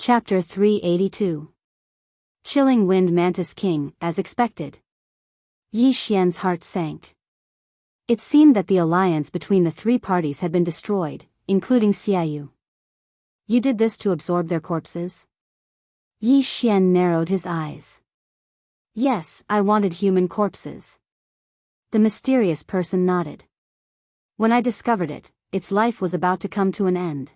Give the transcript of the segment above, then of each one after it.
Chapter 382. Chilling Wind Mantis King, as expected. Yi Xian's heart sank. It seemed that the alliance between the three parties had been destroyed, including Xiaoyu. You did this to absorb their corpses? Yi Xian narrowed his eyes. Yes, I wanted human corpses. The mysterious person nodded. When I discovered it, its life was about to come to an end.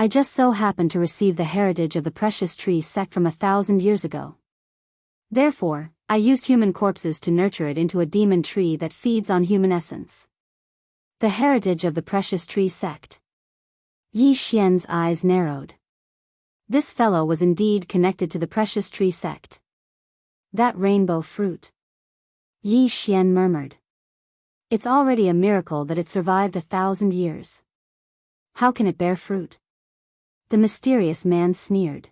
I just so happened to receive the heritage of the precious tree sect from 1,000 years ago. Therefore, I used human corpses to nurture it into a demon tree that feeds on human essence. The heritage of the precious tree sect. Yi Xian's eyes narrowed. This fellow was indeed connected to the precious tree sect. That rainbow fruit. Yi Xian murmured. It's already a miracle that it survived 1,000 years. How can it bear fruit? The mysterious man sneered.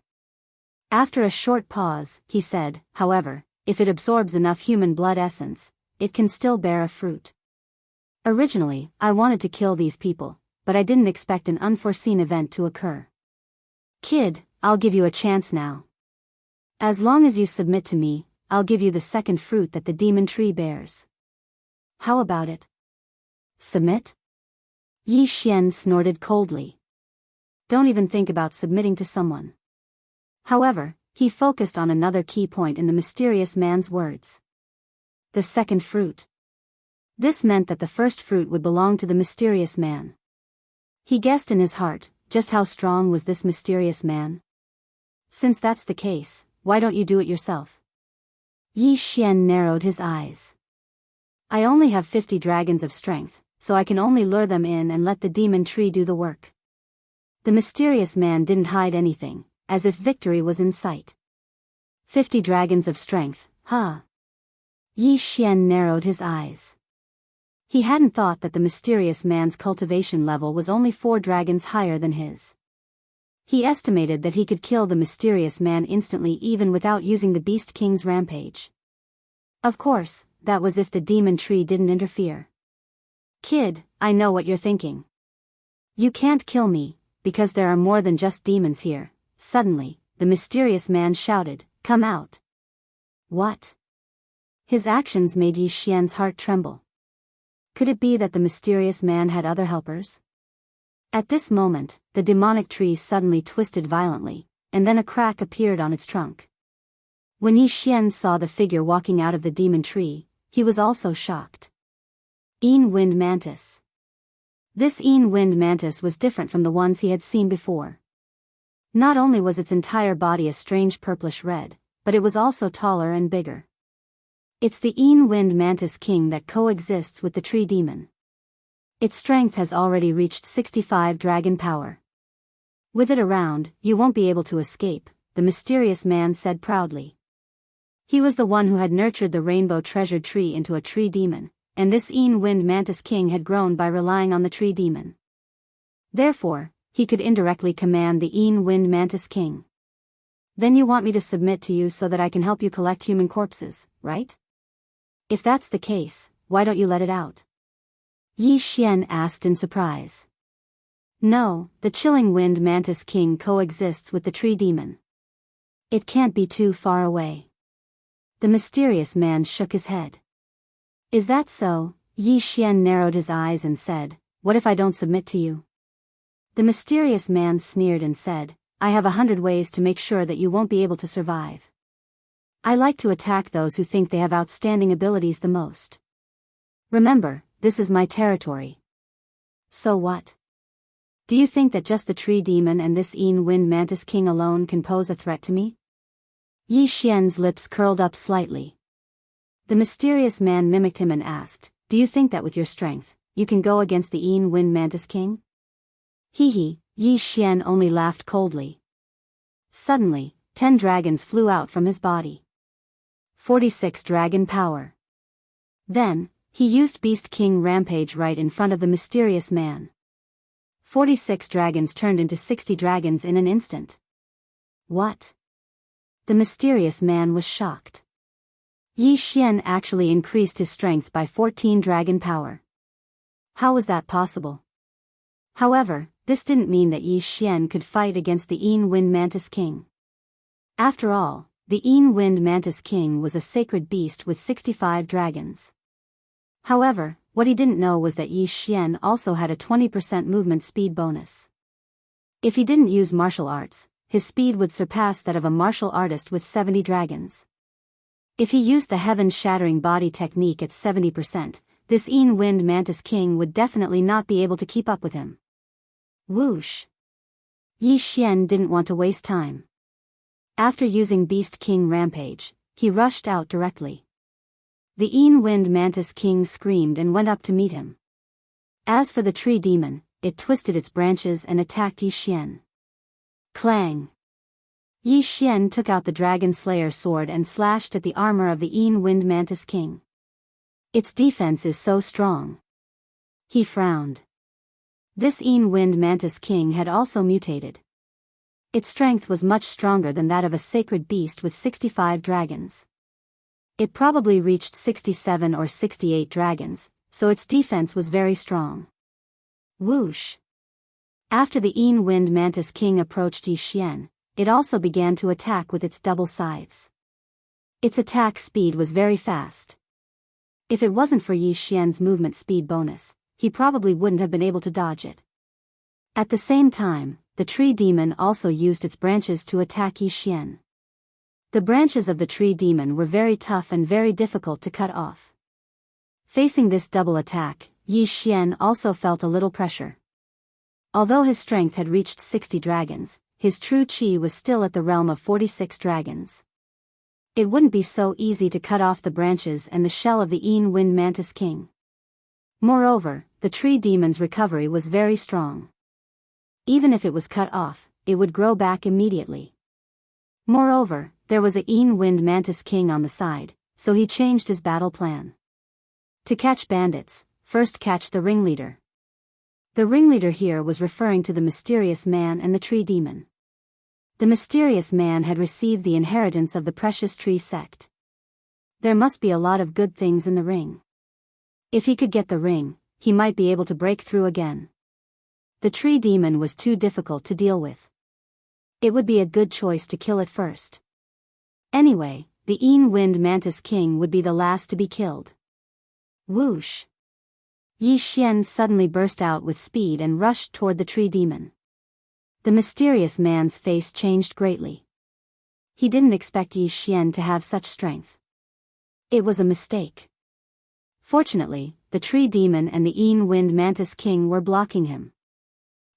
After a short pause, he said, however, if it absorbs enough human blood essence, it can still bear a fruit. Originally, I wanted to kill these people, but I didn't expect an unforeseen event to occur. Kid, I'll give you a chance now. As long as you submit to me, I'll give you the second fruit that the demon tree bears. How about it? Submit? Yi Xian snorted coldly. Don't even think about submitting to someone. However, he focused on another key point in the mysterious man's words. The second fruit. This meant that the first fruit would belong to the mysterious man. He guessed in his heart, just how strong was this mysterious man? Since that's the case, why don't you do it yourself? Yi Xian narrowed his eyes. I only have 50 dragons of strength, so I can only lure them in and let the demon tree do the work. The mysterious man didn't hide anything, as if victory was in sight. 50 dragons of strength, huh? Yi Xian narrowed his eyes. He hadn't thought that the mysterious man's cultivation level was only 4 dragons higher than his. He estimated that he could kill the mysterious man instantly even without using the Beast King's rampage. Of course, that was if the demon tree didn't interfere. Kid, I know what you're thinking. You can't kill me, because there are more than just demons here. Suddenly, the mysterious man shouted, "Come out!" What? His actions made Yi Xian's heart tremble. Could it be that the mysterious man had other helpers? At this moment, the demonic tree suddenly twisted violently, and then a crack appeared on its trunk. When Yi Xian saw the figure walking out of the demon tree, he was also shocked. Wind Mantis. This Wind Mantis was different from the ones he had seen before. Not only was its entire body a strange purplish red, but it was also taller and bigger. It's the Wind Mantis King that coexists with the tree demon. Its strength has already reached 65 dragon power. With it around, you won't be able to escape, the mysterious man said proudly. He was the one who had nurtured the rainbow treasured tree into a tree demon, and this Wind Mantis King had grown by relying on the tree demon. Therefore, he could indirectly command the Wind Mantis King. Then you want me to submit to you so that I can help you collect human corpses, right? If that's the case, why don't you let it out? Yi Xian asked in surprise. No, the chilling Wind Mantis King coexists with the tree demon. It can't be too far away. The mysterious man shook his head. Is that so? Yi Xian narrowed his eyes and said, what if I don't submit to you? The mysterious man sneered and said, I have 100 ways to make sure that you won't be able to survive. I like to attack those who think they have outstanding abilities the most. Remember, this is my territory. So what? Do you think that just the tree demon and this Wind Mantis King alone can pose a threat to me? Yi Xian's lips curled up slightly. The mysterious man mimicked him and asked, do you think that with your strength, you can go against the Wind Mantis King? Yi Xian only laughed coldly. Suddenly, 10 dragons flew out from his body. 46 dragon power. Then, he used Beast King rampage right in front of the mysterious man. 46 dragons turned into 60 dragons in an instant. What? The mysterious man was shocked. Yi Xian actually increased his strength by 14 dragon power. How was that possible? However, this didn't mean that Yi Xian could fight against the Yin Wind Mantis King. After all, the Yin Wind Mantis King was a sacred beast with 65 dragons. However, what he didn't know was that Yi Xian also had a 20% movement speed bonus. If he didn't use martial arts, his speed would surpass that of a martial artist with 70 dragons. If he used the heaven-shattering body technique at 70%, this Yin Wind Mantis King would definitely not be able to keep up with him. Whoosh! Yi Xian didn't want to waste time. After using Beast King Rampage, he rushed out directly. The Yin Wind Mantis King screamed and went up to meet him. As for the tree demon, it twisted its branches and attacked Yi Xian. Clang! Yi Xian took out the Dragon Slayer sword and slashed at the armor of the Yin Wind Mantis King. Its defense is so strong. He frowned. This Yin Wind Mantis King had also mutated. Its strength was much stronger than that of a sacred beast with 65 dragons. It probably reached 67 or 68 dragons, so its defense was very strong. Whoosh! After the Yin Wind Mantis King approached Yi Xian, it also began to attack with its double scythes. Its attack speed was very fast. If it wasn't for Yi Xian's movement speed bonus, he probably wouldn't have been able to dodge it. At the same time, the tree demon also used its branches to attack Yi Xian. The branches of the tree demon were very tough and very difficult to cut off. Facing this double attack, Yi Xian also felt a little pressure. Although his strength had reached 60 dragons, his true chi was still at the realm of 46 dragons. It wouldn't be so easy to cut off the branches and the shell of the Yin Wind Mantis King. Moreover, the tree demon's recovery was very strong. Even if it was cut off, it would grow back immediately. Moreover, there was a Yin Wind Mantis King on the side, so he changed his battle plan. To catch bandits, first catch the ringleader. The ringleader here was referring to the mysterious man and the tree demon. The mysterious man had received the inheritance of the precious tree sect. There must be a lot of good things in the ring. If he could get the ring, he might be able to break through again. The tree demon was too difficult to deal with. It would be a good choice to kill it first. Anyway, the Yin Wind Mantis King would be the last to be killed. Whoosh! Yi Xian suddenly burst out with speed and rushed toward the tree demon. The mysterious man's face changed greatly. He didn't expect Yi Xian to have such strength. It was a mistake. Fortunately, the tree demon and the Yin Wind Mantis King were blocking him.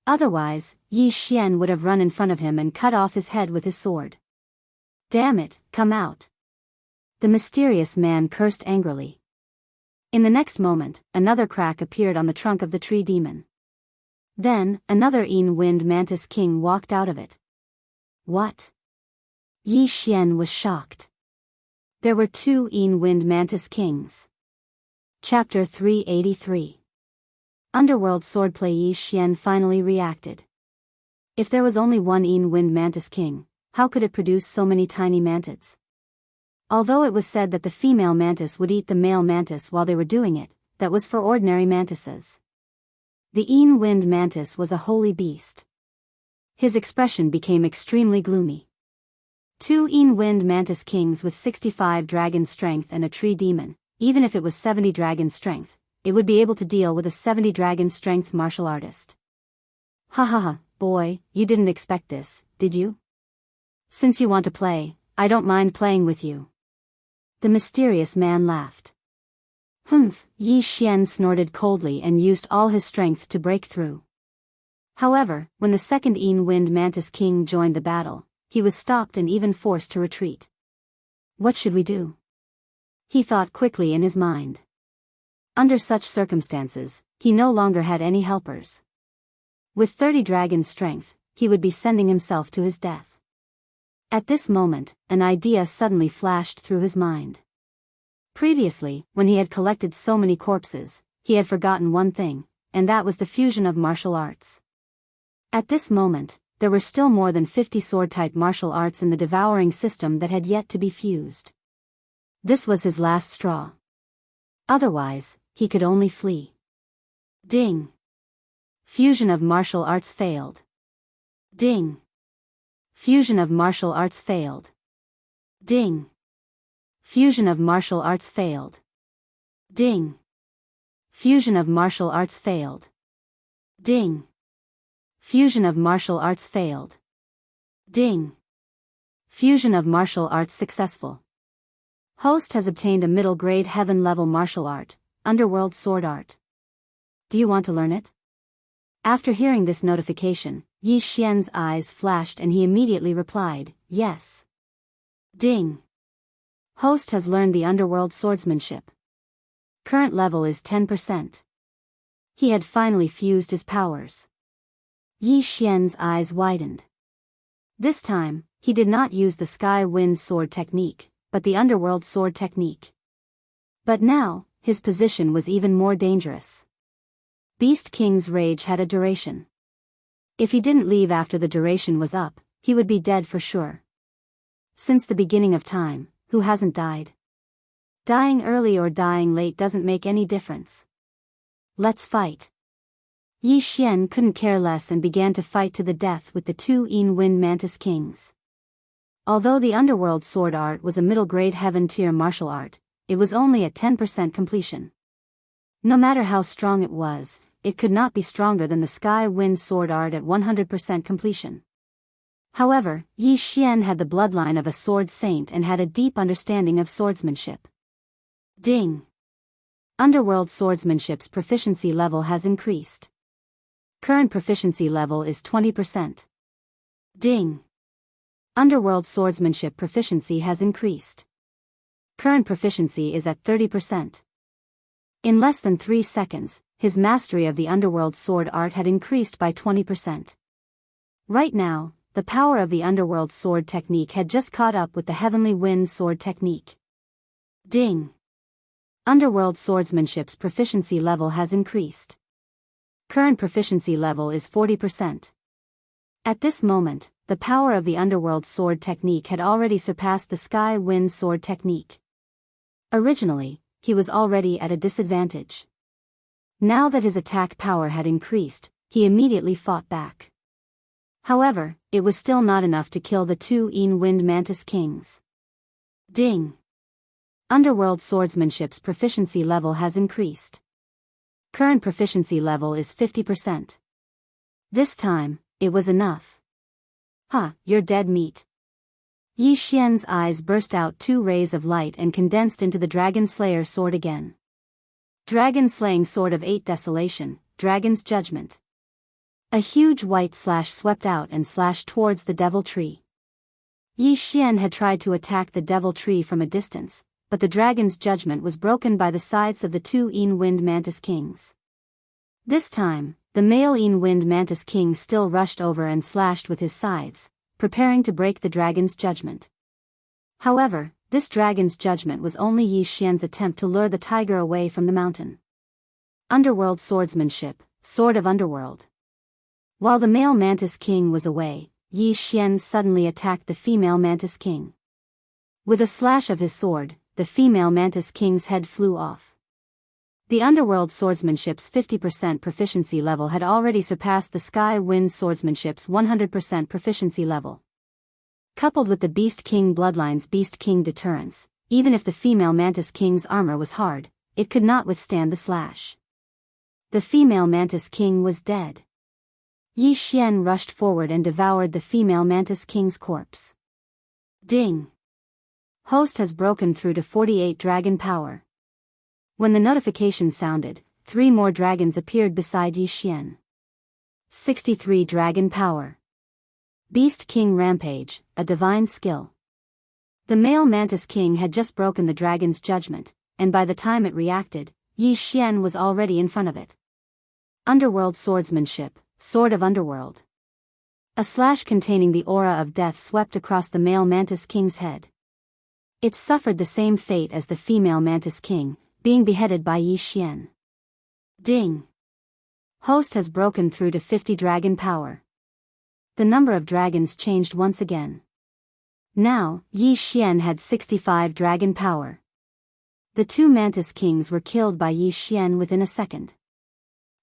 Otherwise, Yi Xian would have run in front of him and cut off his head with his sword. Damn it, come out! The mysterious man cursed angrily. In the next moment, another crack appeared on the trunk of the tree demon. Then, another Yin Wind Mantis King walked out of it. What? Yi Xian was shocked. There were two Yin Wind Mantis Kings. Chapter 383. Underworld Swordplay. Yi Xian finally reacted. If there was only one Yin Wind Mantis King, how could it produce so many tiny mantids? Although it was said that the female mantis would eat the male mantis while they were doing it, that was for ordinary mantises. The Yin Wind Mantis was a holy beast. His expression became extremely gloomy. Two Yin Wind Mantis Kings with 65 dragon strength and a tree demon, even if it was 70 dragon strength, it would be able to deal with a 70 dragon strength martial artist. Ha ha ha, boy, you didn't expect this, did you? Since you want to play, I don't mind playing with you. The mysterious man laughed. Humph, Yi Xian snorted coldly and used all his strength to break through. However, when the second Yin Wind Mantis King joined the battle, he was stopped and even forced to retreat. What should we do? He thought quickly in his mind. Under such circumstances, he no longer had any helpers. With 30 dragon strength, he would be sending himself to his death. At this moment, an idea suddenly flashed through his mind. Previously, when he had collected so many corpses, he had forgotten one thing, and that was the fusion of martial arts. At this moment, there were still more than 50 sword-type martial arts in the devouring system that had yet to be fused. This was his last straw. Otherwise, he could only flee. Ding! Fusion of martial arts failed. Ding. Fusion of martial arts failed. Ding. Fusion of martial arts failed. Ding. Fusion of martial arts failed. Ding. Fusion of martial arts failed. Ding. Fusion of martial arts successful. Host has obtained a middle grade heaven level martial art, underworld sword art. Do you want to learn it? After hearing this notification, Yi Xian's eyes flashed and he immediately replied, yes. Ding. Host has learned the underworld swordsmanship. Current level is 10%. He had finally fused his powers. Yi Xian's eyes widened. This time, he did not use the sky wind sword technique, but the underworld sword technique. But now, his position was even more dangerous. Beast King's rage had a duration. If he didn't leave after the duration was up, he would be dead for sure. Since the beginning of time, who hasn't died? Dying early or dying late doesn't make any difference. Let's fight. Yi Xian couldn't care less and began to fight to the death with the two Wind Mantis Kings. Although the underworld sword art was a middle-grade heaven-tier martial art, it was only at 10% completion. No matter how strong it was, it could not be stronger than the sky wind sword art at 100% completion. However, Yi Xian had the bloodline of a sword saint and had a deep understanding of swordsmanship. Ding. Underworld swordsmanship's proficiency level has increased. Current proficiency level is 20%. Ding. Underworld swordsmanship proficiency has increased. Current proficiency is at 30%. In less than 3 seconds, his mastery of the underworld sword art had increased by 20%. Right now, the power of the underworld sword technique had just caught up with the heavenly wind sword technique. Ding. Underworld swordsmanship's proficiency level has increased. Current proficiency level is 40%. At this moment, the power of the underworld sword technique had already surpassed the sky wind sword technique. Originally, he was already at a disadvantage. Now that his attack power had increased, he immediately fought back. However, it was still not enough to kill the two Wind Mantis Kings. Ding. Underworld swordsmanship's proficiency level has increased. Current proficiency level is 50%. This time, it was enough. Ha, you're dead meat. Yi Xian's eyes burst out 2 rays of light and condensed into the Dragon Slayer sword again. Dragon Slaying Sword of 8 Desolation, Dragon's Judgment. A huge white slash swept out and slashed towards the Devil Tree. Yi Xian had tried to attack the Devil Tree from a distance, but the Dragon's Judgment was broken by the sides of the two Wind Mantis Kings. This time, the male Wind Mantis King still rushed over and slashed with his scythes, preparing to break the Dragon's Judgment. However, this Dragon's Judgment was only Yi Xian's attempt to lure the tiger away from the mountain. Underworld swordsmanship, Sword of Underworld. While the male Mantis King was away, Yi Xian suddenly attacked the female Mantis King. With a slash of his sword, the female Mantis King's head flew off. The underworld swordsmanship's 50% proficiency level had already surpassed the sky wind swordsmanship's 100% proficiency level. Coupled with the Beast King bloodline's Beast King deterrence, even if the female Mantis King's armor was hard, it could not withstand the slash. The female Mantis King was dead. Yi Xian rushed forward and devoured the female Mantis King's corpse. Ding. Host has broken through to 48 dragon power. When the notification sounded, 3 more dragons appeared beside Yi Xian. 63 dragon power. Beast King Rampage, a divine skill. The male Mantis King had just broken the Dragon's Judgment, and by the time it reacted, Yi Xian was already in front of it. Underworld swordsmanship, Sword of Underworld. A slash containing the aura of death swept across the male Mantis King's head. It suffered the same fate as the female Mantis King, being beheaded by Yi Xian. Ding. Host has broken through to 50 dragon power. The number of dragons changed once again. Now, Yi Xian had 65 dragon power. The 2 Mantis Kings were killed by Yi Xian within a second.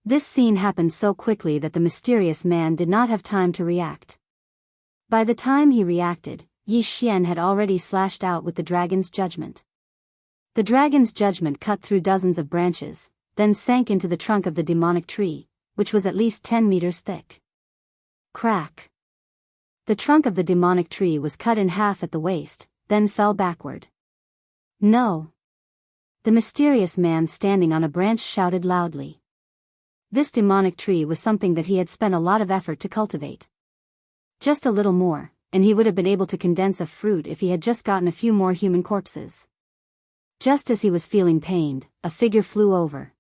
This scene happened so quickly that the mysterious man did not have time to react. By the time he reacted, Yi Xian had already slashed out with the dragon's judgment. The dragon's judgment cut through dozens of branches, then sank into the trunk of the demonic tree, which was at least 10 meters thick. Crack! The trunk of the demonic tree was cut in half at the waist, then fell backward. No! The mysterious man standing on a branch shouted loudly. This demonic tree was something that he had spent a lot of effort to cultivate. Just a little more, and he would have been able to condense a fruit if he had just gotten a few more human corpses. Just as he was feeling pained, a figure flew over.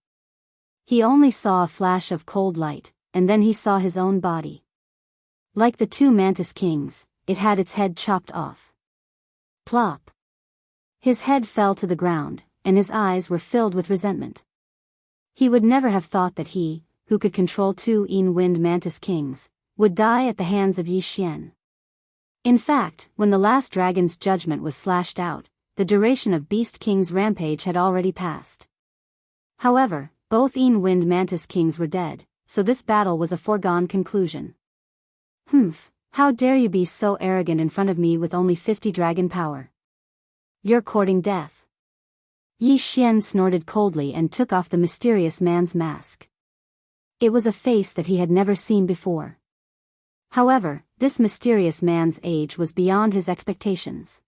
He only saw a flash of cold light, and then he saw his own body. Like the two mantis kings, it had its head chopped off. Plop! His head fell to the ground, and his eyes were filled with resentment. He would never have thought that he, who could control two wind mantis kings, would die at the hands of Yi Xian. In fact, when the last dragon's judgment was slashed out, the duration of Beast King's rampage had already passed. However, both wind mantis kings were dead, so this battle was a foregone conclusion. Humph, how dare you be so arrogant in front of me with only 50 dragon power? You're courting death. Yi Xian snorted coldly and took off the mysterious man's mask. It was a face that he had never seen before. However, this mysterious man's age was beyond his expectations.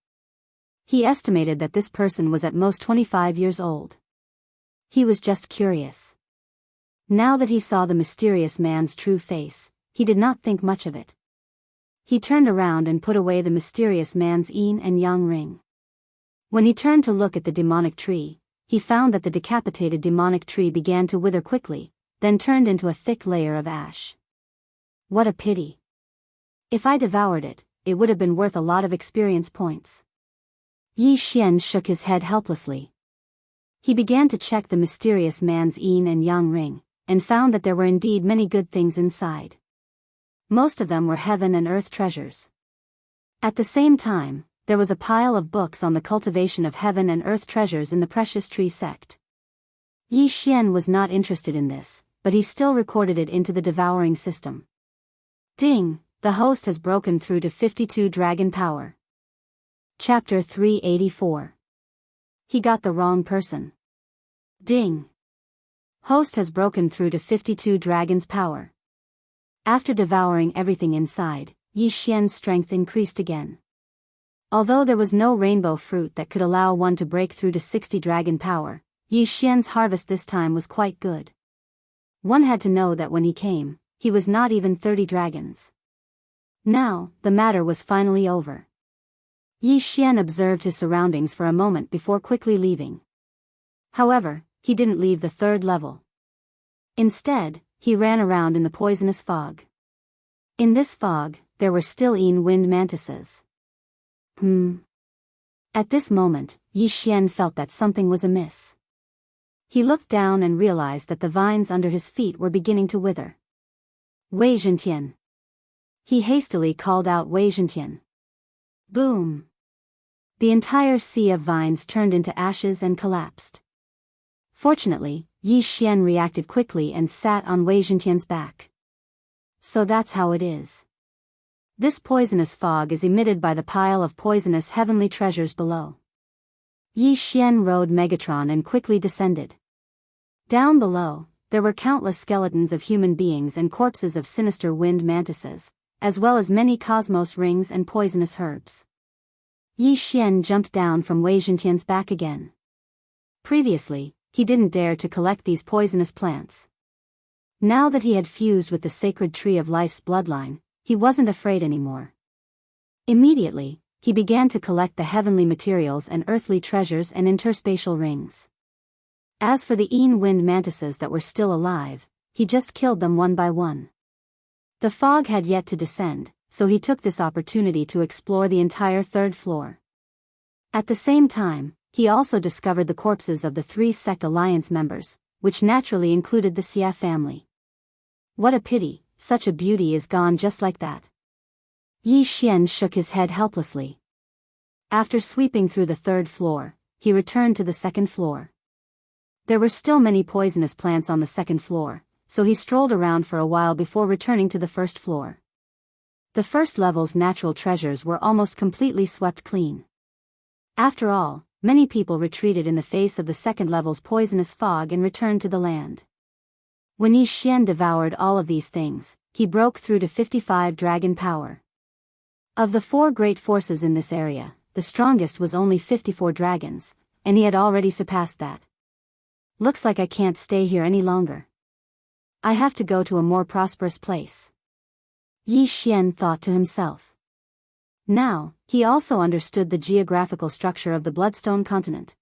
He estimated that this person was at most 25 years old. He was just curious. Now that he saw the mysterious man's true face, he did not think much of it. He turned around and put away the mysterious man's yin and yang ring. When he turned to look at the demonic tree, he found that the decapitated demonic tree began to wither quickly, then turned into a thick layer of ash. What a pity. If I devoured it, it would have been worth a lot of experience points. Yi Xian shook his head helplessly. He began to check the mysterious man's yin and yang ring, and found that there were indeed many good things inside. Most of them were heaven and earth treasures. At the same time, there was a pile of books on the cultivation of heaven and earth treasures in the precious tree sect. Yi Xian was not interested in this, but he still recorded it into the devouring system. Ding! The host has broken through to 52 dragon power. Chapter 384. He got the wrong person. Ding! Host has broken through to 52 dragons power. After devouring everything inside, Yi Xian's strength increased again. Although there was no rainbow fruit that could allow one to break through to 60 dragon power, Yi Xian's harvest this time was quite good. One had to know that when he came, he was not even 30 dragons. Now, the matter was finally over. Yi Xian observed his surroundings for a moment before quickly leaving. However, he didn't leave the third level. Instead, he ran around in the poisonous fog. In this fog, there were still wind mantises. At this moment, Yi Xian felt that something was amiss. He looked down and realized that the vines under his feet were beginning to wither. Wei Zhentian. He hastily called out Wei Zhentian. Boom! The entire sea of vines turned into ashes and collapsed. Fortunately, Yi Xian reacted quickly and sat on Wei Zhentian's back. So that's how it is. This poisonous fog is emitted by the pile of poisonous heavenly treasures below. Yi Xian rode Megatron and quickly descended. Down below, there were countless skeletons of human beings and corpses of sinister wind mantises, as well as many cosmos rings and poisonous herbs. Yi Xian jumped down from Wei Zhentian's back again. Previously, he didn't dare to collect these poisonous plants. Now that he had fused with the sacred tree of life's bloodline, he wasn't afraid anymore. Immediately, he began to collect the heavenly materials and earthly treasures and interspatial rings. As for the wind mantises that were still alive, he just killed them one by one. The fog had yet to descend, so he took this opportunity to explore the entire third floor. At the same time, he also discovered the corpses of the 3 sect alliance members, which naturally included the Xia family. What a pity, such a beauty is gone just like that. Yi Xian shook his head helplessly. After sweeping through the third floor, he returned to the second floor. There were still many poisonous plants on the second floor, so he strolled around for a while before returning to the first floor. The first level's natural treasures were almost completely swept clean. After all, many people retreated in the face of the second level's poisonous fog and returned to the land. When Yi Xian devoured all of these things, he broke through to 55 dragon power. Of the 4 great forces in this area, the strongest was only 54 dragons, and he had already surpassed that. Looks like I can't stay here any longer. I have to go to a more prosperous place. Yi Xian thought to himself. Now, he also understood the geographical structure of the Bloodstone continent.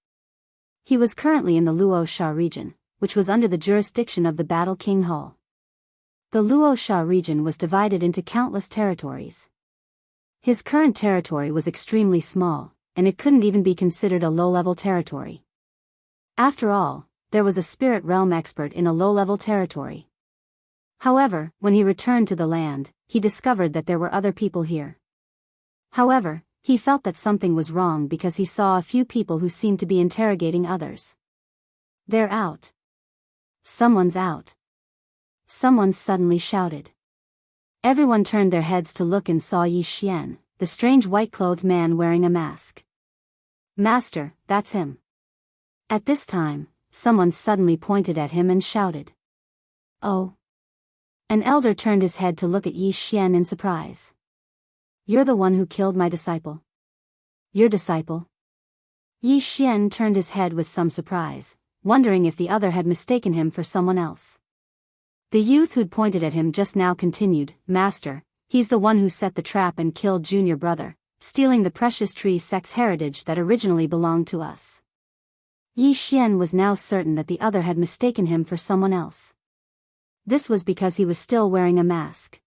He was currently in the Luo-Sha region, which was under the jurisdiction of the Battle King Hall. The Luo-Sha region was divided into countless territories. His current territory was extremely small, and it couldn't even be considered a low-level territory. After all, there was a spirit realm expert in a low-level territory. However, when he returned to the land, he discovered that there were other people here. However, he felt that something was wrong because he saw a few people who seemed to be interrogating others. They're out. Someone's out. Someone suddenly shouted. Everyone turned their heads to look and saw Yi Xian, the strange white-clothed man wearing a mask. Master, that's him. At this time, someone suddenly pointed at him and shouted. Oh. An elder turned his head to look at Yi Xian in surprise. You're the one who killed my disciple. Your disciple? Yi Xian turned his head with some surprise, wondering if the other had mistaken him for someone else. The youth who'd pointed at him just now continued, Master, he's the one who set the trap and killed junior brother, stealing the precious tree sex heritage that originally belonged to us. Yi Xian was now certain that the other had mistaken him for someone else. This was because he was still wearing a mask.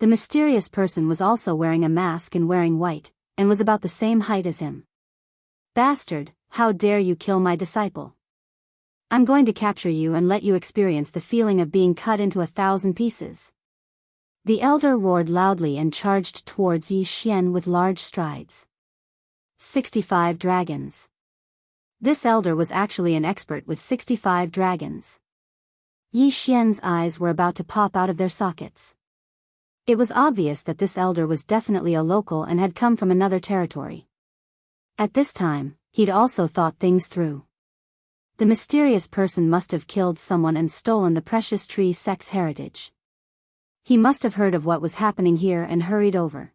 The mysterious person was also wearing a mask and wearing white, and was about the same height as him. Bastard, how dare you kill my disciple? I'm going to capture you and let you experience the feeling of being cut into 1,000 pieces. The elder roared loudly and charged towards Yi Xian with large strides. 65 dragons. This elder was actually an expert with 65 dragons. Yi Xian's eyes were about to pop out of their sockets. It was obvious that this elder was definitely a local and had come from another territory. At this time, he'd also thought things through. The mysterious person must have killed someone and stolen the precious tree sex heritage. He must have heard of what was happening here and hurried over.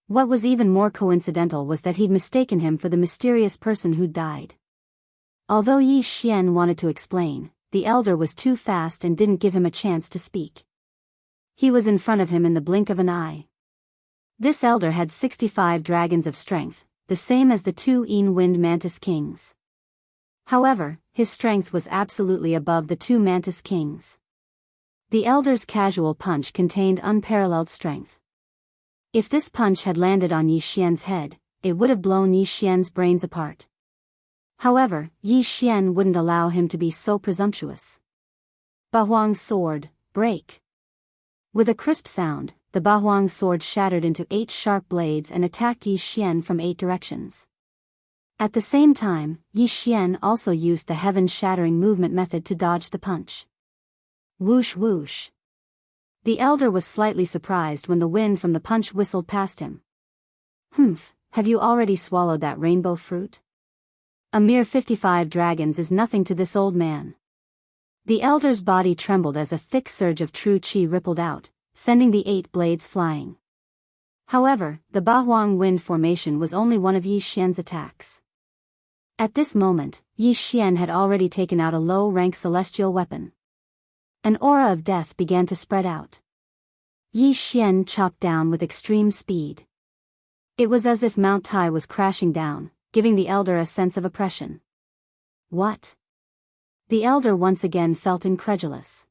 What was even more coincidental was that he'd mistaken him for the mysterious person who'd died. Although Yi Xian wanted to explain, the elder was too fast and didn't give him a chance to speak. He was in front of him in the blink of an eye. This elder had 65 dragons of strength, the same as the 2 wind mantis kings. However, his strength was absolutely above the 2 mantis kings. The elder's casual punch contained unparalleled strength. If this punch had landed on Yi Xian's head, it would have blown Yi Xian's brains apart. However, Yi Xian wouldn't allow him to be so presumptuous. Bahuang's sword, break. With a crisp sound, the Bahuang sword shattered into 8 sharp blades and attacked Yi Xian from 8 directions. At the same time, Yi Xian also used the heaven-shattering movement method to dodge the punch. Whoosh whoosh. The elder was slightly surprised when the wind from the punch whistled past him. Humph, have you already swallowed that rainbow fruit? A mere 55 dragons is nothing to this old man. The elder's body trembled as a thick surge of true qi rippled out, sending the 8 blades flying. However, the Bahuang wind formation was only one of Yi Xian's attacks. At this moment, Yi Xian had already taken out a low-rank celestial weapon. An aura of death began to spread out. Yi Xian chopped down with extreme speed. It was as if Mount Tai was crashing down, giving the elder a sense of oppression. What? The elder once again felt incredulous.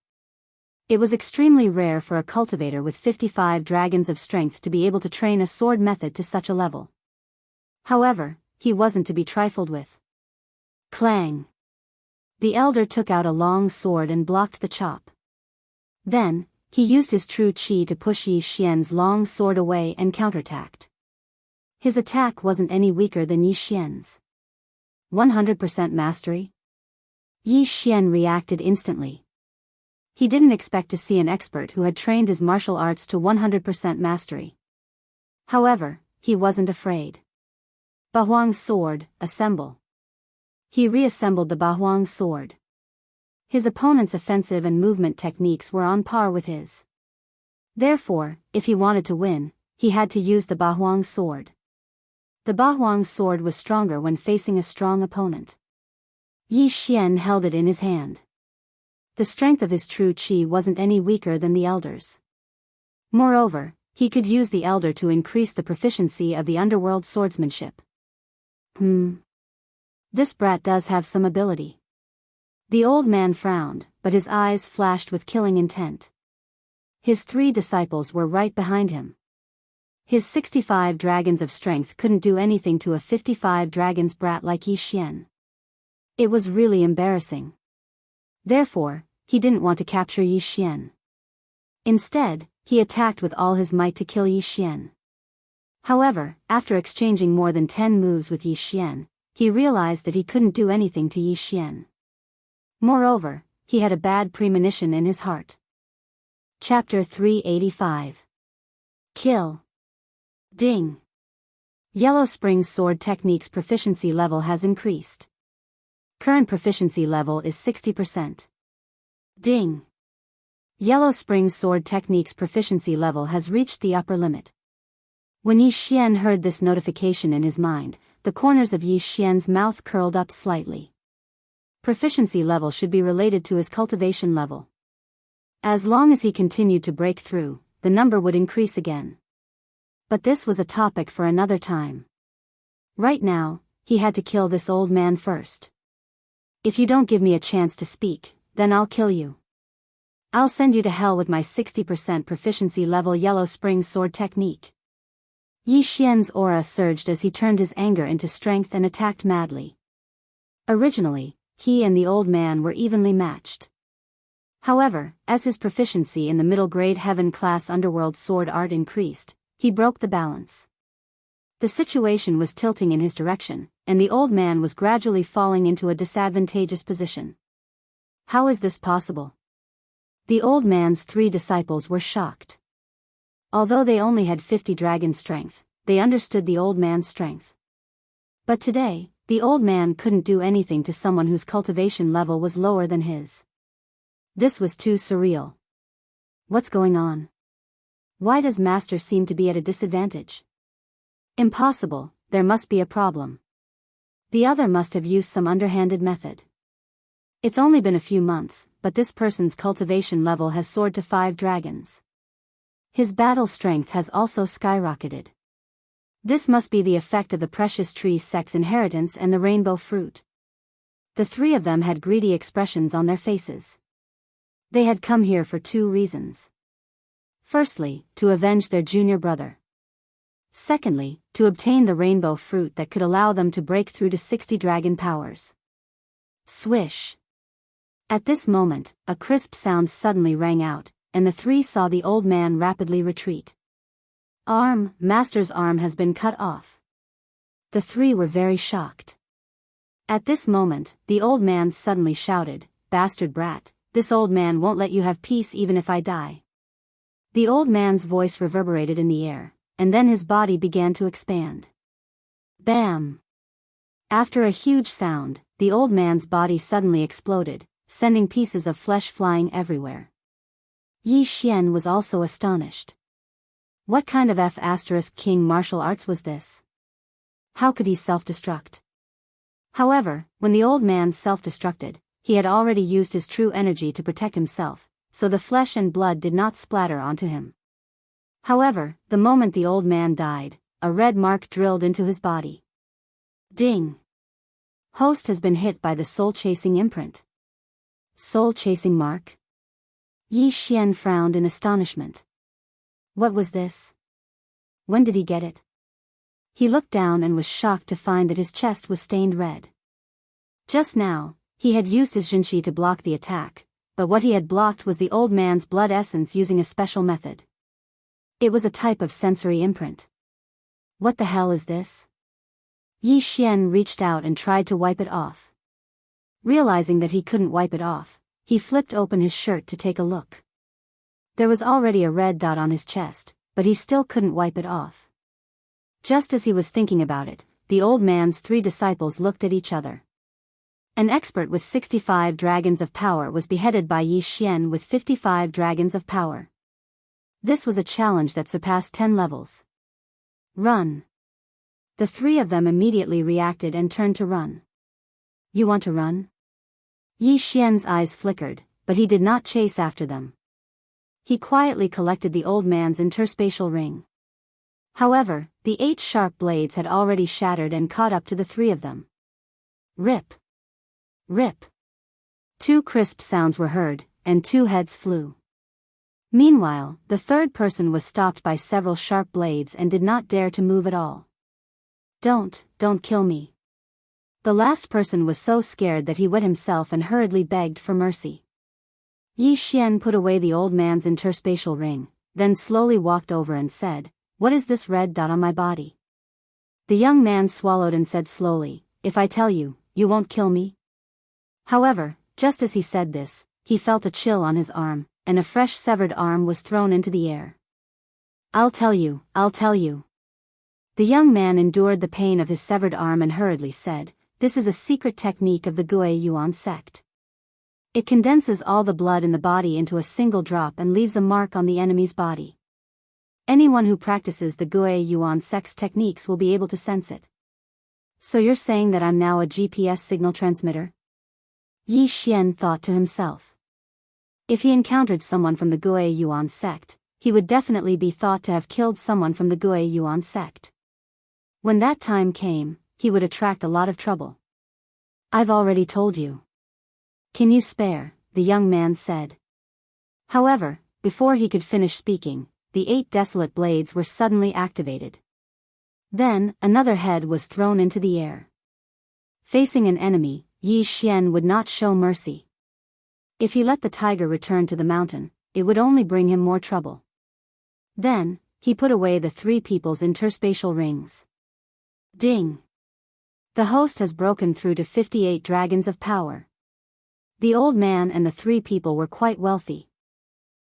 It was extremely rare for a cultivator with 55 dragons of strength to be able to train a sword method to such a level. However, he wasn't to be trifled with. Clang! The elder took out a long sword and blocked the chop. Then, he used his true qi to push Yi Xian's long sword away and counterattacked. His attack wasn't any weaker than Yi Xian's. 100% mastery? Yi Xian reacted instantly. He didn't expect to see an expert who had trained his martial arts to 100% mastery. However, he wasn't afraid. Bahuang's sword, assemble. He reassembled the Bahuang sword. His opponent's offensive and movement techniques were on par with his. Therefore, if he wanted to win, he had to use the Bahuang sword. The Bahuang sword was stronger when facing a strong opponent. Yi Xian held it in his hand. The strength of his true qi wasn't any weaker than the elder's. Moreover, he could use the elder to increase the proficiency of the underworld swordsmanship. This brat does have some ability. The old man frowned, but his eyes flashed with killing intent. His 3 disciples were right behind him. His 65 dragons of strength couldn't do anything to a 55 dragons brat like Yi Xian. It was really embarrassing. Therefore, he didn't want to capture Yi Xian. Instead, he attacked with all his might to kill Yi Xian. However, after exchanging more than 10 moves with Yi Xian, he realized that he couldn't do anything to Yi Xian. Moreover, he had a bad premonition in his heart. Chapter 385. Kill. Ding. Yellow Spring's sword technique's proficiency level has increased. Current proficiency level is 60%. Ding. Yellow Spring's sword technique's proficiency level has reached the upper limit. When Yi Xian heard this notification in his mind, the corners of Yi Xian's mouth curled up slightly. Proficiency level should be related to his cultivation level. As long as he continued to break through, the number would increase again. But this was a topic for another time. Right now, he had to kill this old man first. If you don't give me a chance to speak, then I'll kill you. I'll send you to hell with my 60% proficiency level Yellow Spring sword technique. Yi Xian's aura surged as he turned his anger into strength and attacked madly. Originally, he and the old man were evenly matched. However, as his proficiency in the middle grade heaven class underworld sword art increased, he broke the balance. The situation was tilting in his direction, and the old man was gradually falling into a disadvantageous position. How is this possible? The old man's 3 disciples were shocked. Although they only had 50 dragon strength, they understood the old man's strength. But today, the old man couldn't do anything to someone whose cultivation level was lower than his. This was too surreal. What's going on? Why does Master seem to be at a disadvantage? Impossible, there must be a problem. The other must have used some underhanded method. It's only been a few months, but this person's cultivation level has soared to 5 dragons. His battle strength has also skyrocketed. This must be the effect of the precious tree sex inheritance and the rainbow fruit. The 3 of them had greedy expressions on their faces. They had come here for 2 reasons. Firstly, to avenge their junior brother. Secondly, to obtain the rainbow fruit that could allow them to break through to 60 dragon powers. Swish. At this moment, a crisp sound suddenly rang out, and the 3 saw the old man rapidly retreat. Master's arm has been cut off. The 3 were very shocked. At this moment, the old man suddenly shouted, "Bastard brat, this old man won't let you have peace even if I die." The old man's voice reverberated in the air, and then his body began to expand. Bam! After a huge sound, the old man's body suddenly exploded, sending pieces of flesh flying everywhere. Yi Xian was also astonished. What kind of F***king martial arts was this? How could he self-destruct? However, when the old man self-destructed, he had already used his true energy to protect himself, so the flesh and blood did not splatter onto him. However, the moment the old man died, a red mark drilled into his body. Ding! Host has been hit by the soul-chasing imprint. Soul-chasing mark? Yi Xian frowned in astonishment. What was this? When did he get it? He looked down and was shocked to find that his chest was stained red. Just now, he had used his Jinshi to block the attack, but what he had blocked was the old man's blood essence using a special method. It was a type of sensory imprint. What the hell is this? Yi Xian reached out and tried to wipe it off. Realizing that he couldn't wipe it off, he flipped open his shirt to take a look. There was already a red dot on his chest, but he still couldn't wipe it off. Just as he was thinking about it, the old man's 3 disciples looked at each other. An expert with 65 dragons of power was beheaded by Yi Xian with 55 dragons of power. This was a challenge that surpassed 10 levels. Run. The 3 of them immediately reacted and turned to run. You want to run? Yi Xian's eyes flickered, but he did not chase after them. He quietly collected the old man's interspatial ring. However, the 8 sharp blades had already shattered and caught up to the 3 of them. Rip. Rip. 2 crisp sounds were heard, and 2 heads flew. Meanwhile, the 3rd person was stopped by several sharp blades and did not dare to move at all. Don't kill me. The last person was so scared that he wet himself and hurriedly begged for mercy. Yi Xian put away the old man's interspatial ring, then slowly walked over and said, "What is this red dot on my body?" The young man swallowed and said slowly, "If I tell you, you won't kill me?" However, just as he said this, he felt a chill on his arm, and a fresh severed arm was thrown into the air. I'll tell you. The young man endured the pain of his severed arm and hurriedly said, "This is a secret technique of the Gui Yuan sect. It condenses all the blood in the body into a single drop and leaves a mark on the enemy's body. Anyone who practices the Gui Yuan sect's techniques will be able to sense it." So you're saying that I'm now a GPS signal transmitter? Yi Xian thought to himself. If he encountered someone from the Gui Yuan sect, he would definitely be thought to have killed someone from the Gui Yuan sect. When that time came, he would attract a lot of trouble. I've already told you. Can you spare? The young man said. However, before he could finish speaking, the 8 desolate blades were suddenly activated. Then, another head was thrown into the air. Facing an enemy, Yi Xian would not show mercy. If he let the tiger return to the mountain, it would only bring him more trouble. Then, he put away the 3 people's interspatial rings. Ding! The host has broken through to 58 dragons of power. The old man and the 3 people were quite wealthy.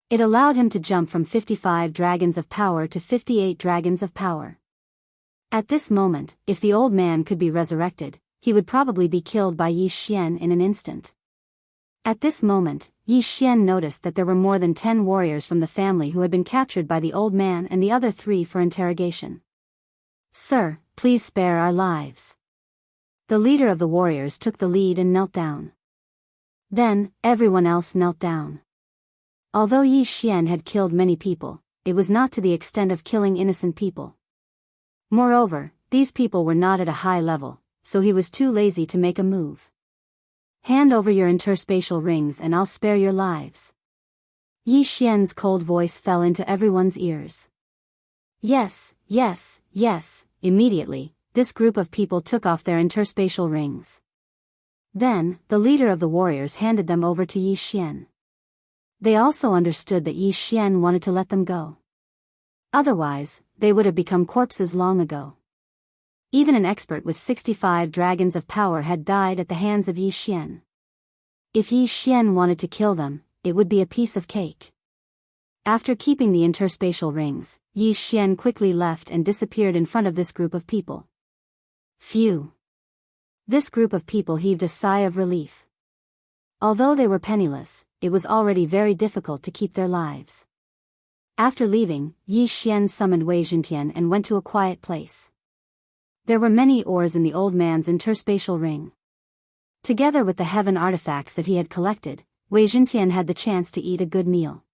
It allowed him to jump from 55 dragons of power to 58 dragons of power. At this moment, if the old man could be resurrected, he would probably be killed by Yi Xian in an instant. At this moment, Yi Xian noticed that there were more than 10 warriors from the family who had been captured by the old man and the other 3 for interrogation. "Sir, please spare our lives." The leader of the warriors took the lead and knelt down. Then, everyone else knelt down. Although Yi Xian had killed many people, it was not to the extent of killing innocent people. Moreover, these people were not at a high level, so he was too lazy to make a move. "Hand over your interspatial rings and I'll spare your lives." Yi Xian's cold voice fell into everyone's ears. Yes. Immediately, this group of people took off their interspatial rings. Then, the leader of the warriors handed them over to Yi Xian. They also understood that Yi Xian wanted to let them go. Otherwise, they would have become corpses long ago. Even an expert with 65 dragons of power had died at the hands of Yi Xian. If Yi Xian wanted to kill them, it would be a piece of cake. After keeping the interspatial rings, Yi Xian quickly left and disappeared in front of this group of people. Phew! This group of people heaved a sigh of relief. Although they were penniless, it was already very difficult to keep their lives. After leaving, Yi Xian summoned Wei Zhentian and went to a quiet place. There were many ores in the old man's interspatial ring. Together with the heaven artifacts that he had collected, Wei Zhentian had the chance to eat a good meal.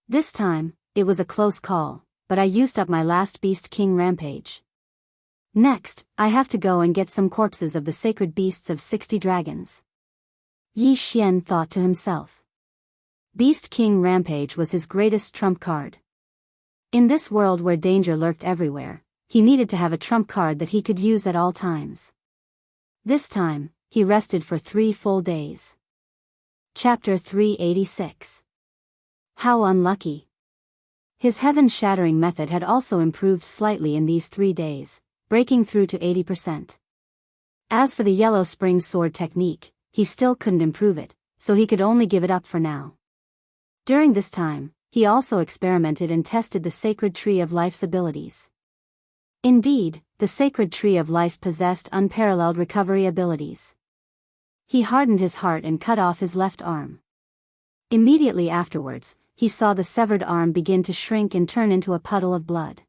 This time, it was a close call, but I used up my last Beast King rampage. Next, I have to go and get some corpses of the sacred beasts of 60 dragons. Yi Xian thought to himself. Beast King rampage was his greatest trump card. In this world where danger lurked everywhere, he needed to have a trump card that he could use at all times. This time, he rested for 3 full days. Chapter 386. How unlucky. His heaven-shattering method had also improved slightly in these 3 days, breaking through to 80%. As for the yellow spring sword technique, he still couldn't improve it, so he could only give it up for now. During this time, he also experimented and tested the sacred tree of life's abilities. Indeed, the sacred tree of life possessed unparalleled recovery abilities. He hardened his heart and cut off his left arm. Immediately afterwards, he saw the severed arm begin to shrink and turn into a puddle of blood.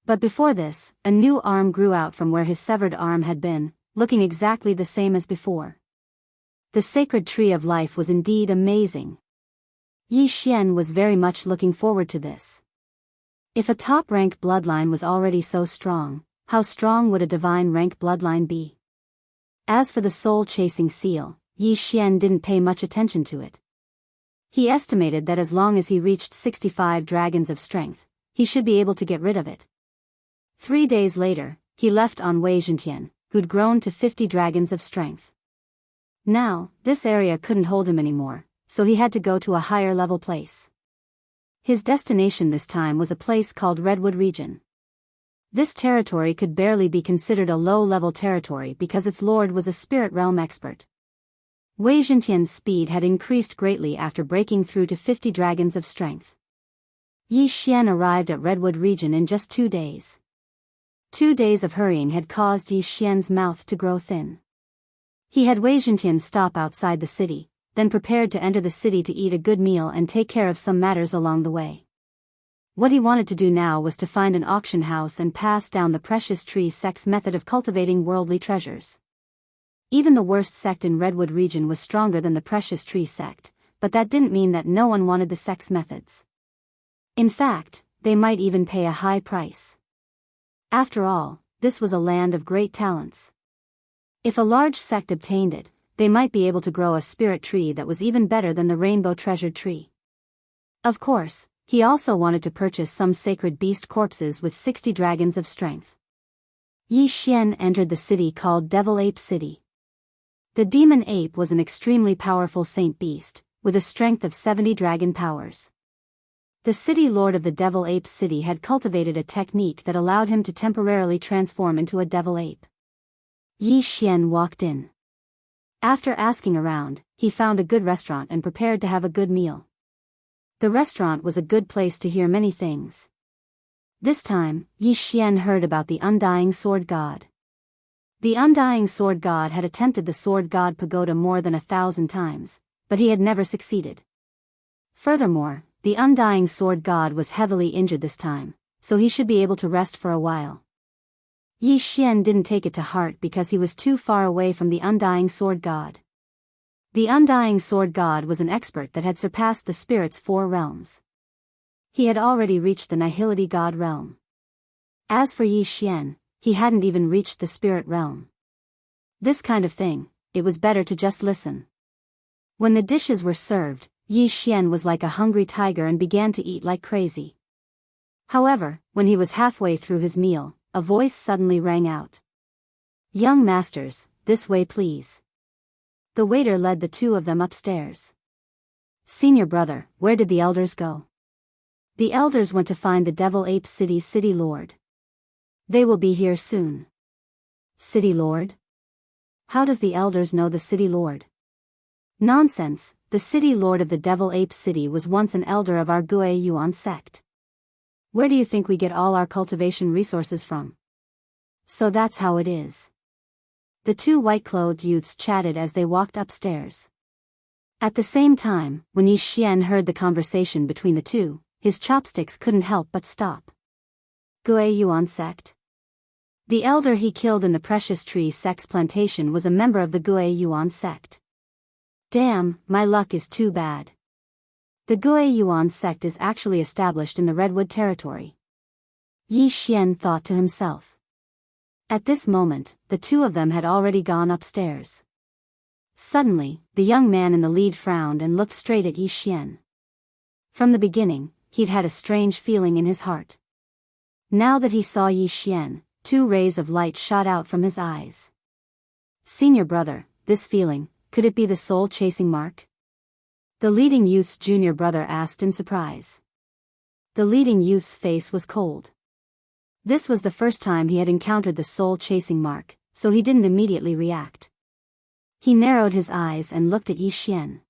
But before this, a new arm grew out from where his severed arm had been, looking exactly the same as before. The sacred tree of life was indeed amazing. Yi Xian was very much looking forward to this. If a top-rank bloodline was already so strong, how strong would a divine rank bloodline be? As for the soul-chasing seal, Yi Xian didn't pay much attention to it. He estimated that as long as he reached 65 dragons of strength, he should be able to get rid of it. 3 days later, he left on Wei Zhentian, who'd grown to 50 dragons of strength. Now, this area couldn't hold him anymore, so he had to go to a higher-level place. His destination this time was a place called Redwood Region. This territory could barely be considered a low-level territory because its lord was a spirit realm expert. Wei Zhentian's speed had increased greatly after breaking through to 50 dragons of strength. Yi Xian arrived at Redwood Region in just 2 days. 2 days of hurrying had caused Yi Xian's mouth to grow thin. He had Wei Zhentian stop outside the city, then prepared to enter the city to eat a good meal and take care of some matters along the way. What he wanted to do now was to find an auction house and pass down the precious tree sect's method of cultivating worldly treasures. Even the worst sect in Redwood Region was stronger than the precious tree sect, but that didn't mean that no one wanted the sect's methods. In fact, they might even pay a high price. After all, this was a land of great talents. If a large sect obtained it, they might be able to grow a spirit tree that was even better than the rainbow treasured tree. Of course, he also wanted to purchase some sacred beast corpses with 60 dragons of strength. Yi Xian entered the city called Devil Ape City. The demon ape was an extremely powerful saint beast, with a strength of 70 dragon powers. The city lord of the Devil Ape City had cultivated a technique that allowed him to temporarily transform into a devil ape. Yi Xian walked in. After asking around, he found a good restaurant and prepared to have a good meal. The restaurant was a good place to hear many things. This time, Yi Xian heard about the Undying Sword God. The Undying Sword God had attempted the Sword God Pagoda more than 1,000 times, but he had never succeeded. Furthermore, the Undying Sword God was heavily injured this time, so he should be able to rest for a while. Yi Xian didn't take it to heart because he was too far away from the Undying Sword God. The Undying Sword God was an expert that had surpassed the spirit's 4 realms. He had already reached the Nihility God realm. As for Yi Xian, he hadn't even reached the spirit realm. This kind of thing, it was better to just listen. When the dishes were served, Yi Xian was like a hungry tiger and began to eat like crazy. However, when he was halfway through his meal, a voice suddenly rang out. "Young masters, this way please." The waiter led the 2 of them upstairs. "Senior brother, where did the elders go?" "The elders went to find the Devil Ape City's city lord. They will be here soon." "City lord? How does the elders know the city lord?" "Nonsense, the city lord of the Devil Ape City was once an elder of our Gui Yuan sect. Where do you think we get all our cultivation resources from?" "So that's how it is." The 2 white-clothed youths chatted as they walked upstairs. At the same time, when Yi Xian heard the conversation between the 2, his chopsticks couldn't help but stop. Gui Yuan sect? The elder he killed in the Precious Tree sect's plantation was a member of the Gui Yuan sect. Damn, my luck is too bad. The Gui Yuan sect is actually established in the Redwood territory. Yi Xian thought to himself. At this moment, the 2 of them had already gone upstairs. Suddenly, the young man in the lead frowned and looked straight at Yi Xian. From the beginning, he'd had a strange feeling in his heart. Now that he saw Yi Xian, 2 rays of light shot out from his eyes. "Senior brother, this feeling, could it be the soul-chasing mark?" The leading youth's junior brother asked in surprise. The leading youth's face was cold. This was the first time he had encountered the soul-chasing mark, so he didn't immediately react. He narrowed his eyes and looked at Yi Xian.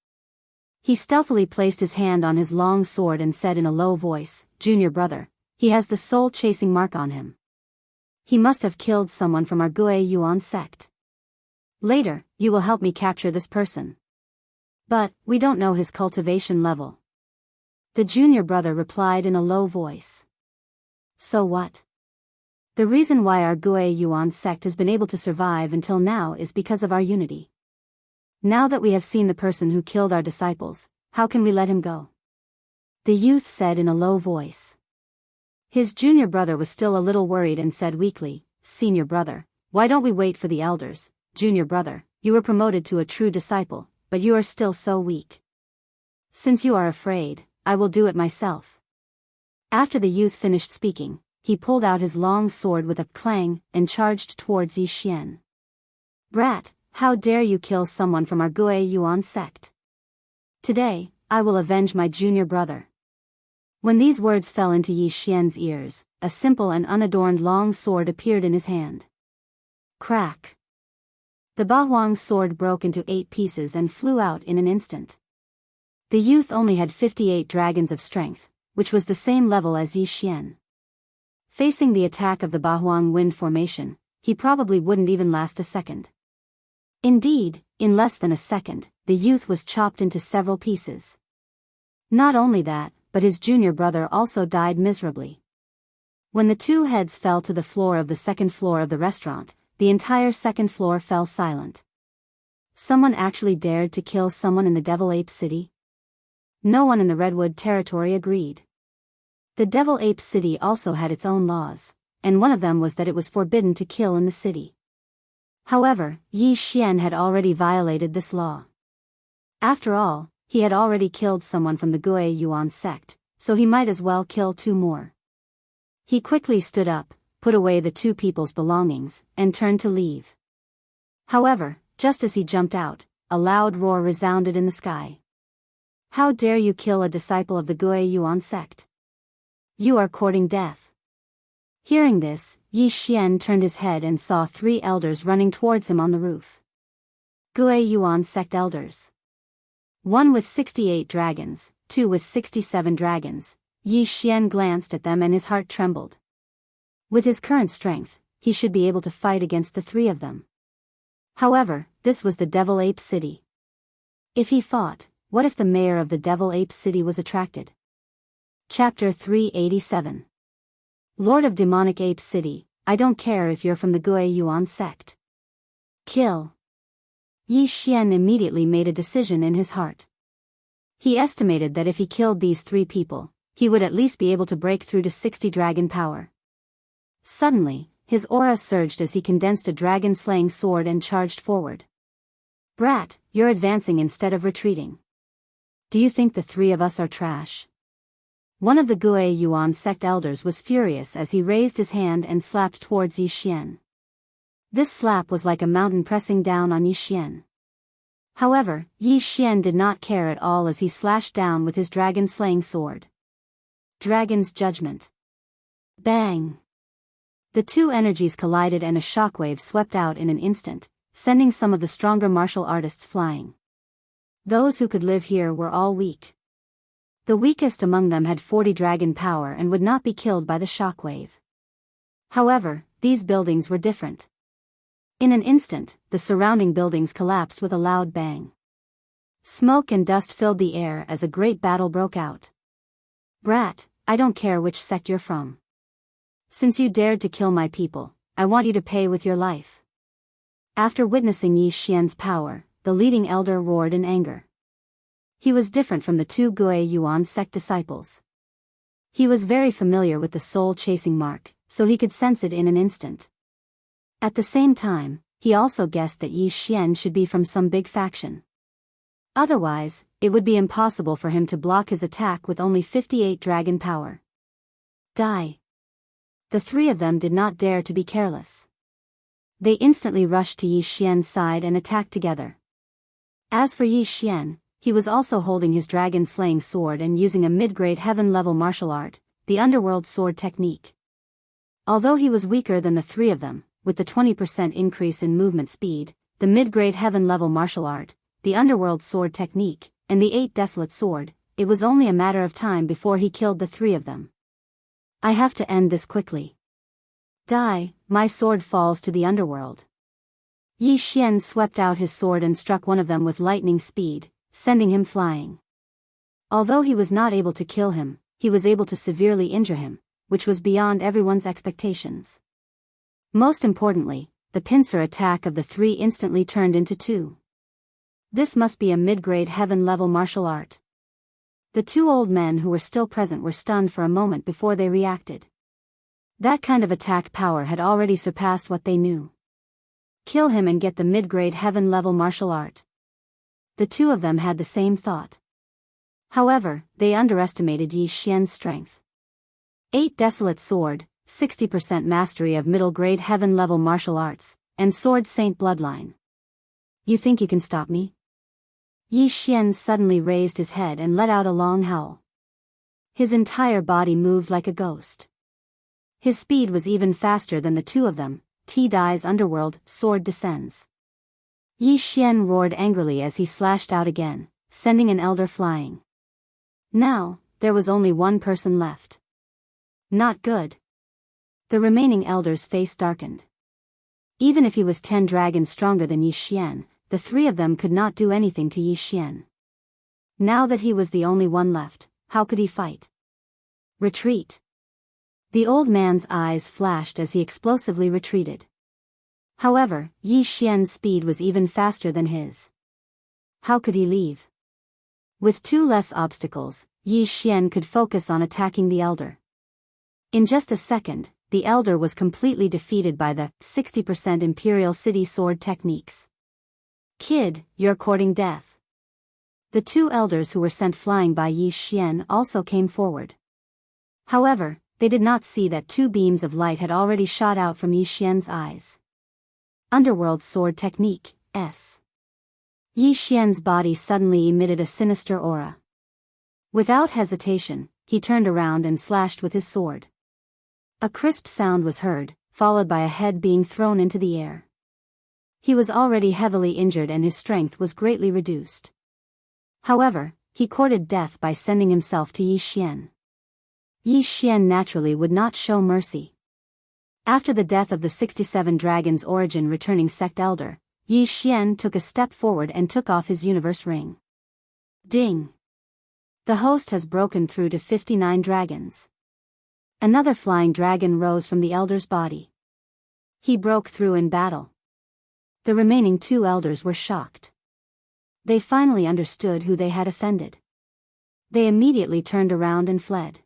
He stealthily placed his hand on his long sword and said in a low voice, "Junior brother, he has the soul-chasing mark on him. He must have killed someone from our Gui Yuan sect. Later, you will help me capture this person. But, we don't know his cultivation level." The junior brother replied in a low voice. "So what? The reason why our Gui Yuan sect has been able to survive until now is because of our unity. Now that we have seen the person who killed our disciples, how can we let him go?" The youth said in a low voice. His junior brother was still a little worried and said weakly, "Senior brother, why don't we wait for the elders? Junior brother, you were promoted to a true disciple, but you are still so weak. Since you are afraid, I will do it myself." After the youth finished speaking, he pulled out his long sword with a clang and charged towards Yi Xian. "Brat, how dare you kill someone from our Gui Yuan sect? Today, I will avenge my junior brother." When these words fell into Yi Xian's ears, a simple and unadorned long sword appeared in his hand. Crack! The Bahuang's sword broke into 8 pieces and flew out in an instant. The youth only had 58 dragons of strength, which was the same level as Yi Xian. Facing the attack of the Bahuang wind formation, he probably wouldn't even last a second. Indeed, in less than a second, the youth was chopped into several pieces. Not only that, but his junior brother also died miserably. When the 2 heads fell to the floor of the second floor of the restaurant, the entire second floor fell silent. Someone actually dared to kill someone in the Devil Ape City? No one in the Redwood territory agreed. The Devil Ape City also had its own laws, and one of them was that it was forbidden to kill in the city. However, Yi Xian had already violated this law. After all, he had already killed someone from the Gui Yuan sect, so he might as well kill 2 more. He quickly stood up, put away the 2 people's belongings, and turned to leave. However, just as he jumped out, a loud roar resounded in the sky. "How dare you kill a disciple of the Gui Yuan sect? You are courting death." Hearing this, Yi Xian turned his head and saw 3 elders running towards him on the roof. Gui Yuan sect elders. 1 with 68 dragons, 2 with 67 dragons. Yi Xian glanced at them and his heart trembled. With his current strength, he should be able to fight against the 3 of them. However, this was the Devil Ape City. If he fought, what if the mayor of the Devil Ape City was attracted? Chapter 387. Lord of Demonic Ape City, I don't care if you're from the Gui Yuan sect. Kill. Yi Xian immediately made a decision in his heart. He estimated that if he killed these 3 people, he would at least be able to break through to 60 dragon power. Suddenly, his aura surged as he condensed a dragon-slaying sword and charged forward. "Brat, you're advancing instead of retreating. Do you think the 3 of us are trash?" One of the Gui Yuan sect elders was furious as he raised his hand and slapped towards Yi Xian. This slap was like a mountain pressing down on Yi Xian. However, Yi Xian did not care at all as he slashed down with his dragon-slaying sword. Dragon's Judgment. Bang! The 2 energies collided and a shockwave swept out in an instant, sending some of the stronger martial artists flying. Those who could live here were all weak. The weakest among them had 40 dragon power and would not be killed by the shockwave. However, these buildings were different. In an instant, the surrounding buildings collapsed with a loud bang. Smoke and dust filled the air as a great battle broke out. "Brat, I don't care which sect you're from. Since you dared to kill my people, I want you to pay with your life." After witnessing Yi Xian's power, the leading elder roared in anger. He was different from the 2 Gui Yuan sect disciples. He was very familiar with the soul-chasing mark, so he could sense it in an instant. At the same time, he also guessed that Yi Xian should be from some big faction. Otherwise, it would be impossible for him to block his attack with only 58 dragon power. Die. The 3 of them did not dare to be careless. They instantly rushed to Yi Xian's side and attacked together. As for Yi Xian, he was also holding his dragon-slaying sword and using a mid-grade heaven-level martial art, the underworld sword technique. Although he was weaker than the 3 of them, with the 20% increase in movement speed, the mid-grade heaven-level martial art, the underworld sword technique, and the 8 desolate sword, it was only a matter of time before he killed the 3 of them. I have to end this quickly. Die, my sword falls to the underworld. Yi Xian swept out his sword and struck one of them with lightning speed, sending him flying. Although he was not able to kill him, he was able to severely injure him, which was beyond everyone's expectations. Most importantly, the pincer attack of the 3 instantly turned into 2. This must be a mid-grade heaven-level martial art. The 2 old men who were still present were stunned for a moment before they reacted. That kind of attack power had already surpassed what they knew. Kill him and get the mid-grade heaven-level martial art. The 2 of them had the same thought. However, they underestimated Yi Xian's strength. 8 desolate sword, 60% mastery of middle-grade heaven-level martial arts, and sword saint bloodline. You think you can stop me? Yi Xian suddenly raised his head and let out a long howl. His entire body moved like a ghost. His speed was even faster than the 2 of them. Dai's underworld sword descends. Yi Xian roared angrily as he slashed out again, sending an elder flying. Now, there was only one person left. Not good. The remaining elder's face darkened. Even if he was 10 dragons stronger than Yi Xian, the 3 of them could not do anything to Yi Xian. Now that he was the only one left, how could he fight? Retreat. The old man's eyes flashed as he explosively retreated. However, Yi Xian's speed was even faster than his. How could he leave? With 2 less obstacles, Yi Xian could focus on attacking the elder. In just a second, the elder was completely defeated by the 60% Imperial City sword techniques. Kid, you're courting death. The 2 elders who were sent flying by Yi Xian also came forward. However, they did not see that 2 beams of light had already shot out from Yi Xian's eyes. Underworld sword technique, S. Yi Xian's body suddenly emitted a sinister aura. Without hesitation, he turned around and slashed with his sword. A crisp sound was heard, followed by a head being thrown into the air. He was already heavily injured and his strength was greatly reduced. However, he courted death by sending himself to Yi Xian. Yi Xian naturally would not show mercy. After the death of the 67 Dragons Origin returning sect elder, Yi Xian took a step forward and took off his universe ring. Ding! The host has broken through to 59 dragons. Another flying dragon rose from the elder's body. He broke through in battle. The remaining 2 elders were shocked. They finally understood who they had offended. They immediately turned around and fled.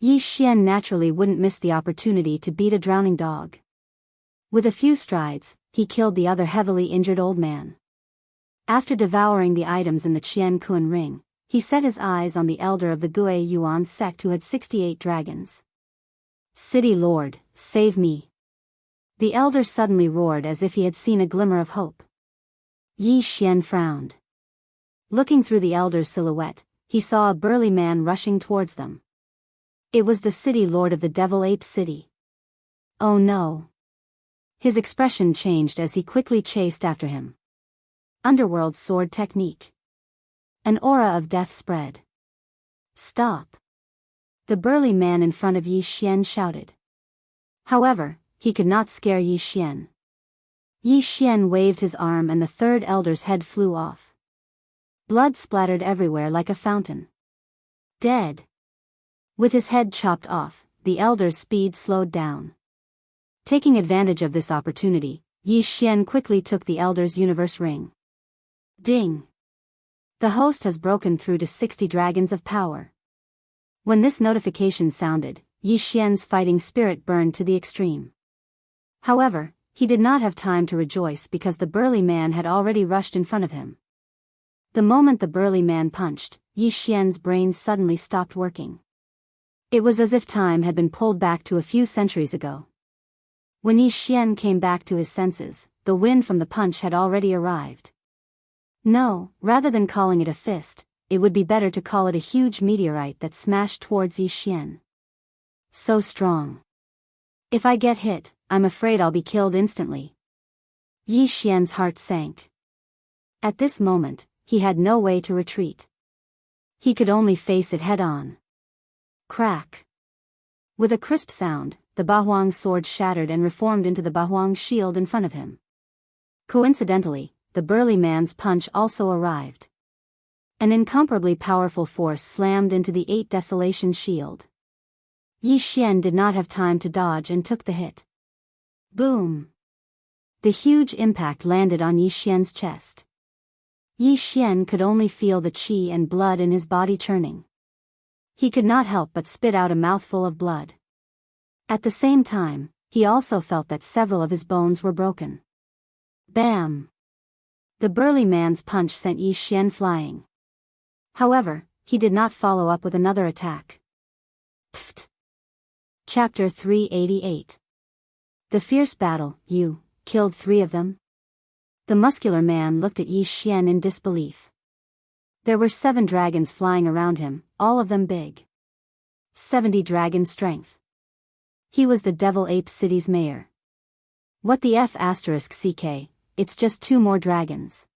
Yi Xian naturally wouldn't miss the opportunity to beat a drowning dog. With a few strides, he killed the other heavily injured old man. After devouring the items in the Qian Kun ring, he set his eyes on the elder of the Gui Yuan sect who had 68 dragons. City Lord, save me! The elder suddenly roared as if he had seen a glimmer of hope. Yi Xian frowned. Looking through the elder's silhouette, he saw a burly man rushing towards them. It was the city lord of the Devil Ape City. Oh no! His expression changed as he quickly chased after him. Underworld sword technique. An aura of death spread. Stop! The burly man in front of Yi Xian shouted. However, he could not scare Yi Xian. Yi Xian waved his arm and the 3rd elder's head flew off. Blood splattered everywhere like a fountain. Dead! With his head chopped off, the elder's speed slowed down. Taking advantage of this opportunity, Yi Xian quickly took the elder's universe ring. Ding! The host has broken through to 60 dragons of power. When this notification sounded, Yi Xian's fighting spirit burned to the extreme. However, he did not have time to rejoice because the burly man had already rushed in front of him. The moment the burly man punched, Yi Xian's brain suddenly stopped working. It was as if time had been pulled back to a few centuries ago. When Yi Xian came back to his senses, the wind from the punch had already arrived. No, rather than calling it a fist, it would be better to call it a huge meteorite that smashed towards Yi Xian. So strong. If I get hit, I'm afraid I'll be killed instantly. Yi Xian's heart sank. At this moment, he had no way to retreat. He could only face it head-on. Crack! With a crisp sound, the Bahuang sword shattered and reformed into the Bahuang shield in front of him. Coincidentally, the burly man's punch also arrived. An incomparably powerful force slammed into the 8 Desolation shield. Yi Xian did not have time to dodge and took the hit. Boom! The huge impact landed on Yi Xian's chest. Yi Xian could only feel the qi and blood in his body churning. He could not help but spit out a mouthful of blood. At the same time, he also felt that several of his bones were broken. Bam! The burly man's punch sent Yi Xian flying. However, he did not follow up with another attack. Pfft! Chapter 388. The fierce battle. You killed 3 of them? The muscular man looked at Yi Xian in disbelief. There were 7 dragons flying around him, all of them big. 70 dragon strength. He was the Devil Ape City's mayor. What the F***ck, it's just 2 more dragons.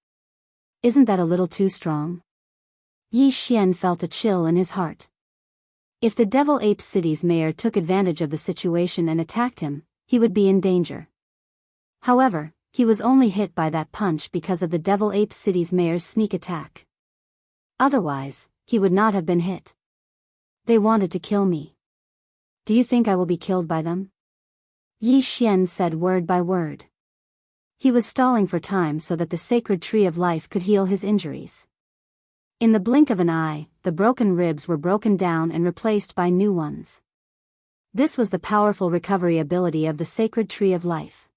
Isn't that a little too strong? Yi Xian felt a chill in his heart. If the Devil Ape City's mayor took advantage of the situation and attacked him, he would be in danger. However, he was only hit by that punch because of the Devil Ape City's mayor's sneak attack. Otherwise, he would not have been hit. They wanted to kill me. Do you think I will be killed by them? Yi Xian said word by word. He was stalling for time so that the sacred tree of life could heal his injuries. In the blink of an eye, the broken ribs were broken down and replaced by new ones. This was the powerful recovery ability of the sacred tree of life.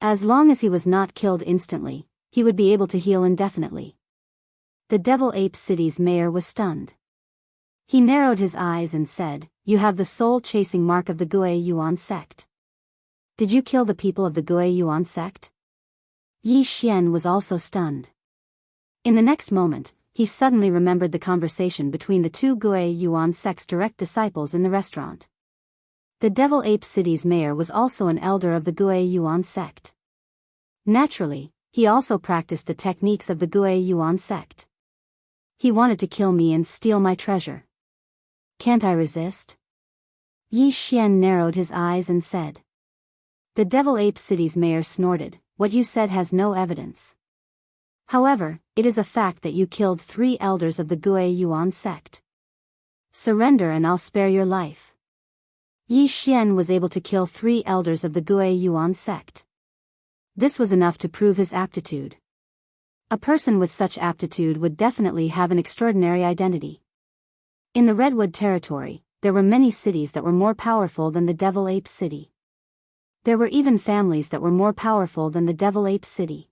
As long as he was not killed instantly, he would be able to heal indefinitely. The Devil Ape City's mayor was stunned. He narrowed his eyes and said, "You have the soul-chasing mark of the Gui Yuan sect. Did you kill the people of the Gui Yuan sect?" Yi Xian was also stunned. In the next moment, he suddenly remembered the conversation between the 2 Gui Yuan sect's direct disciples in the restaurant. The Devil Ape City's mayor was also an elder of the Gui Yuan sect. Naturally, he also practiced the techniques of the Gui Yuan sect. He wanted to kill me and steal my treasure. Can't I resist? Yi Xian narrowed his eyes and said. The Devil Ape City's mayor snorted, "What you said has no evidence. However, it is a fact that you killed 3 elders of the Gui Yuan sect. Surrender and I'll spare your life." Yi Xian was able to kill 3 elders of the Gui Yuan sect. This was enough to prove his aptitude. A person with such aptitude would definitely have an extraordinary identity. In the Redwood territory, there were many cities that were more powerful than the Devil Ape City. There were even families that were more powerful than the Devil Ape City.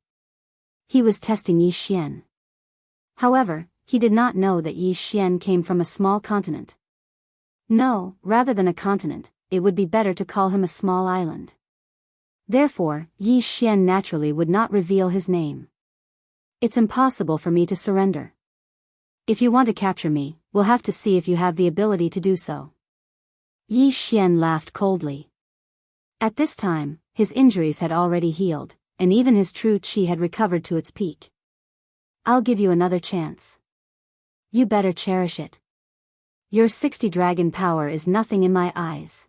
He was testing Yi Xian. However, he did not know that Yi Xian came from a small continent. No, rather than a continent, it would be better to call him a small island. Therefore, Yi Xian naturally would not reveal his name. It's impossible for me to surrender. If you want to capture me, we'll have to see if you have the ability to do so. Yi Xian laughed coldly. At this time, his injuries had already healed, and even his true qi had recovered to its peak. I'll give you another chance. You better cherish it. Your 60 dragon power is nothing in my eyes.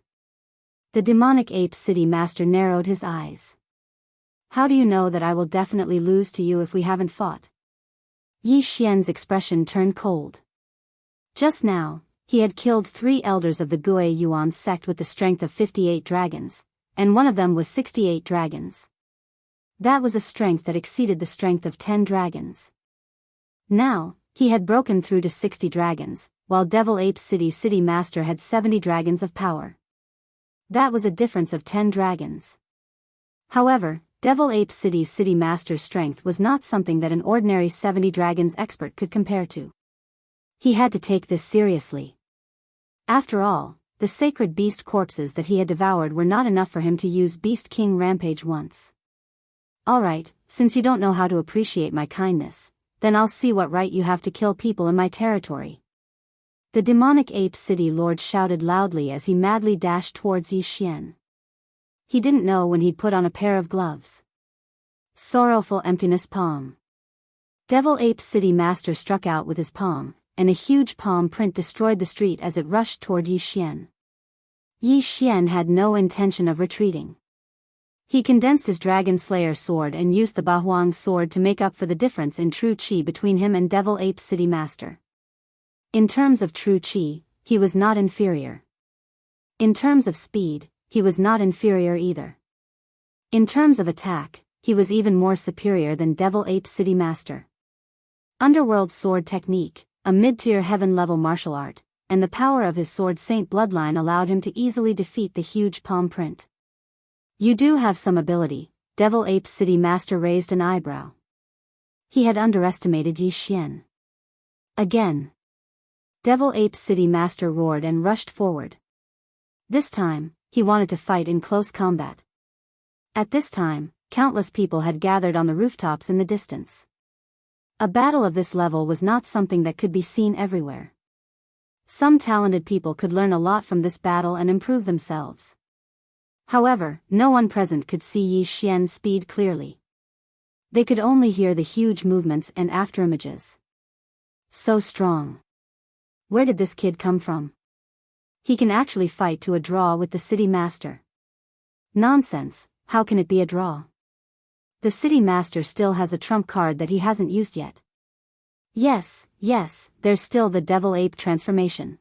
The demonic ape city master narrowed his eyes. How do you know that I will definitely lose to you if we haven't fought? Yi Xian's expression turned cold. Just now, he had killed 3 elders of the Gui Yuan sect with the strength of 58 dragons, and one of them was 68 dragons. That was a strength that exceeded the strength of 10 dragons. Now, he had broken through to 60 dragons, while Devil Ape City's city master had 70 dragons of power. That was a difference of 10 dragons. However, Devil Ape City's city master's strength was not something that an ordinary 70 dragons expert could compare to. He had to take this seriously. After all, the sacred beast corpses that he had devoured were not enough for him to use Beast King Rampage once. Alright, since you don't know how to appreciate my kindness, then I'll see what right you have to kill people in my territory. The demonic ape city lord shouted loudly as he madly dashed towards Yi Xian. He didn't know when he'd put on a pair of gloves. Sorrowful emptiness palm. Devil Ape City Master struck out with his palm, and a huge palm print destroyed the street as it rushed toward Yi Xian. Yi Xian had no intention of retreating. He condensed his Dragon Slayer sword and used the Bahuang sword to make up for the difference in true qi between him and Devil Ape City Master. In terms of true qi, he was not inferior. In terms of speed, he was not inferior either. In terms of attack, he was even more superior than Devil Ape City Master. Underworld sword technique, a mid-tier heaven-level martial art, and the power of his sword Saint bloodline allowed him to easily defeat the huge palm print. You do have some ability, Devil Ape City Master raised an eyebrow. He had underestimated Yi Xian. Again. Devil Ape City Master roared and rushed forward. This time, he wanted to fight in close combat. At this time, countless people had gathered on the rooftops in the distance. A battle of this level was not something that could be seen everywhere. Some talented people could learn a lot from this battle and improve themselves. However, no one present could see Yi Xian's speed clearly. They could only hear the huge movements and afterimages. So strong. Where did this kid come from? He can actually fight to a draw with the city master. Nonsense, how can it be a draw? The city master still has a trump card that he hasn't used yet. Yes, there's still the Devil Ape transformation.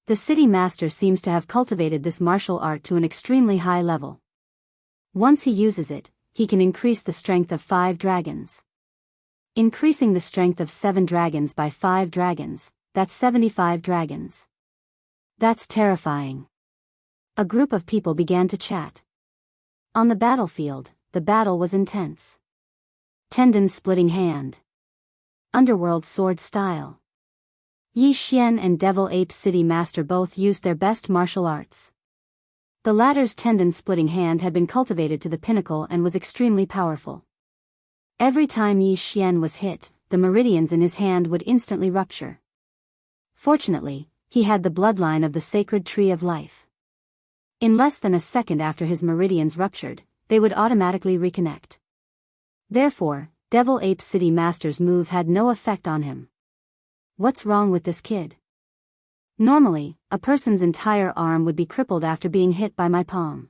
The city master seems to have cultivated this martial art to an extremely high level. Once he uses it, he can increase the strength of 5 dragons. Increasing the strength of 7 dragons by 5 dragons, that's 75 dragons. That's terrifying. A group of people began to chat. On the battlefield, the battle was intense. Tendon splitting hand. Underworld sword style. Yi Xian and Devil Ape City Master both used their best martial arts. The latter's tendon splitting hand had been cultivated to the pinnacle and was extremely powerful. Every time Yi Xian was hit, the meridians in his hand would instantly rupture. Fortunately, he had the bloodline of the sacred tree of life. In less than a second after his meridians ruptured, they would automatically reconnect. Therefore, Devil Ape City Master's move had no effect on him. What's wrong with this kid? Normally, a person's entire arm would be crippled after being hit by my palm.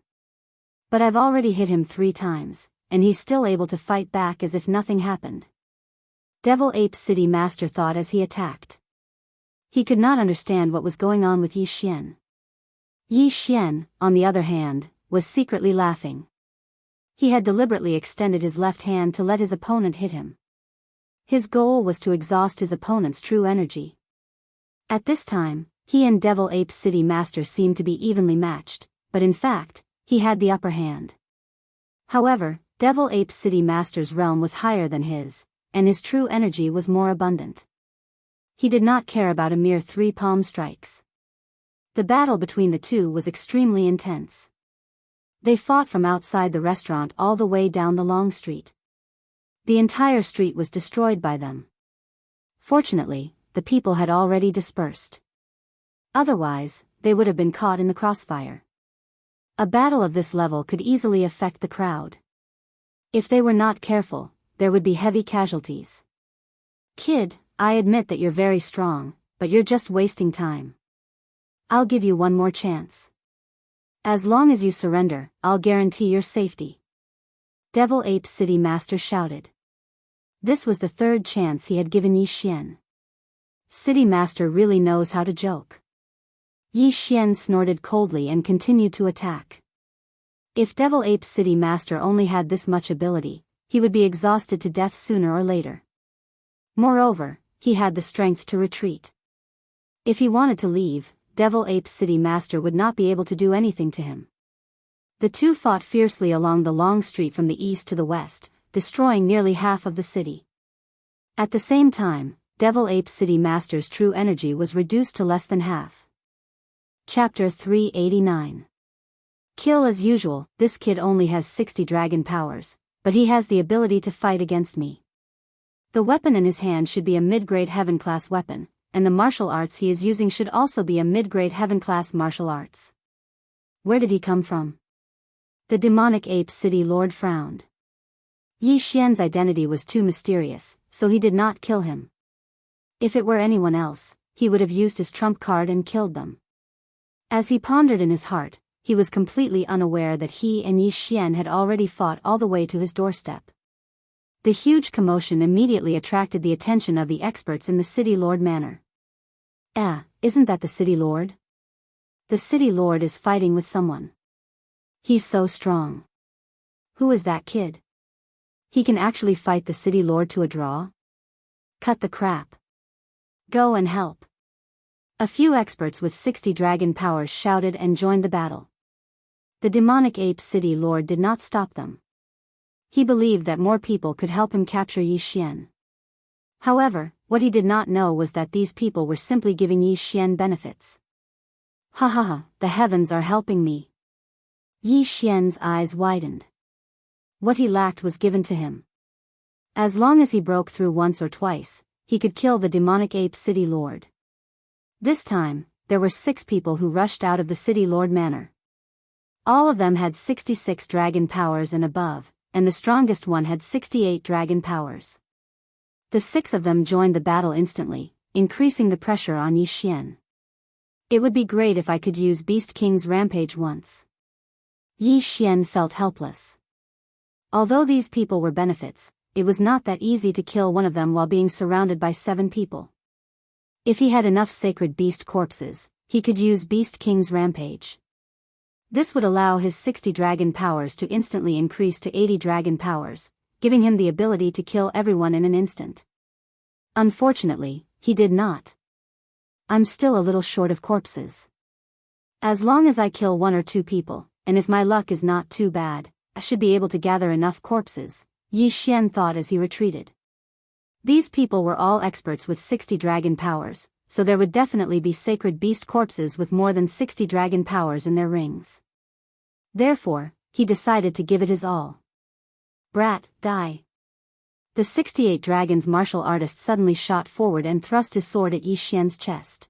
But I've already hit him 3 times, and he's still able to fight back as if nothing happened. Devil Ape City Master thought as he attacked. He could not understand what was going on with Yi Xian. Yi Xian, on the other hand, was secretly laughing. He had deliberately extended his left hand to let his opponent hit him. His goal was to exhaust his opponent's true energy. At this time, he and Devil Ape City Master seemed to be evenly matched, but in fact, he had the upper hand. However, Devil Ape City Master's realm was higher than his, and his true energy was more abundant. He did not care about a mere 3 palm strikes. The battle between the two was extremely intense. They fought from outside the restaurant all the way down the long street. The entire street was destroyed by them. Fortunately, the people had already dispersed. Otherwise, they would have been caught in the crossfire. A battle of this level could easily affect the crowd. If they were not careful, there would be heavy casualties. Kid, I admit that you're very strong, but you're just wasting time. I'll give you one more chance. As long as you surrender, I'll guarantee your safety. Devil Ape City Master shouted. This was the 3rd chance he had given Yi Xian. City Master really knows how to joke. Yi Xian snorted coldly and continued to attack. If Devil Ape City Master only had this much ability, he would be exhausted to death sooner or later. Moreover, he had the strength to retreat. If he wanted to leave, Devil Ape City Master would not be able to do anything to him. The two fought fiercely along the long street from the east to the west, destroying nearly half of the city. At the same time, Devil Ape City Master's true energy was reduced to less than half. Chapter 389. Kill as usual. This kid only has 60 dragon powers, but he has the ability to fight against me. The weapon in his hand should be a mid-grade heaven-class weapon, and the martial arts he is using should also be a mid-grade heaven-class martial arts. Where did he come from? The demonic ape city lord frowned. Yi Xian's identity was too mysterious, so he did not kill him. If it were anyone else, he would have used his trump card and killed them. As he pondered in his heart, he was completely unaware that he and Yi Xian had already fought all the way to his doorstep. The huge commotion immediately attracted the attention of the experts in the city lord manor. Isn't that the city lord? The city lord is fighting with someone. He's so strong. Who is that kid? He can actually fight the city lord to a draw? Cut the crap. Go and help. A few experts with 60 dragon powers shouted and joined the battle. The demonic ape city lord did not stop them. He believed that more people could help him capture Yi Xian. However, what he did not know was that these people were simply giving Yi Xian benefits. Ha ha ha, the heavens are helping me. Yi Xian's eyes widened. What he lacked was given to him. As long as he broke through once or twice, he could kill the demonic ape city lord. This time, there were 6 people who rushed out of the city lord manor. All of them had 66 dragon powers and above, and the strongest one had 68 dragon powers. The 6 of them joined the battle instantly, increasing the pressure on Yi Xian. It would be great if I could use Beast King's rampage once. Yi Xian felt helpless. Although these people were benefits, it was not that easy to kill one of them while being surrounded by 7 people. If he had enough sacred beast corpses, he could use Beast King's rampage. This would allow his 60 dragon powers to instantly increase to 80 dragon powers, giving him the ability to kill everyone in an instant. Unfortunately, he did not. I'm still a little short of corpses. As long as I kill 1 or 2 people, and if my luck is not too bad, I should be able to gather enough corpses, Yi Xian thought as he retreated. These people were all experts with 60 dragon powers, so there would definitely be sacred beast corpses with more than 60 dragon powers in their rings. Therefore, he decided to give it his all. Brat, die. The 68 dragons martial artist suddenly shot forward and thrust his sword at Yi Xian's chest.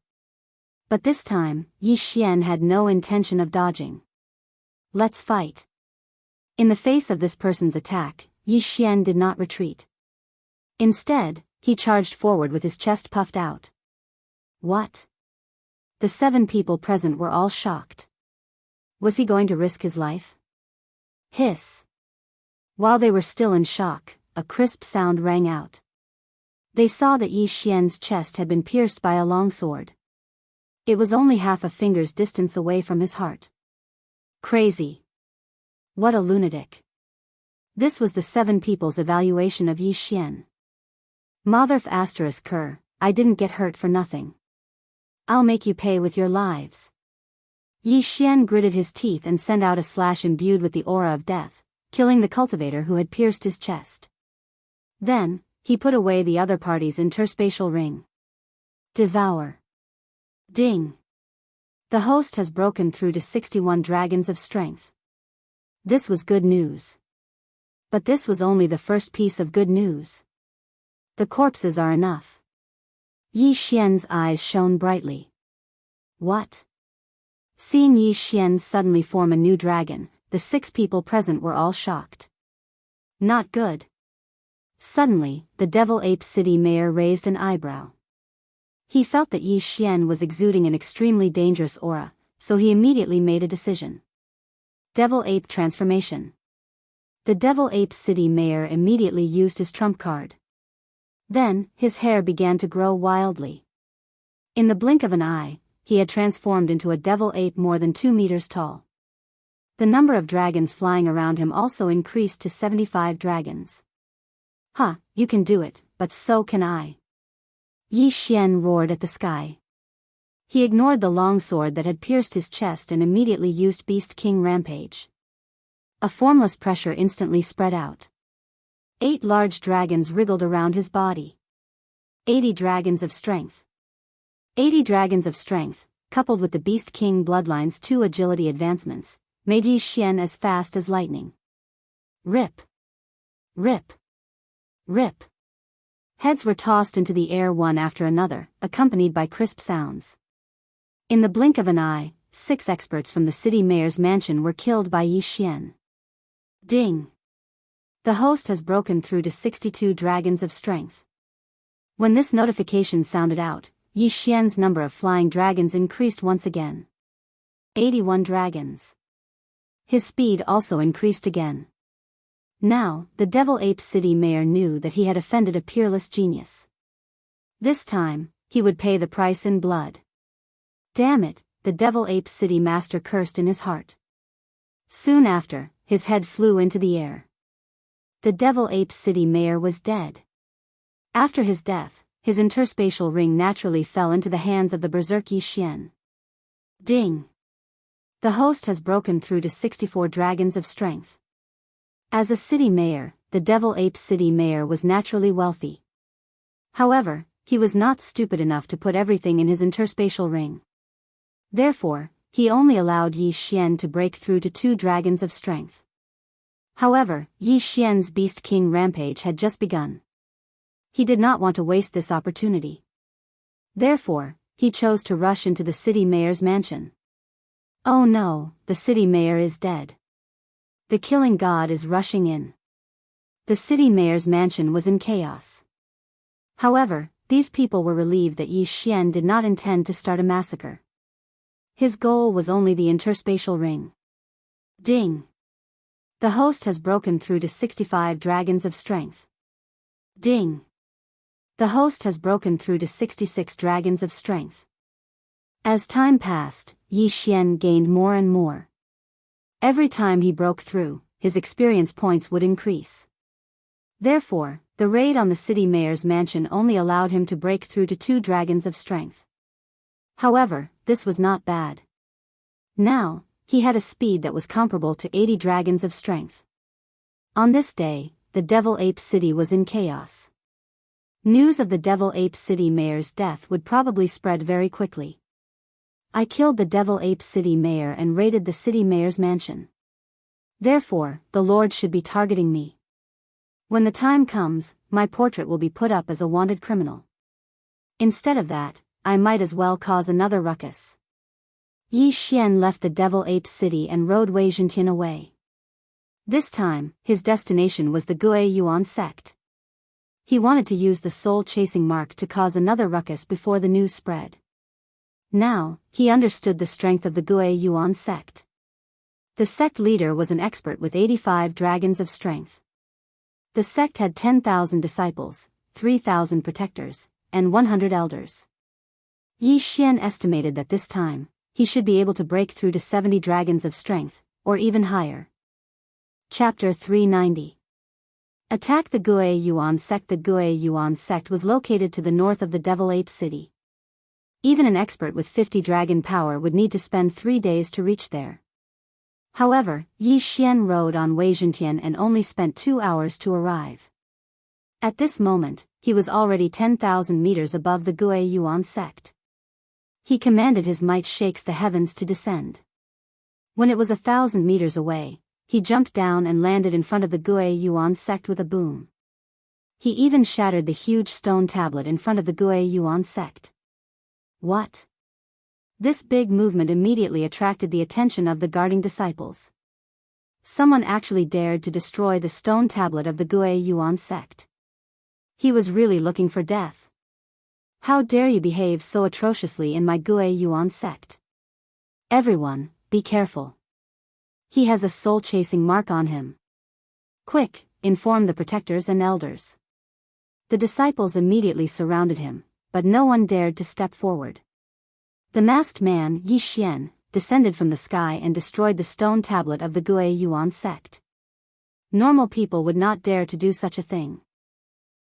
But this time, Yi Xian had no intention of dodging. Let's fight. In the face of this person's attack, Yi Xian did not retreat. Instead, he charged forward with his chest puffed out. What? The 7 people present were all shocked. Was he going to risk his life? Hiss. While they were still in shock, a crisp sound rang out. They saw that Yi Xian's chest had been pierced by a long sword. It was only half a finger's distance away from his heart. Crazy. What a lunatic. This was the 7 people's evaluation of Yi Xian. Motherf asterisk cur, I didn't get hurt for nothing. I'll make you pay with your lives. Yi Xian gritted his teeth and sent out a slash imbued with the aura of death, killing the cultivator who had pierced his chest. Then, he put away the other party's interspatial ring. Devour. Ding. The host has broken through to 61 dragons of strength. This was good news. But this was only the first piece of good news. The corpses are enough. Yi Xian's eyes shone brightly. What? Seeing Yi Xian suddenly form a new dragon, the 6 people present were all shocked. Not good. Suddenly, the Devil Ape City mayor raised an eyebrow. He felt that Yi Xian was exuding an extremely dangerous aura, so he immediately made a decision. Devil Ape Transformation. The Devil Ape City mayor immediately used his trump card. Then, his hair began to grow wildly. In the blink of an eye, he had transformed into a devil ape more than 2 meters tall. The number of dragons flying around him also increased to 75 dragons. You can do it, but so can I. Yi Xian roared at the sky. He ignored the long sword that had pierced his chest and immediately used Beast King Rampage. A formless pressure instantly spread out. 8 large dragons wriggled around his body. 80 dragons of strength. 80 dragons of strength, coupled with the Beast King Bloodline's 2 agility advancements, made Yi Xian as fast as lightning. Rip. Rip. Rip. Heads were tossed into the air one after another, accompanied by crisp sounds. In the blink of an eye, 6 experts from the city mayor's mansion were killed by Yi Xian. Ding. The host has broken through to 62 dragons of strength. When this notification sounded out, Yi Xian's number of flying dragons increased once again. 81 dragons. His speed also increased again. Now, the Devil Ape City mayor knew that he had offended a peerless genius. This time, he would pay the price in blood. Damn it, the Devil Ape City master cursed in his heart. Soon after, his head flew into the air. The Devil Ape City mayor was dead. After his death, his interspatial ring naturally fell into the hands of the berserk Yi Xian. Ding! The host has broken through to 64 dragons of strength. As a city mayor, the Devil Ape City mayor was naturally wealthy. However, he was not stupid enough to put everything in his interspatial ring. Therefore, he only allowed Yi Xian to break through to 2 dragons of strength. However, Yi Xian's Beast King rampage had just begun. He did not want to waste this opportunity. Therefore, he chose to rush into the city mayor's mansion. Oh no, the city mayor is dead. The killing god is rushing in. The city mayor's mansion was in chaos. However, these people were relieved that Yi Xian did not intend to start a massacre. His goal was only the interspatial ring. Ding! The host has broken through to 65 dragons of strength. Ding! The host has broken through to 66 dragons of strength. As time passed, Yi Xian gained more and more. Every time he broke through, his experience points would increase. Therefore, the raid on the city mayor's mansion only allowed him to break through to 2 dragons of strength. However, this was not bad. Now, he had a speed that was comparable to 80 dragons of strength. On this day, the Devil Ape City was in chaos. News of the Devil Ape City mayor's death would probably spread very quickly. I killed the Devil Ape City mayor and raided the city mayor's mansion. Therefore, the Lord should be targeting me. When the time comes, my portrait will be put up as a wanted criminal. Instead of that, I might as well cause another ruckus. Yi Xian left the Devil Ape City and rode Wei Zhentian away. This time, his destination was the Gui Yuan sect. He wanted to use the soul-chasing mark to cause another ruckus before the news spread. Now, he understood the strength of the Gui Yuan sect. The sect leader was an expert with 85 dragons of strength. The sect had 10,000 disciples, 3,000 protectors, and 100 elders. Yi Xian estimated that this time, he should be able to break through to 70 dragons of strength, or even higher. Chapter 390. Attack the Gui Yuan sect. The Gui Yuan sect was located to the north of the Devil Ape City. Even an expert with 50 dragon power would need to spend 3 days to reach there. However, Yi Xian rode on Wei Zhentian and only spent 2 hours to arrive. At this moment, he was already 10,000 meters above the Gui Yuan sect. He commanded his might shakes the heavens to descend. When it was 1,000 meters away, he jumped down and landed in front of the Gui Yuan sect with a boom. He even shattered the huge stone tablet in front of the Gui Yuan sect. What? This big movement immediately attracted the attention of the guarding disciples. Someone actually dared to destroy the stone tablet of the Gui Yuan sect. He was really looking for death. How dare you behave so atrociously in my Gui Yuan sect? Everyone, be careful. He has a soul-chasing mark on him. Quick, inform the protectors and elders. The disciples immediately surrounded him, but no one dared to step forward. The masked man, Yi Xian, descended from the sky and destroyed the stone tablet of the Gui Yuan sect. Normal people would not dare to do such a thing.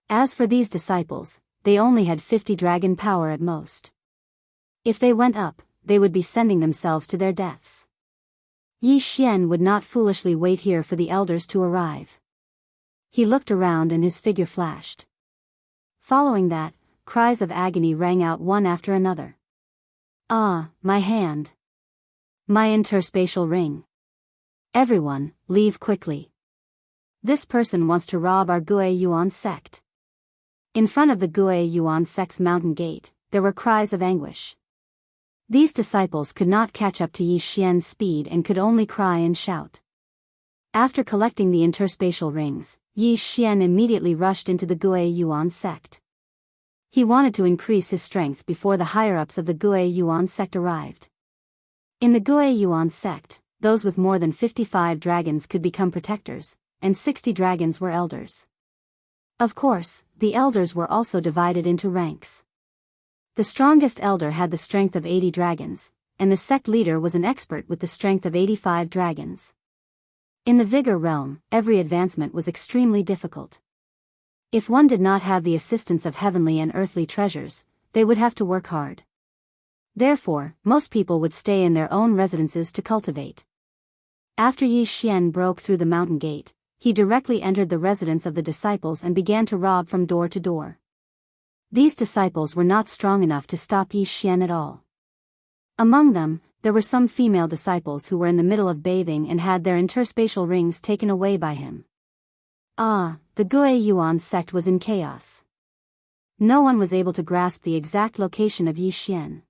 As for these disciples, they only had 50 dragon power at most. If they went up, they would be sending themselves to their deaths. Yi Xian would not foolishly wait here for the elders to arrive. He looked around and his figure flashed. Following that, cries of agony rang out one after another. Ah, my hand. My interspatial ring. Everyone, leave quickly. This person wants to rob our Gui Yuan sect. In front of the Gui Yuan sect's mountain gate, there were cries of anguish. These disciples could not catch up to Yi Xian's speed and could only cry and shout. After collecting the interspatial rings, Yi Xian immediately rushed into the Gue Yuan sect. He wanted to increase his strength before the higher-ups of the Gue Yuan sect arrived. In the Gue Yuan sect, those with more than 55 dragons could become protectors, and 60 dragons were elders. Of course, the elders were also divided into ranks. The strongest elder had the strength of 80 dragons, and the sect leader was an expert with the strength of 85 dragons. In the Vigor realm, every advancement was extremely difficult. If one did not have the assistance of heavenly and earthly treasures, they would have to work hard. Therefore, most people would stay in their own residences to cultivate. After Yi Xian broke through the mountain gate, he directly entered the residence of the disciples and began to rob from door to door. These disciples were not strong enough to stop Yi Xian at all. Among them, there were some female disciples who were in the middle of bathing and had their interspatial rings taken away by him. The Gue Yuan sect was in chaos. No one was able to grasp the exact location of Yi Xian.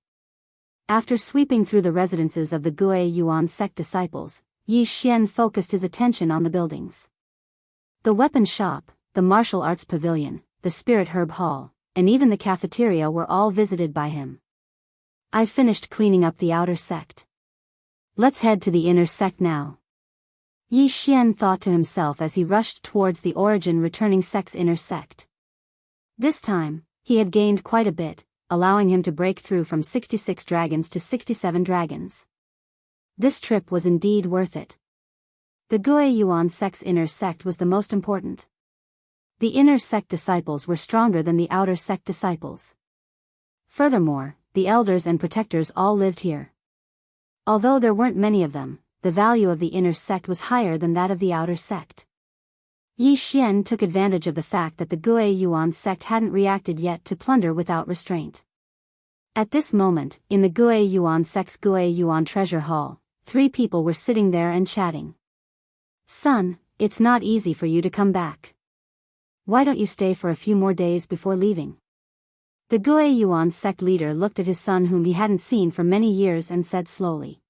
After sweeping through the residences of the Gue Yuan sect disciples, Yi Xian focused his attention on the buildings. The weapon shop, the martial arts pavilion, the spirit herb hall, and even the cafeteria were all visited by him. I finished cleaning up the outer sect. Let's head to the inner sect now. Yi Xian thought to himself as he rushed towards the origin returning sect's inner sect. This time, he had gained quite a bit, allowing him to break through from 66 dragons to 67 dragons. This trip was indeed worth it. The Gue Yuan sect's inner sect was the most important. The inner sect disciples were stronger than the outer sect disciples. Furthermore, the elders and protectors all lived here. Although there weren't many of them, the value of the inner sect was higher than that of the outer sect. Yi Xian took advantage of the fact that the Gue Yuan sect hadn't reacted yet to plunder without restraint. At this moment, in the Gue Yuan sect's Gue Yuan treasure hall, 3 people were sitting there and chatting. Son, it's not easy for you to come back. Why don't you stay for a few more days before leaving? The Gue Yuan sect leader looked at his son whom he hadn't seen for many years and said slowly.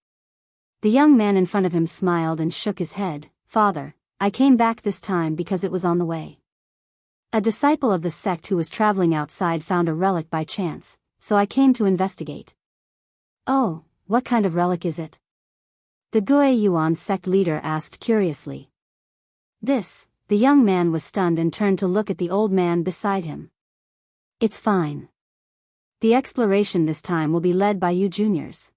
The young man in front of him smiled and shook his head. Father, I came back this time because it was on the way. A disciple of the sect who was traveling outside found a relic by chance, so I came to investigate. Oh, what kind of relic is it? The Gue Yuan sect leader asked curiously. The young man was stunned and turned to look at the old man beside him. It's fine. The exploration this time will be led by you juniors.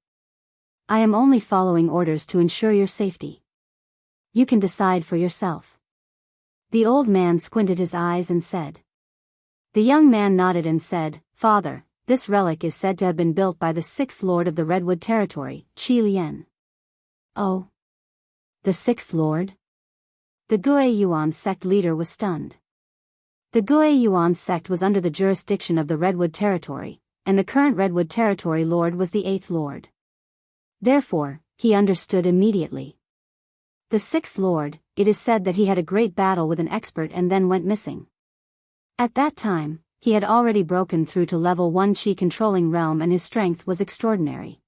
I am only following orders to ensure your safety. You can decide for yourself. The old man squinted his eyes and said. The young man nodded and said, Father, this relic is said to have been built by the 6th Lord of the Redwood Territory, Qi Lian. Oh? The 6th Lord? The Gue Yuan sect leader was stunned. The Gue Yuan sect was under the jurisdiction of the Redwood Territory, and the current Redwood Territory Lord was the 8th Lord. Therefore, he understood immediately. The 6th Lord, it is said that he had a great battle with an expert and then went missing. At that time, he had already broken through to level 1 Qi controlling realm and his strength was extraordinary.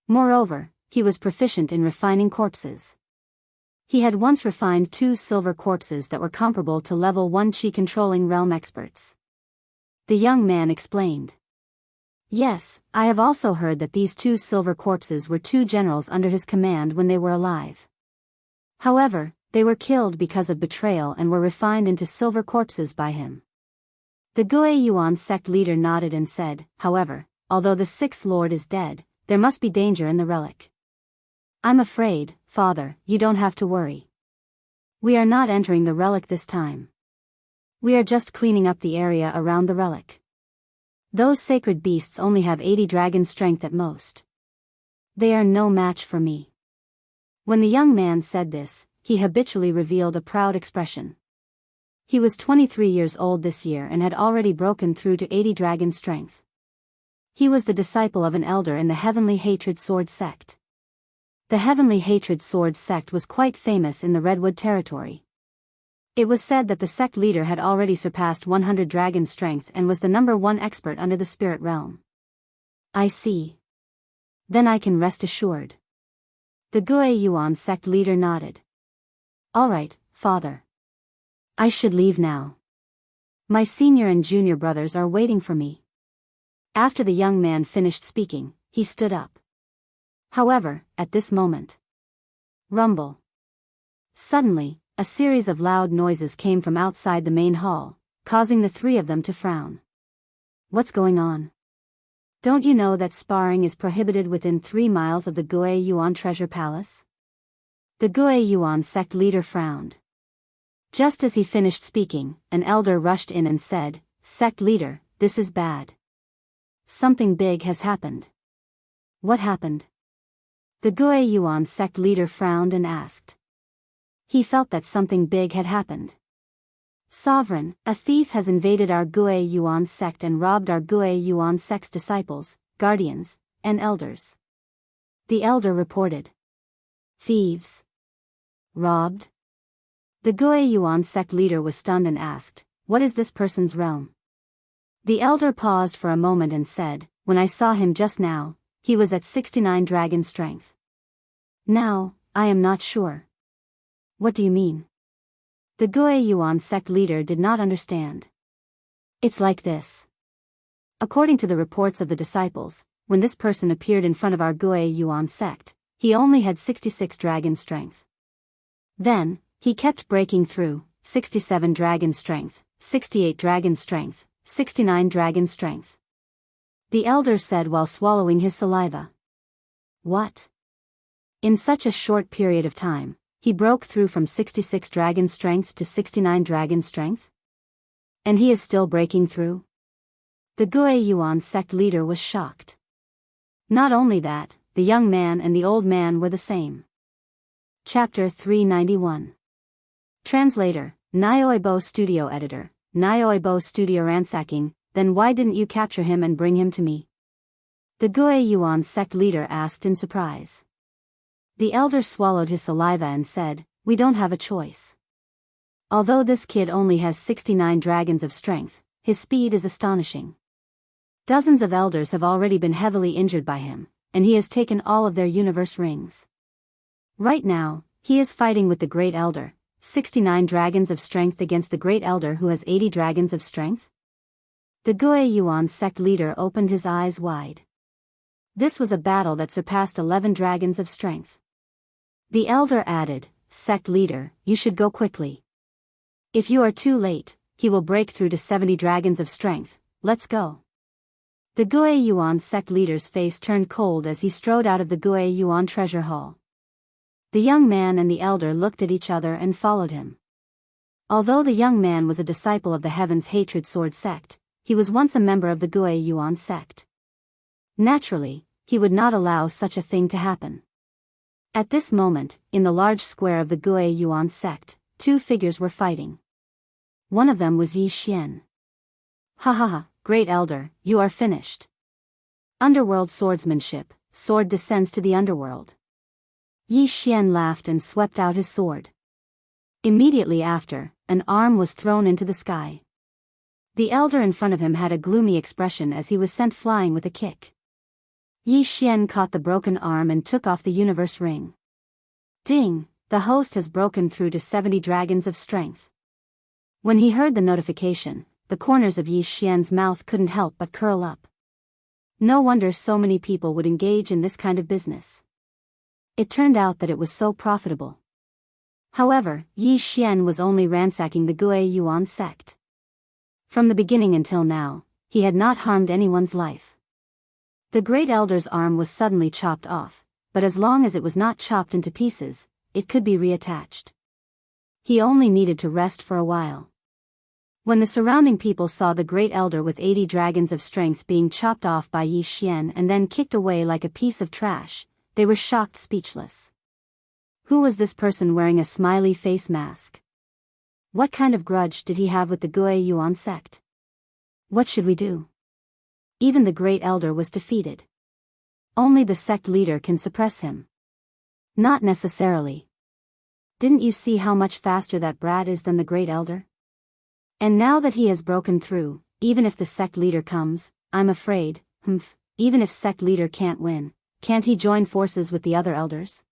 Moreover, he was proficient in refining corpses. He had once refined 2 silver corpses that were comparable to level 1 Qi controlling realm experts. The young man explained. Yes, I have also heard that these 2 silver corpses were 2 generals under his command when they were alive. However, they were killed because of betrayal and were refined into silver corpses by him. The Gue Yuan sect leader nodded and said, however, although the 6th Lord is dead, there must be danger in the relic. I'm afraid, Father, you don't have to worry. We are not entering the relic this time. We are just cleaning up the area around the relic. Those sacred beasts only have 80 dragon strength at most. They are no match for me. When the young man said this, he habitually revealed a proud expression. He was 23 years old this year and had already broken through to 80 dragon strength. He was the disciple of an elder in the Heavenly Hatred Sword sect. The Heavenly Hatred Sword sect was quite famous in the Redwood Territory. It was said that the sect leader had already surpassed 100 dragon strength and was the number 1 expert under the spirit realm. I see. Then I can rest assured. The Gue Yuan sect leader nodded. All right, father. I should leave now. My senior and junior brothers are waiting for me. After the young man finished speaking, he stood up. However, at this moment. Rumble. Suddenly, a series of loud noises came from outside the main hall, causing the three of them to frown. What's going on? Don't you know that sparring is prohibited within 3 miles of the Gue Yuan treasure palace? The Gue Yuan sect leader frowned. Just as he finished speaking, an elder rushed in and said, "Sect leader, this is bad. Something big has happened." What happened? The Gue Yuan sect leader frowned and asked. He felt that something big had happened. Sovereign, a thief has invaded our Gue Yuan sect and robbed our Gue Yuan sect's disciples, guardians, and elders. The elder reported. Thieves? Robbed? The Gue Yuan sect leader was stunned and asked, "What is this person's realm?" The elder paused for a moment and said, "When I saw him just now, he was at 69 dragon strength. Now, I am not sure." What do you mean? The Gue Yuan sect leader did not understand. It's like this. According to the reports of the disciples, when this person appeared in front of our Gue Yuan sect, he only had 66 dragon strength. Then, he kept breaking through, 67 dragon strength, 68 dragon strength, 69 dragon strength. The elder said while swallowing his saliva. What? In such a short period of time, he broke through from 66 dragon strength to 69 dragon strength? And he is still breaking through? The Gue Yuan sect leader was shocked. Not only that, the young man and the old man were the same. Chapter 391. Translator, Nioibo Studio Editor, Nioibo Studio Ransacking, then why didn't you capture him and bring him to me? The Gue Yuan sect leader asked in surprise. The elder swallowed his saliva and said, "We don't have a choice. Although this kid only has 69 dragons of strength, his speed is astonishing. Dozens of elders have already been heavily injured by him, and he has taken all of their universe rings. Right now, he is fighting with the Great Elder, 69 dragons of strength against the Great Elder who has 80 dragons of strength." The Gue Yuan sect leader opened his eyes wide. This was a battle that surpassed 11 dragons of strength. The elder added, "Sect leader, you should go quickly. If you are too late, he will break through to 70 dragons of strength. Let's go." The Gue Yuan sect leader's face turned cold as he strode out of the Gue Yuan treasure hall. The young man and the elder looked at each other and followed him. Although the young man was a disciple of the Heaven's Hatred Sword sect, he was once a member of the Gue Yuan sect. Naturally, he would not allow such a thing to happen. At this moment, in the large square of the Gue Yuan sect, two figures were fighting. One of them was Yi Xian. "Ha ha ha, Great Elder, you are finished. Underworld swordsmanship, sword descends to the underworld." Yi Xian laughed and swept out his sword. Immediately after, an arm was thrown into the sky. The elder in front of him had a gloomy expression as he was sent flying with a kick. Yi Xian caught the broken arm and took off the universe ring. Ding! The host has broken through to 70 dragons of strength. When he heard the notification, the corners of Yi Xian's mouth couldn't help but curl up. No wonder so many people would engage in this kind of business. It turned out that it was so profitable. However, Yi Xian was only ransacking the Gue Yuan sect. From the beginning until now, he had not harmed anyone's life. The Great Elder's arm was suddenly chopped off, but as long as it was not chopped into pieces, it could be reattached. He only needed to rest for a while. When the surrounding people saw the Great Elder with 80 dragons of strength being chopped off by Yi Xian and then kicked away like a piece of trash, they were shocked speechless. Who was this person wearing a smiley face mask? What kind of grudge did he have with the Gue Yuan sect? What should we do? Even the Great Elder was defeated. Only the sect leader can suppress him. Not necessarily. Didn't you see how much faster that brat is than the Great Elder? And now that he has broken through, even if the sect leader comes, I'm afraid, even if sect leader can't win, can't he join forces with the other elders?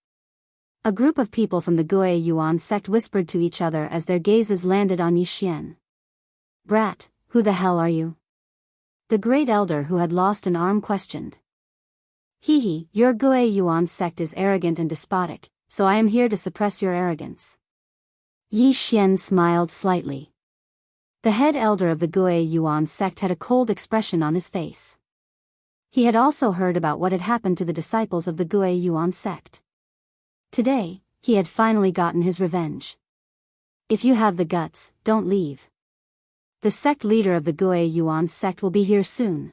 A group of people from the Gue Yuan sect whispered to each other as their gazes landed on Yi Xian. Brat, who the hell are you? The great elder who had lost an arm questioned. Hee, your Gue Yuan sect is arrogant and despotic, so I am here to suppress your arrogance. Yi Xian smiled slightly. The head elder of the Gue Yuan sect had a cold expression on his face. He had also heard about what had happened to the disciples of the Gue Yuan sect. Today, he had finally gotten his revenge. If you have the guts, don't leave. The sect leader of the Gue Yuan sect will be here soon.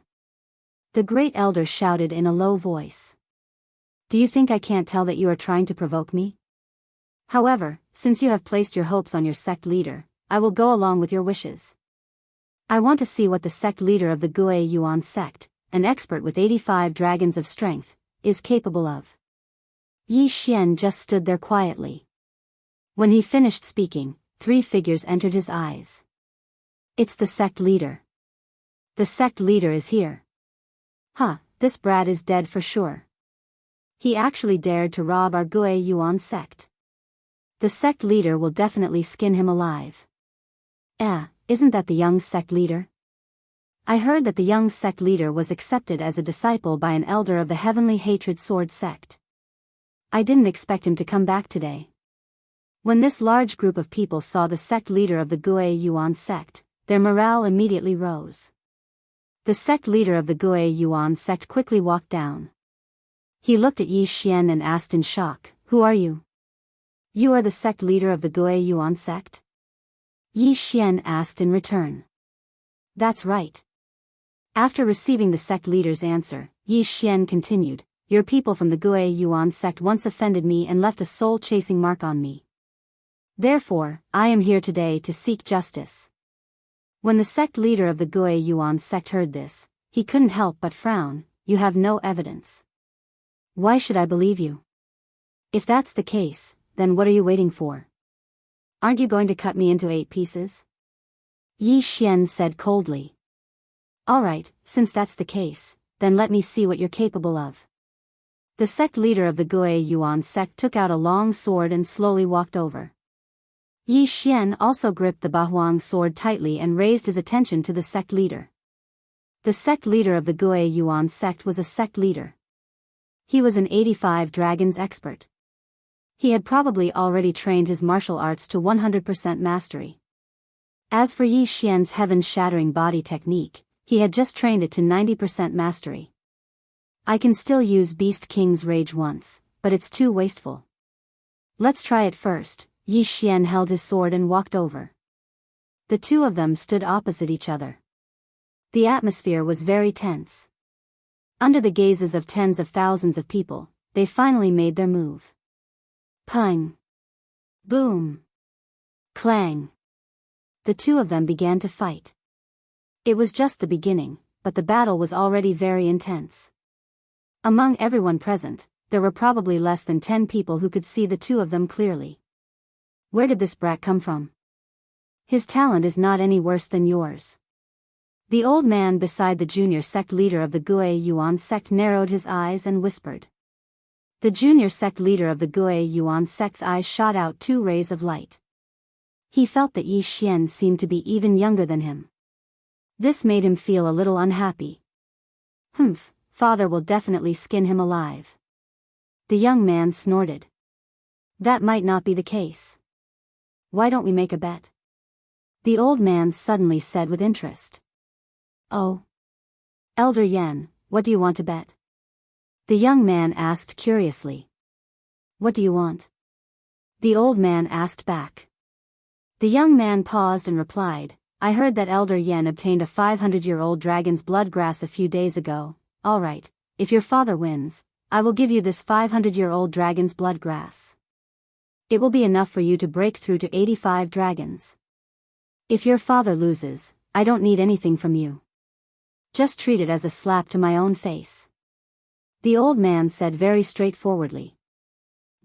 The great elder shouted in a low voice. Do you think I can't tell that you are trying to provoke me? However, since you have placed your hopes on your sect leader, I will go along with your wishes. I want to see what the sect leader of the Gue Yuan sect, an expert with 85 dragons of strength, is capable of. Yi Xian just stood there quietly. When he finished speaking, 3 figures entered his eyes. It's the sect leader. The sect leader is here. Huh, this brat is dead for sure. He actually dared to rob our Gue Yuan sect. The sect leader will definitely skin him alive. Isn't that the young sect leader? I heard that the young sect leader was accepted as a disciple by an elder of the Heavenly Hatred Sword sect. I didn't expect him to come back today. When this large group of people saw the sect leader of the Gue Yuan sect, their morale immediately rose. The sect leader of the Gue Yuan sect quickly walked down. He looked at Yi Xian and asked in shock, "Who are you?" "You are the sect leader of the Gue Yuan sect?" Yi Xian asked in return. "That's right." After receiving the sect leader's answer, Yi Xian continued, "Your people from the Gue Yuan sect once offended me and left a soul-chasing mark on me. Therefore, I am here today to seek justice." When the sect leader of the Gue Yuan sect heard this, he couldn't help but frown. "You have no evidence. Why should I believe you? If that's the case, then what are you waiting for? Aren't you going to cut me into 8 pieces?" Yi Xian said coldly. "Alright, since that's the case, then let me see what you're capable of." The sect leader of the Gue Yuan sect took out a long sword and slowly walked over. Yi Xian also gripped the Bahuang sword tightly and raised his attention to the sect leader. The sect leader of the Gue Yuan sect was a sect leader. He was an 85 dragons expert. He had probably already trained his martial arts to 100% mastery. As for Yi Xian's heaven-shattering body technique, he had just trained it to 90% mastery. "I can still use Beast King's Rage once, but it's too wasteful. Let's try it first." Yi Xian held his sword and walked over. The two of them stood opposite each other. The atmosphere was very tense. Under the gazes of tens of thousands of people, they finally made their move. Pang! Boom! Clang! The two of them began to fight. It was just the beginning, but the battle was already very intense. Among everyone present, there were probably less than 10 people who could see the two of them clearly. Where did this brat come from? His talent is not any worse than yours. The old man beside the junior sect leader of the Gue Yuan sect narrowed his eyes and whispered. The junior sect leader of the Gue Yuan sect's eyes shot out 2 rays of light. He felt that Yi Xian seemed to be even younger than him. This made him feel a little unhappy. Father will definitely skin him alive. The young man snorted. That might not be the case. Why don't we make a bet? The old man suddenly said with interest. Oh. Elder Yan, what do you want to bet? The young man asked curiously. What do you want? The old man asked back. The young man paused and replied, I heard that Elder Yan obtained a 500-year-old dragon's blood grass a few days ago. All right, if your father wins, I will give you this 500-year-old dragon's blood grass. It will be enough for you to break through to 85 dragons. If your father loses, I don't need anything from you. Just treat it as a slap to my own face. The old man said very straightforwardly.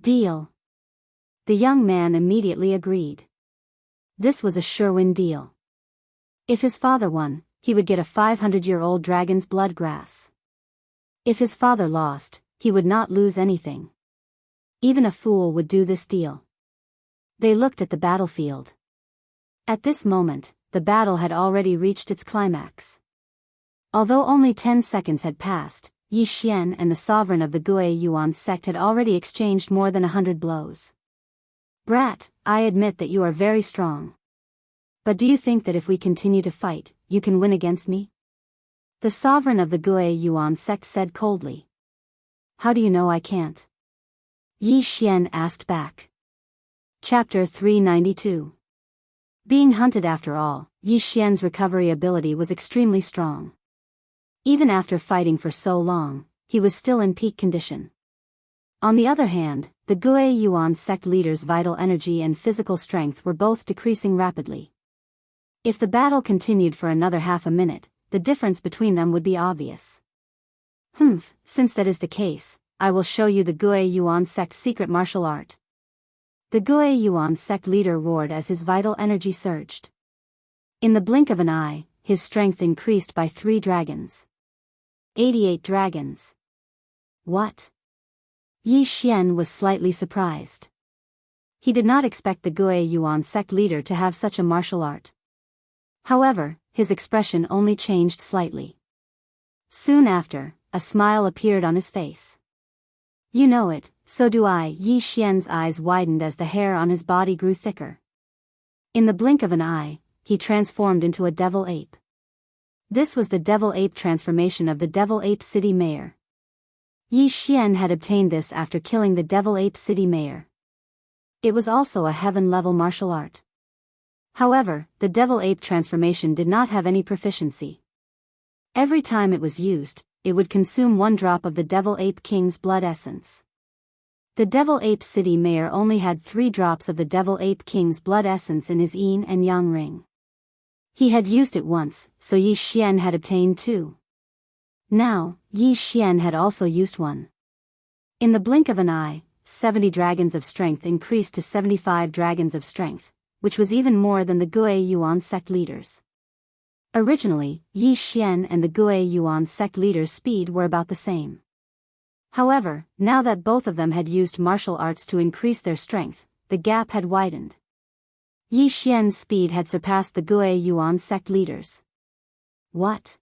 Deal. The young man immediately agreed. This was a sure-win deal. If his father won, he would get a 500-year-old dragon's blood grass. If his father lost, he would not lose anything. Even a fool would do this deal. They looked at the battlefield. At this moment, the battle had already reached its climax. Although only 10 seconds had passed, Yi Xian and the sovereign of the Gui Yuan sect had already exchanged more than 100 blows. Brat, I admit that you are very strong. But do you think that if we continue to fight, you can win against me? The sovereign of the Gui Yuan sect said coldly. How do you know I can't? Yi Xian asked back. Chapter 392. Being hunted after all, Yi Xian's recovery ability was extremely strong. Even after fighting for so long, he was still in peak condition. On the other hand, the Gui Yuan sect leader's vital energy and physical strength were both decreasing rapidly. If the battle continued for another half a minute, the difference between them would be obvious. Since that is the case, I will show you the Gui Yuan sect's secret martial art. The Gui Yuan sect leader roared as his vital energy surged. In the blink of an eye, his strength increased by 3 dragons. 88 dragons. What? Yi Xian was slightly surprised. He did not expect the Gui Yuan sect leader to have such a martial art. However, his expression only changed slightly. Soon after, a smile appeared on his face. You know it, so do I. Yi Xian's eyes widened as the hair on his body grew thicker. In the blink of an eye, he transformed into a devil ape. This was the devil ape transformation of the devil ape city mayor. Yi Xian had obtained this after killing the devil ape city mayor. It was also a heaven-level martial art. However, the devil ape transformation did not have any proficiency. Every time it was used, it would consume 1 drop of the devil ape king's blood essence. The devil ape city mayor only had 3 drops of the devil ape king's blood essence in his yin and yang ring. He had used it once, so Yi Xian had obtained 2. Now, Yi Xian had also used 1. In the blink of an eye, 70 dragons of strength increased to 75 dragons of strength, which was even more than the Gui Yuan sect leaders. Originally, Yi Xian and the Gui Yuan sect leader's speed were about the same. However, now that both of them had used martial arts to increase their strength, the gap had widened. Yi Xian's speed had surpassed the Gui Yuan sect leaders. What?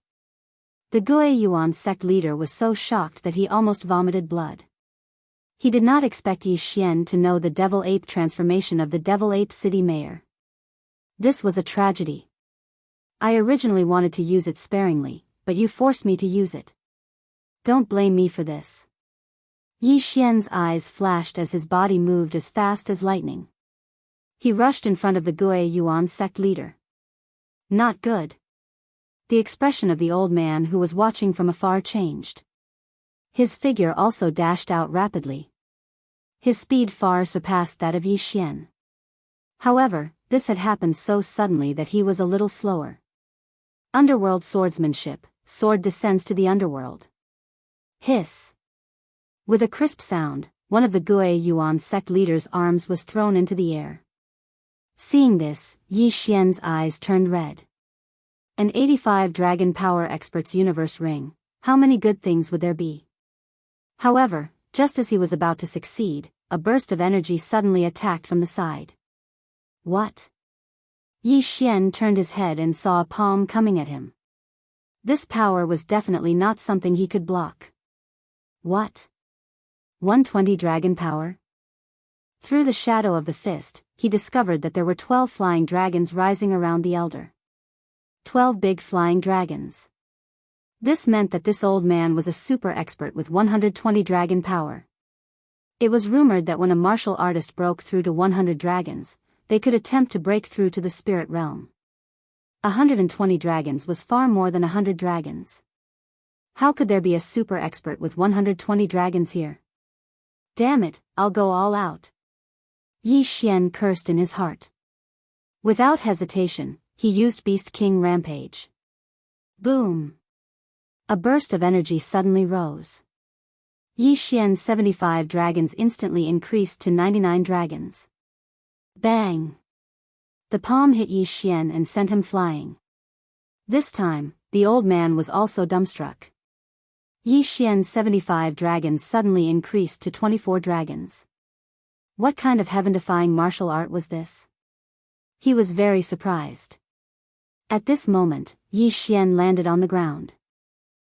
The Gui Yuan sect leader was so shocked that he almost vomited blood. He did not expect Yi Xian to know the devil ape transformation of the devil ape city mayor. This was a tragedy. I originally wanted to use it sparingly, but you forced me to use it. Don't blame me for this. Yi Xian's eyes flashed as his body moved as fast as lightning. He rushed in front of the Gui Yuan sect leader. Not good. The expression of the old man who was watching from afar changed. His figure also dashed out rapidly. His speed far surpassed that of Yi Xian. However, this had happened so suddenly that he was a little slower. Underworld swordsmanship, sword descends to the underworld. Hiss. With a crisp sound, one of the Gui Yuan sect leader's arms was thrown into the air. Seeing this, Yi Xian's eyes turned red. An 85 Dragon Power Expert's Universe Ring, how many good things would there be? However, just as he was about to succeed, a burst of energy suddenly attacked from the side. What? Yi Xian turned his head and saw a palm coming at him. This power was definitely not something he could block. What? 120 dragon power? Through the shadow of the fist, he discovered that there were 12 flying dragons rising around the elder. 12 big flying dragons. This meant that this old man was a super expert with 120 dragon power. It was rumored that when a martial artist broke through to 100 dragons, they could attempt to break through to the spirit realm. 120 dragons was far more than 100 dragons. How could there be a super expert with 120 dragons here? Damn it, I'll go all out. Yi Xian cursed in his heart. Without hesitation, he used Beast King Rampage. Boom! A burst of energy suddenly rose. Yi Xian's 75 dragons instantly increased to 99 dragons. Bang! The palm hit Yi Xian and sent him flying. This time, the old man was also dumbstruck. Yi Xian's 75 dragons suddenly increased to 24 dragons. What kind of heaven-defying martial art was this? He was very surprised. At this moment, Yi Xian landed on the ground.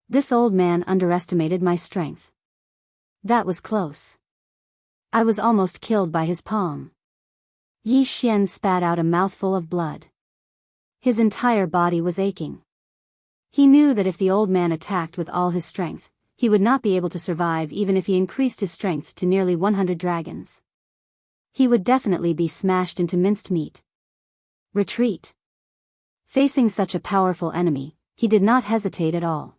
This old man underestimated my strength. That was close. I was almost killed by his palm. Yi Xian spat out a mouthful of blood. His entire body was aching. He knew that if the old man attacked with all his strength, he would not be able to survive even if he increased his strength to nearly 100 dragons. He would definitely be smashed into minced meat. Retreat. Facing such a powerful enemy, he did not hesitate at all.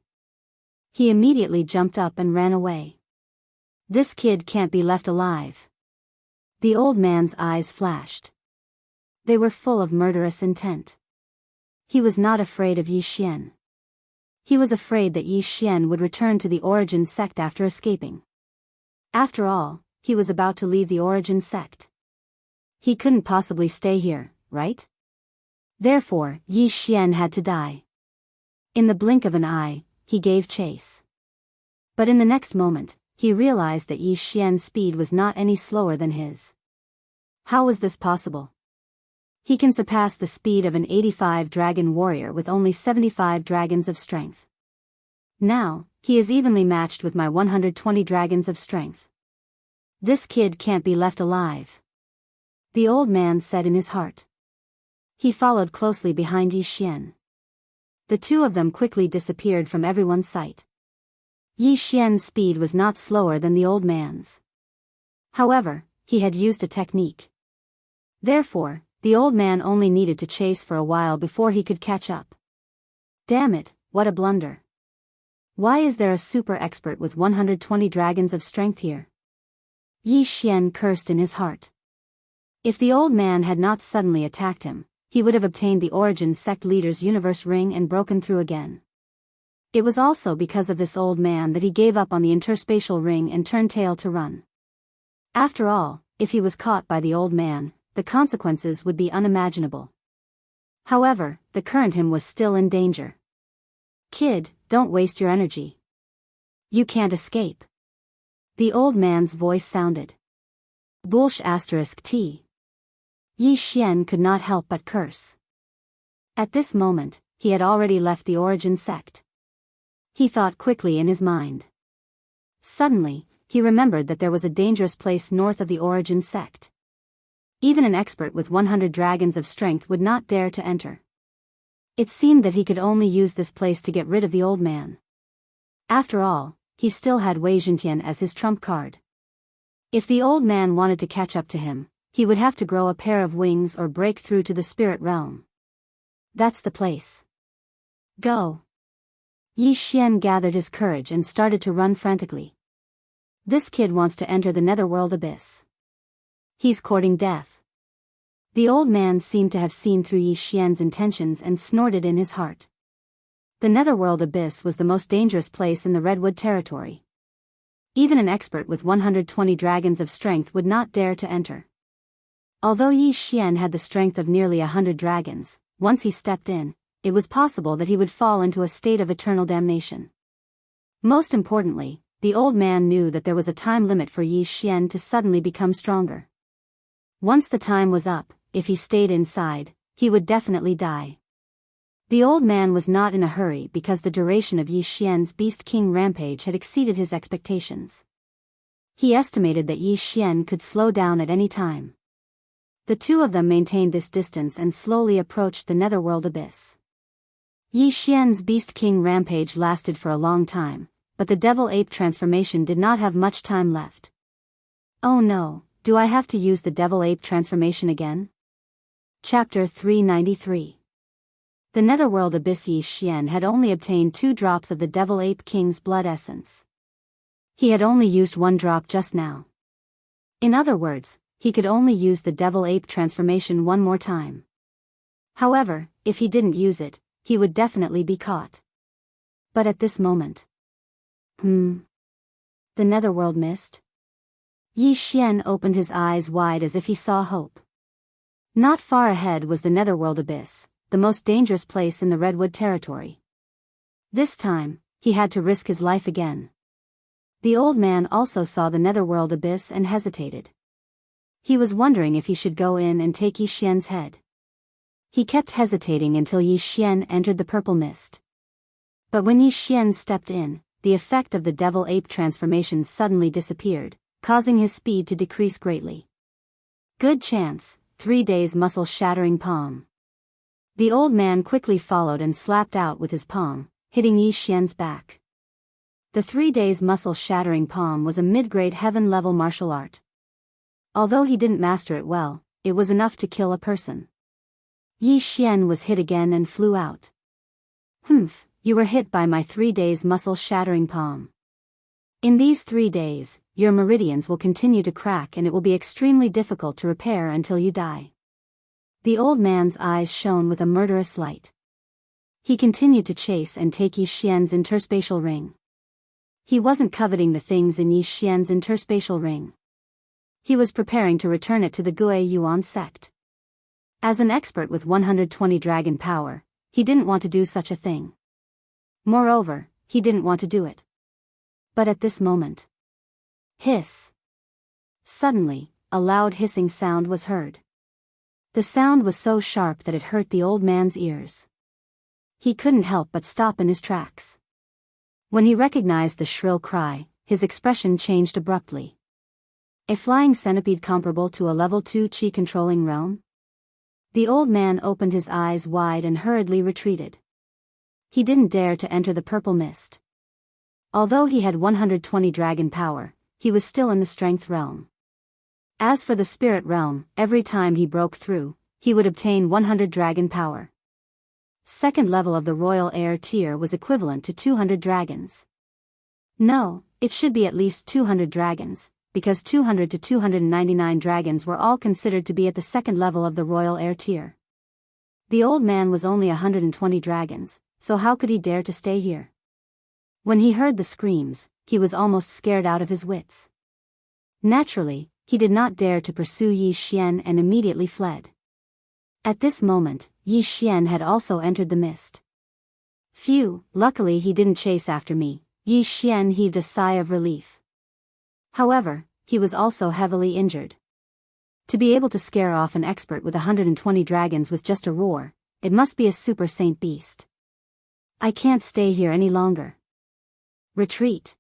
He immediately jumped up and ran away. This kid can't be left alive. The old man's eyes flashed. They were full of murderous intent. He was not afraid of Yi Xian. He was afraid that Yi Xian would return to the Origin sect after escaping. After all, he was about to leave the Origin sect. He couldn't possibly stay here, right? Therefore, Yi Xian had to die. In the blink of an eye, he gave chase. But in the next moment, he realized that Yi Xian's speed was not any slower than his. How was this possible? He can surpass the speed of an 85 dragon warrior with only 75 dragons of strength. Now, he is evenly matched with my 120 dragons of strength. This kid can't be left alive. The old man said in his heart. He followed closely behind Yi Xian. The two of them quickly disappeared from everyone's sight. Yi Xian's speed was not slower than the old man's. However, he had used a technique. Therefore, the old man only needed to chase for a while before he could catch up. Damn it, what a blunder. Why is there a super expert with 120 dragons of strength here? Yi Xian cursed in his heart. If the old man had not suddenly attacked him, he would have obtained the Origin sect leader's universe ring and broken through again. It was also because of this old man that he gave up on the interspatial ring and turned tail to run. After all, if he was caught by the old man, the consequences would be unimaginable. However, the current him was still in danger. Kid, don't waste your energy. You can't escape. The old man's voice sounded. *T. Yi Xian could not help but curse. At this moment, he had already left the Origin sect. He thought quickly in his mind. Suddenly, he remembered that there was a dangerous place north of the Origin sect. Even an expert with 100 dragons of strength would not dare to enter. It seemed that he could only use this place to get rid of the old man. After all, he still had Wei Zhentian as his trump card. If the old man wanted to catch up to him, he would have to grow a pair of wings or break through to the spirit realm. That's the place. Go. Yi Xian gathered his courage and started to run frantically. This kid wants to enter the netherworld abyss. He's courting death. The old man seemed to have seen through Yi Xian's intentions and snorted in his heart. The netherworld abyss was the most dangerous place in the Redwood territory. Even an expert with 120 dragons of strength would not dare to enter. Although Yi Xian had the strength of nearly 100 dragons, once he stepped in, it was possible that he would fall into a state of eternal damnation. Most importantly, the old man knew that there was a time limit for Yi Xian to suddenly become stronger. Once the time was up, if he stayed inside, he would definitely die. The old man was not in a hurry because the duration of Yi Xian's Beast King rampage had exceeded his expectations. He estimated that Yi Xian could slow down at any time. The two of them maintained this distance and slowly approached the netherworld abyss. Yi Xian's Beast King rampage lasted for a long time, but the devil ape transformation did not have much time left. Oh no, do I have to use the devil ape transformation again? Chapter 393. The netherworld abyss. Yi Xian had only obtained 2 drops of the devil ape king's blood essence. He had only used 1 drop just now. In other words, he could only use the devil ape transformation 1 more time. However, if he didn't use it, he would definitely be caught. But at this moment... The netherworld mist? Yi Xian opened his eyes wide as if he saw hope. Not far ahead was the netherworld abyss, the most dangerous place in the Redwood territory. This time, he had to risk his life again. The old man also saw the netherworld abyss and hesitated. He was wondering if he should go in and take Yi Xian's head. He kept hesitating until Yi Xian entered the purple mist. But when Yi Xian stepped in, the effect of the devil ape transformation suddenly disappeared, causing his speed to decrease greatly. Good chance, 3 days muscle-shattering palm. The old man quickly followed and slapped out with his palm, hitting Yi Xian's back. The 3 days muscle-shattering palm was a mid-grade heaven-level martial art. Although he didn't master it well, it was enough to kill a person. Yi Xian was hit again and flew out. Humph, you were hit by my 3 days muscle-shattering palm. In these 3 days, your meridians will continue to crack and it will be extremely difficult to repair until you die. The old man's eyes shone with a murderous light. He continued to chase and take Yi Xian's interspatial ring. He wasn't coveting the things in Yi Xian's interspatial ring. He was preparing to return it to the Gui Yuan sect. As an expert with 120 dragon power, he didn't want to do such a thing. Moreover, he didn't want to do it. But at this moment... Hiss! Suddenly, a loud hissing sound was heard. The sound was so sharp that it hurt the old man's ears. He couldn't help but stop in his tracks. When he recognized the shrill cry, his expression changed abruptly. A flying centipede comparable to a level 2 chi controlling realm? The old man opened his eyes wide and hurriedly retreated. He didn't dare to enter the purple mist. Although he had 120 dragon power, he was still in the strength realm. As for the spirit realm, every time he broke through, he would obtain 100 dragon power. Second level of the royal heir tier was equivalent to 200 dragons. No, it should be at least 200 dragons, because 200 to 299 dragons were all considered to be at the second level of the royal heir tier. The old man was only 120 dragons, so how could he dare to stay here? When he heard the screams, he was almost scared out of his wits. Naturally, he did not dare to pursue Yi Xian and immediately fled. At this moment, Yi Xian had also entered the mist. Phew, luckily he didn't chase after me, Yi Xian heaved a sigh of relief. However, he was also heavily injured. To be able to scare off an expert with 120 dragons with just a roar, it must be a super saint beast. I can't stay here any longer. Retreat.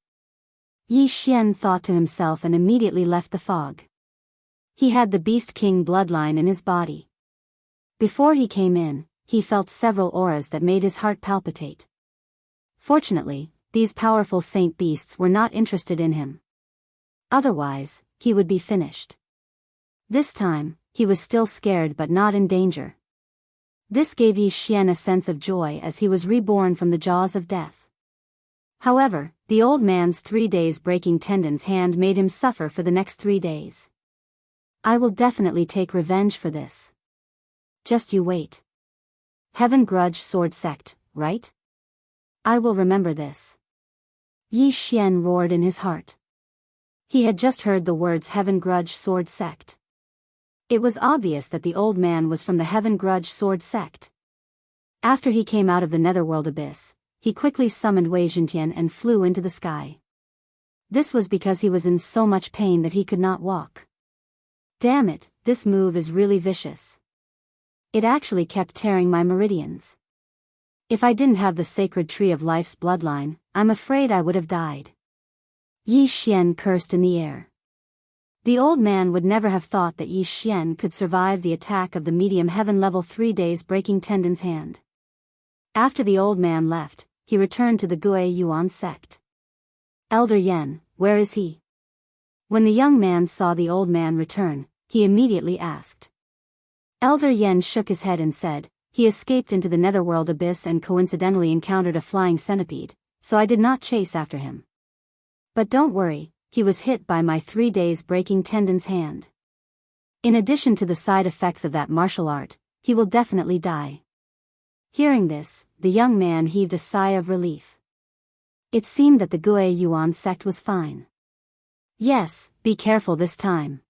Yi Xian thought to himself and immediately left the fog. He had the Beast King bloodline in his body. Before he came in, he felt several auras that made his heart palpitate. Fortunately, these powerful saint beasts were not interested in him. Otherwise, he would be finished. This time, he was still scared but not in danger. This gave Yi Xian a sense of joy as he was reborn from the jaws of death. However, the old man's 3 days breaking tendons hand made him suffer for the next 3 days. I will definitely take revenge for this. Just you wait. Heaven Grudge Sword Sect, right? I will remember this. Yi Xian roared in his heart. He had just heard the words Heaven Grudge Sword Sect. It was obvious that the old man was from the Heaven Grudge Sword Sect. After he came out of the netherworld abyss, he quickly summoned Wei Zhentian and flew into the sky. This was because he was in so much pain that he could not walk. Damn it, this move is really vicious. It actually kept tearing my meridians. If I didn't have the sacred tree of life's bloodline, I'm afraid I would have died. Yi Xian cursed in the air. The old man would never have thought that Yi Xian could survive the attack of the medium heaven level 3 days breaking tendons hand. After the old man left, he returned to the Gui Yuan sect. Elder Yen, where is he? When the young man saw the old man return, he immediately asked. Elder Yen shook his head and said, he escaped into the netherworld abyss and coincidentally encountered a flying centipede, so I did not chase after him. But don't worry, he was hit by my 3 days breaking tendons hand. In addition to the side effects of that martial art, he will definitely die. Hearing this, the young man heaved a sigh of relief. It seemed that the Gui Yuan sect was fine. Yes, be careful this time.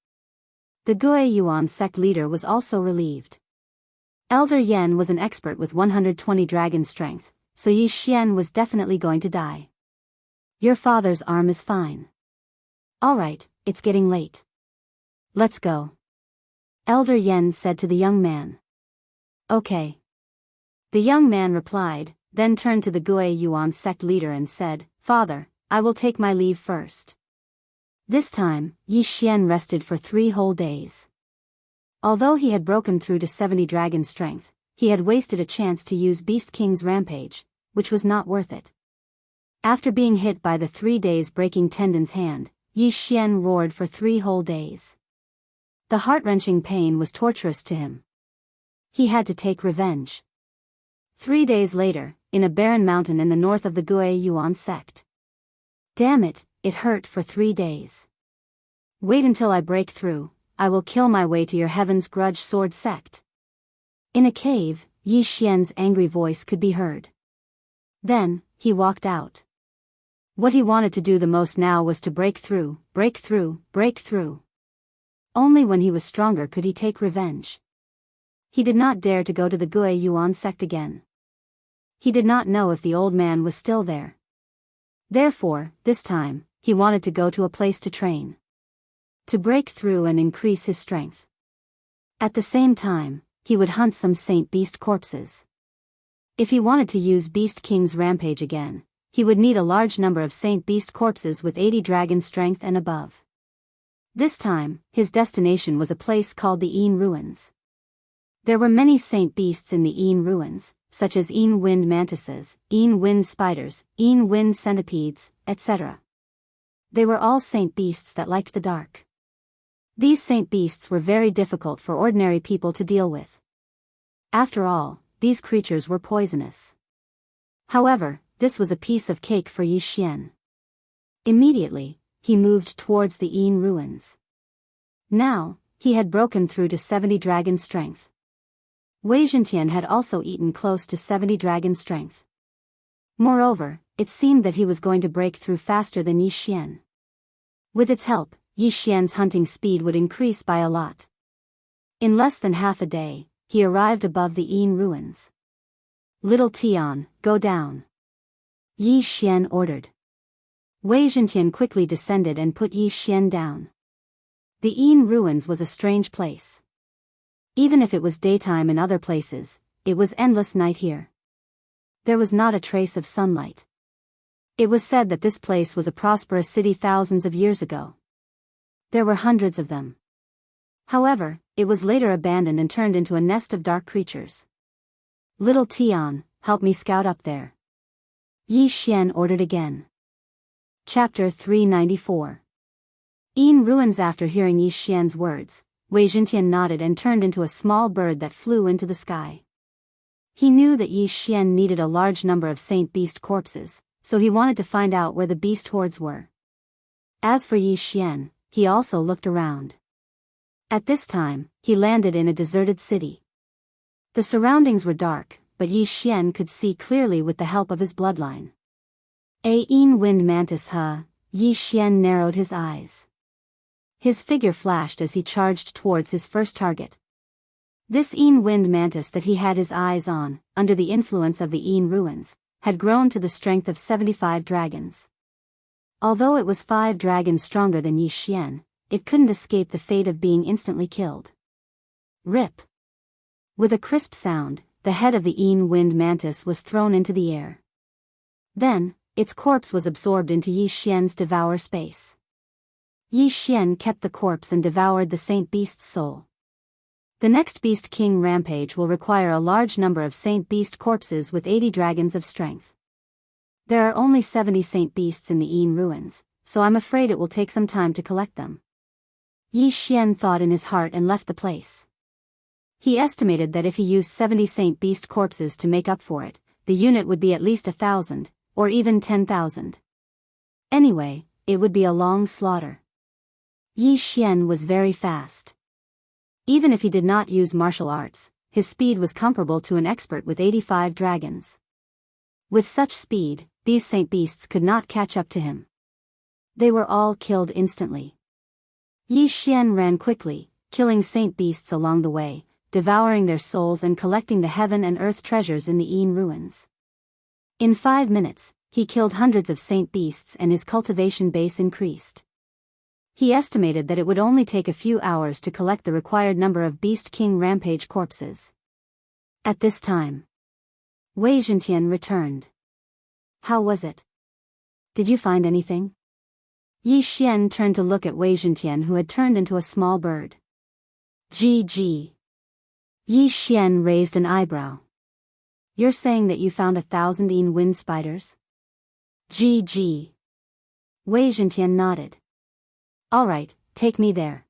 The Gui Yuan sect leader was also relieved. Elder Yen was an expert with 120 dragon strength, so Yi Xian was definitely going to die. Your father's arm is fine. Alright, it's getting late. Let's go. Elder Yen said to the young man. Okay. The young man replied, then turned to the Gui Yuan sect leader and said, Father, I will take my leave first. This time, Yi Xian rested for 3 whole days. Although he had broken through to 70 dragon strength, he had wasted a chance to use Beast King's rampage, which was not worth it. After being hit by the 3 days breaking tendon's hand, Yi Xian roared for 3 whole days. The heart-wrenching pain was torturous to him. He had to take revenge. 3 days later, in a barren mountain in the north of the Gui Yuan sect. Damn it, it hurt for 3 days. Wait until I break through, I will kill my way to your heaven's grudge sword sect. In a cave, Yi Xian's angry voice could be heard. Then, he walked out. What he wanted to do the most now was to break through, break through, break through. Only when he was stronger could he take revenge. He did not dare to go to the Gui Yuan sect again. He did not know if the old man was still there. Therefore, this time, he wanted to go to a place to train. To break through and increase his strength. At the same time, he would hunt some Saint Beast corpses. If he wanted to use Beast King's rampage again, he would need a large number of Saint Beast corpses with 80 dragon strength and above. This time, his destination was a place called the Yin Ruins. There were many Saint Beasts in the Yin Ruins, such as Yin Wind Mantises, Yin Wind Spiders, Yin Wind Centipedes, etc. They were all Saint Beasts that liked the dark. These Saint Beasts were very difficult for ordinary people to deal with. After all, these creatures were poisonous. However, this was a piece of cake for Yi Xian. Immediately, he moved towards the Yin Ruins. Now, he had broken through to 70 dragon strength. Wei Zhentian had also eaten close to 70 dragon strength. Moreover, it seemed that he was going to break through faster than Yi Xian. With its help, Yi Xian's hunting speed would increase by a lot. In less than half a day, he arrived above the Yin Ruins. Little Tian, go down. Yi Xian ordered. Wei Zhentian quickly descended and put Yi Xian down. The Yin Ruins was a strange place. Even if it was daytime in other places, it was endless night here. There was not a trace of sunlight. It was said that this place was a prosperous city thousands of years ago. There were hundreds of them. However, it was later abandoned and turned into a nest of dark creatures. Little Tian, help me scout up there. Yi Xian ordered again. Chapter 394. Yin Ruins. After hearing Yi Xian's words, Wei Zhentian nodded and turned into a small bird that flew into the sky. He knew that Yi Xian needed a large number of Saint Beast corpses, so he wanted to find out where the beast hordes were. As for Yi Xian, he also looked around. At this time, he landed in a deserted city. The surroundings were dark, but Yi Xian could see clearly with the help of his bloodline. A Yin Wind Mantis. Yi Xian narrowed his eyes. His figure flashed as he charged towards his first target. This Yin Wind Mantis that he had his eyes on, under the influence of the Yin Ruins, had grown to the strength of 75 dragons. Although it was 5 dragons stronger than Yi Xian, it couldn't escape the fate of being instantly killed. Rip! With a crisp sound, the head of the Yin Wind Mantis was thrown into the air. Then, its corpse was absorbed into Yi Xian's devour space. Yi Xian kept the corpse and devoured the Saint Beast's soul. The next Beast King rampage will require a large number of Saint Beast corpses with 80 dragons of strength. There are only 70 Saint Beasts in the Yin Ruins, so I'm afraid it will take some time to collect them. Yi Xian thought in his heart and left the place. He estimated that if he used 70 Saint Beast corpses to make up for it, the unit would be at least 1,000, or even 10,000. Anyway, it would be a long slaughter. Yi Xian was very fast. Even if he did not use martial arts, his speed was comparable to an expert with 85 dragons. With such speed, these Saint Beasts could not catch up to him. They were all killed instantly. Yi Xian ran quickly, killing Saint Beasts along the way, devouring their souls and collecting the heaven and earth treasures in the Yin Ruins. In 5 minutes, he killed hundreds of Saint Beasts and his cultivation base increased. He estimated that it would only take a few hours to collect the required number of Beast King rampage corpses. At this time, Wei Zhentian returned. How was it? Did you find anything? Yi Xian turned to look at Wei Zhentian, who had turned into a small bird. GG. Yi Xian raised an eyebrow. You're saying that you found 1,000 wind spiders? GG. Wei Zhentian nodded. All right, take me there.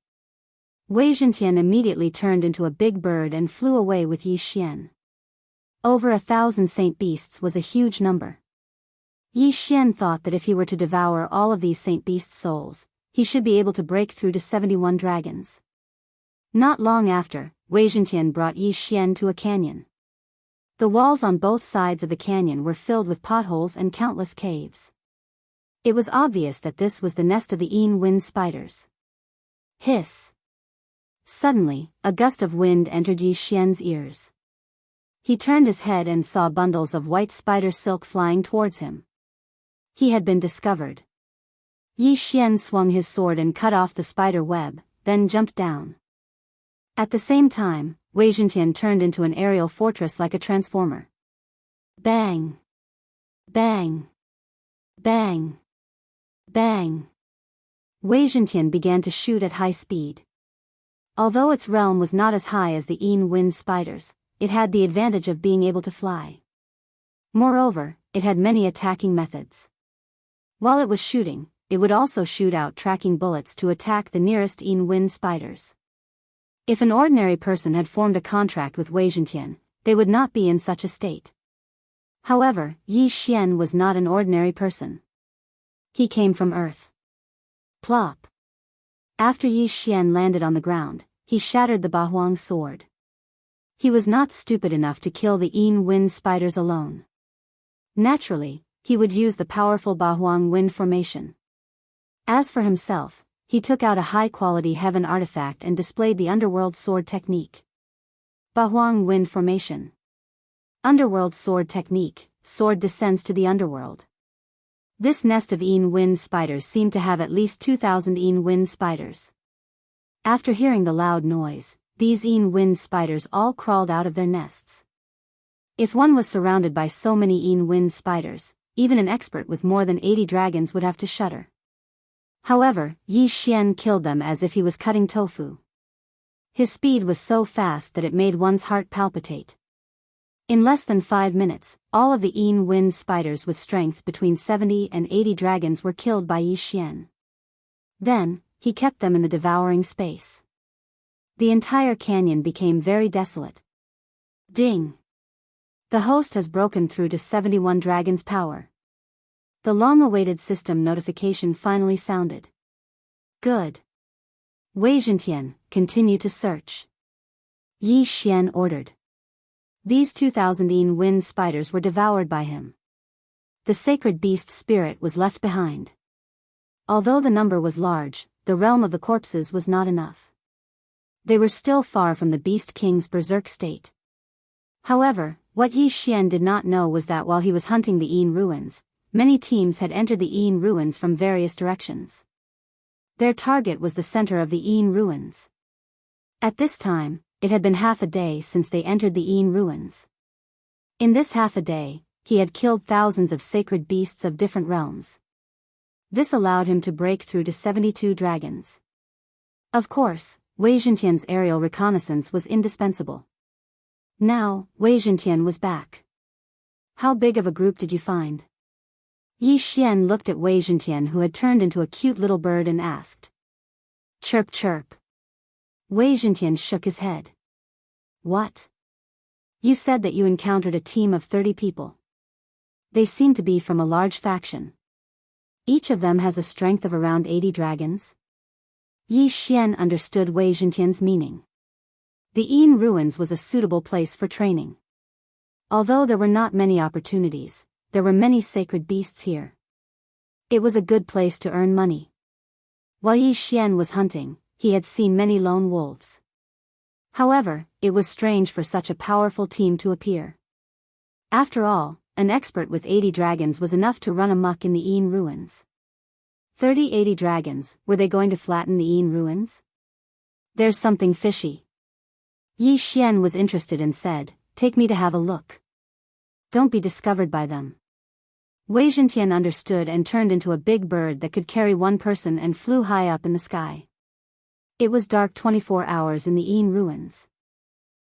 Wei Zhentian immediately turned into a big bird and flew away with Yi Xian. Over 1,000 saint beasts was a huge number. Yi Xian thought that if he were to devour all of these saint beast souls, he should be able to break through to 71 dragons. Not long after, Wei Zhentian brought Yi Xian to a canyon. The walls on both sides of the canyon were filled with potholes and countless caves. It was obvious that this was the nest of the wind spiders. Hiss. Suddenly, a gust of wind entered Yi Xian's ears. He turned his head and saw bundles of white spider silk flying towards him. He had been discovered. Yi Xian swung his sword and cut off the spider web, then jumped down. At the same time, Wei Zhentian turned into an aerial fortress like a transformer. Bang! Bang! Bang! Bang! Wei Zhentian began to shoot at high speed. Although its realm was not as high as the wind spiders, it had the advantage of being able to fly. Moreover, it had many attacking methods. While it was shooting, it would also shoot out tracking bullets to attack the nearest wind spiders. If an ordinary person had formed a contract with Wei Zhentian, they would not be in such a state. However, Yi Xian was not an ordinary person. He came from Earth. Plop. After Yi Xian landed on the ground, he shattered the Bahuang sword. He was not stupid enough to kill the wind spiders alone. Naturally, he would use the powerful Bahuang wind formation. As for himself, he took out a high-quality heaven artifact and displayed the underworld sword technique. Bahuang wind formation. Underworld sword technique, sword descends to the underworld. This nest of wind spiders seemed to have at least 2,000 wind spiders. After hearing the loud noise, these wind spiders all crawled out of their nests. If one was surrounded by so many wind spiders, even an expert with more than 80 dragons would have to shudder. However, Yi Xian killed them as if he was cutting tofu. His speed was so fast that it made one's heart palpitate. In less than 5 minutes, all of the wind spiders with strength between 70 and 80 dragons were killed by Yi Xian. Then, he kept them in the devouring space. The entire canyon became very desolate. Ding! The host has broken through to 71 dragons' power. The long-awaited system notification finally sounded. Good. Wei Zhentian, continue to search. Yi Xian ordered. These 2,000 wind spiders were devoured by him. The sacred beast spirit was left behind. Although the number was large, the realm of the corpses was not enough. They were still far from the Beast King's berserk state. However, what Yi Xian did not know was that while he was hunting the ruins, many teams had entered the ruins from various directions. Their target was the center of the ruins. At this time, it had been half a day since they entered the ruins. In this half a day, he had killed thousands of sacred beasts of different realms. This allowed him to break through to 72 dragons. Of course, Wei Zhentian's aerial reconnaissance was indispensable. Now, Wei Zhentian was back. How big of a group did you find? Yi Xian looked at Wei Zhentian, who had turned into a cute little bird, and asked. Chirp chirp. Wei Zhentian shook his head. What? You said that you encountered a team of 30 people. They seem to be from a large faction. Each of them has a strength of around 80 dragons. Yi Xian understood Wei Zhentian's meaning. The ruins was a suitable place for training. Although there were not many opportunities, there were many sacred beasts here. It was a good place to earn money. While Yi Xian was hunting, he had seen many lone wolves. However, it was strange for such a powerful team to appear. After all, an expert with 80 dragons was enough to run amok in the ruins. 30-80 dragons, were they going to flatten the Yin ruins? There's something fishy. Yi Xian was interested and said, take me to have a look. Don't be discovered by them. Wei Zhentian understood and turned into a big bird that could carry one person and flew high up in the sky. It was dark 24 hours in the Yin ruins.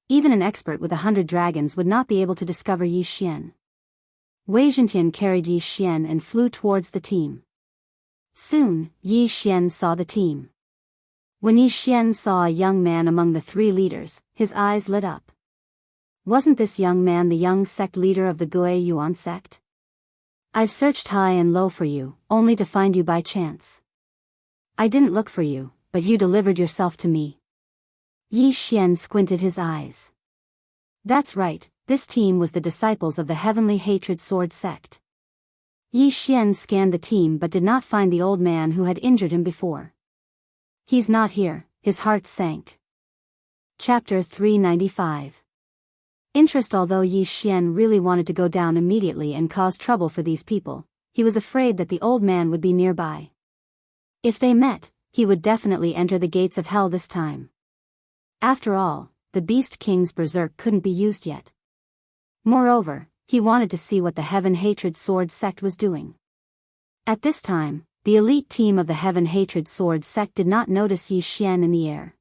Even an expert with 100 dragons would not be able to discover Yi Xian. Wei Zhentian carried Yi Xian and flew towards the team. Soon, Yi Xian saw the team. When Yi Xian saw a young man among the three leaders, his eyes lit up. Wasn't this young man the young sect leader of the Gui Yuan sect? I've searched high and low for you, only to find you by chance. I didn't look for you, but you delivered yourself to me. Yi Xian squinted his eyes. That's right, this team was the disciples of the Heavenly Hatred Sword sect. Yi Xian scanned the team but did not find the old man who had injured him before. He's not here, his heart sank. Chapter 395. Interest. Although Yi Xian really wanted to go down immediately and cause trouble for these people, he was afraid that the old man would be nearby. If they met, he would definitely enter the gates of hell this time. After all, the Beast King's berserk couldn't be used yet. Moreover, he wanted to see what the Heaven Hatred Sword sect was doing. At this time, the elite team of the Heaven Hatred Sword sect did not notice Yi Xian in the air.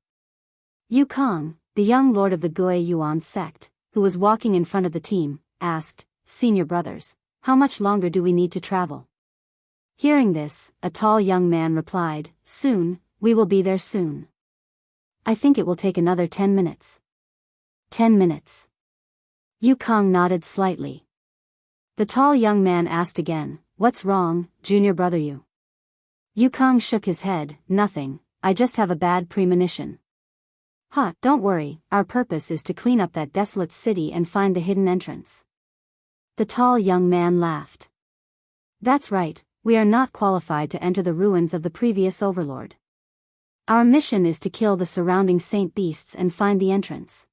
Yu Kong, the young lord of the Gui Yuan sect, who was walking in front of the team, asked, Senior brothers, how much longer do we need to travel? Hearing this, a tall young man replied, soon, we will be there soon. I think it will take another 10 minutes. 10 minutes. Yu Kong nodded slightly. The tall young man asked again, what's wrong, junior brother Yu? Yu Kong shook his head, nothing, I just have a bad premonition. Don't worry, our purpose is to clean up that desolate city and find the hidden entrance. The tall young man laughed. That's right, we are not qualified to enter the ruins of the previous overlord. Our mission is to kill the surrounding saint beasts and find the entrance.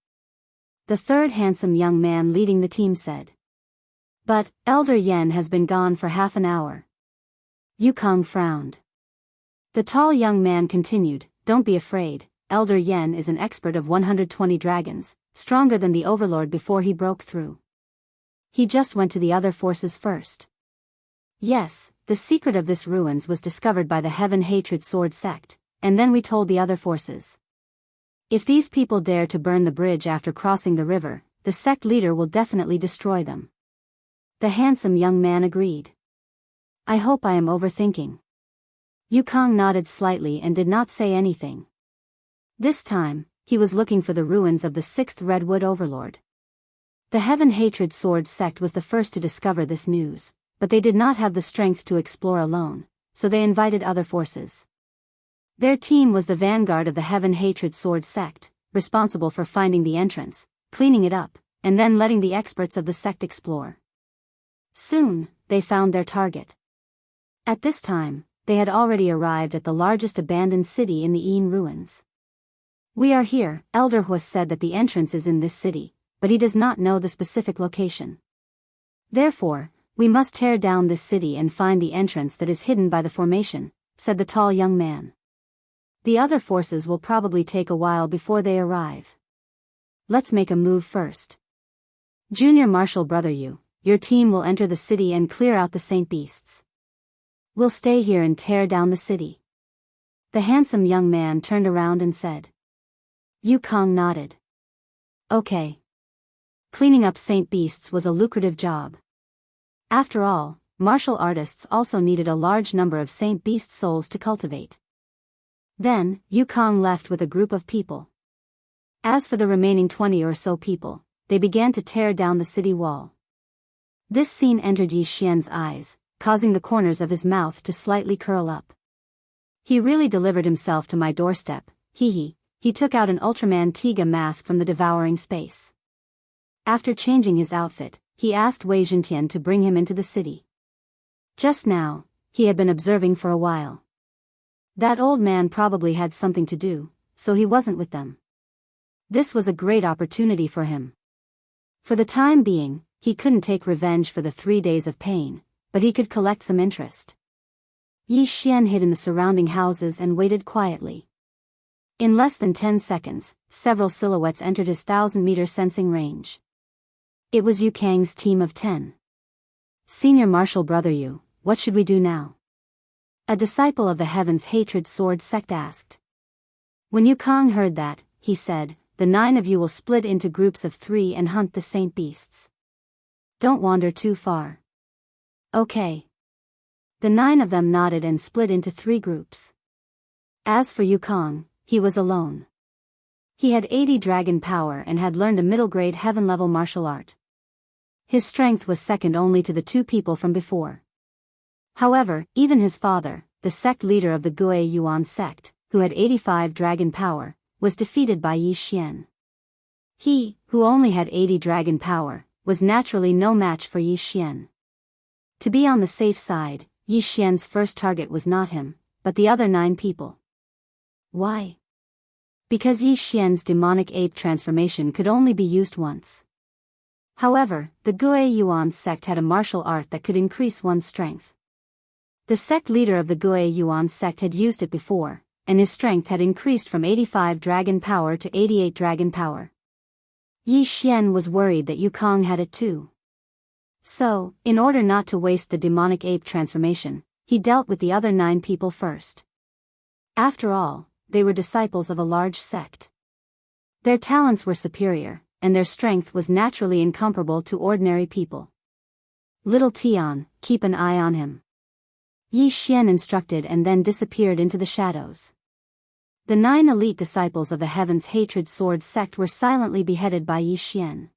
The third handsome young man leading the team said. But, Elder Yen has been gone for half an hour. Yu Kong frowned. The tall young man continued, don't be afraid. Elder Yen is an expert of 120 dragons, stronger than the overlord before he broke through. He just went to the other forces first. Yes, the secret of this ruins was discovered by the Heaven Hatred Sword sect, and then we told the other forces. If these people dare to burn the bridge after crossing the river, the sect leader will definitely destroy them. The handsome young man agreed. I hope I am overthinking. Yu Kong nodded slightly and did not say anything. This time, he was looking for the ruins of the 6th Redwood Overlord. The Heaven Hatred Sword sect was the first to discover this news, but they did not have the strength to explore alone, so they invited other forces. Their team was the vanguard of the Heaven Hatred Sword sect, responsible for finding the entrance, cleaning it up, and then letting the experts of the sect explore. Soon, they found their target. At this time, they had already arrived at the largest abandoned city in the Yin ruins. We are here, Elder Hua said that the entrance is in this city, but he does not know the specific location. Therefore, we must tear down this city and find the entrance that is hidden by the formation, said the tall young man. The other forces will probably take a while before they arrive. Let's make a move first. Junior Marshal Brother Yu, your team will enter the city and clear out the Saint Beasts. We'll stay here and tear down the city. The handsome young man turned around and said. Yu Kong nodded. Okay. Cleaning up Saint Beasts was a lucrative job. After all, martial artists also needed a large number of Saint Beast souls to cultivate. Then, Yu Kong left with a group of people. As for the remaining 20 or so people, they began to tear down the city wall. This scene entered Yi Xian's eyes, causing the corners of his mouth to slightly curl up. He really delivered himself to my doorstep, hee. He took out an Ultraman Tiga mask from the devouring space. After changing his outfit, he asked Wei Zhentian to bring him into the city. Just now, he had been observing for a while. That old man probably had something to do, so he wasn't with them. This was a great opportunity for him. For the time being, he couldn't take revenge for the 3 days of pain, but he could collect some interest. Yi Xian hid in the surrounding houses and waited quietly. In less than 10 seconds, several silhouettes entered his 1,000-meter sensing range. It was Yu Kang's team of 10. Senior Martial Brother Yu, what should we do now? A disciple of the Heaven's Hatred Sword sect asked. When Yu Kang heard that, he said, the 9 of you will split into groups of 3 and hunt the saint beasts. Don't wander too far. Okay. The 9 of them nodded and split into 3 groups. As for Yu Kang, he was alone. He had 80 dragon power and had learned a middle-grade heaven-level martial art. His strength was second only to the 2 people from before. However, even his father, the sect leader of the Gui Yuan sect, who had 85 dragon power, was defeated by Yi Xian. He, who only had 80 dragon power, was naturally no match for Yi Xian. To be on the safe side, Yi Xian's first target was not him, but the other 9 people. Why? Because Yi Xian's demonic ape transformation could only be used once. However, the Gui Yuan sect had a martial art that could increase one's strength. The sect leader of the Gui Yuan sect had used it before, and his strength had increased from 85 dragon power to 88 dragon power. Yi Xian was worried that Yu Kang had it too. So, in order not to waste the demonic ape transformation, he dealt with the other 9 people first. After all, they were disciples of a large sect. Their talents were superior, and their strength was naturally incomparable to ordinary people. Little Tian, keep an eye on him. Yi Xian instructed and then disappeared into the shadows. The 9 elite disciples of the Heaven's Hatred Sword sect were silently beheaded by Yi Xian.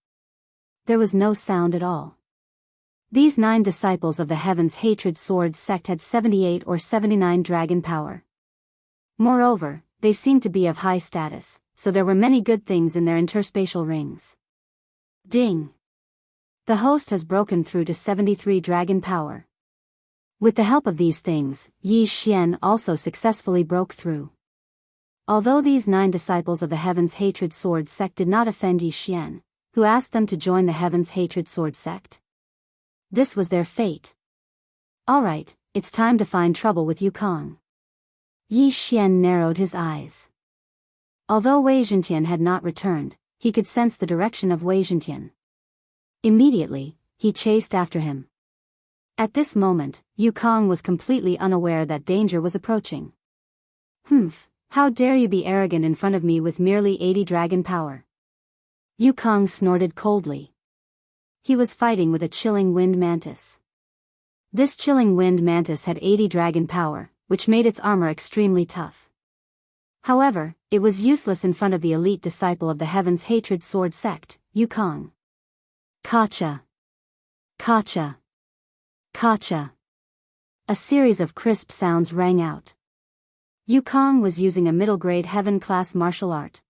There was no sound at all. These 9 disciples of the Heaven's Hatred Sword sect had 78 or 79 dragon power. Moreover, they seemed to be of high status, so there were many good things in their interspatial rings. Ding! The host has broken through to 73 dragon power. With the help of these things, Yi Xian also successfully broke through. Although these 9 disciples of the Heaven's Hatred Sword sect did not offend Yi Xian, who asked them to join the Heaven's Hatred Sword sect. This was their fate. Alright, it's time to find trouble with Yu Kang. Yi Xian narrowed his eyes. Although Wei Zhentian had not returned, he could sense the direction of Wei Zhentian. Immediately, he chased after him. At this moment, Yu Kang was completely unaware that danger was approaching. Humph, how dare you be arrogant in front of me with merely 80 dragon power? Yu Kang snorted coldly. He was fighting with a chilling wind mantis. This chilling wind mantis had 80 dragon power, which made its armor extremely tough. However, it was useless in front of the elite disciple of the Heaven's Hatred Sword sect, Yu Kang. Kacha! Kacha! Kacha! A series of crisp sounds rang out. Yu Kang was using a middle-grade heaven-class martial art.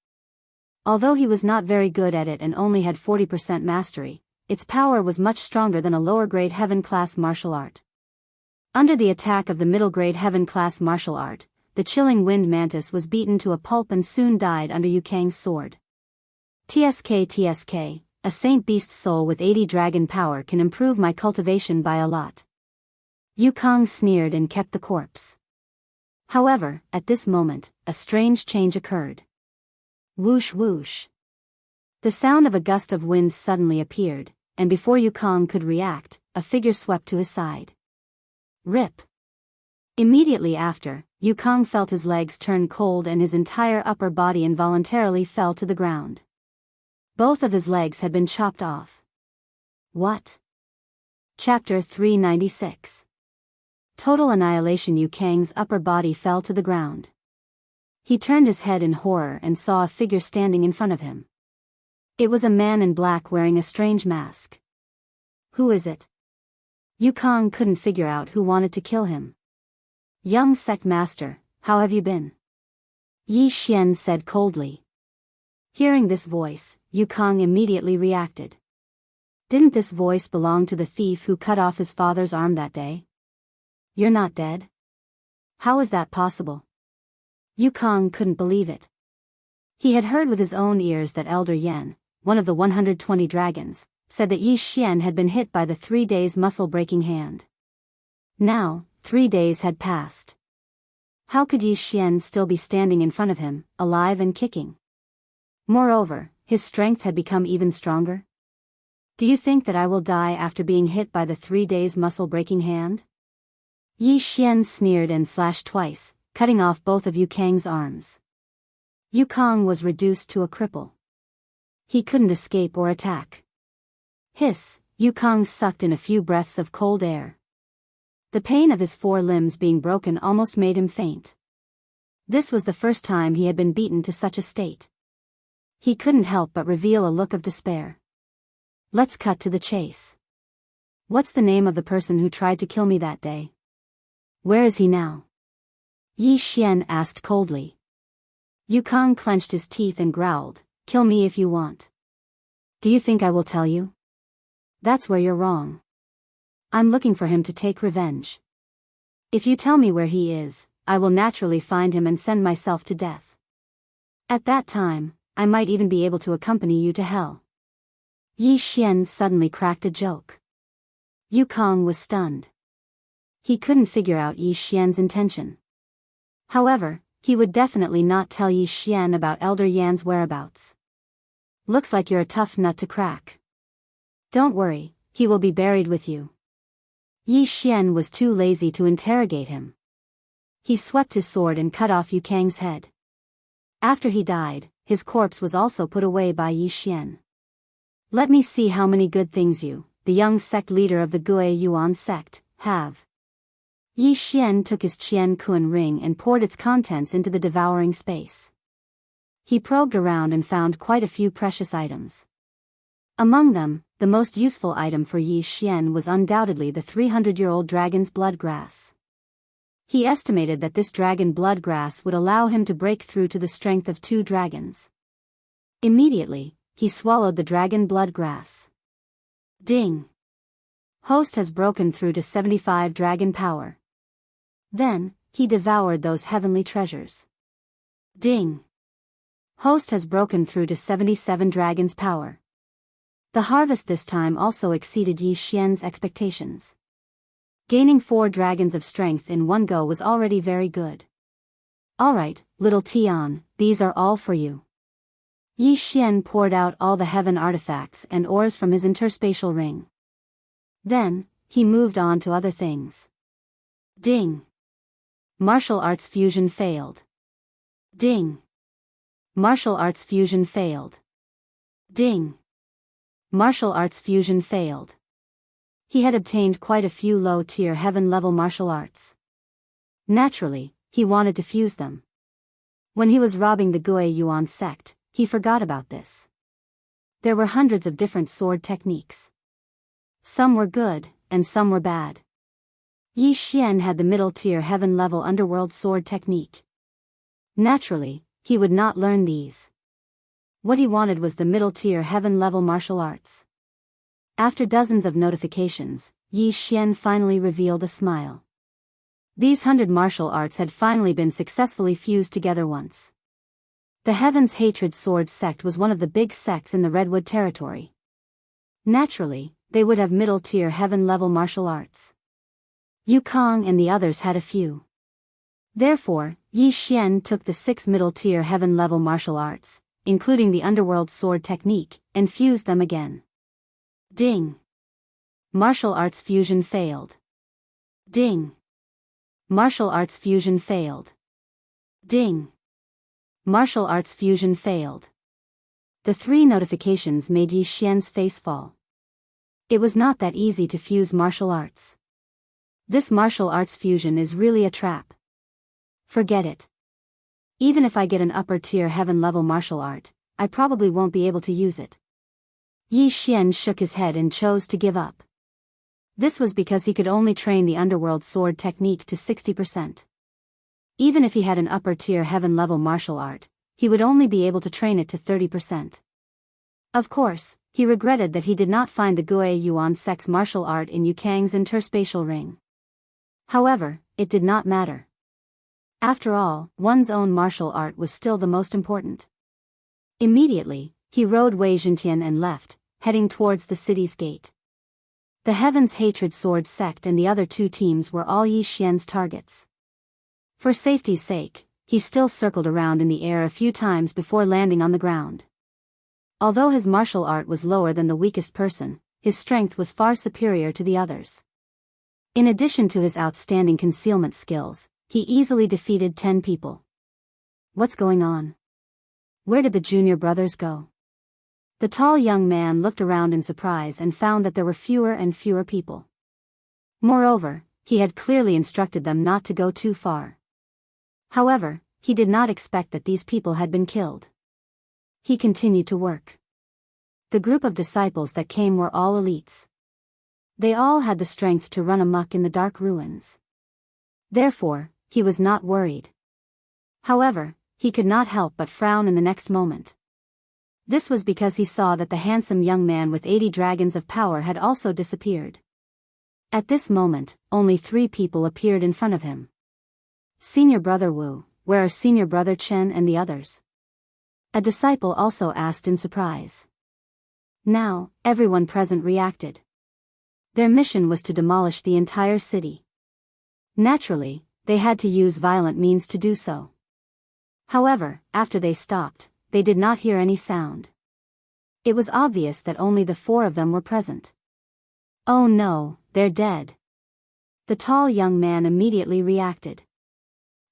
Although he was not very good at it and only had 40% mastery, its power was much stronger than a lower-grade heaven-class martial art. Under the attack of the middle-grade heaven-class martial art, the chilling wind mantis was beaten to a pulp and soon died under Yu Kang's sword. TSK, a saint beast soul with 80 dragon power can improve my cultivation by a lot. Yu Kang sneered and kept the corpse. However, at this moment, a strange change occurred. Whoosh whoosh. The sound of a gust of wind suddenly appeared, and before Yu Kang could react, a figure swept to his side. Rip. Immediately after, Yu Kang felt his legs turn cold and his entire upper body involuntarily fell to the ground. Both of his legs had been chopped off. What? Chapter 396. Total annihilation. Yu Kang's upper body fell to the ground. He turned his head in horror and saw a figure standing in front of him. It was a man in black wearing a strange mask. Who is it? Yu Kang couldn't figure out who wanted to kill him. Young sect master, how have you been? Yi Xian said coldly. Hearing this voice, Yu Kang immediately reacted. Didn't this voice belong to the thief who cut off his father's arm that day? You're not dead? How is that possible? Yu Kang couldn't believe it. He had heard with his own ears that Elder Yan, one of the 120 dragons, said that Yi Xian had been hit by the 3 days muscle-breaking hand. Now, 3 days had passed. How could Yi Xian still be standing in front of him, alive and kicking? Moreover, his strength had become even stronger. Do you think that I will die after being hit by the 3 days muscle-breaking hand? Yi Xian sneered and slashed twice, cutting off both of Yu Kang's arms. Yu Kang was reduced to a cripple. He couldn't escape or attack. Hiss, Yu Kang sucked in a few breaths of cold air. The pain of his 4 limbs being broken almost made him faint. This was the first time he had been beaten to such a state. He couldn't help but reveal a look of despair. Let's cut to the chase. What's the name of the person who tried to kill me that day? Where is he now? Yi Xian asked coldly. Yu Kang clenched his teeth and growled, "Kill me if you want. Do you think I will tell you? That's where you're wrong. I'm looking for him to take revenge. If you tell me where he is, I will naturally find him and send myself to death. At that time, I might even be able to accompany you to hell." Yi Xian suddenly cracked a joke. Yu Kang was stunned. He couldn't figure out Yi Xian's intention. However, he would definitely not tell Yi Xian about Elder Yan's whereabouts. Looks like you're a tough nut to crack. Don't worry, he will be buried with you. Yi Xian was too lazy to interrogate him. He swept his sword and cut off Yu Kang's head. After he died, his corpse was also put away by Yi Xian. Let me see how many good things you, the young sect leader of the Gui Yuan sect, have. Yi Xian took his Qian Kun ring and poured its contents into the devouring space. He probed around and found quite a few precious items. Among them, the most useful item for Yi Xian was undoubtedly the 300-year-old dragon's blood grass. He estimated that this dragon blood grass would allow him to break through to the strength of 2 dragons. Immediately, he swallowed the dragon blood grass. Ding! Host has broken through to 75 dragon power. Then, he devoured those heavenly treasures. Ding! Host has broken through to 77 dragons power. The harvest this time also exceeded Yi Xian's expectations. Gaining 4 dragons of strength in one go was already very good. Alright, little Tian, these are all for you. Yi Xian poured out all the heaven artifacts and ores from his interspatial ring. Then, he moved on to other things. Ding! Martial arts fusion failed. Ding! Martial arts fusion failed. Ding! Martial arts fusion failed. He had obtained quite a few low-tier heaven-level martial arts. Naturally, he wanted to fuse them. When he was robbing the Gui Yuan sect, he forgot about this. There were hundreds of different sword techniques. Some were good, and some were bad. Yi Xian had the middle-tier heaven-level underworld sword technique. Naturally, he would not learn these. What he wanted was the middle-tier heaven-level martial arts. After dozens of notifications, Yi Xian finally revealed a smile. These 100 martial arts had finally been successfully fused together once. The Heaven's Hatred Sword sect was one of the big sects in the Redwood territory. Naturally, they would have middle-tier heaven-level martial arts. Yu Kang and the others had a few. Therefore, Yi Xian took the 6 middle-tier heaven-level martial arts, including the underworld sword technique, and fused them again. Ding! Martial arts fusion failed. Ding! Martial arts fusion failed. Ding! Martial arts fusion failed. The 3 notifications made Yi Xian's face fall. It was not that easy to fuse martial arts. This martial arts fusion is really a trap. Forget it. Even if I get an upper-tier heaven-level martial art, I probably won't be able to use it. Yi Xian shook his head and chose to give up. This was because he could only train the underworld sword technique to 60%. Even if he had an upper-tier heaven-level martial art, he would only be able to train it to 30%. Of course, he regretted that he did not find the Gui Yuan sect's martial art in Yu Kang's interspatial ring. However, it did not matter. After all, one's own martial art was still the most important. Immediately, he rode Wei Zhentian and left, heading towards the city's gate. The Heaven's Hatred Sword sect and the other two teams were all Yi Xian's targets. For safety's sake, he still circled around in the air a few times before landing on the ground. Although his martial art was lower than the weakest person, his strength was far superior to the others. In addition to his outstanding concealment skills, he easily defeated 10 people. What's going on? Where did the junior brothers go? The tall young man looked around in surprise and found that there were fewer and fewer people. Moreover, he had clearly instructed them not to go too far. However, he did not expect that these people had been killed. He continued to work. The group of disciples that came were all elites. They all had the strength to run amok in the dark ruins. Therefore, he was not worried. However, he could not help but frown in the next moment. This was because he saw that the handsome young man with 80 dragons of power had also disappeared. At this moment, only 3 people appeared in front of him. Senior Brother Wu, where are Senior Brother Chen and the others? A disciple also asked in surprise. Now, everyone present reacted. Their mission was to demolish the entire city. Naturally, they had to use violent means to do so. However, after they stopped, they did not hear any sound. It was obvious that only the 4 of them were present. Oh no, they're dead. The tall young man immediately reacted.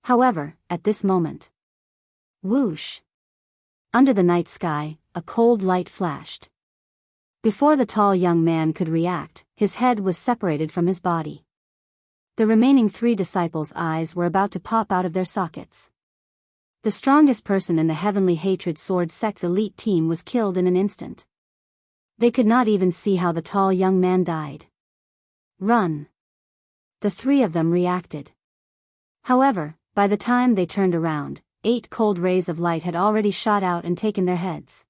However, at this moment, whoosh! Under the night sky, a cold light flashed. Before the tall young man could react, his head was separated from his body. The remaining 3 disciples' eyes were about to pop out of their sockets. The strongest person in the Heavenly Hatred Sword sect's elite team was killed in an instant. They could not even see how the tall young man died. Run! The 3 of them reacted. However, by the time they turned around, 8 cold rays of light had already shot out and taken their heads.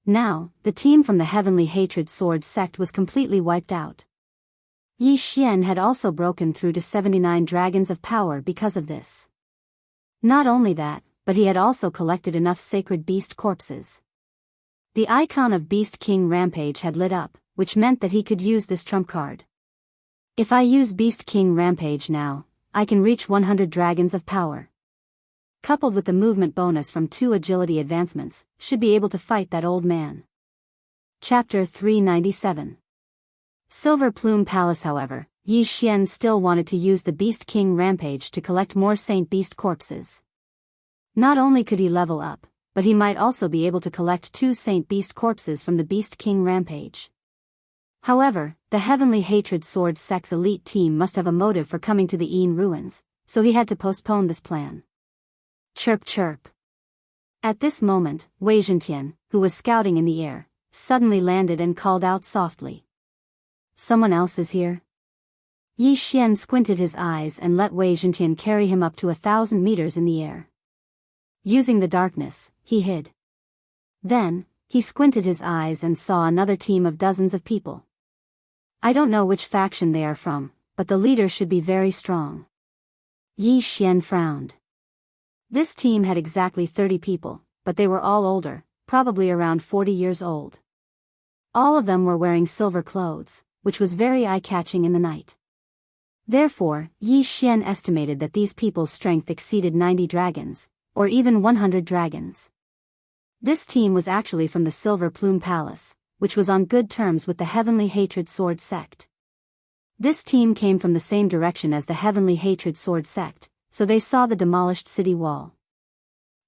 Now, the team from the Heavenly Hatred Sword sect was completely wiped out. Yi Xian had also broken through to 79 dragons of power because of this. Not only that, but he had also collected enough sacred beast corpses. The icon of Beast King Rampage had lit up, which meant that he could use this trump card. If I use Beast King Rampage now, I can reach 100 dragons of power. Coupled with the movement bonus from 2 agility advancements, should be able to fight that old man. Chapter 397. Silver Plume Palace. However, Yi Xian still wanted to use the Beast King Rampage to collect more Saint Beast corpses. Not only could he level up, but he might also be able to collect 2 Saint Beast corpses from the Beast King Rampage. However, the Heavenly Hatred Sword sect's elite team must have a motive for coming to the Yin ruins, so he had to postpone this plan. Chirp chirp. At this moment, Wei Zhentian, who was scouting in the air, suddenly landed and called out softly. Someone else is here? Yi Xian squinted his eyes and let Wei Zhentian carry him up to 1,000 meters in the air. Using the darkness, he hid. Then, he squinted his eyes and saw another team of dozens of people. I don't know which faction they are from, but the leader should be very strong. Yi Xian frowned. This team had exactly 30 people, but they were all older, probably around 40 years old. All of them were wearing silver clothes, which was very eye-catching in the night. Therefore, Yi Xian estimated that these people's strength exceeded 90 dragons, or even 100 dragons. This team was actually from the Silver Plume Palace, which was on good terms with the Heavenly Hatred Sword sect. This team came from the same direction as the Heavenly Hatred Sword sect, so they saw the demolished city wall.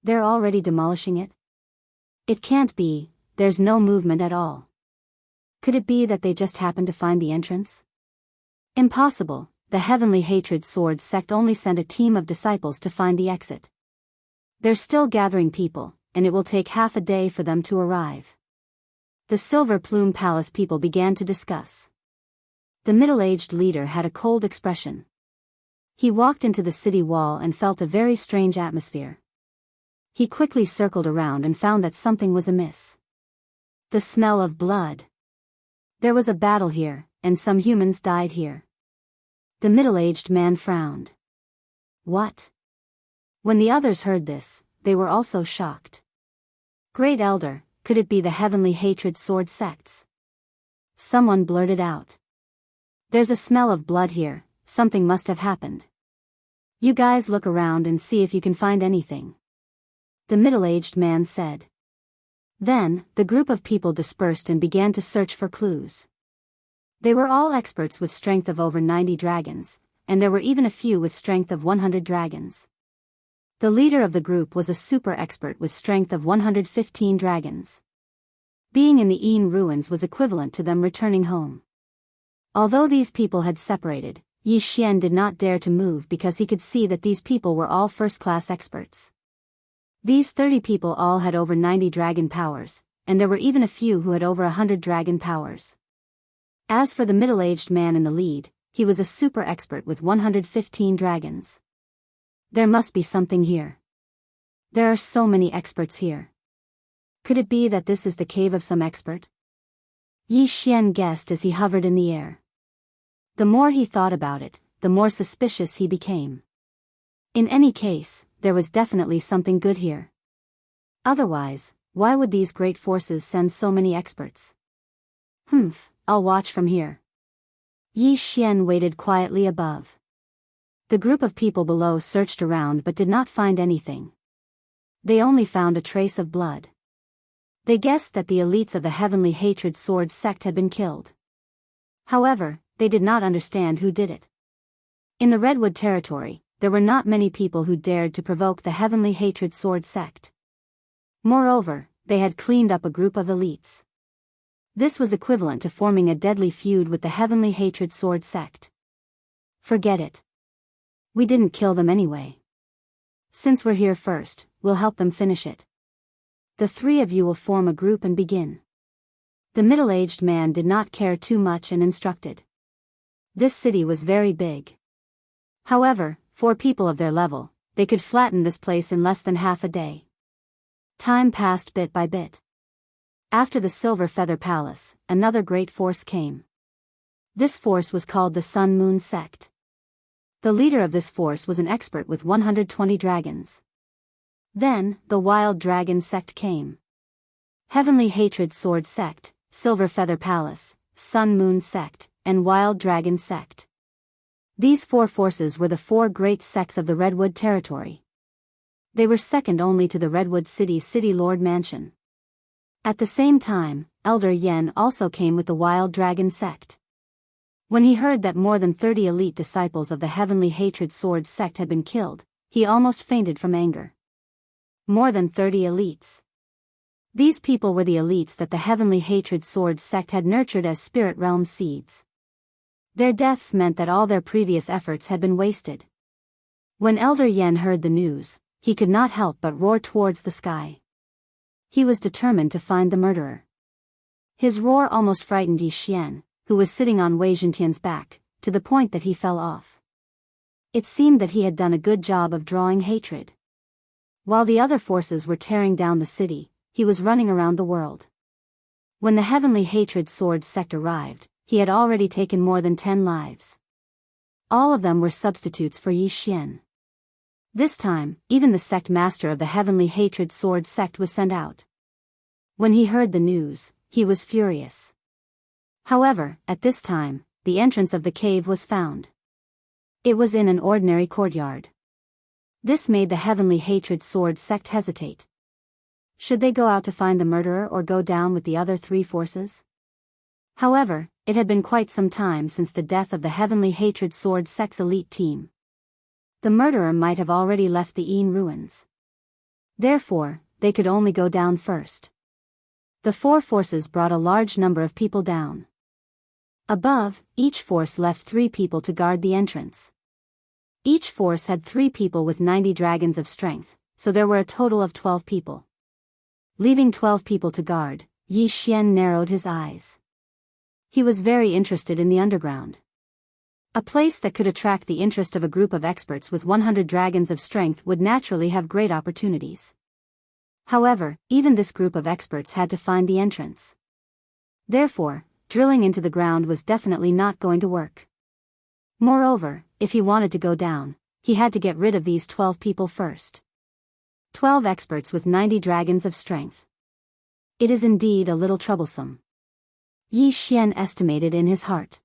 They're already demolishing it? It can't be, there's no movement at all. Could it be that they just happened to find the entrance? Impossible. The Heavenly Hatred Sword sect only sent a team of disciples to find the exit. They're still gathering people, and it will take half a day for them to arrive. The Silver Plume Palace people began to discuss. The middle-aged leader had a cold expression. He walked into the city wall and felt a very strange atmosphere. He quickly circled around and found that something was amiss. The smell of blood. There was a battle here, and some humans died here. The middle-aged man frowned. What? When the others heard this, they were also shocked. Great Elder, could it be the Heavenly Hatred Sword sects? Someone blurted out. There's a smell of blood here, something must have happened. You guys look around and see if you can find anything. The middle-aged man said. Then, the group of people dispersed and began to search for clues. They were all experts with strength of over 90 dragons, and there were even a few with strength of 100 dragons. The leader of the group was a super expert with strength of 115 dragons. Being in the Yin ruins was equivalent to them returning home. Although these people had separated, Yi Xian did not dare to move because he could see that these people were all first-class experts. These 30 people all had over 90 dragon powers, and there were even a few who had over 100 dragon powers. As for the middle-aged man in the lead, he was a super expert with 115 dragons. There must be something here. There are so many experts here. Could it be that this is the cave of some expert? Yi Xian guessed as he hovered in the air. The more he thought about it, the more suspicious he became. In any case, there was definitely something good here. Otherwise, why would these great forces send so many experts? I'll watch from here. Yi Xian waited quietly above. The group of people below searched around but did not find anything. They only found a trace of blood. They guessed that the elites of the Heavenly Hatred Sword sect had been killed. However, they did not understand who did it. In the Redwood territory, there were not many people who dared to provoke the Heavenly Hatred Sword sect. Moreover, they had cleaned up a group of elites. This was equivalent to forming a deadly feud with the Heavenly Hatred Sword sect. Forget it. We didn't kill them anyway. Since we're here first, we'll help them finish it. The three of you will form a group and begin. The middle-aged man did not care too much and instructed. This city was very big. However, for people of their level, they could flatten this place in less than half a day. Time passed bit by bit. After the Silver Feather Palace, another great force came. This force was called the Sun Moon Sect. The leader of this force was an expert with 120 dragons. Then, the Wild Dragon Sect came. Heavenly Hatred Sword Sect, Silver Feather Palace, Sun Moon Sect, and Wild Dragon Sect. These four forces were the four great sects of the Redwood territory. They were second only to the Redwood City Lord Mansion. At the same time, Elder Yen also came with the Wild Dragon Sect. When he heard that more than 30 elite disciples of the Heavenly Hatred Sword sect had been killed, he almost fainted from anger. More than 30 elites. These people were the elites that the Heavenly Hatred Sword sect had nurtured as spirit realm seeds. Their deaths meant that all their previous efforts had been wasted. When Elder Yen heard the news, he could not help but roar towards the sky. He was determined to find the murderer. His roar almost frightened Yi Xian, who was sitting on Wei Zhentian's back, to the point that he fell off. It seemed that he had done a good job of drawing hatred. While the other forces were tearing down the city, he was running around the world. When the Heavenly Hatred Sword sect arrived, he had already taken more than 10 lives. All of them were substitutes for Yi Xian. This time, even the sect master of the Heavenly Hatred Sword sect was sent out. When he heard the news, he was furious. However, at this time, the entrance of the cave was found. It was in an ordinary courtyard. This made the Heavenly Hatred Sword sect hesitate. Should they go out to find the murderer or go down with the other three forces? However, it had been quite some time since the death of the Heavenly Hatred Sword sect's elite team. The murderer might have already left the Yin ruins. Therefore, they could only go down first. The four forces brought a large number of people down. Above, each force left 3 people to guard the entrance. Each force had 3 people with 90 dragons of strength, so there were a total of 12 people. Leaving 12 people to guard, Yi Xian narrowed his eyes. He was very interested in the underground. A place that could attract the interest of a group of experts with 100 dragons of strength would naturally have great opportunities. However, even this group of experts had to find the entrance. Therefore, drilling into the ground was definitely not going to work. Moreover, if he wanted to go down, he had to get rid of these 12 people first. 12 experts with 90 dragons of strength. It is indeed a little troublesome. Yi Xian estimated in his heart.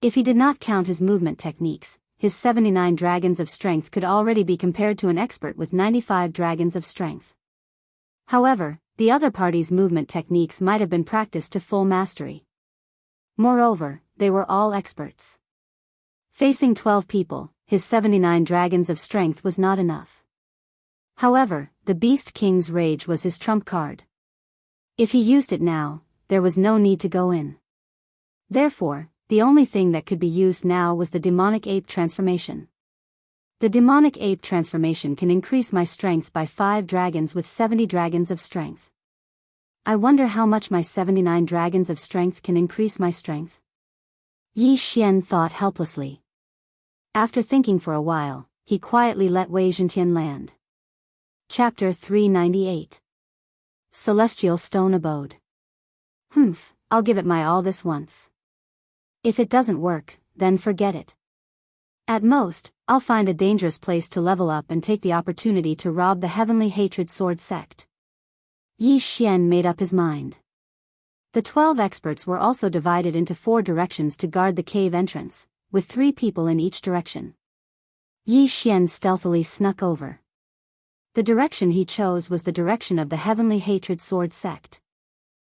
If he did not count his movement techniques, his 79 dragons of strength could already be compared to an expert with 95 dragons of strength. However, the other party's movement techniques might have been practiced to full mastery. Moreover, they were all experts. Facing 12 people, his 79 dragons of strength was not enough. However, the Beast King's rage was his trump card. If he used it now, there was no need to go in. Therefore, the only thing that could be used now was the demonic ape transformation. The demonic ape transformation can increase my strength by 5 dragons with 70 dragons of strength. I wonder how much my 79 dragons of strength can increase my strength. Yi Xian thought helplessly. After thinking for a while, he quietly let Wei Zhentian land. Chapter 398. Celestial Stone Abode. I'll give it my all this once. If it doesn't work, then forget it. At most, I'll find a dangerous place to level up and take the opportunity to rob the Heavenly Hatred Sword Sect. Yi Xian made up his mind. The 12 experts were also divided into 4 directions to guard the cave entrance, with 3 people in each direction. Yi Xian stealthily snuck over. The direction he chose was the direction of the Heavenly Hatred Sword Sect.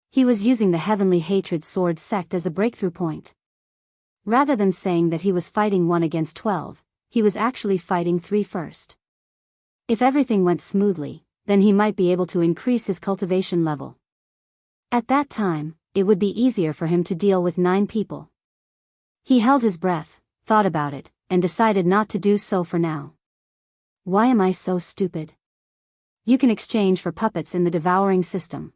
He was using the Heavenly Hatred Sword Sect as a breakthrough point. Rather than saying that he was fighting 1 against 12, he was actually fighting 3 first. If everything went smoothly, then he might be able to increase his cultivation level. At that time, it would be easier for him to deal with 9 people. He held his breath, thought about it, and decided not to do so for now. Why am I so stupid? You can exchange for puppets in the devouring system.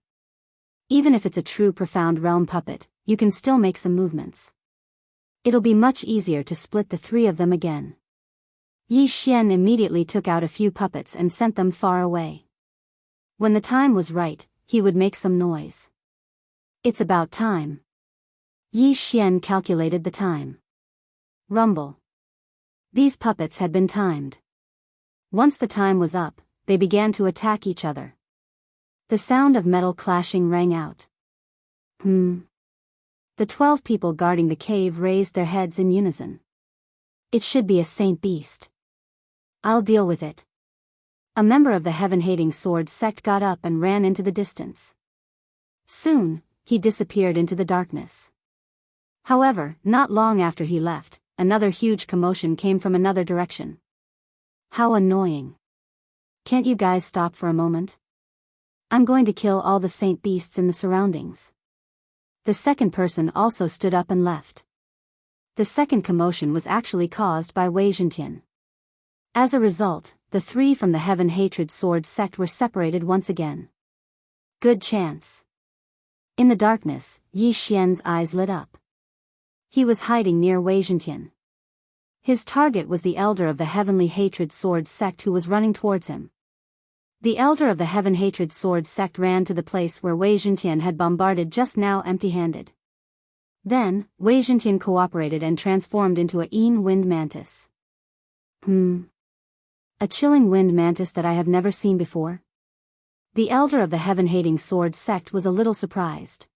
Even if it's a true profound realm puppet, you can still make some movements. It'll be much easier to split the 3 of them again. Yi Xian immediately took out a few puppets and sent them far away. When the time was right, he would make some noise. It's about time. Yi Xian calculated the time. Rumble. These puppets had been timed. Once the time was up, they began to attack each other. The sound of metal clashing rang out. The 12 people guarding the cave raised their heads in unison. It should be a saint beast. I'll deal with it. A member of the heaven-hating sword sect got up and ran into the distance. Soon, he disappeared into the darkness. However, not long after he left, another huge commotion came from another direction. How annoying. Can't you guys stop for a moment? I'm going to kill all the saint beasts in the surroundings. The second person also stood up and left. The second commotion was actually caused by Wei Zhentian. As a result, the 3 from the Heaven Hatred Sword Sect were separated once again. Good chance. In the darkness, Yi Xian's eyes lit up. He was hiding near Wei Zhentian. His target was the elder of the Heavenly Hatred Sword Sect who was running towards him. The elder of the Heaven Hatred Sword Sect ran to the place where Wei Zhentian had bombarded just now empty-handed. Then, Wei Zhentian cooperated and transformed into a wind mantis. A chilling wind mantis that I have never seen before? The elder of the Heaven-hating Sword Sect was a little surprised.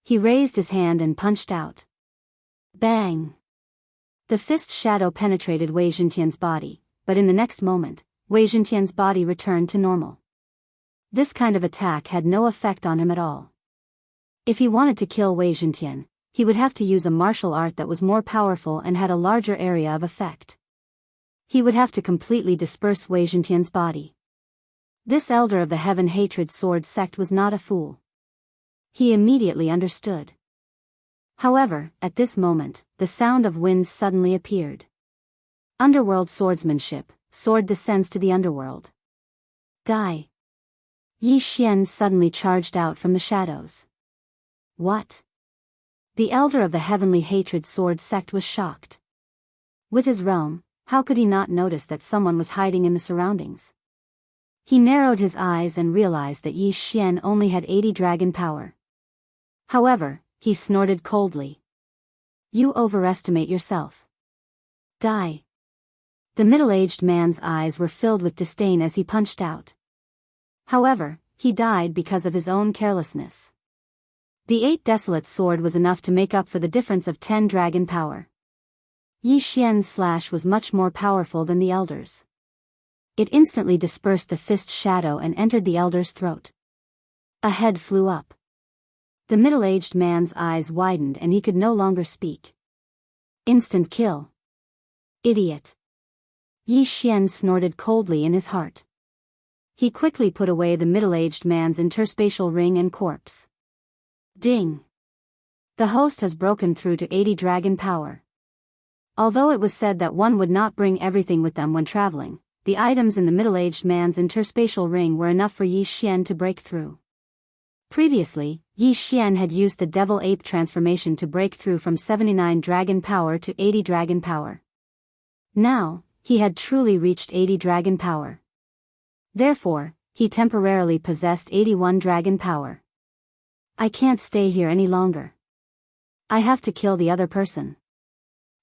He raised his hand and punched out. Bang! The fist shadow penetrated Wei Zhentian's body, but in the next moment, Wei Zhentian's body returned to normal. This kind of attack had no effect on him at all. If he wanted to kill Wei Zhentian, he would have to use a martial art that was more powerful and had a larger area of effect. He would have to completely disperse Wei Zhentian's body. This elder of the Heaven Hatred Sword Sect was not a fool. He immediately understood. However, at this moment, the sound of winds suddenly appeared. Underworld swordsmanship, sword descends to the underworld. Die. Yi Xian suddenly charged out from the shadows. What? The elder of the Heavenly Hatred Sword Sect was shocked. With his realm, how could he not notice that someone was hiding in the surroundings? He narrowed his eyes and realized that Yi Xian only had 80 dragon power. However, he snorted coldly. You overestimate yourself. Die. The middle-aged man's eyes were filled with disdain as he punched out. However, he died because of his own carelessness. The 8 desolate sword was enough to make up for the difference of 10 dragon power. Yi Xian's slash was much more powerful than the elder's. It instantly dispersed the fist's shadow and entered the elder's throat. A head flew up. The middle-aged man's eyes widened and he could no longer speak. Instant kill. Idiot. Yi Xian snorted coldly in his heart. He quickly put away the middle-aged man's interspatial ring and corpse. Ding. The host has broken through to 80 dragon power. Although it was said that one would not bring everything with them when traveling, the items in the middle-aged man's interspatial ring were enough for Yi Xian to break through. Previously, Yi Xian had used the devil ape transformation to break through from 79 dragon power to 80 dragon power. Now, he had truly reached 80 dragon power. Therefore, he temporarily possessed 81 dragon power. I can't stay here any longer. I have to kill the other person.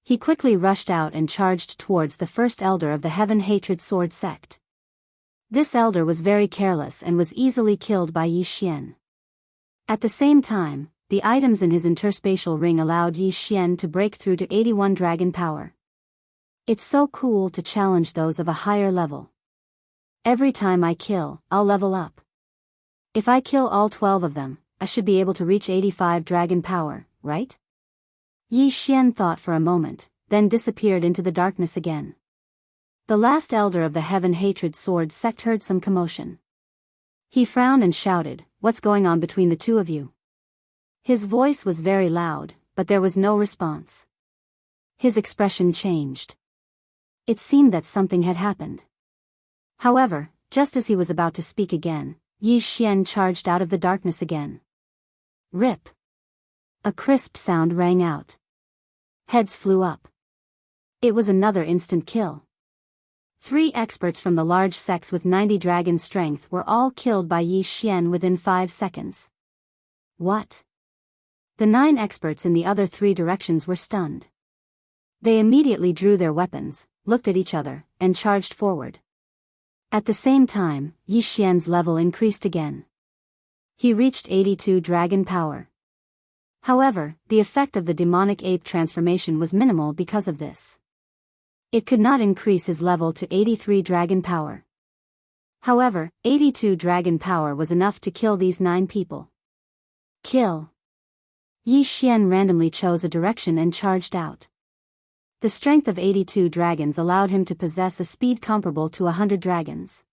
He quickly rushed out and charged towards the first elder of the Heaven Hatred Sword sect. This elder was very careless and was easily killed by Yi Xian. At the same time, the items in his interspatial ring allowed Yi Xian to break through to 81 dragon power. It's so cool to challenge those of a higher level. Every time I kill, I'll level up. If I kill all 12 of them, I should be able to reach 85 dragon power, right? Yi Xian thought for a moment, then disappeared into the darkness again. The last elder of the Heaven Hatred Sword sect heard some commotion. He frowned and shouted, "What's going on between the two of you?" His voice was very loud, but there was no response. His expression changed. It seemed that something had happened. However, just as he was about to speak again, Yi Xian charged out of the darkness again. Rip! A crisp sound rang out. Heads flew up. It was another instant kill. 3 experts from the large sects with 90 dragon strength were all killed by Yi Xian within 5 seconds. What? The 9 experts in the other 3 directions were stunned. They immediately drew their weapons, looked at each other, and charged forward. At the same time, Yi Xian's level increased again. He reached 82 dragon power. However, the effect of the demonic ape transformation was minimal because of this. It could not increase his level to 83 dragon power. However, 82 dragon power was enough to kill these 9 people. Kill. Yi Xian randomly chose a direction and charged out. The strength of 82 dragons allowed him to possess a speed comparable to 100 dragons.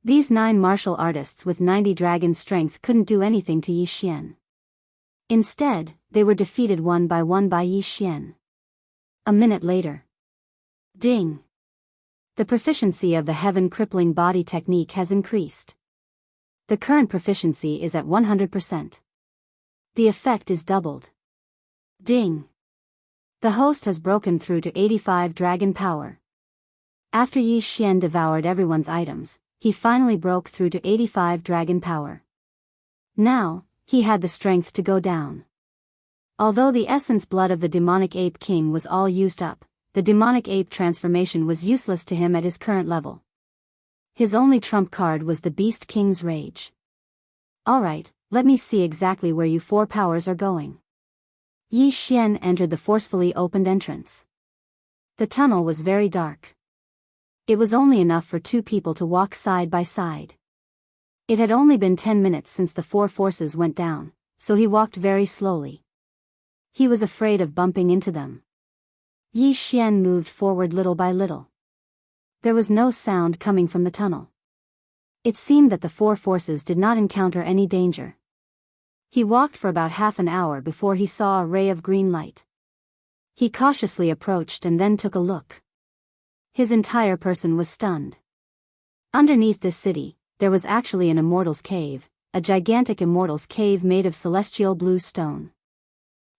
These 9 martial artists with 90 dragon strength couldn't do anything to Yi Xian. Instead, they were defeated one by Yi Xian. A minute later. Ding! The proficiency of the Heaven Crippling Body technique has increased. The current proficiency is at 100%. The effect is doubled. Ding! The host has broken through to 85 dragon power. After Yi Xian devoured everyone's items, he finally broke through to 85 dragon power. Now, he had the strength to go down. Although the essence blood of the demonic ape king was all used up, the demonic ape transformation was useless to him at his current level. His only trump card was the beast king's rage. Alright, let me see exactly where you 4 powers are going. Yi Xian entered the forcefully opened entrance. The tunnel was very dark. It was only enough for 2 people to walk side by side. It had only been 10 minutes since the 4 forces went down, so he walked very slowly. He was afraid of bumping into them. Yi Xian moved forward little by little. There was no sound coming from the tunnel. It seemed that the 4 forces did not encounter any danger. He walked for about half an hour before he saw a ray of green light. He cautiously approached and then took a look. His entire person was stunned. Underneath this city, there was actually an immortal's cave, a gigantic immortal's cave made of celestial blue stone.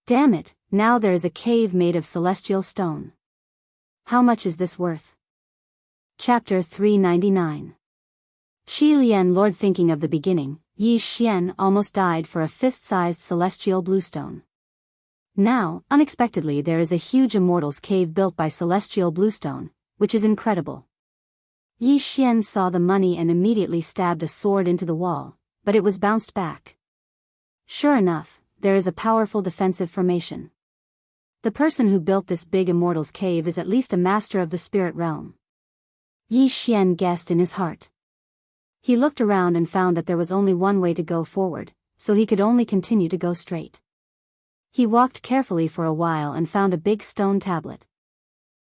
Damn it, now there is a cave made of celestial stone. How much is this worth? Chapter 399. Qi Lian Lord. Thinking of the beginning, Yi Xian almost died for a fist-sized celestial bluestone. Now, unexpectedly there is a huge immortal's cave built by celestial bluestone, which is incredible. Yi Xian saw the money and immediately stabbed a sword into the wall, but it was bounced back. Sure enough, there is a powerful defensive formation. The person who built this big immortal's cave is at least a master of the spirit realm. Yi Xian guessed in his heart. He looked around and found that there was only one way to go forward, so he could only continue to go straight. He walked carefully for a while and found a big stone tablet.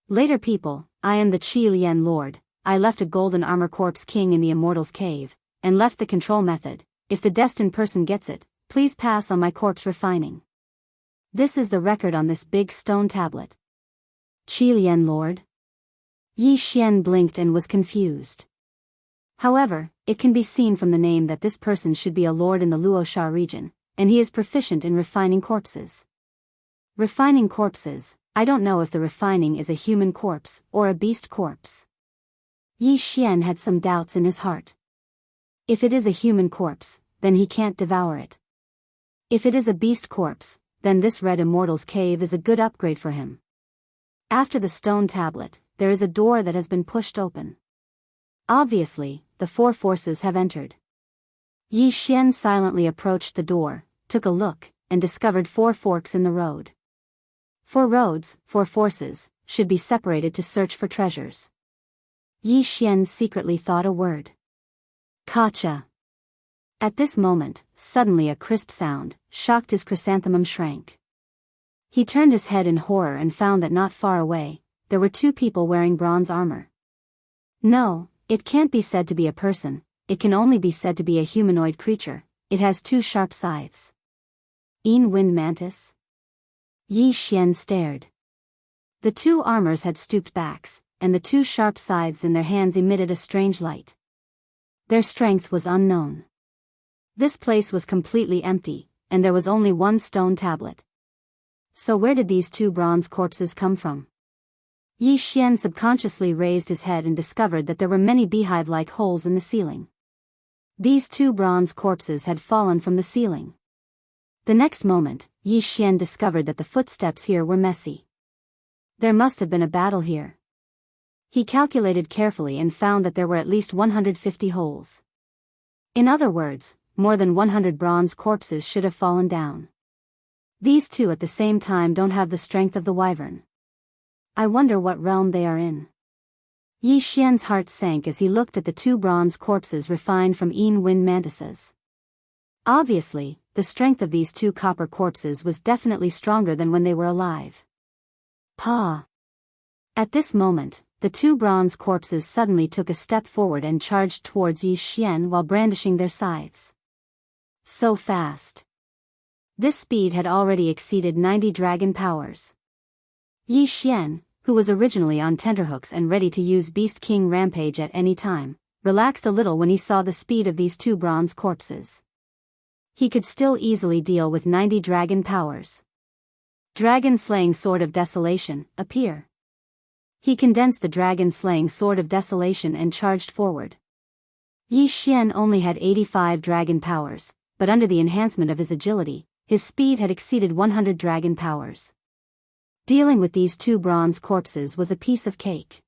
Later people, I am the Qi Lian Lord, I left a golden armor corpse king in the immortal's cave, and left the control method. If the destined person gets it, please pass on my corpse refining. This is the record on this big stone tablet. Qi Lian Lord? Yi Xian blinked and was confused. However, it can be seen from the name that this person should be a lord in the Luosha region, and he is proficient in refining corpses. Refining corpses, I don't know if the refining is a human corpse or a beast corpse. Yi Xian had some doubts in his heart. If it is a human corpse, then he can't devour it. If it is a beast corpse, then this red immortal's cave is a good upgrade for him. After the stone tablet, there is a door that has been pushed open. Obviously, the four forces have entered. Yi Xian silently approached the door, took a look, and discovered 4 forks in the road. 4 roads, 4 forces, should be separated to search for treasures. Yi Xian secretly thought a word. Kacha. At this moment, suddenly a crisp sound shocked his chrysanthemum shrank. He turned his head in horror and found that not far away, there were 2 people wearing bronze armor. No, it can't be said to be a person, it can only be said to be a humanoid creature, it has 2 sharp scythes. Wind mantis? Yi Xian stared. The 2 armors had stooped backs, and the 2 sharp scythes in their hands emitted a strange light. Their strength was unknown. This place was completely empty, and there was only 1 stone tablet. So where did these 2 bronze corpses come from? Yi Xian subconsciously raised his head and discovered that there were many beehive-like holes in the ceiling. These 2 bronze corpses had fallen from the ceiling. The next moment, Yi Xian discovered that the footsteps here were messy. There must have been a battle here. He calculated carefully and found that there were at least 150 holes. In other words, more than 100 bronze corpses should have fallen down. These 2 at the same time don't have the strength of the wyvern. I wonder what realm they are in. Yi Xian's heart sank as he looked at the 2 bronze corpses refined from wind mantises. Obviously, the strength of these 2 copper corpses was definitely stronger than when they were alive. Pa! At this moment, the 2 bronze corpses suddenly took a step forward and charged towards Yi Xian while brandishing their scythes. So fast. This speed had already exceeded 90 dragon powers. Yi Xian, who was originally on tenterhooks and ready to use Beast King Rampage at any time, relaxed a little when he saw the speed of these 2 bronze corpses. He could still easily deal with 90 dragon powers. Dragon-slaying Sword of Desolation, appear. He condensed the dragon-slaying Sword of Desolation and charged forward. Yi Xian only had 85 dragon powers, but under the enhancement of his agility, his speed had exceeded 100 dragon powers. Dealing with these 2 bronze corpses was a piece of cake.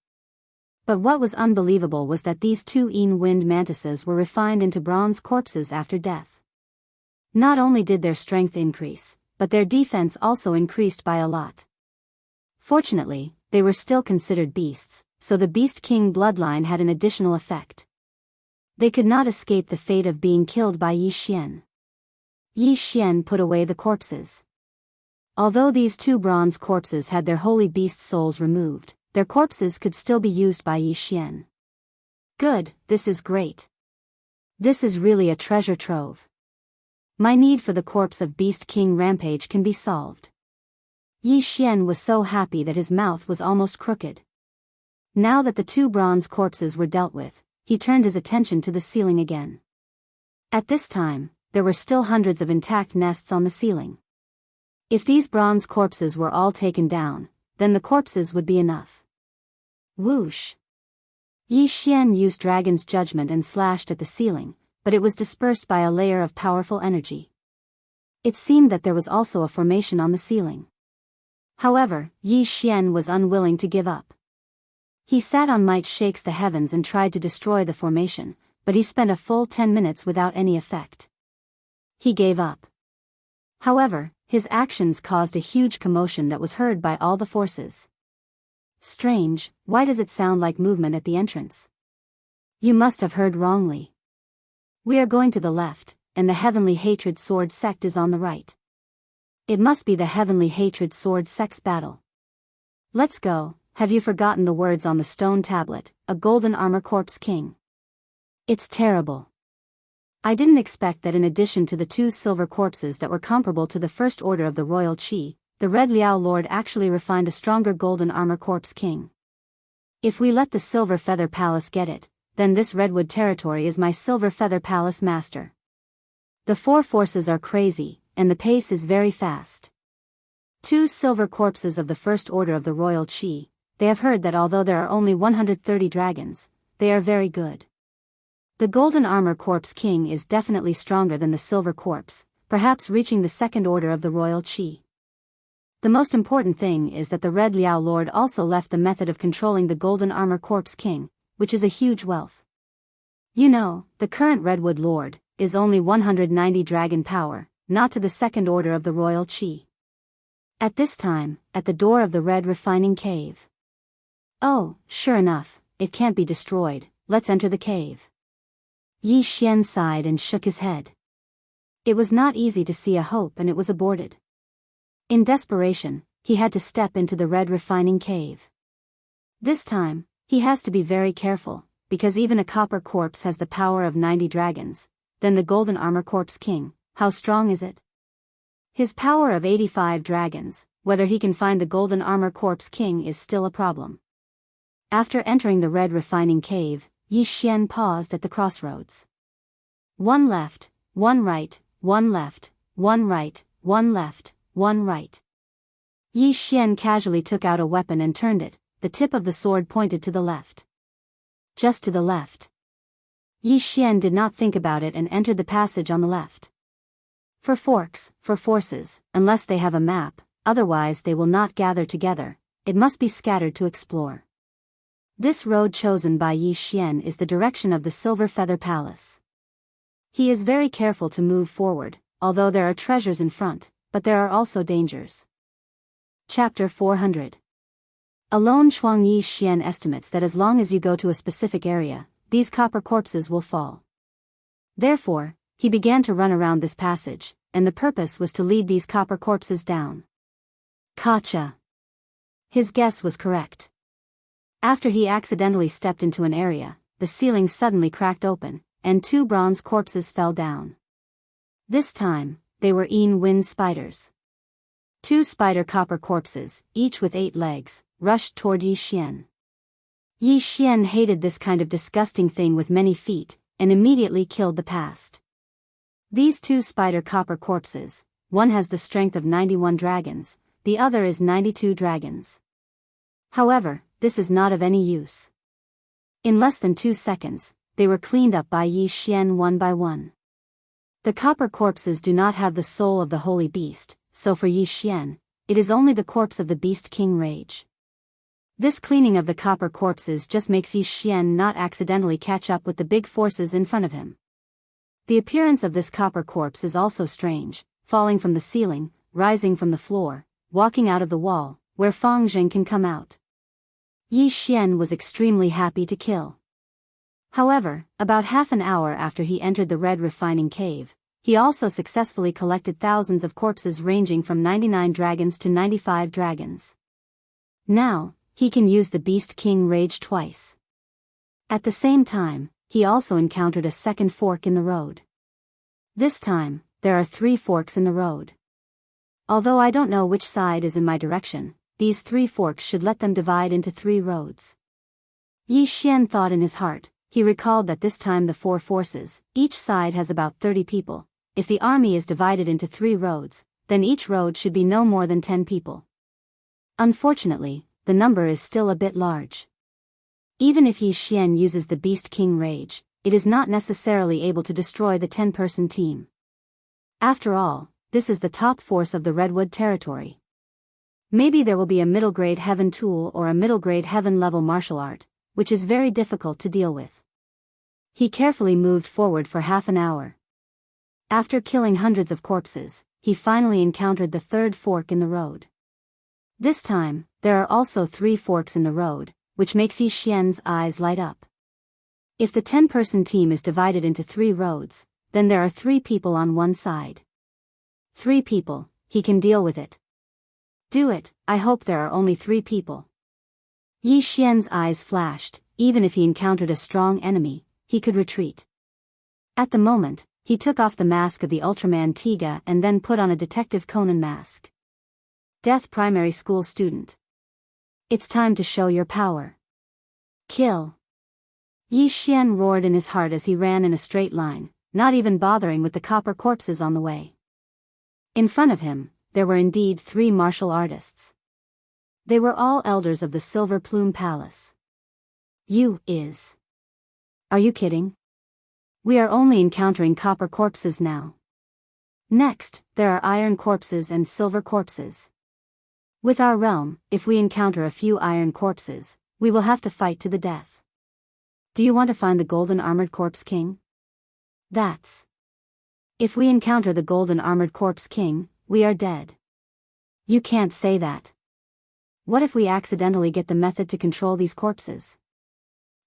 But what was unbelievable was that these 2 wind mantises were refined into bronze corpses after death. Not only did their strength increase, but their defense also increased by a lot. Fortunately, they were still considered beasts, so the Beast King bloodline had an additional effect. They could not escape the fate of being killed by Yi Xian. Yi Xian put away the corpses. Although these 2 bronze corpses had their holy beast souls removed, their corpses could still be used by Yi Xian. Good, this is great. This is really a treasure trove. My need for the corpse of Beast King Rampage can be solved. Yi Xian was so happy that his mouth was almost crooked. Now that the 2 bronze corpses were dealt with, he turned his attention to the ceiling again. At this time, there were still hundreds of intact nests on the ceiling. If these bronze corpses were all taken down, then the corpses would be enough. Whoosh! Yi Xian used Dragon's Judgment and slashed at the ceiling, but it was dispersed by a layer of powerful energy. It seemed that there was also a formation on the ceiling. However, Yi Xian was unwilling to give up. He sat on Might Shakes the Heavens and tried to destroy the formation, but he spent a full 10 minutes without any effect. He gave up. However, his actions caused a huge commotion that was heard by all the forces. Strange, why does it sound like movement at the entrance? You must have heard wrongly. We are going to the left, and the Heavenly Hatred Sword Sect is on the right. It must be the Heavenly Hatred Sword Sect's battle. Let's go. Have you forgotten the words on the stone tablet, a golden armor corpse king? It's terrible. I didn't expect that in addition to the 2 silver corpses that were comparable to the first order of the royal Qi, the Red Liao Lord actually refined a stronger golden armor corpse king. If we let the Silver Feather Palace get it, then this Redwood territory is my Silver Feather Palace master. The 4 forces are crazy, and the pace is very fast. 2 silver corpses of the first order of the royal Qi, they have heard that although there are only 130 dragons, they are very good. The golden armor corpse king is definitely stronger than the silver corpse, perhaps reaching the second order of the royal Qi. The most important thing is that the Red Liao Lord also left the method of controlling the golden armor corpse king, which is a huge wealth. You know, the current Redwood Lord is only 190 dragon power, not to the second order of the royal Qi. At this time, at the door of the red refining cave. Oh, sure enough, it can't be destroyed, let's enter the cave. Yi Xian sighed and shook his head. It was not easy to see a hope and it was aborted. In desperation, he had to step into the red refining cave. This time, he has to be very careful, because even a copper corpse has the power of 90 dragons, then the golden armor corpse king, how strong is it? His power of 85 dragons, whether he can find the golden armor corpse king is still a problem. After entering the red refining cave, Yi Xian paused at the crossroads. 1 left, 1 right, 1 left, 1 right, 1 left, 1 right. Yi Xian casually took out a weapon and turned it, the tip of the sword pointed to the left. Just to the left. Yi Xian did not think about it and entered the passage on the left. For forks, for forces, unless they have a map, otherwise they will not gather together, it must be scattered to explore. This road chosen by Yi Xian is the direction of the Silver Feather Palace. He is very careful to move forward, although there are treasures in front, but there are also dangers. Chapter 400. Alone Chuang Yi Xian estimates that as long as you go to a specific area, these copper corpses will fall. Therefore, he began to run around this passage, and the purpose was to lead these copper corpses down. Gotcha. His guess was correct. After he accidentally stepped into an area, the ceiling suddenly cracked open, and 2 bronze corpses fell down. This time, they were wind spiders. 2 spider copper corpses, each with 8 legs, rushed toward Yi Xian. Yi Xian hated this kind of disgusting thing with many feet, and immediately killed the past. These 2 spider copper corpses, one has the strength of 91 dragons, the other is 92 dragons. However, this is not of any use. In less than 2 seconds, they were cleaned up by Yi Xian one by one. The copper corpses do not have the soul of the holy beast, so for Yi Xian, it is only the corpse of the beast king rage. This cleaning of the copper corpses just makes Yi Xian not accidentally catch up with the big forces in front of him. The appearance of this copper corpse is also strange, falling from the ceiling, rising from the floor, walking out of the wall, where Fang Zheng can come out. Yi Xian was extremely happy to kill. However, about half an hour after he entered the red refining cave, he also successfully collected thousands of corpses ranging from 99 dragons to 95 dragons. Now, he can use the Beast King Rage twice. At the same time, he also encountered a second fork in the road. This time, there are 3 forks in the road. Although I don't know which side is in my direction, these 3 forks should let them divide into 3 roads. Yi Xian thought in his heart. He recalled that this time the 4 forces, each side has about 30 people. If the army is divided into 3 roads, then each road should be no more than 10 people. Unfortunately, the number is still a bit large. Even if Yi Xian uses the Beast King Rage, it is not necessarily able to destroy the 10-person team. After all, this is the top force of the Redwood territory. Maybe there will be a middle-grade heaven tool or a middle-grade heaven-level martial art, which is very difficult to deal with. He carefully moved forward for half an hour. After killing hundreds of corpses, he finally encountered the third fork in the road. This time, there are also 3 forks in the road, which makes Yi Xian's eyes light up. If the 10-person team is divided into 3 roads, then there are 3 people on one side. 3 people, he can deal with it. Do it, I hope there are only 3 people. Yi Xian's eyes flashed. Even if he encountered a strong enemy, he could retreat. At the moment, he took off the mask of the Ultraman Tiga and then put on a Detective Conan mask. Death Primary School student. It's time to show your power. Kill. Yi Xian roared in his heart as he ran in a straight line, not even bothering with the copper corpses on the way. In front of him, there were indeed 3 martial artists. They were all elders of the Silver Plume Palace. Are you kidding? We are only encountering copper corpses now. Next, there are iron corpses and silver corpses. With our realm, if we encounter a few iron corpses, we will have to fight to the death. Do you want to find the golden armored corpse king? If we encounter the golden armored corpse king, we are dead. You can't say that. What if we accidentally get the method to control these corpses?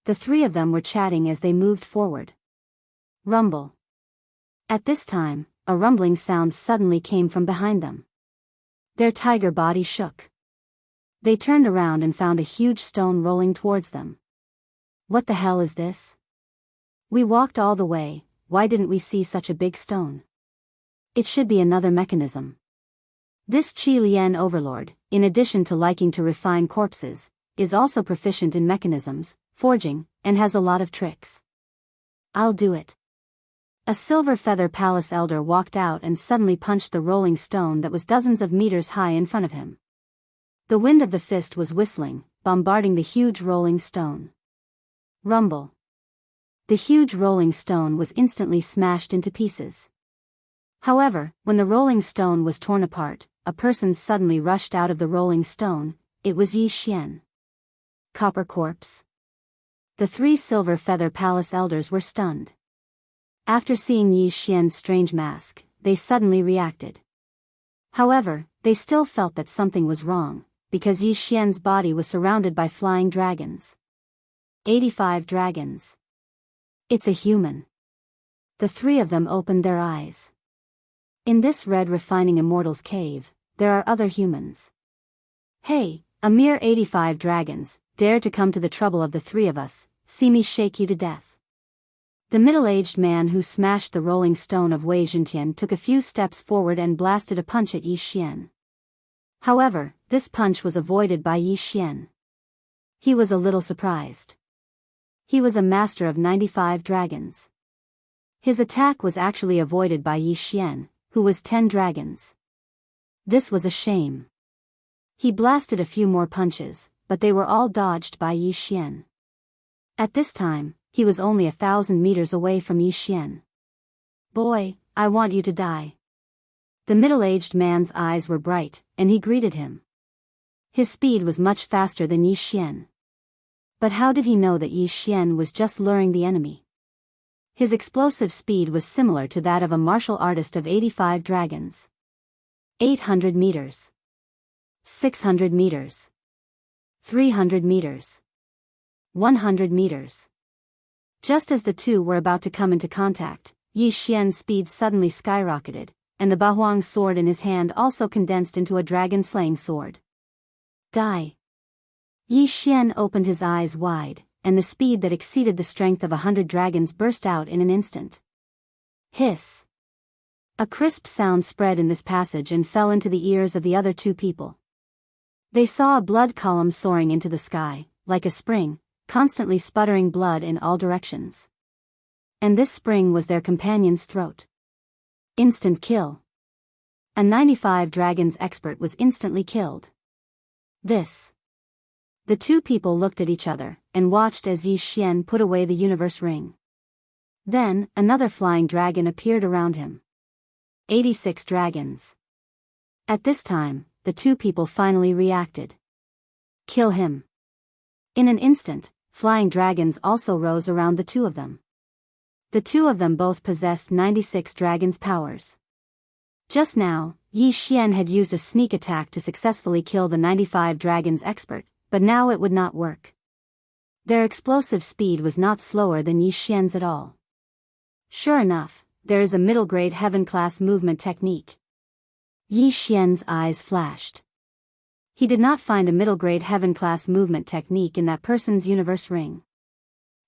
The 3 of them were chatting as they moved forward. Rumble. At this time, a rumbling sound suddenly came from behind them. Their tiger body shook. They turned around and found a huge stone rolling towards them. What the hell is this? We walked all the way, why didn't we see such a big stone? It should be another mechanism. This Qi Lian overlord, in addition to liking to refine corpses, is also proficient in mechanisms, forging, and has a lot of tricks. I'll do it. A silver feather palace elder walked out and suddenly punched the rolling stone that was dozens of meters high in front of him. The wind of the fist was whistling, bombarding the huge rolling stone. Rumble. The huge rolling stone was instantly smashed into pieces. However, when the rolling stone was torn apart, a person suddenly rushed out of the rolling stone. It was Yi Xian. Copper corpse. The 3 silver feather palace elders were stunned. After seeing Yi Xian's strange mask, they suddenly reacted. However, they still felt that something was wrong, because Yi Xian's body was surrounded by flying dragons. 85 dragons. It's a human. The 3 of them opened their eyes. In this red refining immortal's cave, there are other humans. Hey, a mere 85 dragons, dare to come to the trouble of the 3 of us, see me shake you to death. The middle-aged man who smashed the rolling stone of Wei Zhentian took a few steps forward and blasted a punch at Yi Xian. However, this punch was avoided by Yi Xian. He was a little surprised. He was a master of 95 dragons. His attack was actually avoided by Yi Xian, who was 10 dragons. This was a shame. He blasted a few more punches, but they were all dodged by Yi Xian. At this time, he was only 1,000 meters away from Yi Xian. Boy, I want you to die. The middle-aged man's eyes were bright, and he greeted him. His speed was much faster than Yi Xian. But how did he know that Yi Xian was just luring the enemy? His explosive speed was similar to that of a martial artist of 85 dragons. 800 meters. 600 meters. 300 meters. 100 meters. Just as the 2 were about to come into contact, Yi Xian's speed suddenly skyrocketed, and the Bahuang sword in his hand also condensed into a dragon-slaying sword. Die. Yi Xian opened his eyes wide, and the speed that exceeded the strength of 100 dragons burst out in an instant. Hiss. A crisp sound spread in this passage and fell into the ears of the other 2 people. They saw a blood column soaring into the sky, like a spring, constantly sputtering blood in all directions. And this spring was their companion's throat. Instant kill. A 95 dragons expert was instantly killed. This. The 2 people looked at each other, and watched as Yi Xian put away the universe ring. Then, another flying dragon appeared around him. 86 dragons. At this time, the 2 people finally reacted. Kill him. In an instant, flying dragons also rose around the 2 of them. The 2 of them both possessed 96 dragons' powers. Just now, Yi Xian had used a sneak attack to successfully kill the 95 dragons expert, but now it would not work. Their explosive speed was not slower than Yi Xian's at all. Sure enough, there is a middle-grade heaven-class movement technique. Yi Xian's eyes flashed. He did not find a middle-grade heaven-class movement technique in that person's universe ring.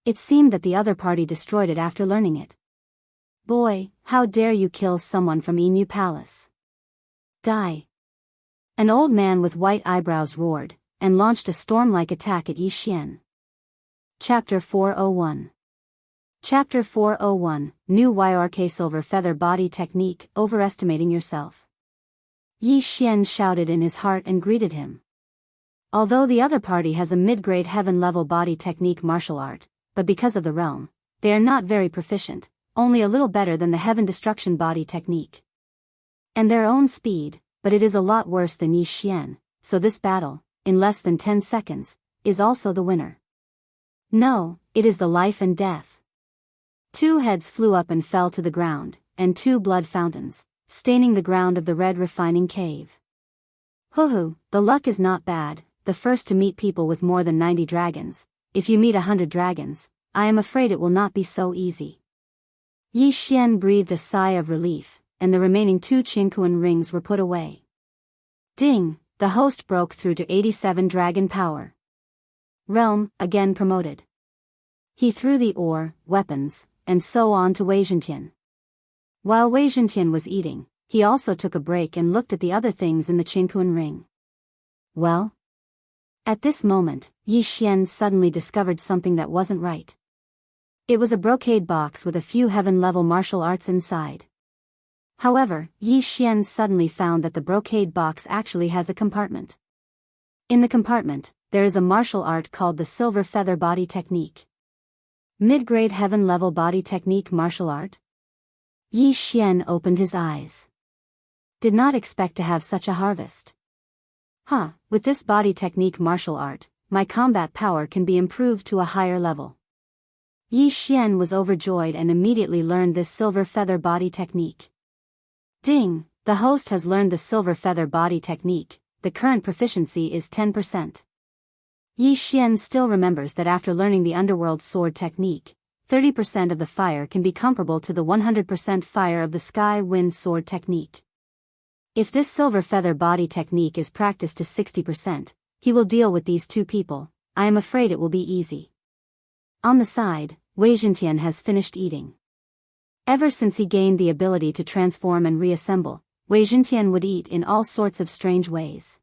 It seemed that the other party destroyed it after learning it. Boy, how dare you kill someone from Emu Palace? Die! An old man with white eyebrows roared, and launched a storm-like attack at Yi Xian. Chapter 401. Chapter 401, New YRK Silver Feather Body Technique, Overestimating Yourself. Yi Xian shouted in his heart and greeted him. Although the other party has a mid-grade heaven-level body technique martial art, but because of the realm, they are not very proficient, only a little better than the heaven destruction body technique. And their own speed, but it is a lot worse than Yi Xian, so this battle, in less than 10 seconds, is also the winner. No, it is the life and death. 2 heads flew up and fell to the ground, and 2 blood fountains, staining the ground of the red refining cave. Hoo-hoo, the luck is not bad, the first to meet people with more than 90 dragons. If you meet 100 dragons, I am afraid it will not be so easy. Yi Xian breathed a sigh of relief, and the remaining 2 Qingquan rings were put away. Ding, the host broke through to 87 dragon power. Realm, again promoted. He threw the ore, weapons, and so on to Wei Zhentian. While Wei Zhentian was eating, he also took a break and looked at the other things in the Qingquan ring. Well? At this moment, Yi Xian suddenly discovered something that wasn't right. It was a brocade box with a few heaven-level martial arts inside. However, Yi Xian suddenly found that the brocade box actually has a compartment. In the compartment, there is a martial art called the Silver Feather Body Technique. Mid-grade heaven-level body technique martial art? Yi Xian opened his eyes. Did not expect to have such a harvest. With this body technique martial art, my combat power can be improved to a higher level. Yi Xian was overjoyed and immediately learned this silver feather body technique. Ding, the host has learned the silver feather body technique, the current proficiency is 10%. Yi Xian still remembers that after learning the underworld sword technique, 30% of the fire can be comparable to the 100% fire of the sky wind sword technique. If this silver feather body technique is practiced to 60%, he will deal with these 2 people. I am afraid it will be easy. On the side, Wei Zhentian has finished eating. Ever since he gained the ability to transform and reassemble, Wei Zhentian would eat in all sorts of strange ways.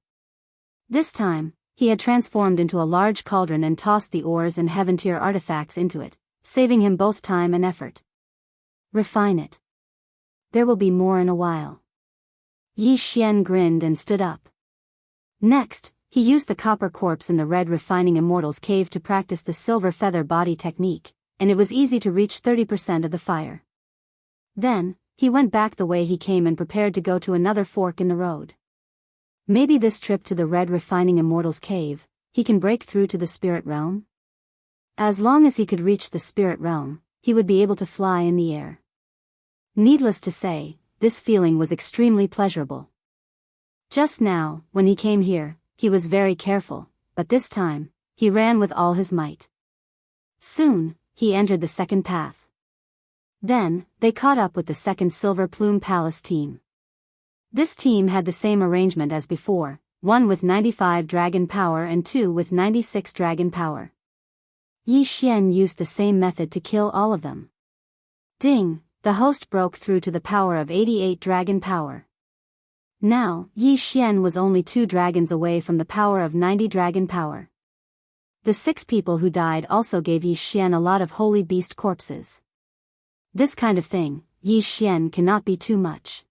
This time, he had transformed into a large cauldron and tossed the ores and heaven-tier artifacts into it, saving him both time and effort. Refine it. There will be more in a while. Yi Xian grinned and stood up. Next, he used the copper corpse in the red refining immortal's cave to practice the silver feather body technique, and it was easy to reach 30% of the fire. Then, he went back the way he came and prepared to go to another fork in the road. Maybe this trip to the red refining immortal's cave, he can break through to the spirit realm? As long as he could reach the spirit realm, he would be able to fly in the air. Needless to say, this feeling was extremely pleasurable. Just now, when he came here, he was very careful, but this time, he ran with all his might. Soon, he entered the second path. Then, they caught up with the second Silver Plume Palace team. This team had the same arrangement as before, 1 with 95 dragon power and 2 with 96 dragon power. Yi Xian used the same method to kill all of them. Ding, the host broke through to the power of 88 dragon power. Now, Yi Xian was only 2 dragons away from the power of 90 dragon power. The 6 people who died also gave Yi Xian a lot of holy beast corpses. This kind of thing, Yi Xian cannot be too much.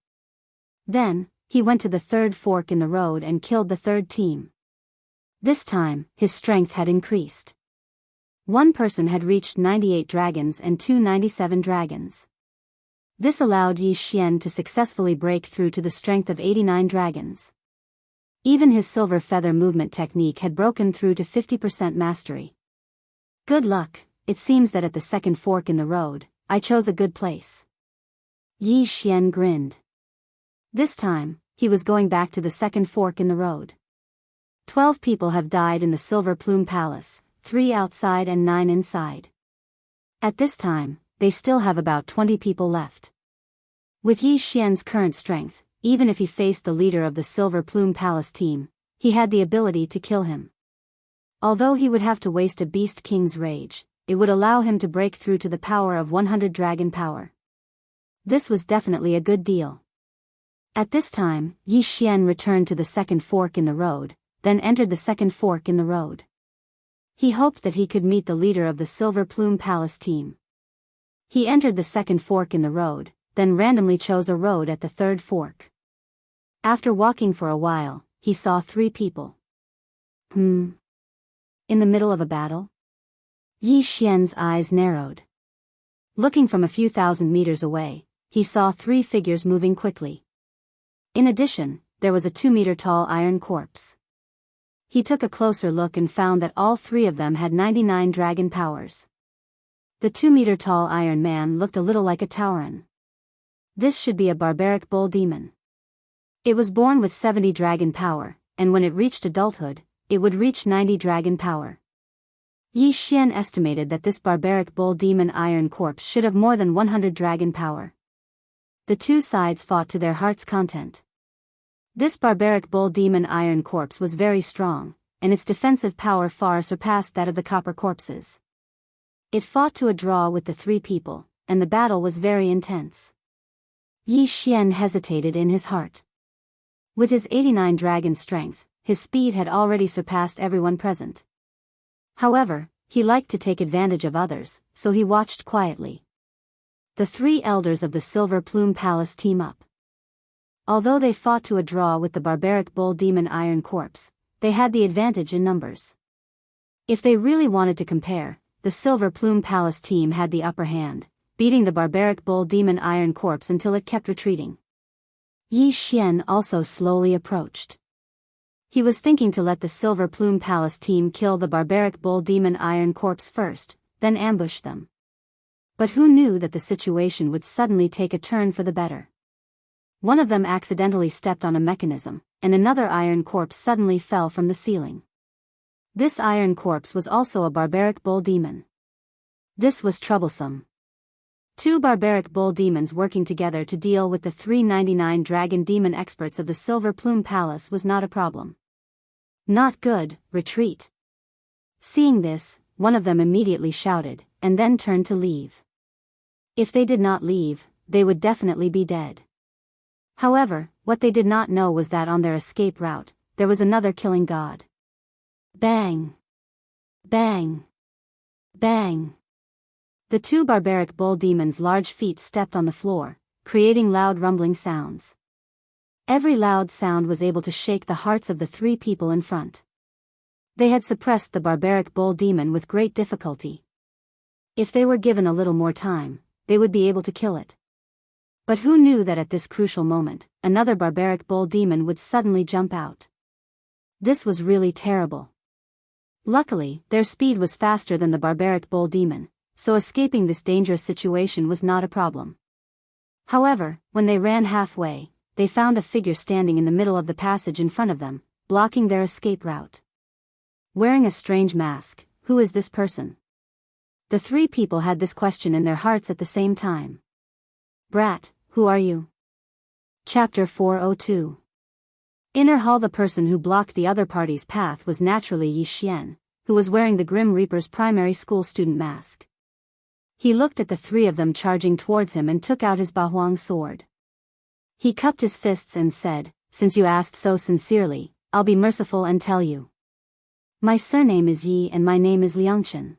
Then, he went to the third fork in the road and killed the third team. This time, his strength had increased. 1 person had reached 98 dragons and 2 97 dragons. This allowed Yi Xian to successfully break through to the strength of 89 dragons. Even his silver feather movement technique had broken through to 50% mastery. Good luck, it seems that at the second fork in the road, I chose a good place. Yi Xian grinned. This time, he was going back to the second fork in the road. 12 people have died in the Silver Plume Palace, 3 outside and 9 inside. At this time, they still have about 20 people left. With Yi Xian's current strength, even if he faced the leader of the Silver Plume Palace team, he had the ability to kill him. Although he would have to waste a Beast King's rage, it would allow him to break through to the power of 100 dragon power. This was definitely a good deal. At this time, Yi Xian returned to the second fork in the road, then entered the second fork in the road. He hoped that he could meet the leader of the Silver Plume Palace team. He entered the second fork in the road, then randomly chose a road at the third fork. After walking for a while, he saw 3 people. In the middle of a battle? Yi Xian's eyes narrowed. Looking from a few thousand meters away, he saw 3 figures moving quickly. In addition, there was a 2-meter-tall iron corpse. He took a closer look and found that all 3 of them had 99 dragon powers. The 2-meter-tall iron man looked a little like a Tauren. This should be a barbaric bull demon. It was born with 70 dragon power, and when it reached adulthood, it would reach 90 dragon power. Yi Xian estimated that this barbaric bull demon iron corpse should have more than 100 dragon power. The 2 sides fought to their heart's content. This barbaric bull demon iron corpse was very strong, and its defensive power far surpassed that of the copper corpses. It fought to a draw with the 3 people, and the battle was very intense. Yi Xian hesitated in his heart. With his 89 dragon strength, his speed had already surpassed everyone present. However, he liked to take advantage of others, so he watched quietly. The 3 elders of the Silver Plume Palace team up. Although they fought to a draw with the barbaric bull demon iron corpse, they had the advantage in numbers. If they really wanted to compare, the Silver Plume Palace team had the upper hand, beating the barbaric bull demon iron corpse until it kept retreating. Yi Xian also slowly approached. He was thinking to let the Silver Plume Palace team kill the barbaric bull demon iron corpse first, then ambush them. But who knew that the situation would suddenly take a turn for the better? One of them accidentally stepped on a mechanism, and another iron corpse suddenly fell from the ceiling. This iron corpse was also a barbaric bull demon. This was troublesome. 2 barbaric bull demons working together to deal with the 399 dragon demon experts of the Silver Plume Palace was not a problem. Not good, retreat. Seeing this, one of them immediately shouted, and then turned to leave. If they did not leave, they would definitely be dead. However, what they did not know was that on their escape route, there was another killing god. Bang! Bang! Bang! The 2 barbaric bull demons' large feet stepped on the floor, creating loud rumbling sounds. Every loud sound was able to shake the hearts of the 3 people in front. They had suppressed the barbaric bull demon with great difficulty. If they were given a little more time, they would be able to kill it. But who knew that at this crucial moment, another barbaric bull demon would suddenly jump out? This was really terrible. Luckily, their speed was faster than the barbaric bull demon, so escaping this dangerous situation was not a problem. However, when they ran halfway, they found a figure standing in the middle of the passage in front of them, blocking their escape route. Wearing a strange mask, who is this person? The 3 people had this question in their hearts at the same time. Brat, who are you? Chapter 402. Inner hall. The person who blocked the other party's path was naturally Yi Xian, who was wearing the Grim Reaper's primary school student mask. He looked at the 3 of them charging towards him and took out his Bahuang sword. He cupped his fists and said, "Since you asked so sincerely, I'll be merciful and tell you. My surname is Yi and my name is Liangchen.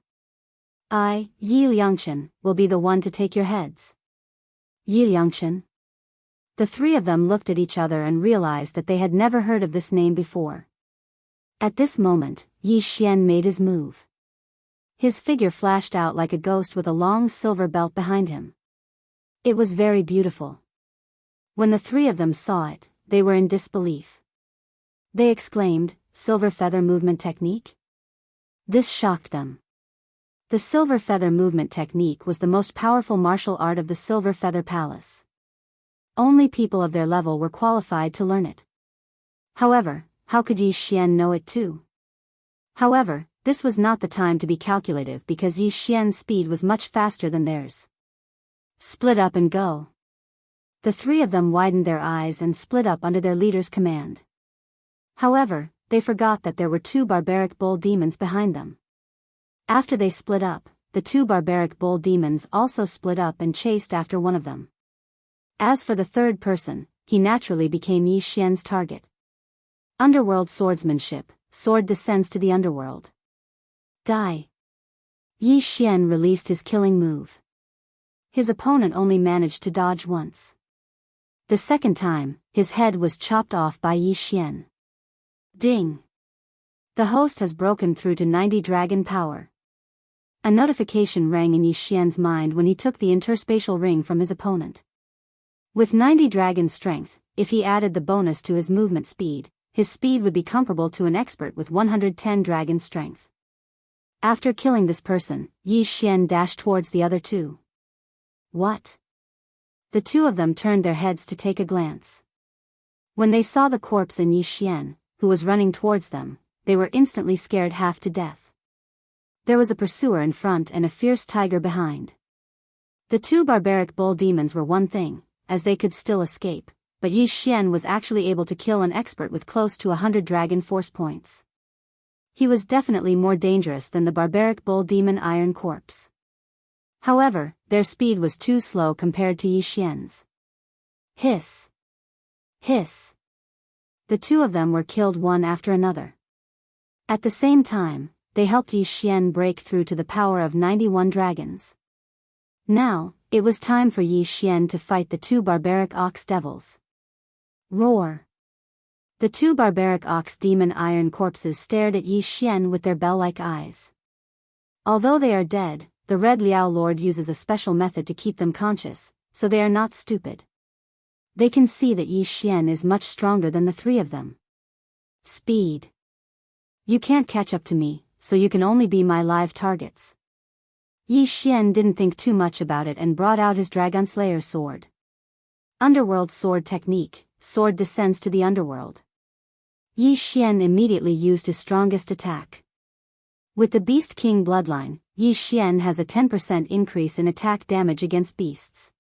I, Yi Liangchen, will be the one to take your heads." Yi Liangchen? The 3 of them looked at each other and realized that they had never heard of this name before. At this moment, Yi Xian made his move. His figure flashed out like a ghost with a long silver belt behind him. It was very beautiful. When the 3 of them saw it, they were in disbelief. They exclaimed, "Silver feather movement technique?" This shocked them. The silver feather movement technique was the most powerful martial art of the Silver Feather Palace. Only people of their level were qualified to learn it. However, how could Yi Xian know it too? However, this was not the time to be calculative because Yi Xian's speed was much faster than theirs. Split up and go. The three of them widened their eyes and split up under their leader's command. However, they forgot that there were two barbaric bull demons behind them. After they split up, the two barbaric bull demons also split up and chased after one of them. As for the third person, he naturally became Yi Xian's target. Underworld swordsmanship, sword descends to the underworld. Die. Yi Xian released his killing move. His opponent only managed to dodge once. The second time, his head was chopped off by Yi Xian. Ding! The host has broken through to 90 dragon power. A notification rang in Yi Xian's mind when he took the interspatial ring from his opponent. With 90 dragon strength, if he added the bonus to his movement speed, his speed would be comparable to an expert with 110 dragon strength. After killing this person, Yi Xian dashed towards the other two. What? The two of them turned their heads to take a glance. When they saw the corpse in Yi Xian, who was running towards them, they were instantly scared half to death. There was a pursuer in front and a fierce tiger behind. The two barbaric bull demons were one thing, as they could still escape, but Yi Xian was actually able to kill an expert with close to 100 dragon force points. He was definitely more dangerous than the barbaric bull demon iron corpse. However, their speed was too slow compared to Yi Xian's. Hiss! Hiss! The two of them were killed one after another. At the same time, they helped Yi Xian break through to the power of 91 dragons. Now, it was time for Yi Xian to fight the two barbaric ox devils. Roar! The two barbaric ox demon iron corpses stared at Yi Xian with their bell-like eyes. Although they are dead, the Red Liao Lord uses a special method to keep them conscious, so they are not stupid. They can see that Yi Xian is much stronger than the three of them. Speed! You can't catch up to me, so you can only be my live targets. Yi Xian didn't think too much about it and brought out his Dragon Slayer sword. Underworld sword technique, sword descends to the underworld. Yi Xian immediately used his strongest attack. With the Beast King bloodline, Yi Xian has a 10% increase in attack damage against beasts.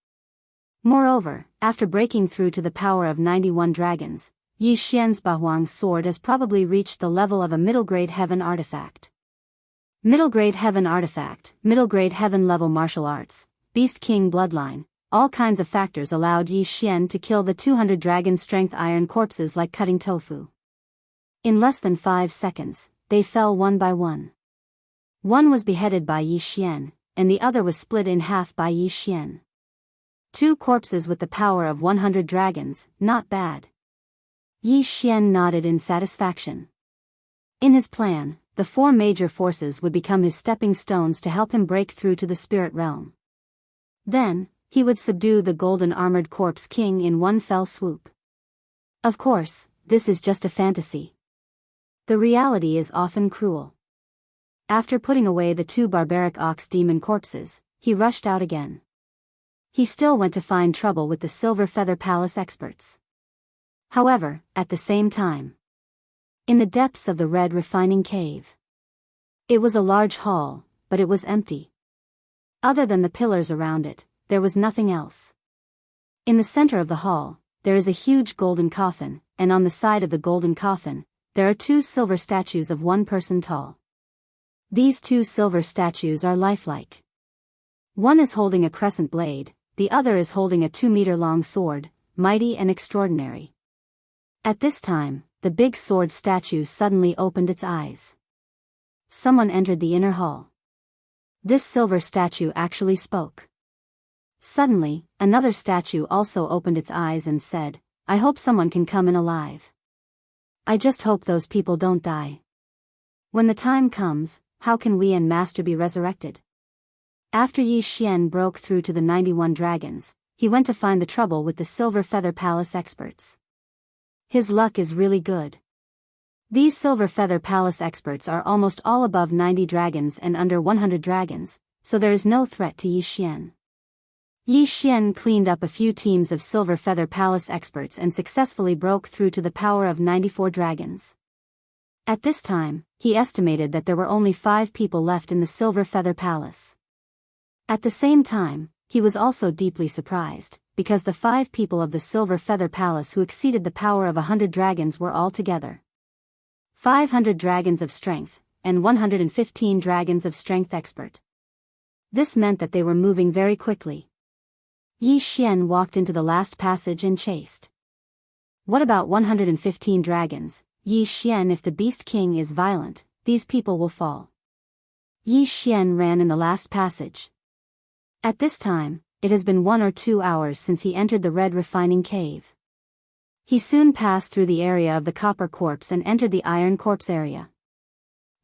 Moreover, after breaking through to the power of 91 dragons, Yi Xian's Bahuang sword has probably reached the level of a middle-grade heaven artifact. Middle-grade heaven artifact, middle-grade heaven level martial arts, Beast King bloodline, all kinds of factors allowed Yi Xian to kill the 200 dragon strength iron corpses like cutting tofu. In less than 5 seconds, they fell one by one. One was beheaded by Yi Xian, and the other was split in half by Yi Xian. 2 corpses with the power of 100 dragons, not bad. Yi Xian nodded in satisfaction. In his plan, the 4 major forces would become his stepping stones to help him break through to the spirit realm. Then, he would subdue the golden armored corpse king in one fell swoop. Of course, this is just a fantasy. The reality is often cruel. After putting away the 2 barbaric ox demon corpses, he rushed out again. He still went to find trouble with the Silver Feather Palace experts. However, at the same time, in the depths of the red refining cave, it was a large hall, but it was empty. Other than the pillars around it, there was nothing else. In the center of the hall, there is a huge golden coffin, and on the side of the golden coffin, there are 2 silver statues of 1 person tall. These 2 silver statues are lifelike. One is holding a crescent blade, the other is holding a 2-meter-long sword, mighty and extraordinary. At this time, the big sword statue suddenly opened its eyes. Someone entered the inner hall. This silver statue actually spoke. Suddenly, another statue also opened its eyes and said, "I hope someone can come in alive. I just hope those people don't die. When the time comes, how can we and Master be resurrected?" After Yi Xian broke through to the 91 dragons, he went to find the trouble with the Silver Feather Palace experts. His luck is really good. These Silver Feather Palace experts are almost all above 90 dragons and under 100 dragons, so there is no threat to Yi Xian. Yi Xian cleaned up a few teams of Silver Feather Palace experts and successfully broke through to the power of 94 dragons. At this time, he estimated that there were only 5 people left in the Silver Feather Palace. At the same time, he was also deeply surprised, because the 5 people of the Silver Feather Palace who exceeded the power of 100 dragons were all together 500 dragons of strength, and 115 dragons of strength expert. This meant that they were moving very quickly. Yi Xian walked into the last passage and chased. What about 115 dragons, Yi Xian? If the Beast King is violent, these people will fall. Yi Xian ran in the last passage. At this time, it has been 1 or 2 hours since he entered the Red Refining Cave. He soon passed through the area of the Copper Corpse and entered the Iron Corpse area.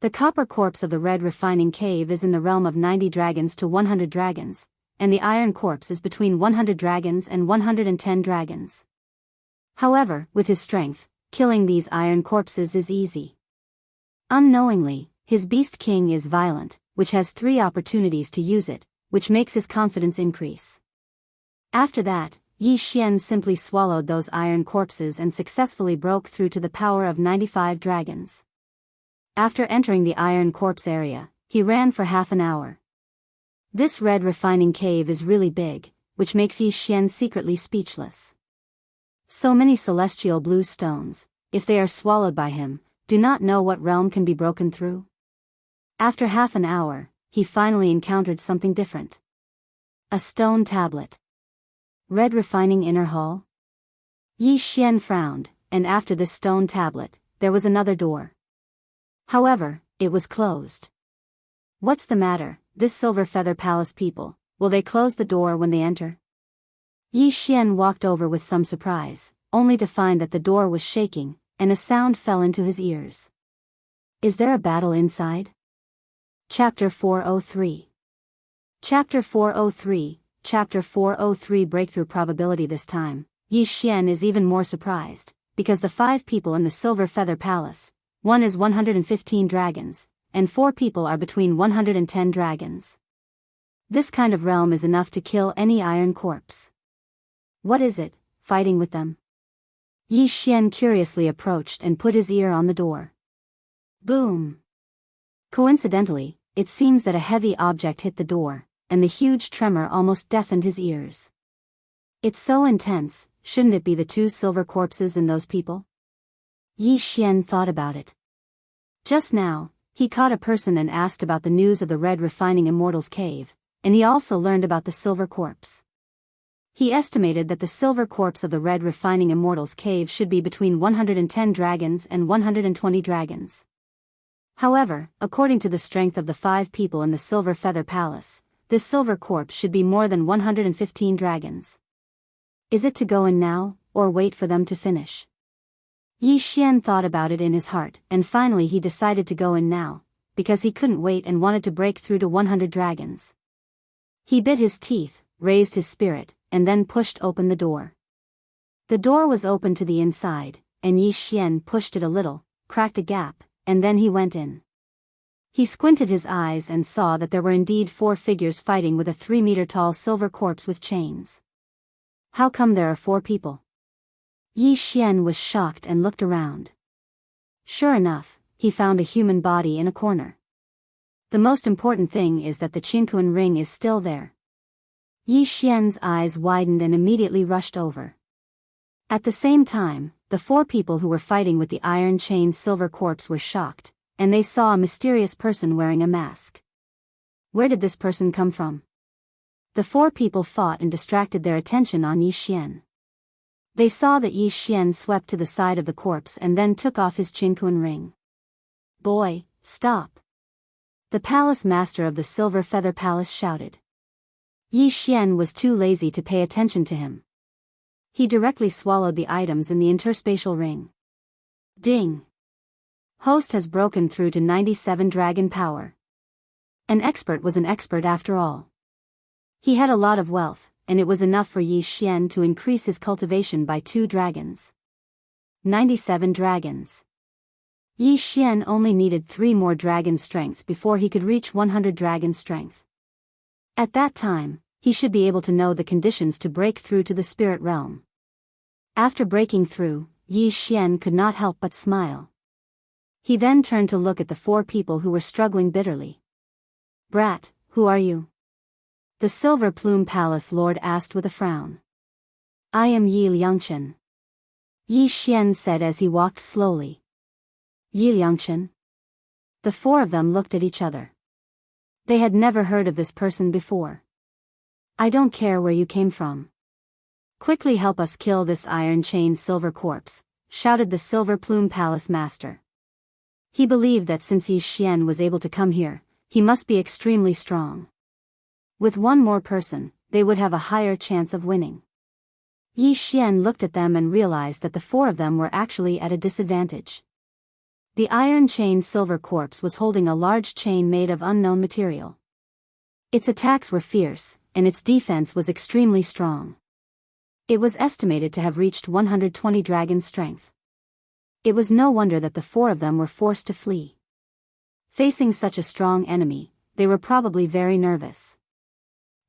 The Copper Corpse of the Red Refining Cave is in the realm of 90 dragons to 100 dragons, and the Iron Corpse is between 100 dragons and 110 dragons. However, with his strength, killing these Iron Corpses is easy. Unknowingly, his Beast King is violent, which has 3 opportunities to use it, which makes his confidence increase. After that, Yi Xian simply swallowed those Iron Corpses and successfully broke through to the power of 95 dragons. After entering the Iron Corpse area, he ran for half an hour. This Red Refining Cave is really big, which makes Yi Xian secretly speechless. So many celestial blue stones, if they are swallowed by him, do not know what realm can be broken through. After half an hour, he finally encountered something different. A stone tablet. Red Refining Inner Hall? Yi Xian frowned, and after this stone tablet, there was another door. However, it was closed. What's the matter, this Silver Feather Palace people, will they close the door when they enter? Yi Xian walked over with some surprise, only to find that the door was shaking, and a sound fell into his ears. Is there a battle inside? Chapter 403. Chapter 403, Chapter 403 Breakthrough Probability. This time, Yi Xian is even more surprised, because the 5 people in the Silver Feather Palace, one is 115 dragons, and 4 people are between 110 dragons. This kind of realm is enough to kill any Iron Corpse. What is it, fighting with them? Yi Xian curiously approached and put his ear on the door. Boom! Coincidentally, it seems that a heavy object hit the door, and the huge tremor almost deafened his ears. It's so intense, shouldn't it be the 2 silver corpses in those people? Yi Xian thought about it. Just now, he caught a person and asked about the news of the Red Refining Immortals Cave, and he also learned about the Silver Corpse. He estimated that the Silver Corpse of the Red Refining Immortals Cave should be between 110 dragons and 120 dragons. However, according to the strength of the 5 people in the Silver Feather Palace, this Silver Corpse should be more than 115 dragons. Is it to go in now, or wait for them to finish? Yi Xian thought about it in his heart, and finally he decided to go in now, because he couldn't wait and wanted to break through to 100 dragons. He bit his teeth, raised his spirit, and then pushed open the door. The door was open to the inside, and Yi Xian pushed it a little, cracked a gap, and then he went in. He squinted his eyes and saw that there were indeed 4 figures fighting with a 3-meter-tall silver corpse with chains. How come there are 4 people? Yi Xian was shocked and looked around. Sure enough, he found a human body in a corner. The most important thing is that the Qinquan ring is still there. Yi Xian's eyes widened and immediately rushed over. At the same time, the 4 people who were fighting with the iron chained silver corpse were shocked, and they saw a mysterious person wearing a mask. Where did this person come from? The 4 people fought and distracted their attention on Yi Xian. They saw that Yi Xian swept to the side of the corpse and then took off his Qinquan ring. Boy, stop! The palace master of the Silver Feather Palace shouted. Yi Xian was too lazy to pay attention to him. He directly swallowed the items in the interspatial ring. Ding! Host has broken through to 97 dragon power. An expert was an expert after all. He had a lot of wealth, and it was enough for Yi Xian to increase his cultivation by 2 dragons. 97 dragons. Yi Xian only needed 3 more dragon strength before he could reach 100 dragon strength. At that time, he should be able to know the conditions to break through to the spirit realm. After breaking through, Yi Xian could not help but smile. He then turned to look at the 4 people who were struggling bitterly. "Brat, who are you?" the Silver Plume Palace Lord asked with a frown. "I am Yi Liangchen," Yi Xian said as he walked slowly. "Yi Liangchen?" The 4 of them looked at each other. They had never heard of this person before. "I don't care where you came from. Quickly help us kill this iron-chained silver corpse," shouted the Silver Plume Palace Master. He believed that since Yi Xian was able to come here, he must be extremely strong. With one more person, they would have a higher chance of winning. Yi Xian looked at them and realized that the 4 of them were actually at a disadvantage. The iron-chained silver corpse was holding a large chain made of unknown material. Its attacks were fierce, and its defense was extremely strong. It was estimated to have reached 120 dragon strength. It was no wonder that the 4 of them were forced to flee. Facing such a strong enemy, they were probably very nervous.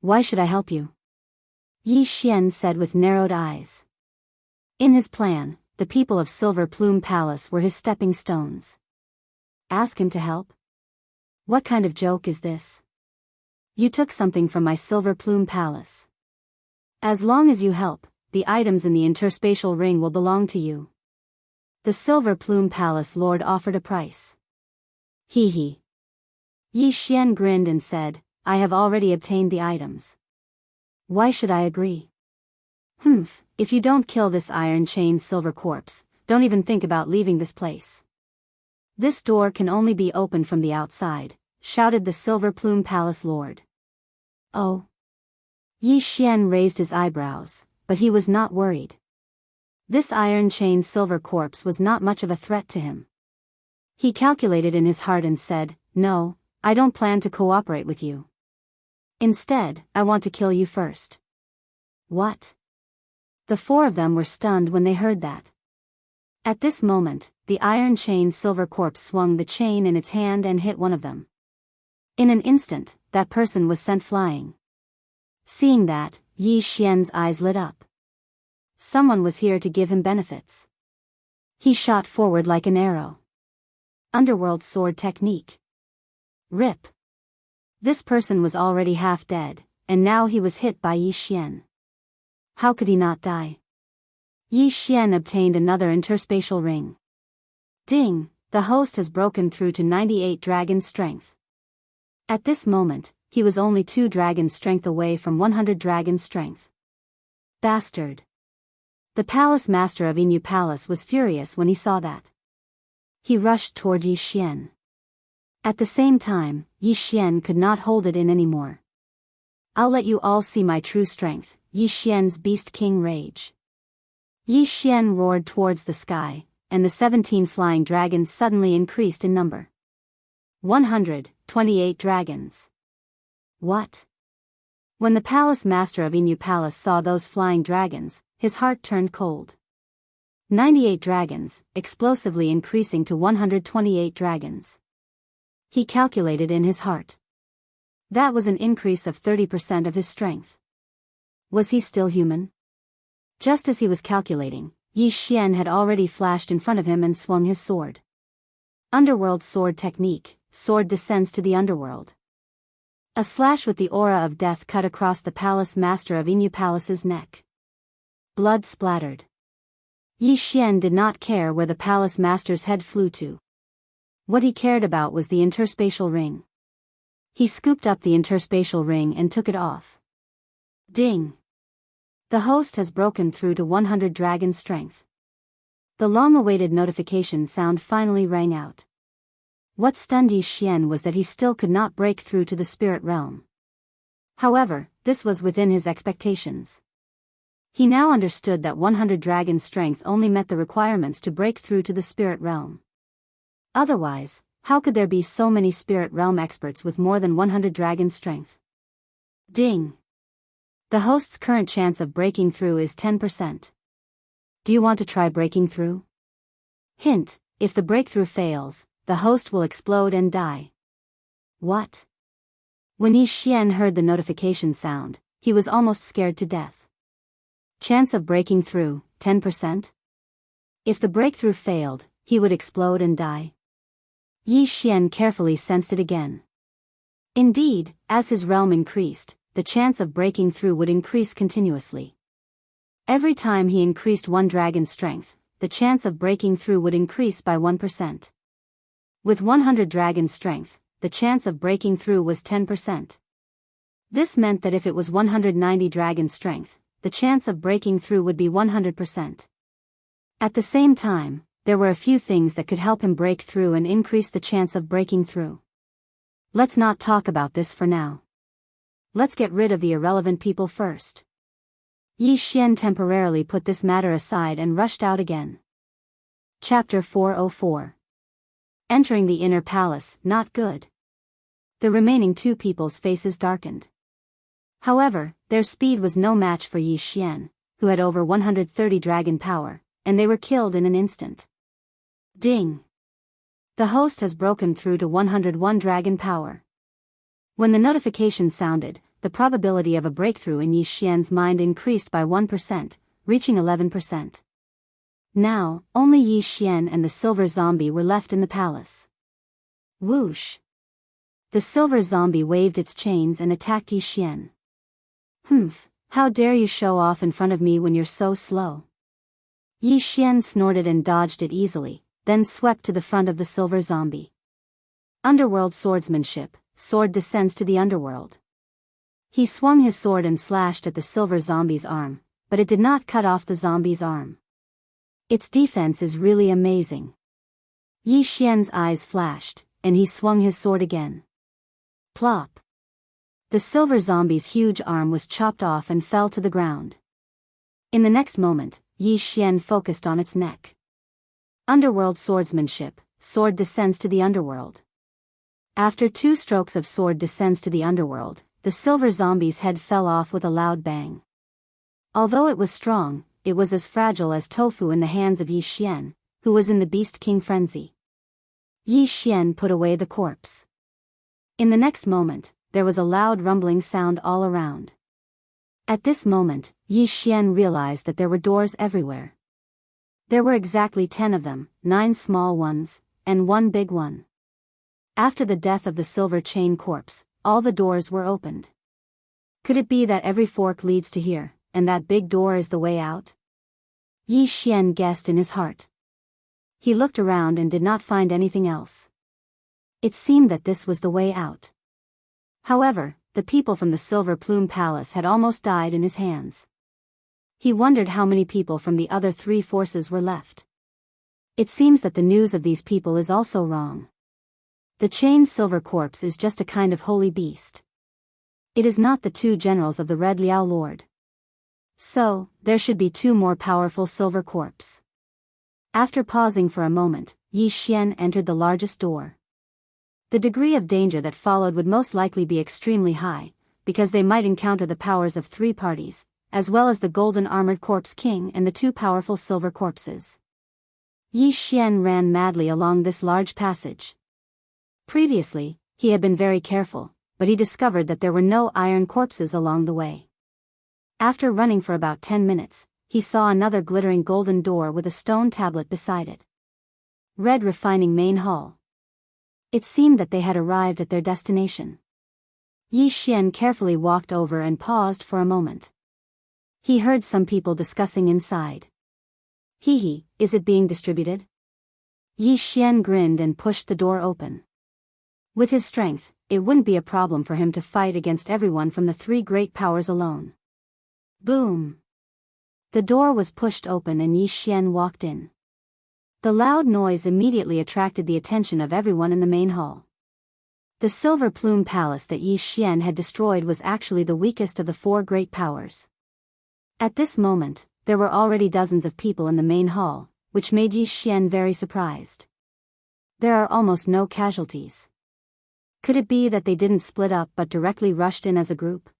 "Why should I help you?" Yi Xian said with narrowed eyes. In his plan, the people of Silver Plume Palace were his stepping stones. Ask him to help? What kind of joke is this? You took something from my Silver Plume Palace. As long as you help, the items in the interspatial ring will belong to you. The Silver Plume Palace Lord offered a price. Hee hee. Yi Xian grinned and said, "I have already obtained the items. Why should I agree? Humph, if you don't kill this iron-chained silver corpse, don't even think about leaving this place. This door can only be opened from the outside," shouted the Silver Plume Palace Lord. Oh. Yi Xian raised his eyebrows, but he was not worried. This iron-chained silver corpse was not much of a threat to him. He calculated in his heart and said, "No, I don't plan to cooperate with you. Instead, I want to kill you first." What? The 4 of them were stunned when they heard that. At this moment, the iron-chained silver corpse swung the chain in its hand and hit one of them. In an instant, that person was sent flying. Seeing that, Yi Xian's eyes lit up. Someone was here to give him benefits. He shot forward like an arrow. Underworld sword technique. Rip. This person was already half dead, and now he was hit by Yi Xian. How could he not die? Yi Xian obtained another interspatial ring. Ding, the host has broken through to 98 dragon strength. At this moment, he was only 2 dragon strength away from 100 dragon strength. Bastard. The palace master of Inu Palace was furious when he saw that. He rushed toward Yi Xian. At the same time, Yi Xian could not hold it in anymore. "I'll let you all see my true strength," Yi Xian's Beast King rage. Yi Xian roared towards the sky, and the 17 flying dragons suddenly increased in number. 128 dragons. What? When the palace master of Inu Palace saw those flying dragons, his heart turned cold. 98 dragons, explosively increasing to 128 dragons. He calculated in his heart. That was an increase of 30% of his strength. Was he still human? Just as he was calculating, Yi Xian had already flashed in front of him and swung his sword. Underworld sword technique, sword descends to the underworld. A slash with the aura of death cut across the palace master of Inu Palace's neck. Blood splattered. Yi Xian did not care where the palace master's head flew to. What he cared about was the interspatial ring. He scooped up the interspatial ring and took it off. Ding! The host has broken through to 100 dragon strength. The long-awaited notification sound finally rang out. What stunned Yi Xian was that he still could not break through to the spirit realm. However, this was within his expectations. He now understood that 100 dragon strength only met the requirements to break through to the spirit realm. Otherwise, how could there be so many spirit realm experts with more than 100 dragon strength? Ding! The host's current chance of breaking through is 10%. Do you want to try breaking through? Hint, if the breakthrough fails, the host will explode and die. What? When Yi Xian heard the notification sound, he he was almost scared to death. Chance of breaking through, 10%? If the breakthrough failed, he would explode and die. Yi Xian carefully sensed it again. Indeed, as his realm increased, the chance of breaking through would increase continuously. Every time he increased one dragon's strength, the chance of breaking through would increase by 1%. With 100 dragon strength, the chance of breaking through was 10%. This meant that if it was 190 dragon strength, the chance of breaking through would be 100%. At the same time, there were a few things that could help him break through and increase the chance of breaking through. Let's not talk about this for now. Let's get rid of the irrelevant people first. Yi Xian temporarily put this matter aside and rushed out again. Chapter 404. Entering the inner palace, not good. The remaining two people's faces darkened. However, their speed was no match for Yi Xian, who had over 130 dragon power, and they were killed in an instant. Ding! The host has broken through to 101 dragon power. When the notification sounded, the probability of a breakthrough in Yi Xian's mind increased by 1%, reaching 11%. Now, only Yi Xian and the silver zombie were left in the palace. Whoosh! The silver zombie waved its chains and attacked Yi Xian. Humph, how dare you show off in front of me when you're so slow? Yi Xian snorted and dodged it easily, then swept to the front of the silver zombie. Underworld swordsmanship, sword descends to the underworld. He swung his sword and slashed at the silver zombie's arm, but it did not cut off the zombie's arm. Its defense is really amazing. Yi Xian's eyes flashed, and he swung his sword again. Plop! The silver zombie's huge arm was chopped off and fell to the ground. In the next moment, Yi Xian focused on its neck. Underworld swordsmanship, sword descends to the underworld. After 2 strokes of sword descends to the underworld, the silver zombie's head fell off with a loud bang. Although it was strong, it was as fragile as tofu in the hands of Yi Xian, who was in the Beast King frenzy. Yi Xian put away the corpse. In the next moment, there was a loud rumbling sound all around. At this moment, Yi Xian realized that there were doors everywhere. There were exactly 10 of them, 9 small ones, and 1 big one. After the death of the silver chain corpse, all the doors were opened. Could it be that every fork leads to here, and that big door is the way out? Yi Xian guessed in his heart. He looked around and did not find anything else. It seemed that this was the way out. However, the people from the Silver Plume Palace had almost died in his hands. He wondered how many people from the other 3 forces were left. It seems that the news of these people is also wrong. The chained silver corpse is just a kind of holy beast. It is not the 2 generals of the Red Liao Lord. So, there should be 2 more powerful silver corpse. After pausing for a moment, Yi Xian entered the largest door. The degree of danger that followed would most likely be extremely high, because they might encounter the powers of 3 parties, as well as the golden armored corpse king and the 2 powerful silver corpses. Yi Xian ran madly along this large passage. Previously, he had been very careful, but he discovered that there were no iron corpses along the way. After running for about 10 minutes, he saw another glittering golden door with a stone tablet beside it. Red Refining Main Hall. It seemed that they had arrived at their destination. Yi Xian carefully walked over and paused for a moment. He heard some people discussing inside. Hee, is it being distributed? Yi Xian grinned and pushed the door open. With his strength, it wouldn't be a problem for him to fight against everyone from the 3 great powers alone. Boom! The door was pushed open and Yi Xian walked in. The loud noise immediately attracted the attention of everyone in the main hall. The Silver Plume Palace that Yi Xian had destroyed was actually the weakest of the 4 great powers. At this moment, there were already dozens of people in the main hall, which made Yi Xian very surprised. There are almost no casualties. Could it be that they didn't split up but directly rushed in as a group?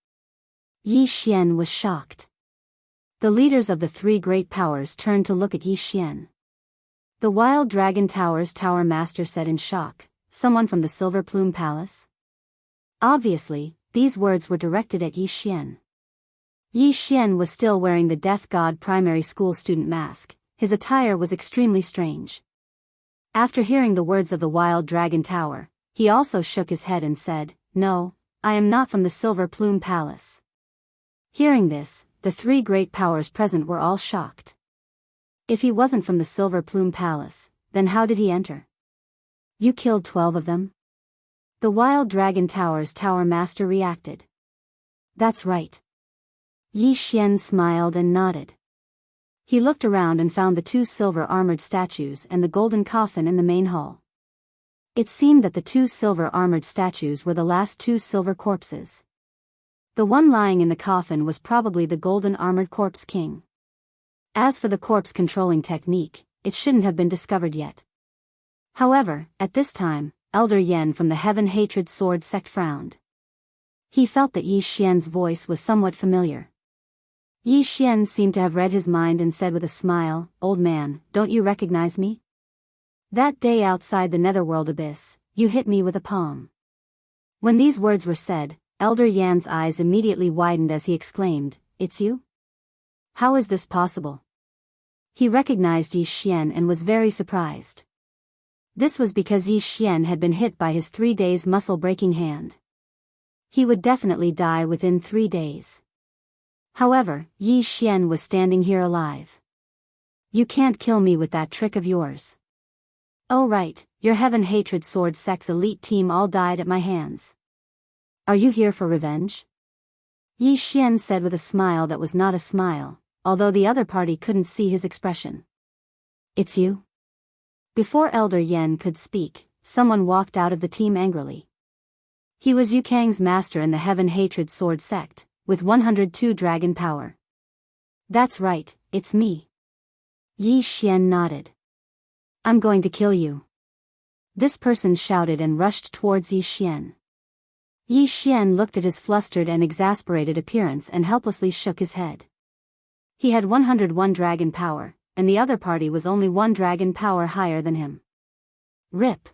Yi Xian was shocked. The leaders of the 3 great powers turned to look at Yi Xian. The Wild Dragon Tower's Tower Master said in shock, "Someone from the Silver Plume Palace?" Obviously, these words were directed at Yi Xian. Yi Xian was still wearing the Death God primary school student mask. His attire was extremely strange. After hearing the words of the Wild Dragon Tower, he also shook his head and said, "No, I am not from the Silver Plume Palace." Hearing this, the three great powers present were all shocked. If he wasn't from the Silver Plume Palace, then how did he enter? "You killed 12 of them?" The Wild Dragon Tower's Tower Master reacted. "That's right." Yi Xian smiled and nodded. He looked around and found the 2 silver-armored statues and the golden coffin in the main hall. It seemed that the 2 silver-armored statues were the last 2 silver corpses. The one lying in the coffin was probably the golden armored corpse king. As for the corpse controlling technique, it shouldn't have been discovered yet. However, at this time, Elder Yen from the Heaven Hatred Sword sect frowned. He felt that Yi Xian's voice was somewhat familiar. Yi Xian seemed to have read his mind and said with a smile, "Old man, don't you recognize me? That day outside the netherworld abyss, you hit me with a palm." When these words were said, Elder Yan's eyes immediately widened as he exclaimed, "It's you? How is this possible?" He recognized Yi Xian and was very surprised. This was because Yi Xian had been hit by his 3 days muscle-breaking hand. He would definitely die within 3 days. However, Yi Xian was standing here alive. "You can't kill me with that trick of yours." "Oh right, your Heaven Hatred Sword sect's elite team all died at my hands. Are you here for revenge?" Yi Xian said with a smile that was not a smile, although the other party couldn't see his expression. "It's you?" Before Elder Yen could speak, someone walked out of the team angrily. He was Yu Kang's master in the Heaven Hatred Sword sect, with 102 dragon power. "That's right, it's me." Yi Xian nodded. "I'm going to kill you." This person shouted and rushed towards Yi Xian. Yi Xian looked at his flustered and exasperated appearance and helplessly shook his head. He had 101 dragon power, and the other party was only 1 dragon power higher than him. Rip!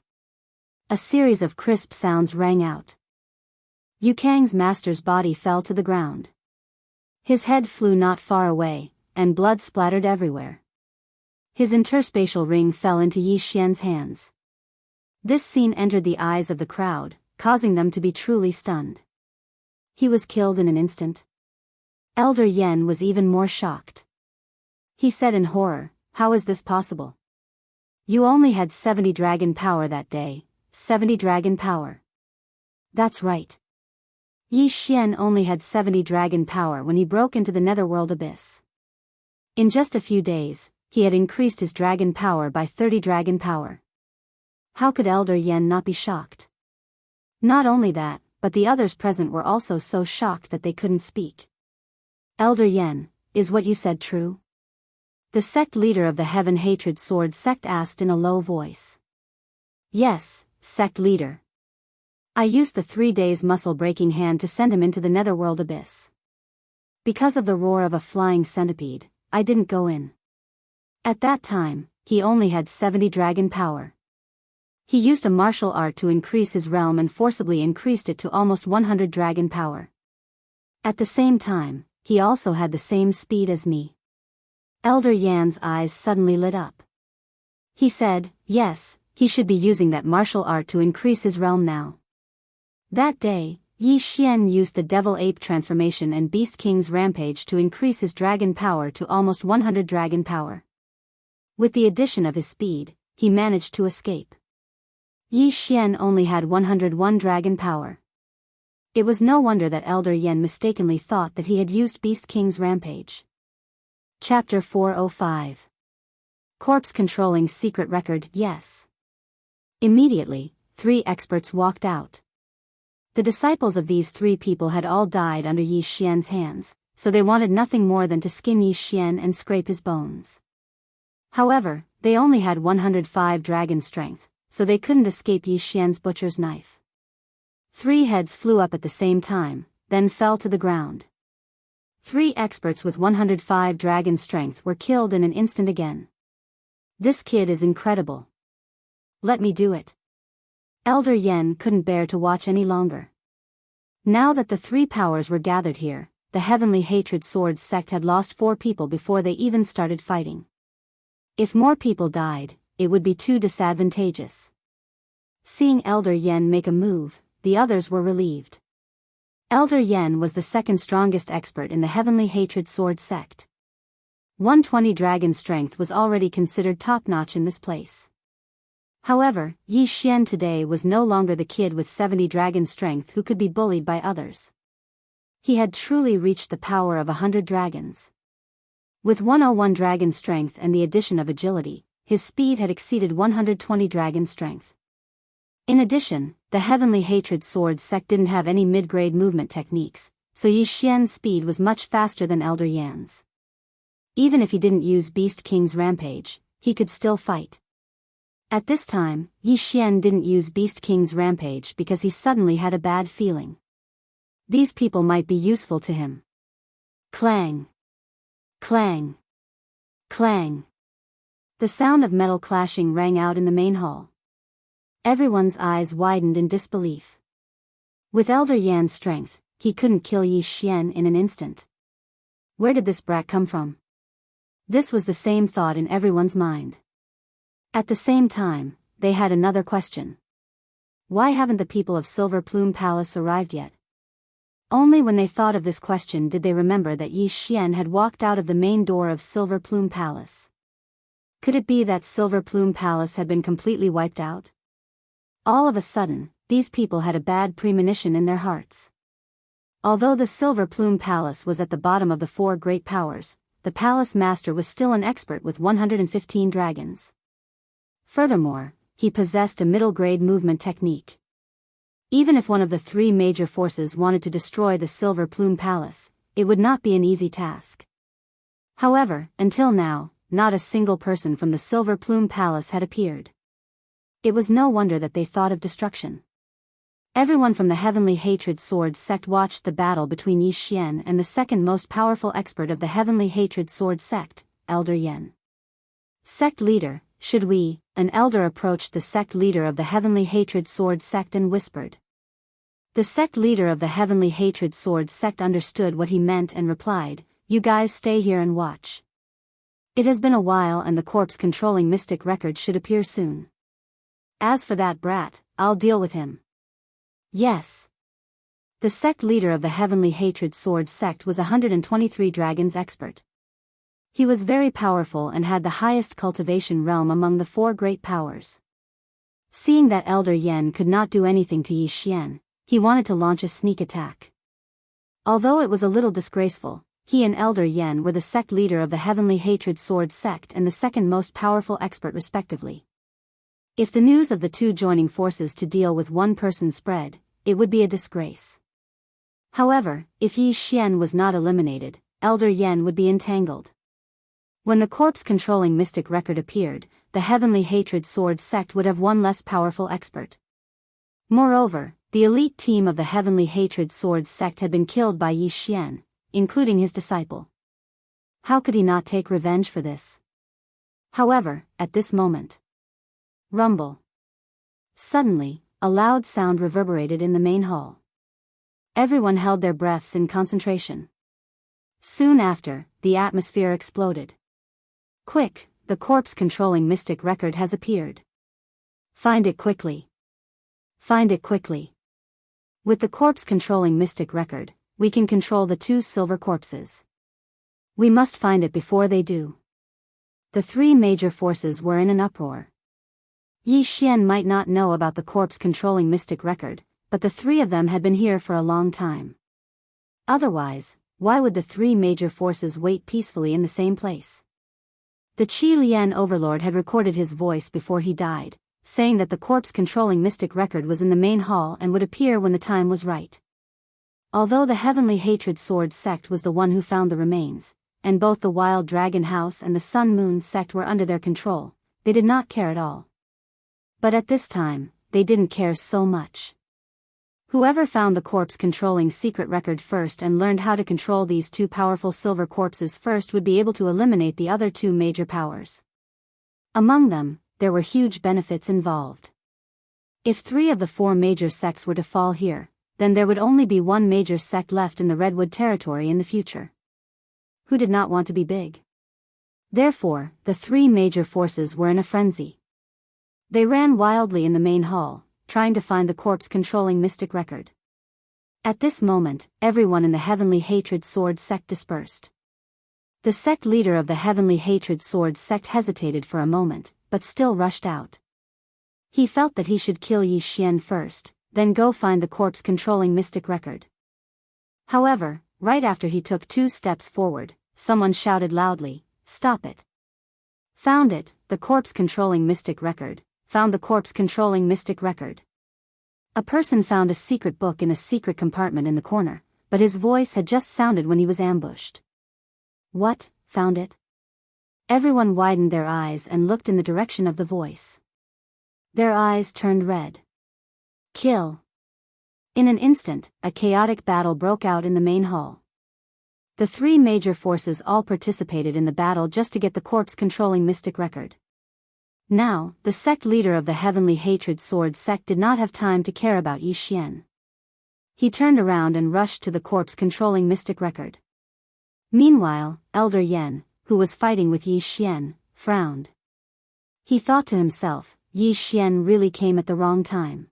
A series of crisp sounds rang out. Yu Kang's master's body fell to the ground. His head flew not far away, and blood splattered everywhere. His interspatial ring fell into Yi Xian's hands. This scene entered the eyes of the crowd, causing them to be truly stunned. He was killed in an instant. Elder Yen was even more shocked. He said in horror, "How is this possible? You only had 70 dragon power that day, 70 dragon power." "That's right. Yi Xian only had 70 dragon power when he broke into the netherworld abyss. In just a few days, he had increased his dragon power by 30 dragon power." How could Elder Yen not be shocked? Not only that, but the others present were also so shocked that they couldn't speak. "Elder Yen, is what you said true?" The sect leader of the Heaven Hatred Sword sect asked in a low voice. "Yes, sect leader. I used the 3 days muscle-breaking hand to send him into the netherworld abyss. Because of the roar of a flying centipede, I didn't go in. At that time, he only had 70 dragon power. He used a martial art to increase his realm and forcibly increased it to almost 100 dragon power. At the same time, he also had the same speed as me." Elder Yan's eyes suddenly lit up. He said, "Yes, he should be using that martial art to increase his realm now." That day, Yi Xian used the Devil Ape transformation and Beast King's rampage to increase his dragon power to almost 100 dragon power. With the addition of his speed, he managed to escape. Yi Xian only had 101 dragon power. It was no wonder that Elder Yen mistakenly thought that he had used Beast King's rampage. Chapter 405. Corpse Controlling Secret Record. Yes. Immediately, 3 experts walked out. The disciples of these 3 people had all died under Yi Xian's hands, so they wanted nothing more than to skin Yi Xian and scrape his bones. However, they only had 105 dragon strength, so they couldn't escape Yi Xian's butcher's knife. 3 heads flew up at the same time, then fell to the ground. 3 experts with 105 dragon strength were killed in an instant again. This kid is incredible. Let me do it. Elder Yen couldn't bear to watch any longer. Now that the 3 powers were gathered here, the Heavenly Hatred Sword sect had lost 4 people before they even started fighting. If more people died, it would be too disadvantageous. Seeing Elder Yen make a move, the others were relieved. Elder Yen was the second strongest expert in the Heavenly Hatred Sword sect. 120 dragon strength was already considered top-notch in this place. However, Yi Xian today was no longer the kid with 70 dragon strength who could be bullied by others. He had truly reached the power of 100 dragons. With 101 dragon strength and the addition of agility, his speed had exceeded 120 dragon strength. In addition, the Heavenly Hatred Sword sect didn't have any mid-grade movement techniques, so Yi Xian's speed was much faster than Elder Yan's. Even if he didn't use Beast King's Rampage, he could still fight. At this time, Yi Xian didn't use Beast King's Rampage because he suddenly had a bad feeling. These people might be useful to him. Clang! Clang! Clang! The sound of metal clashing rang out in the main hall. Everyone's eyes widened in disbelief. With Elder Yan's strength, he couldn't kill Yi Xian in an instant. Where did this brat come from? This was the same thought in everyone's mind. At the same time, they had another question. Why haven't the people of Silver Plume Palace arrived yet? Only when they thought of this question did they remember that Yi Xian had walked out of the main door of Silver Plume Palace. Could it be that Silver Plume Palace had been completely wiped out? All of a sudden, these people had a bad premonition in their hearts. Although the Silver Plume Palace was at the bottom of the 4 great powers, the palace master was still an expert with 115 dragons. Furthermore, he possessed a middle-grade movement technique. Even if one of the 3 major forces wanted to destroy the Silver Plume Palace, it would not be an easy task. However, until now, not a single person from the Silver Plume Palace had appeared. It was no wonder that they thought of destruction. Everyone from the Heavenly Hatred Sword sect watched the battle between Yi Xian and the second most powerful expert of the Heavenly Hatred Sword sect, Elder Yen. Sect leader, should we? An elder approached the sect leader of the Heavenly Hatred Sword sect and whispered. The sect leader of the Heavenly Hatred Sword sect understood what he meant and replied, "You guys stay here and watch. It has been a while and the corpse-controlling mystic record should appear soon. As for that brat, I'll deal with him." Yes. The sect leader of the Heavenly Hatred Sword sect was 123 dragons expert. He was very powerful and had the highest cultivation realm among the 4 great powers. Seeing that Elder Yen could not do anything to Yi Xian, he wanted to launch a sneak attack. Although it was a little disgraceful, he and Elder Yen were the sect leader of the Heavenly Hatred Sword sect and the second most powerful expert respectively. If the news of the 2 joining forces to deal with one person spread, it would be a disgrace. However, if Yi Xian was not eliminated, Elder Yen would be entangled. When the corpse-controlling mystic record appeared, the Heavenly Hatred Sword sect would have one less powerful expert. Moreover, the elite team of the Heavenly Hatred Sword sect had been killed by Yi Xian, including his disciple. How could he not take revenge for this? However, at this moment. Rumble. Suddenly, a loud sound reverberated in the main hall. Everyone held their breaths in concentration. Soon after, the atmosphere exploded. Quick, the corpse-controlling mystic record has appeared. Find it quickly. Find it quickly. With the corpse-controlling mystic record, we can control the 2 silver corpses. We must find it before they do. The 3 major forces were in an uproar. Yi Xian might not know about the corpse-controlling mystic record, but the 3 of them had been here for a long time. Otherwise, why would the 3 major forces wait peacefully in the same place? The Qi Lian overlord had recorded his voice before he died, saying that the corpse-controlling mystic record was in the main hall and would appear when the time was right. Although the Heavenly Hatred Sword sect was the one who found the remains, and both the Wild Dragon House and the Sun Moon sect were under their control, they did not care at all. But at this time, they didn't care so much. Whoever found the corpse-controlling secret record first and learned how to control these 2 powerful silver corpses first would be able to eliminate the other 2 major powers. Among them, there were huge benefits involved. If 3 of the 4 major sects were to fall here, then there would only be one major sect left in the Redwood territory in the future. Who did not want to be big? Therefore, the three major forces were in a frenzy. They ran wildly in the main hall, trying to find the corpse-controlling mystic record. At this moment, everyone in the Heavenly Hatred Sword sect dispersed. The sect leader of the Heavenly Hatred Sword sect hesitated for a moment, but still rushed out. He felt that he should kill Yi Xian first, then go find the corpse-controlling mystic record. However, right after he took 2 steps forward, someone shouted loudly, "Stop it!" Found it, the corpse-controlling mystic record. Found the corpse-controlling mystic record. A person found a secret book in a secret compartment in the corner, but his voice had just sounded when he was ambushed. What, found it? Everyone widened their eyes and looked in the direction of the voice. Their eyes turned red. Kill. In an instant, a chaotic battle broke out in the main hall. The 3 major forces all participated in the battle just to get the corpse-controlling mystic record. Now, the sect leader of the Heavenly Hatred Sword sect did not have time to care about Yi Xian. He turned around and rushed to the corpse-controlling mystic record. Meanwhile, Elder Yan, who was fighting with Yi Xian, frowned. He thought to himself, Yi Xian really came at the wrong time.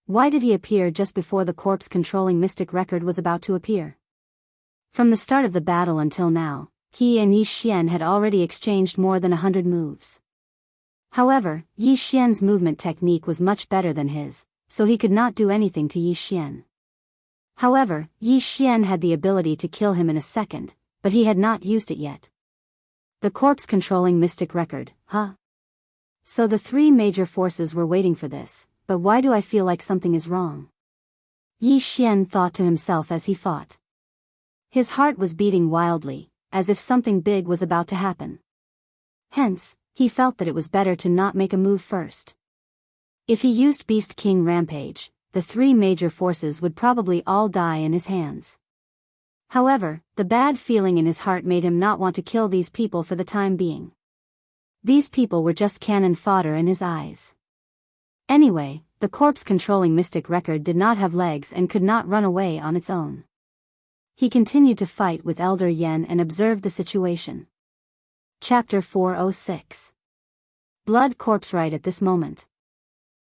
Why did he appear just before the corpse-controlling mystic record was about to appear? From the start of the battle until now, he and Yi Xian had already exchanged more than 100 moves. However, Yi Xian's movement technique was much better than his, so he could not do anything to Yi Xian. However, Yi Xian had the ability to kill him in a second, but he had not used it yet. The corpse-controlling mystic record, huh? So the 3 major forces were waiting for this, but why do I feel like something is wrong? Yi Xian thought to himself as he fought. His heart was beating wildly, as if something big was about to happen. Hence, he felt that it was better to not make a move first. If he used Beast King Rampage, the 3 major forces would probably all die in his hands. However, the bad feeling in his heart made him not want to kill these people for the time being. These people were just cannon fodder in his eyes. Anyway, the corpse-controlling mystic record did not have legs and could not run away on its own. He continued to fight with Elder Yan and observed the situation. Chapter 406. Blood Corpse. Right at this moment,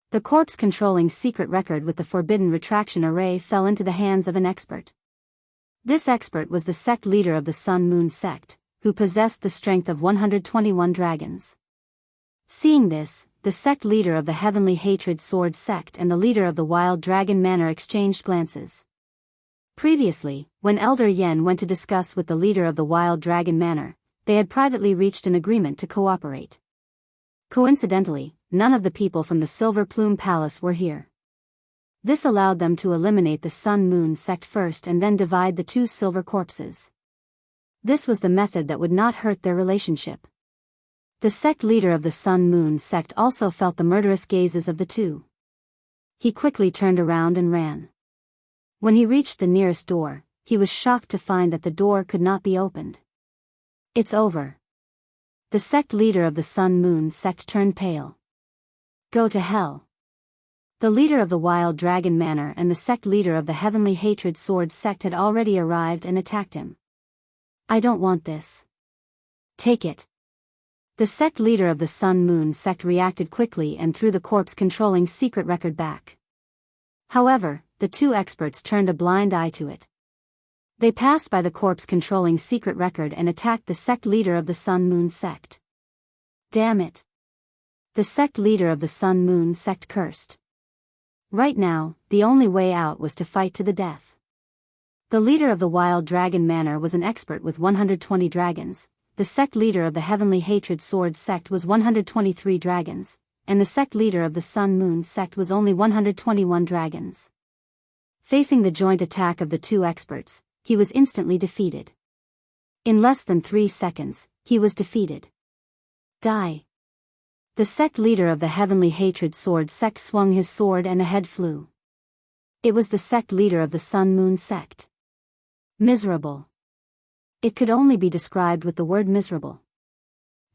the corpse-controlling secret record with the forbidden retraction array fell into the hands of an expert. This expert was the sect leader of the Sun Moon sect, who possessed the strength of 121 dragons. Seeing this, the sect leader of the Heavenly Hatred Sword sect and the leader of the Wild Dragon Manor exchanged glances. Previously, when Elder Yan went to discuss with the leader of the Wild Dragon Manor, they had privately reached an agreement to cooperate. Coincidentally, none of the people from the Silver Plume Palace were here. This allowed them to eliminate the Sun Moon sect first and then divide the 2 silver corpses. This was the method that would not hurt their relationship. The sect leader of the Sun Moon sect also felt the murderous gazes of the 2. He quickly turned around and ran. When he reached the nearest door, he was shocked to find that the door could not be opened. It's over. The sect leader of the Sun Moon sect turned pale. Go to hell. The leader of the Wild Dragon Manor and the sect leader of the Heavenly Hatred Sword sect had already arrived and attacked him. I don't want this. Take it. The sect leader of the Sun Moon sect reacted quickly and threw the corpse-controlling secret record back. However, the 2 experts turned a blind eye to it. They passed by the corpse-controlling secret record and attacked the sect leader of the Sun Moon sect. Damn it. The sect leader of the Sun Moon sect cursed. Right now, the only way out was to fight to the death. The leader of the Wild Dragon Manor was an expert with 120 dragons, the sect leader of the Heavenly Hatred Sword sect was 123 dragons, and the sect leader of the Sun Moon sect was only 121 dragons. Facing the joint attack of the 2 experts, he was instantly defeated. In less than 3 seconds, he was defeated. Die. The sect leader of the Heavenly Hatred Sword sect swung his sword and a head flew. It was the sect leader of the Sun Moon sect. Miserable. It could only be described with the word miserable.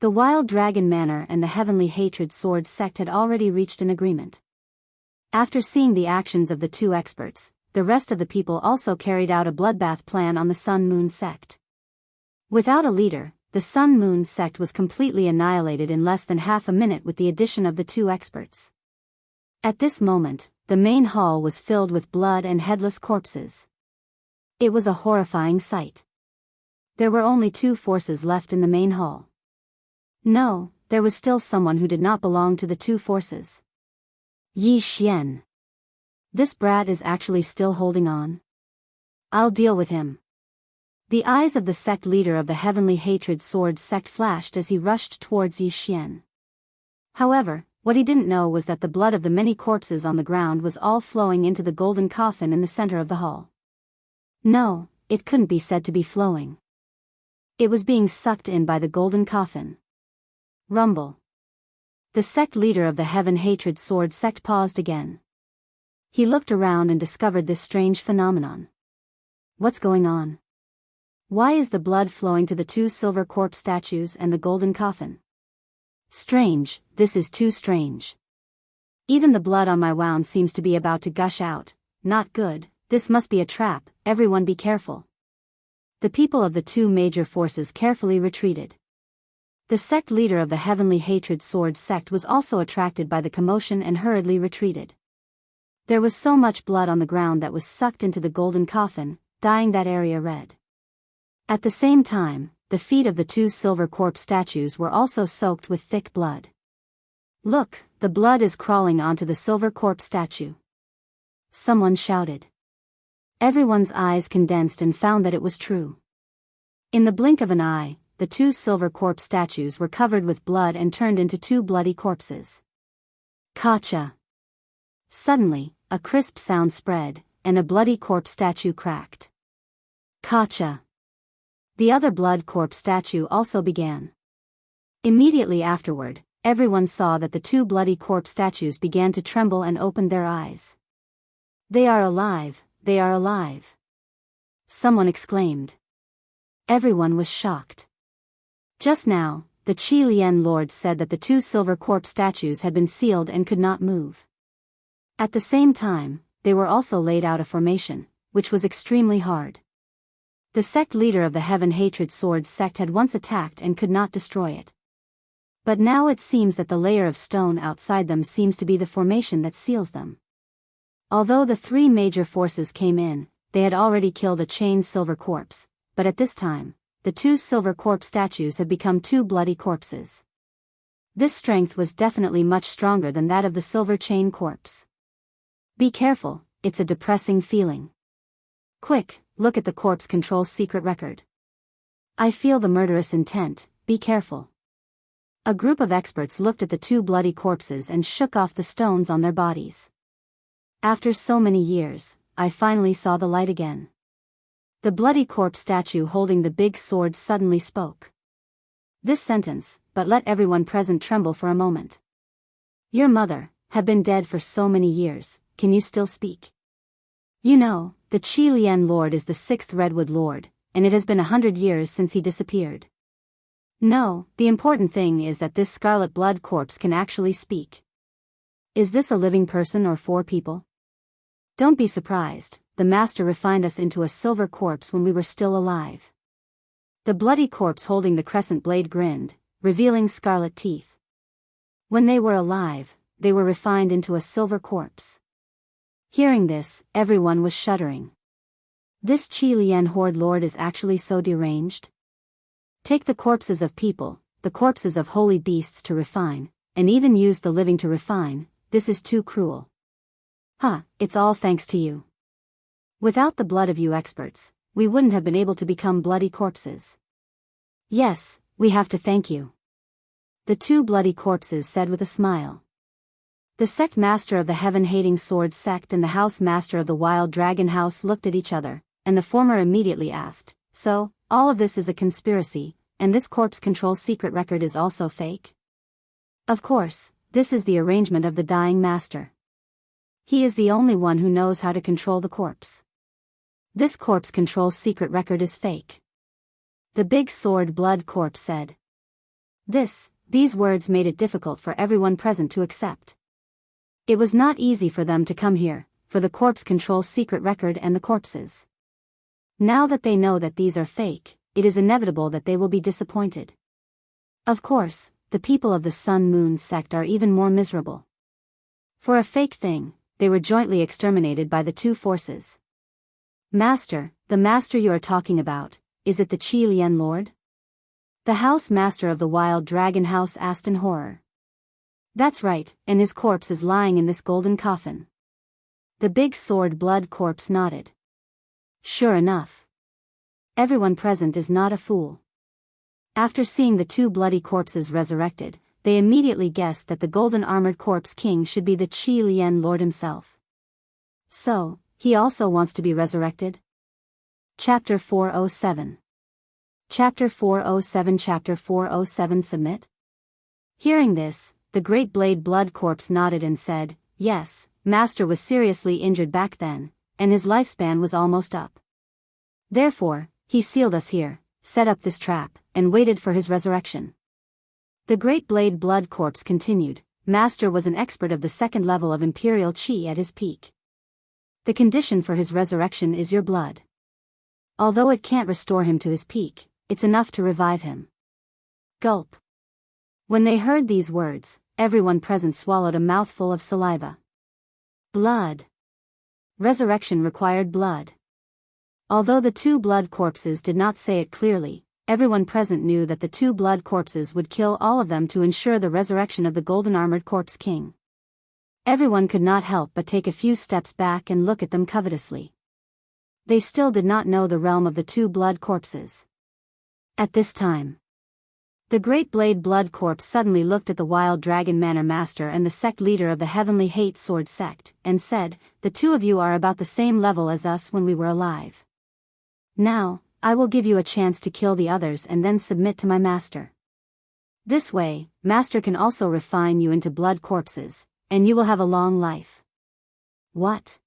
The Wild Dragon Manor and the Heavenly Hatred Sword sect had already reached an agreement. After seeing the actions of the 2 experts, the rest of the people also carried out a bloodbath plan on the Sun Moon sect. Without a leader, the Sun Moon sect was completely annihilated in less than half a minute with the addition of the two experts. At this moment, the main hall was filled with blood and headless corpses. It was a horrifying sight. There were only two forces left in the main hall. No, there was still someone who did not belong to the two forces. Yi Xian. This brat is actually still holding on. I'll deal with him. The eyes of the sect leader of the Heavenly Hatred Sword sect flashed as he rushed towards Yi Xian. However, what he didn't know was that the blood of the many corpses on the ground was all flowing into the golden coffin in the center of the hall. No, it couldn't be said to be flowing. It was being sucked in by the golden coffin. Rumble. The sect leader of the Heaven Hatred Sword sect paused again. He looked around and discovered this strange phenomenon. What's going on? Why is the blood flowing to the two silver corpse statues and the golden coffin? Strange, this is too strange. Even the blood on my wound seems to be about to gush out. Not good, this must be a trap, everyone be careful. The people of the two major forces carefully retreated. The sect leader of the Heavenly Hatred Sword sect was also attracted by the commotion and hurriedly retreated. There was so much blood on the ground that was sucked into the golden coffin, dyeing that area red. At the same time, the feet of the two silver corpse statues were also soaked with thick blood. Look, the blood is crawling onto the silver corpse statue. Someone shouted. Everyone's eyes condensed and found that it was true. In the blink of an eye, the two silver corpse statues were covered with blood and turned into two bloody corpses. Kacha! Suddenly, a crisp sound spread, and a bloody corpse statue cracked. Kacha! The other blood corpse statue also began. Immediately afterward, everyone saw that the two bloody corpse statues began to tremble and opened their eyes. They are alive, they are alive! Someone exclaimed. Everyone was shocked. Just now, the Qi Lian Lord said that the two silver corpse statues had been sealed and could not move. At the same time, they were also laid out a formation, which was extremely hard. The sect leader of the Heaven Hatred Sword sect had once attacked and could not destroy it. But now it seems that the layer of stone outside them seems to be the formation that seals them. Although the three major forces came in, they had already killed a chained silver corpse, but at this time, the two silver corpse statues had become two bloody corpses. This strength was definitely much stronger than that of the silver chain corpse. Be careful, it's a depressing feeling. Quick, look at the corpse control secret record. I feel the murderous intent, be careful. A group of experts looked at the two bloody corpses and shook off the stones on their bodies. After so many years, I finally saw the light again. The bloody corpse statue holding the big sword suddenly spoke. This sentence, but let everyone present tremble for a moment. Your mother, had been dead for so many years, can you still speak? You know, the Qi Lian Lord is the sixth Redwood Lord, and it has been 100 years since he disappeared. No, the important thing is that this scarlet blood corpse can actually speak. Is this a living person or four people? Don't be surprised, the master refined us into a silver corpse when we were still alive. The bloody corpse holding the crescent blade grinned, revealing scarlet teeth. When they were alive, they were refined into a silver corpse. Hearing this, everyone was shuddering. This Qi Lian Horde Lord is actually so deranged? Take the corpses of people, the corpses of holy beasts to refine, and even use the living to refine, this is too cruel. It's all thanks to you. Without the blood of you experts, we wouldn't have been able to become bloody corpses. Yes, we have to thank you. The two bloody corpses said with a smile. The sect master of the heaven-hating sword sect and the house master of the wild dragon house looked at each other, and the former immediately asked, so, all of this is a conspiracy, and this corpse control secret record is also fake? Of course, this is the arrangement of the dying master. He is the only one who knows how to control the corpse. This corpse control secret record is fake. The big sword blood corpse said. These words made it difficult for everyone present to accept. It was not easy for them to come here, for the corpse controls secret record and the corpses. Now that they know that these are fake, it is inevitable that they will be disappointed. Of course, the people of the Sun Moon sect are even more miserable. For a fake thing, they were jointly exterminated by the two forces. Master, the master you are talking about, is it the Qi Lian Lord? The house master of the Wild Dragon House asked in horror. That's right, and his corpse is lying in this golden coffin. The big sword blood corpse nodded. Sure enough. Everyone present is not a fool. After seeing the two bloody corpses resurrected, they immediately guessed that the golden armored corpse king should be the Qi Lian Lord himself. So, he also wants to be resurrected? Chapter 407. Chapter 407 Chapter 407 Submit? Hearing this, the great blade blood corpse nodded and said, yes, Master was seriously injured back then, and his lifespan was almost up. Therefore, he sealed us here, set up this trap, and waited for his resurrection. The great blade blood corpse continued, Master was an expert of the second level of Imperial Qi at his peak. The condition for his resurrection is your blood. Although it can't restore him to his peak, it's enough to revive him. Gulp. When they heard these words, everyone present swallowed a mouthful of saliva. Blood. Resurrection required blood. Although the two blood corpses did not say it clearly, everyone present knew that the two blood corpses would kill all of them to ensure the resurrection of the golden armored corpse king. Everyone could not help but take a few steps back and look at them covetously. They still did not know the realm of the two blood corpses. At this time, the great blade blood corpse suddenly looked at the Wild Dragon Manor Master and the sect leader of the Heavenly Hate Sword sect, and said, the two of you are about the same level as us when we were alive. Now, I will give you a chance to kill the others and then submit to my master. This way, Master can also refine you into blood corpses, and you will have a long life. What?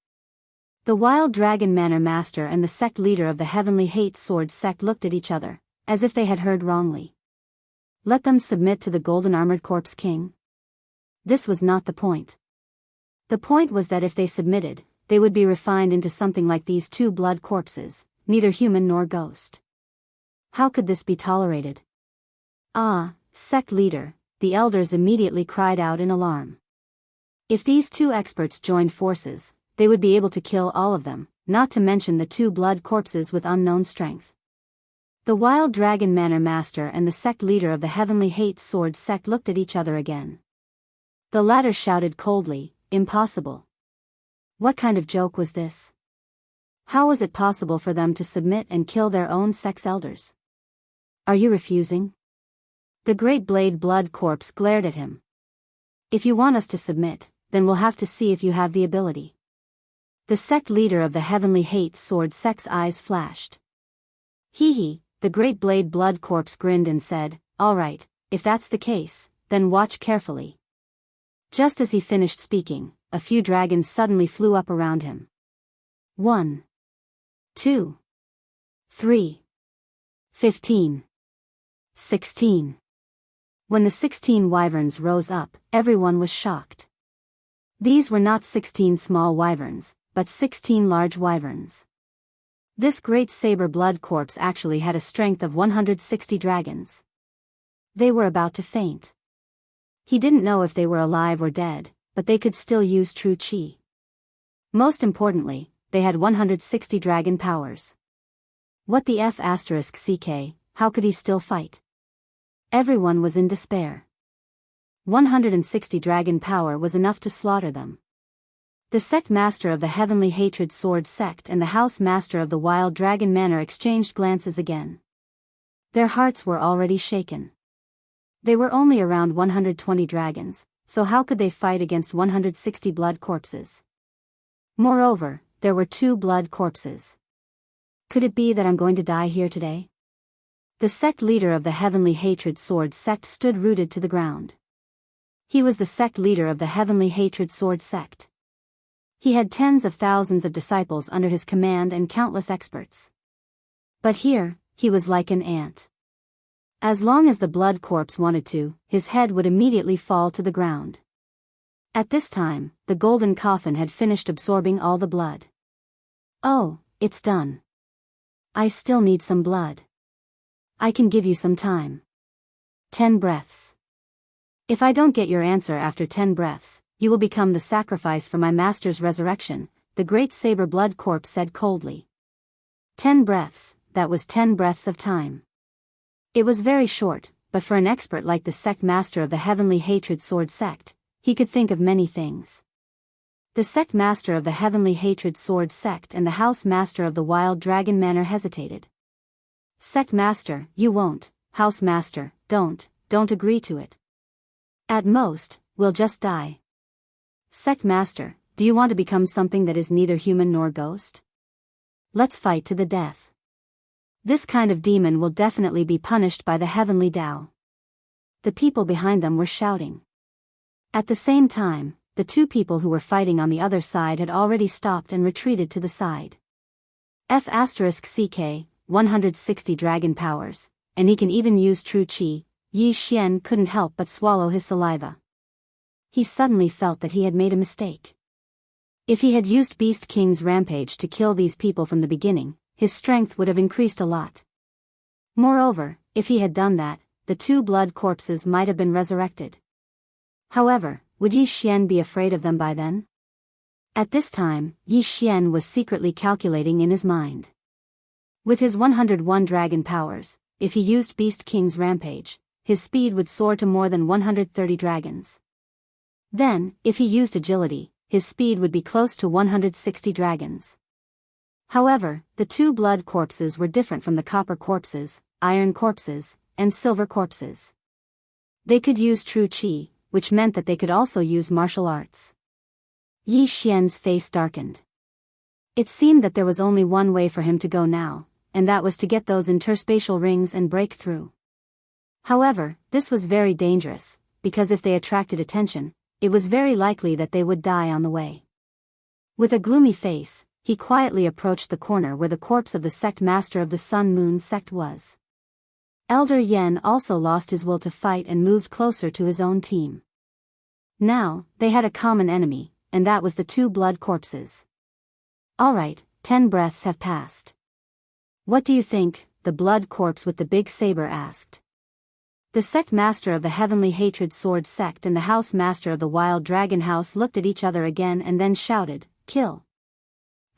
The Wild Dragon Manor Master and the sect leader of the Heavenly Hate Sword sect looked at each other, as if they had heard wrongly. Let them submit to the golden armored corpse king? This was not the point. The point was that if they submitted, they would be refined into something like these two blood corpses, neither human nor ghost. How could this be tolerated? Ah, sect leader, the elders immediately cried out in alarm. If these two experts joined forces, they would be able to kill all of them, not to mention the two blood corpses with unknown strength. The Wild Dragon Manor Master and the sect leader of the Heavenly Hate Sword sect looked at each other again. The latter shouted coldly, impossible. What kind of joke was this? How was it possible for them to submit and kill their own sect's elders? Are you refusing? The great blade blood corpse glared at him. If you want us to submit, then we'll have to see if you have the ability. The sect leader of the Heavenly Hate Sword sect's eyes flashed. Hee. The great blade blood corpse grinned and said, all right, if that's the case, then watch carefully. Just as he finished speaking, a few dragons suddenly flew up around him. 1, 2, 3, 15, 16. When the 16 wyverns rose up, everyone was shocked. These were not 16 small wyverns, but 16 large wyverns. This great saber blood corpse actually had a strength of 160 dragons. They were about to faint. He didn't know if they were alive or dead, but they could still use true Qi. Most importantly, they had 160 dragon powers. What the F***ck, how could he still fight? Everyone was in despair. 160 dragon power was enough to slaughter them. The sect master of the Heavenly Hatred Sword sect and the house master of the Wild Dragon Manor exchanged glances again. Their hearts were already shaken. They were only around 120 dragons, so how could they fight against 160 blood corpses? Moreover, there were 2 blood corpses. Could it be that I'm going to die here today? The sect leader of the Heavenly Hatred Sword sect stood rooted to the ground. He was the sect leader of the Heavenly Hatred Sword sect. He had tens of thousands of disciples under his command and countless experts. But here, he was like an ant. As long as the blood corpse wanted to, his head would immediately fall to the ground. At this time, the golden coffin had finished absorbing all the blood. Oh, it's done. I still need some blood. I can give you some time. 10 breaths. If I don't get your answer after 10 breaths, you will become the sacrifice for my master's resurrection, the great saber-blood corpse said coldly. 10 breaths, that was 10 breaths of time. It was very short, but for an expert like the sect master of the Heavenly Hatred Sword sect, he could think of many things. The sect master of the Heavenly Hatred Sword sect and the house master of the Wild Dragon Manor hesitated. Sect master, you won't. House master, don't agree to it. At most, we'll just die. Sect master, do you want to become something that is neither human nor ghost? Let's fight to the death. This kind of demon will definitely be punished by the heavenly Tao. The people behind them were shouting. At the same time, the two people who were fighting on the other side had already stopped and retreated to the side. F***CK, 160 dragon powers, and he can even use true chi. Yi Xian couldn't help but swallow his saliva. He suddenly felt that he had made a mistake. If he had used Beast King's rampage to kill these people from the beginning, his strength would have increased a lot. Moreover, if he had done that, the two blood corpses might have been resurrected. However, would Yi Xian be afraid of them by then? At this time, Yi Xian was secretly calculating in his mind. With his 101 dragon powers, if he used Beast King's rampage, his speed would soar to more than 130 dragons. Then, if he used agility, his speed would be close to 160 dragons. However, the two blood corpses were different from the copper corpses, iron corpses, and silver corpses. They could use true chi, which meant that they could also use martial arts. Yi Xian's face darkened. It seemed that there was only one way for him to go now, and that was to get those interspatial rings and break through. However, this was very dangerous, because if they attracted attention, it was very likely that they would die on the way. With a gloomy face, he quietly approached the corner where the corpse of the sect master of the Sun Moon sect was. Elder Yen also lost his will to fight and moved closer to his own team. Now, they had a common enemy, and that was the two blood corpses. Alright, 10 breaths have passed. What do you think? The blood corpse with the big saber asked. The sect master of the Heavenly Hatred Sword sect and the house master of the Wild Dragon House looked at each other again and then shouted, "Kill!"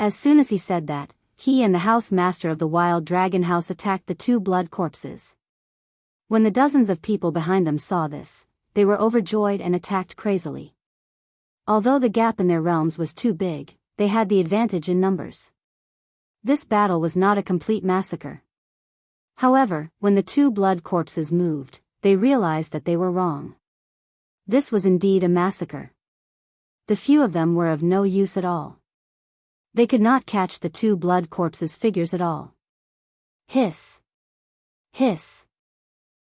As soon as he said that, he and the house master of the Wild Dragon House attacked the two blood corpses. When the dozens of people behind them saw this, they were overjoyed and attacked crazily. Although the gap in their realms was too big, they had the advantage in numbers. This battle was not a complete massacre. However, when the two blood corpses moved, they realized that they were wrong. This was indeed a massacre. The few of them were of no use at all. They could not catch the two blood corpses' figures at all. Hiss! Hiss!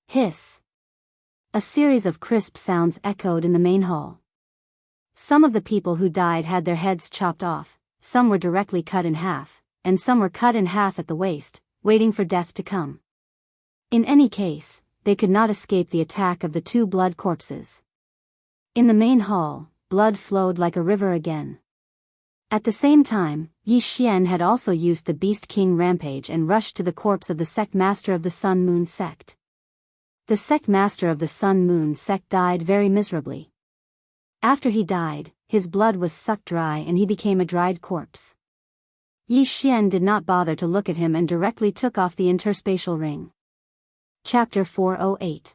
Hiss! A series of crisp sounds echoed in the main hall. Some of the people who died had their heads chopped off, some were directly cut in half, and some were cut in half at the waist, waiting for death to come. In any case, they could not escape the attack of the two blood corpses. In the main hall, blood flowed like a river again. At the same time, Yi Xian had also used the Beast King rampage and rushed to the corpse of the sect master of the Sun Moon sect. The sect master of the Sun Moon sect died very miserably. After he died, his blood was sucked dry and he became a dried corpse. Yi Xian did not bother to look at him and directly took off the interspatial ring. Chapter 408.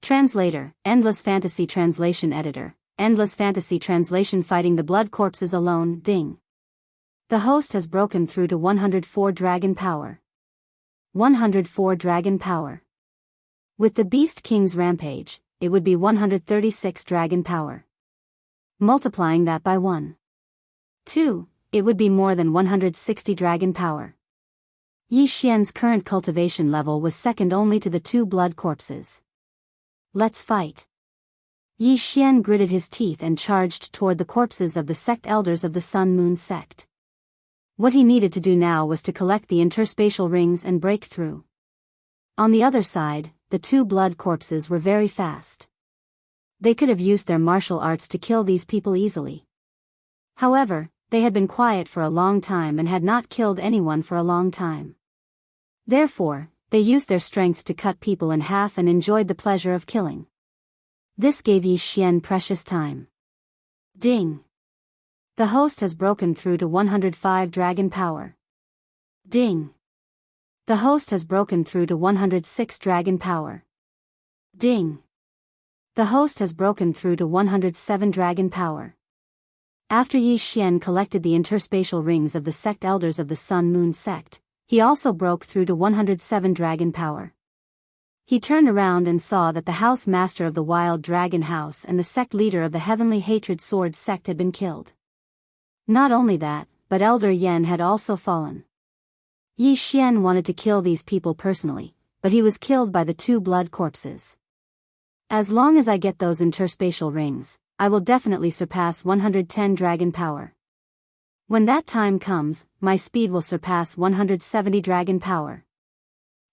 Translator, Endless Fantasy Translation Editor, Endless Fantasy Translation Fighting the Blood Corpses Alone, Ding. The host has broken through to 104 dragon power. 104 dragon power. With the Beast King's rampage, it would be 136 dragon power. Multiplying that by 1. 2, it would be more than 160 dragon power. Yi Xian's current cultivation level was second only to the two blood corpses. Let's fight. Yi Xian gritted his teeth and charged toward the corpses of the sect elders of the Sun Moon sect. What he needed to do now was to collect the interspatial rings and break through. On the other side, the two blood corpses were very fast. They could have used their martial arts to kill these people easily. However, they had been quiet for a long time and had not killed anyone for a long time. Therefore, they used their strength to cut people in half and enjoyed the pleasure of killing. This gave Yi Xian precious time. Ding! The host has broken through to 105 dragon power. Ding! The host has broken through to 106 dragon power. Ding! The host has broken through to 107 dragon power. After Yi Xian collected the interspatial rings of the sect elders of the Sun Moon sect, he also broke through to 107 dragon power. He turned around and saw that the house master of the Wild Dragon House and the sect leader of the Heavenly Hatred Sword sect had been killed. Not only that, but Elder Yen had also fallen. Yi Xian wanted to kill these people personally, but he was killed by the two blood corpses. As long as I get those interspatial rings, I will definitely surpass 110 dragon power. When that time comes, my speed will surpass 170 dragon power.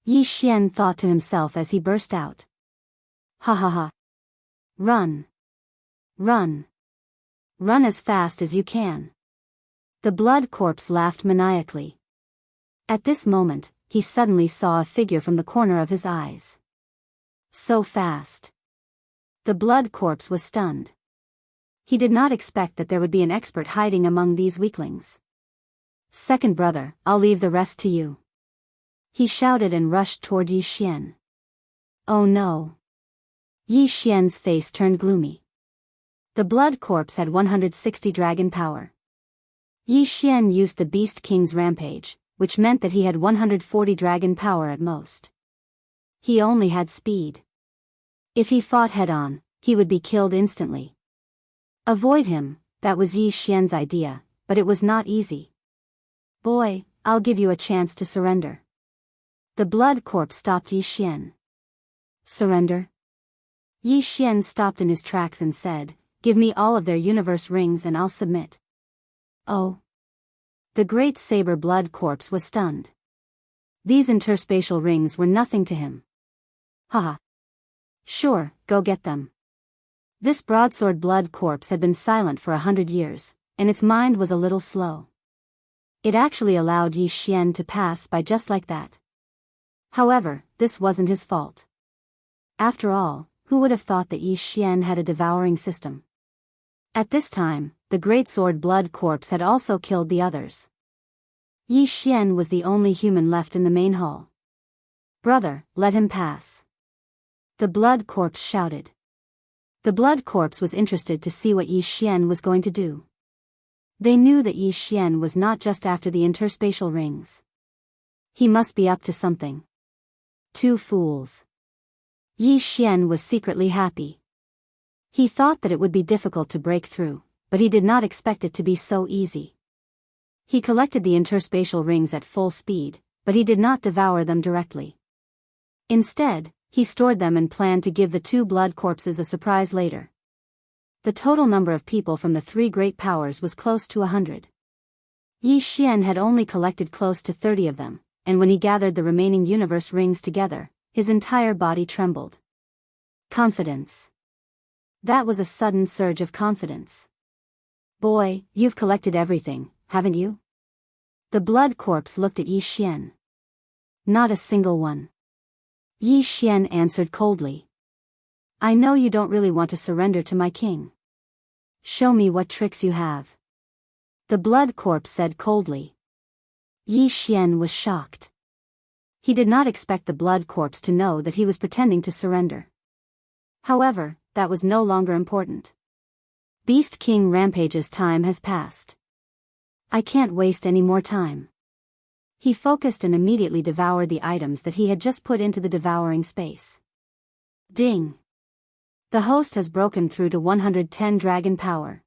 Yi Xian thought to himself as he burst out. Ha ha ha. Run. Run. Run as fast as you can. The blood corpse laughed maniacally. At this moment, he suddenly saw a figure from the corner of his eyes. So fast. The blood corpse was stunned. He did not expect that there would be an expert hiding among these weaklings. Second brother, I'll leave the rest to you. He shouted and rushed toward Yi Xian. Oh no. Yi Xian's face turned gloomy. The blood corpse had 160 dragon power. Yi Xian used the Beast King's rampage, which meant that he had 140 dragon power at most. He only had speed. If he fought head-on, he would be killed instantly. Avoid him, that was Yi Xian's idea, but it was not easy. Boy, I'll give you a chance to surrender. The blood corpse stopped Yi Xian. Surrender? Yi Xian stopped in his tracks and said, give me all of their universe rings and I'll submit. Oh. The great saber blood corpse was stunned. These interspatial rings were nothing to him. Haha. Sure, go get them. This broadsword blood corpse had been silent for 100 years, and its mind was a little slow. It actually allowed Yi Xian to pass by just like that. However, this wasn't his fault. After all, who would have thought that Yi Xian had a devouring system? At this time, the great sword blood corpse had also killed the others. Yi Xian was the only human left in the main hall. Brother, let him pass. The blood corpse shouted. The blood corpse was interested to see what Yi Xian was going to do. They knew that Yi Xian was not just after the interspatial rings. He must be up to something. Two fools. Yi Xian was secretly happy. He thought that it would be difficult to break through, but he did not expect it to be so easy. He collected the interspatial rings at full speed, but he did not devour them directly. Instead, he stored them and planned to give the two blood corpses a surprise later. The total number of people from the three great powers was close to 100. Yi Xian had only collected close to 30 of them, and when he gathered the remaining universe rings together, his entire body trembled. Confidence. That was a sudden surge of confidence. Boy, you've collected everything, haven't you? The blood corpse looked at Yi Xian. Not a single one. Yi Xian answered coldly. I know you don't really want to surrender to my king. Show me what tricks you have. The blood corpse said coldly. Yi Xian was shocked. He did not expect the blood corpse to know that he was pretending to surrender. However, that was no longer important. Beast King Rampage's time has passed. I can't waste any more time. He focused and immediately devoured the items that he had just put into the devouring space. Ding! The host has broken through to 110 dragon power.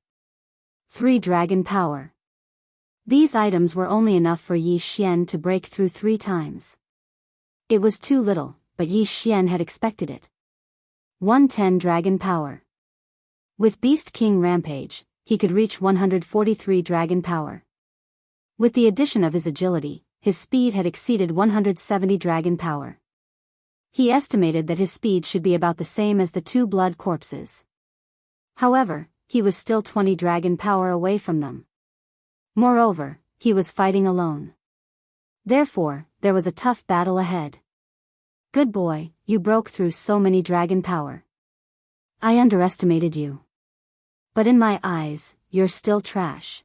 3 dragon power. These items were only enough for Yi Xian to break through 3 times. It was too little, but Yi Xian had expected it. 110 dragon power. With Beast King Rampage, he could reach 143 dragon power. With the addition of his agility, his speed had exceeded 170 dragon power. He estimated that his speed should be about the same as the two blood corpses. However, he was still 20 dragon power away from them. Moreover, he was fighting alone. Therefore, there was a tough battle ahead. Good boy, you broke through so many dragon power. I underestimated you. But in my eyes, you're still trash.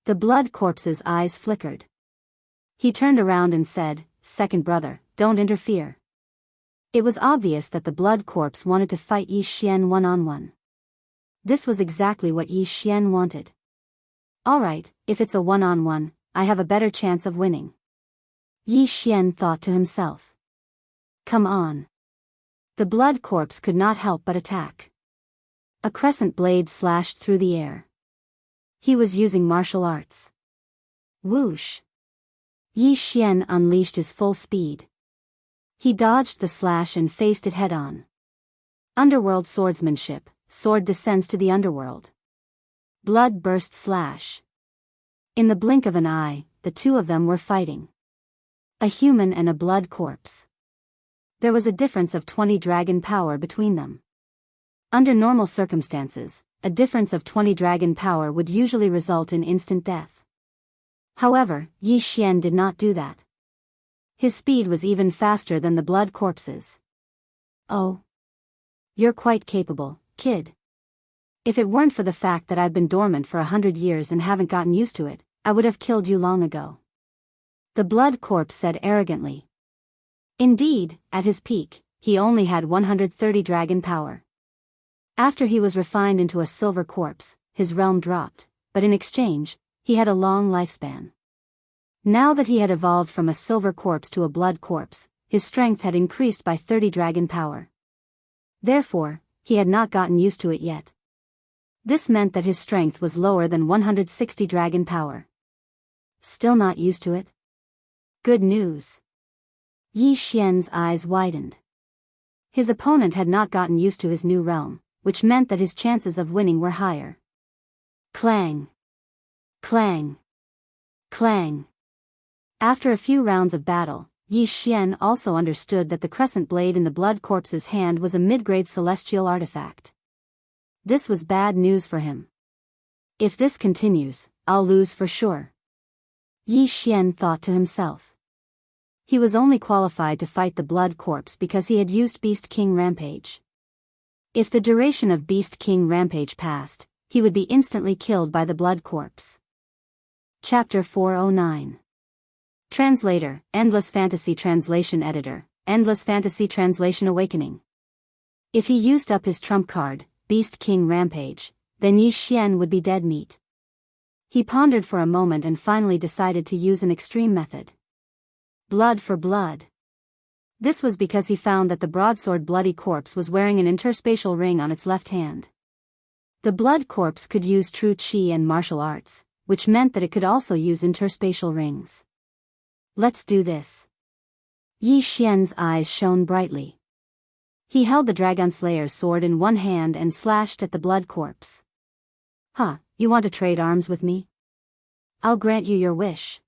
The blood corpse's eyes flickered. He turned around and said, "Second brother, don't interfere." It was obvious that the blood corpse wanted to fight Yi Xian one-on-one. This was exactly what Yi Xian wanted. Alright, if it's a one-on-one, I have a better chance of winning. Yi Xian thought to himself. Come on. The blood corpse could not help but attack. A crescent blade slashed through the air. He was using martial arts. Whoosh! Yi Xian unleashed his full speed. He dodged the slash and faced it head-on. Underworld swordsmanship, sword descends to the underworld. Blood burst slash. In the blink of an eye, the two of them were fighting. A human and a blood corpse. There was a difference of 20 dragon power between them. Under normal circumstances, a difference of 20 dragon power would usually result in instant death. However, Yi Xian did not do that. His speed was even faster than the blood corpse's. Oh. You're quite capable, kid. If it weren't for the fact that I've been dormant for 100 years and haven't gotten used to it, I would have killed you long ago. The blood corpse said arrogantly. Indeed, at his peak, he only had 130 dragon power. After he was refined into a silver corpse, his realm dropped, but in exchange, he had a long lifespan. Now that he had evolved from a silver corpse to a blood corpse, his strength had increased by 30 dragon power. Therefore, he had not gotten used to it yet. This meant that his strength was lower than 160 dragon power. Still not used to it? Good news. Yi Xian's eyes widened. His opponent had not gotten used to his new realm, which meant that his chances of winning were higher. Clang! Clang! Clang! After a few rounds of battle, Yi Xian also understood that the crescent blade in the blood corpse's hand was a mid-grade celestial artifact. This was bad news for him. If this continues, I'll lose for sure. Yi Xian thought to himself. He was only qualified to fight the blood corpse because he had used Beast King Rampage. If the duration of Beast King Rampage passed, he would be instantly killed by the blood corpse. Chapter 409. Translator, Endless Fantasy Translation Editor, Endless Fantasy Translation Awakening. If he used up his trump card, Beast King Rampage, then Yi Xian would be dead meat. He pondered for a moment and finally decided to use an extreme method. Blood for blood. This was because he found that the broadsword bloody corpse was wearing an interspatial ring on its left hand. The blood corpse could use true qi and martial arts, which meant that it could also use interspatial rings. Let's do this. Yi Xian's eyes shone brightly. He held the Dragon Slayer's sword in one hand and slashed at the blood corpse. Huh, you want to trade arms with me? I'll grant you your wish.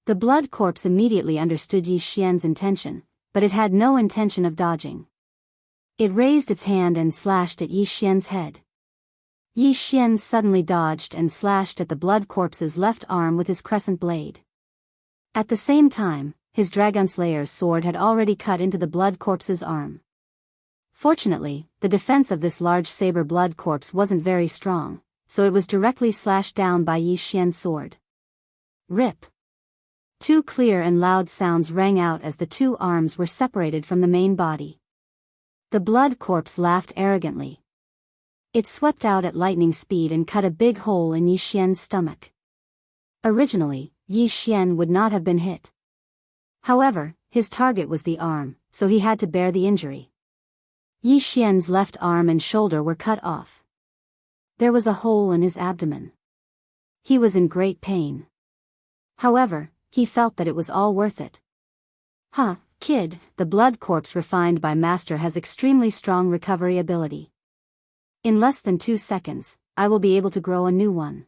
The blood corpse immediately understood Yi Xian's intention, but it had no intention of dodging. It raised its hand and slashed at Yi Xian's head. Yi Xian suddenly dodged and slashed at the blood corpse's left arm with his crescent blade. At the same time, his Dragon Slayer's sword had already cut into the blood corpse's arm. Fortunately, the defense of this large saber blood corpse wasn't very strong, so it was directly slashed down by Yi Xian's sword. Rip! Two clear and loud sounds rang out as the two arms were separated from the main body. The blood corpse laughed arrogantly. It swept out at lightning speed and cut a big hole in Yi Xian's stomach. Originally, Yi Xian would not have been hit. However, his target was the arm, so he had to bear the injury. Yi Xian's left arm and shoulder were cut off. There was a hole in his abdomen. He was in great pain. However, he felt that it was all worth it. Huh, kid, the blood corpse refined by Master has extremely strong recovery ability. In less than 2 seconds, I will be able to grow a new one.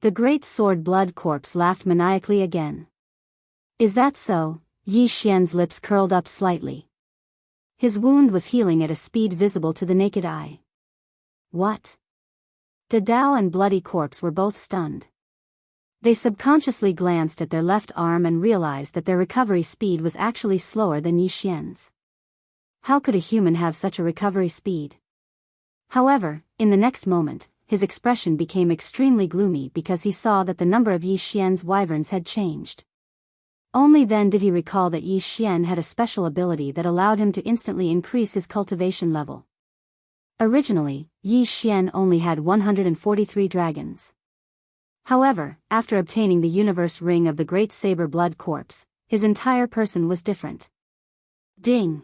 The great sword blood corpse laughed maniacally again. Is that so? Yi Xian's lips curled up slightly. His wound was healing at a speed visible to the naked eye. What? Dadao and Bloody Corpse were both stunned. They subconsciously glanced at their left arm and realized that their recovery speed was actually slower than Yi Xian's. How could a human have such a recovery speed? However, in the next moment, his expression became extremely gloomy because he saw that the number of Yi Xian's wyverns had changed. Only then did he recall that Yi Xian had a special ability that allowed him to instantly increase his cultivation level. Originally, Yi Xian only had 143 dragons. However, after obtaining the universe ring of the Great Saber Blood Corpse, his entire person was different. Ding!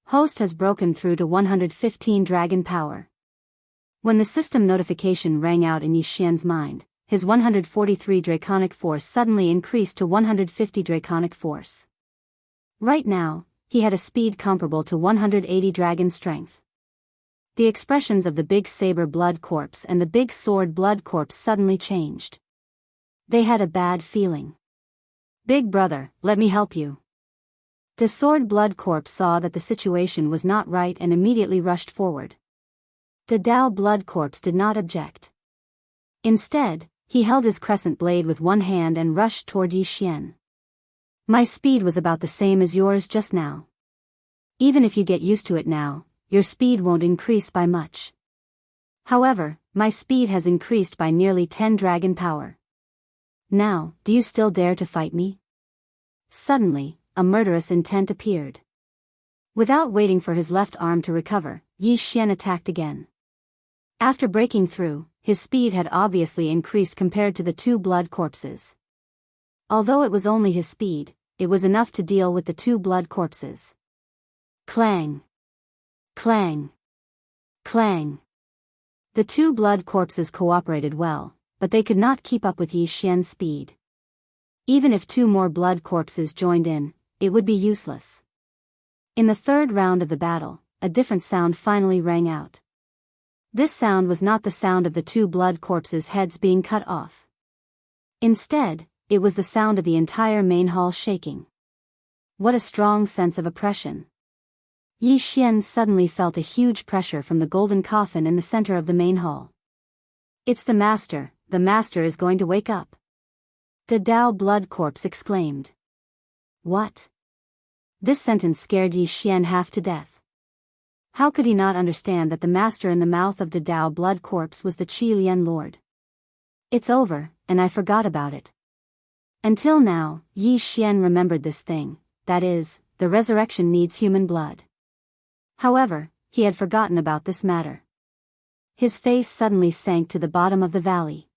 Host has broken through to 115 dragon power. When the system notification rang out in Yi Xian's mind, his 143 draconic force suddenly increased to 150 draconic force. Right now, he had a speed comparable to 180 dragon strength. The expressions of the Big Saber Blood Corpse and the Big Sword Blood Corpse suddenly changed. They had a bad feeling. Big brother, let me help you. The Sword Blood Corpse saw that the situation was not right and immediately rushed forward. The Dao Blood Corpse did not object. Instead, he held his crescent blade with one hand and rushed toward Yi Xian. My speed was about the same as yours just now. Even if you get used to it now, your speed won't increase by much. However, my speed has increased by nearly 10 dragon power. Now, do you still dare to fight me? Suddenly, a murderous intent appeared. Without waiting for his left arm to recover, Yi Xian attacked again. After breaking through, his speed had obviously increased compared to the two blood corpses. Although it was only his speed, it was enough to deal with the two blood corpses. Clang! Clang! Clang! The two blood corpses cooperated well, but they could not keep up with Yi Xian's speed. Even if two more blood corpses joined in, it would be useless. In the third round of the battle, a different sound finally rang out. This sound was not the sound of the two blood corpses' heads being cut off. Instead, it was the sound of the entire main hall shaking. What a strong sense of oppression. Yi Xian suddenly felt a huge pressure from the golden coffin in the center of the main hall. It's the master is going to wake up. The Dao Blood Corpse exclaimed. What? This sentence scared Yi Xian half to death. How could he not understand that the master in the mouth of the Dao Blood Corpse was the Qi Lian Lord? It's over, and I forgot about it. Until now, Yi Xian remembered this thing, that is, the resurrection needs human blood. However, he had forgotten about this matter. His face suddenly sank to the bottom of the valley.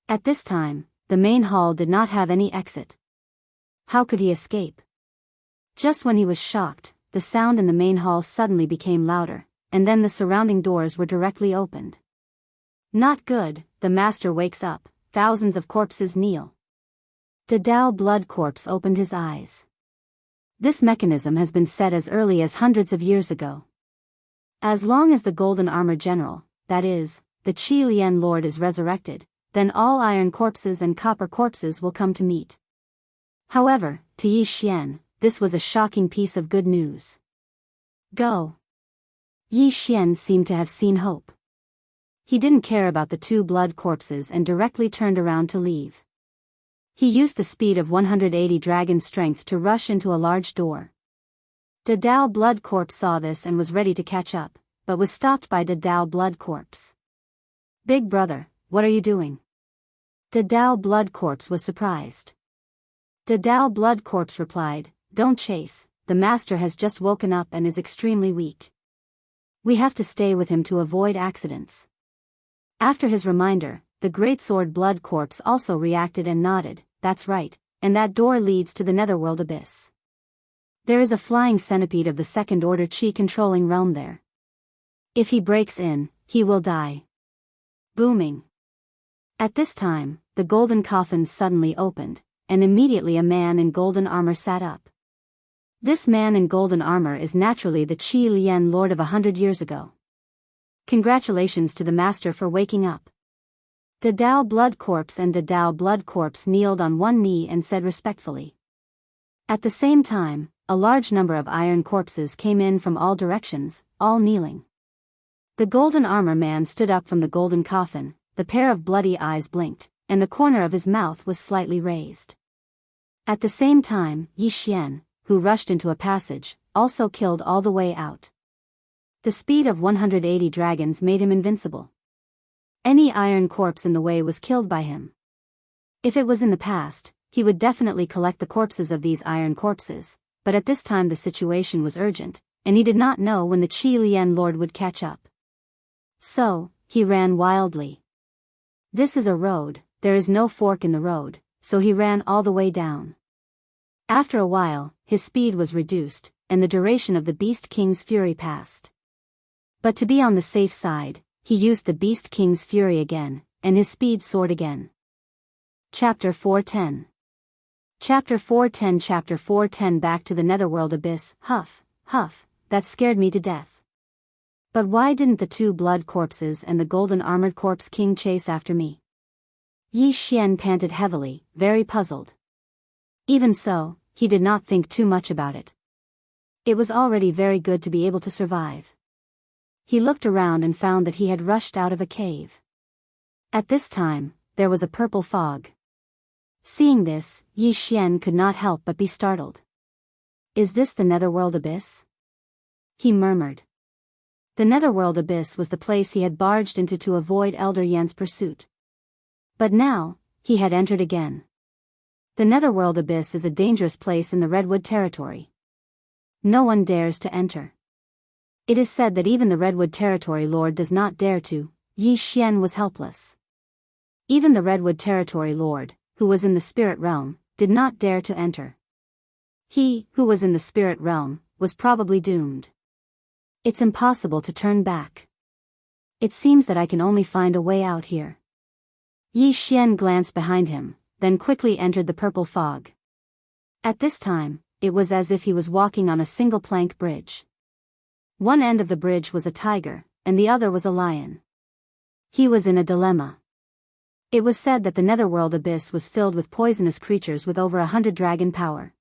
At this time, the main hall did not have any exit. How could he escape? Just when he was shocked, the sound in the main hall suddenly became louder, and then the surrounding doors were directly opened. Not good, the master wakes up, thousands of corpses kneel. The Dao Blood Corpse opened his eyes. This mechanism has been set as early as hundreds of years ago. As long as the Golden Armor General, that is, the Qi Lian Lord is resurrected, then all iron corpses and copper corpses will come to meet. However, to Yi Xian, this was a shocking piece of good news. Go! Yi Xian seemed to have seen hope. He didn't care about the two blood corpses and directly turned around to leave. He used the speed of 180 dragon strength to rush into a large door. The Dao Blood Corpse saw this and was ready to catch up, but was stopped by the Dao Blood Corpse. Big brother, what are you doing? The Dao Blood Corpse was surprised. The Dao Blood Corpse replied, Don't chase, the master has just woken up and is extremely weak. We have to stay with him to avoid accidents. After his reminder, the Great Sword Blood Corpse also reacted and nodded. That's right, and that door leads to the netherworld abyss. There is a flying centipede of the second order Qi controlling realm there. If he breaks in, he will die. Booming. At this time, the golden coffin suddenly opened, and immediately a man in golden armor sat up. This man in golden armor is naturally the Qi Lian Lord of 100 years ago. Congratulations to the master for waking up. The Dao Blood Corpse and the Dao Blood Corpse kneeled on one knee and said respectfully. At the same time, a large number of iron corpses came in from all directions, all kneeling. The golden armor man stood up from the golden coffin, the pair of bloody eyes blinked, and the corner of his mouth was slightly raised. At the same time, Yi Xian, who rushed into a passage, also killed all the way out. The speed of 180 dragons made him invincible. Any iron corpse in the way was killed by him. If it was in the past, he would definitely collect the corpses of these iron corpses, but at this time the situation was urgent, and he did not know when the Qi Lian Lord would catch up. So, he ran wildly. This is a road, there is no fork in the road, so he ran all the way down. After a while, his speed was reduced, and the duration of the Beast King's fury passed. But to be on the safe side, he used the Beast King's fury again, and his speed soared again. Chapter 410. Chapter 410. Chapter 410. Back to the netherworld abyss. Huff, huff, that scared me to death. But why didn't the two blood corpses and the golden armored corpse king chase after me? Yi Xian panted heavily, very puzzled. Even so, he did not think too much about it. It was already very good to be able to survive. He looked around and found that he had rushed out of a cave. At this time, there was a purple fog. Seeing this, Yi Xian could not help but be startled. Is this the netherworld abyss? He murmured. The netherworld abyss was the place he had barged into to avoid Elder Yan's pursuit. But now, he had entered again. The netherworld abyss is a dangerous place in the Redwood territory. No one dares to enter. It is said that even the Redwood territory lord does not dare to. Yi Xian was helpless. Even the Redwood territory lord, who was in the spirit realm, did not dare to enter. He, who was in the spirit realm, was probably doomed. It's impossible to turn back. It seems that I can only find a way out here. Yi Xian glanced behind him, then quickly entered the purple fog. At this time, it was as if he was walking on a single plank bridge. One end of the bridge was a tiger, and the other was a lion. He was in a dilemma. It was said that the netherworld abyss was filled with poisonous creatures with over 100 dragon power.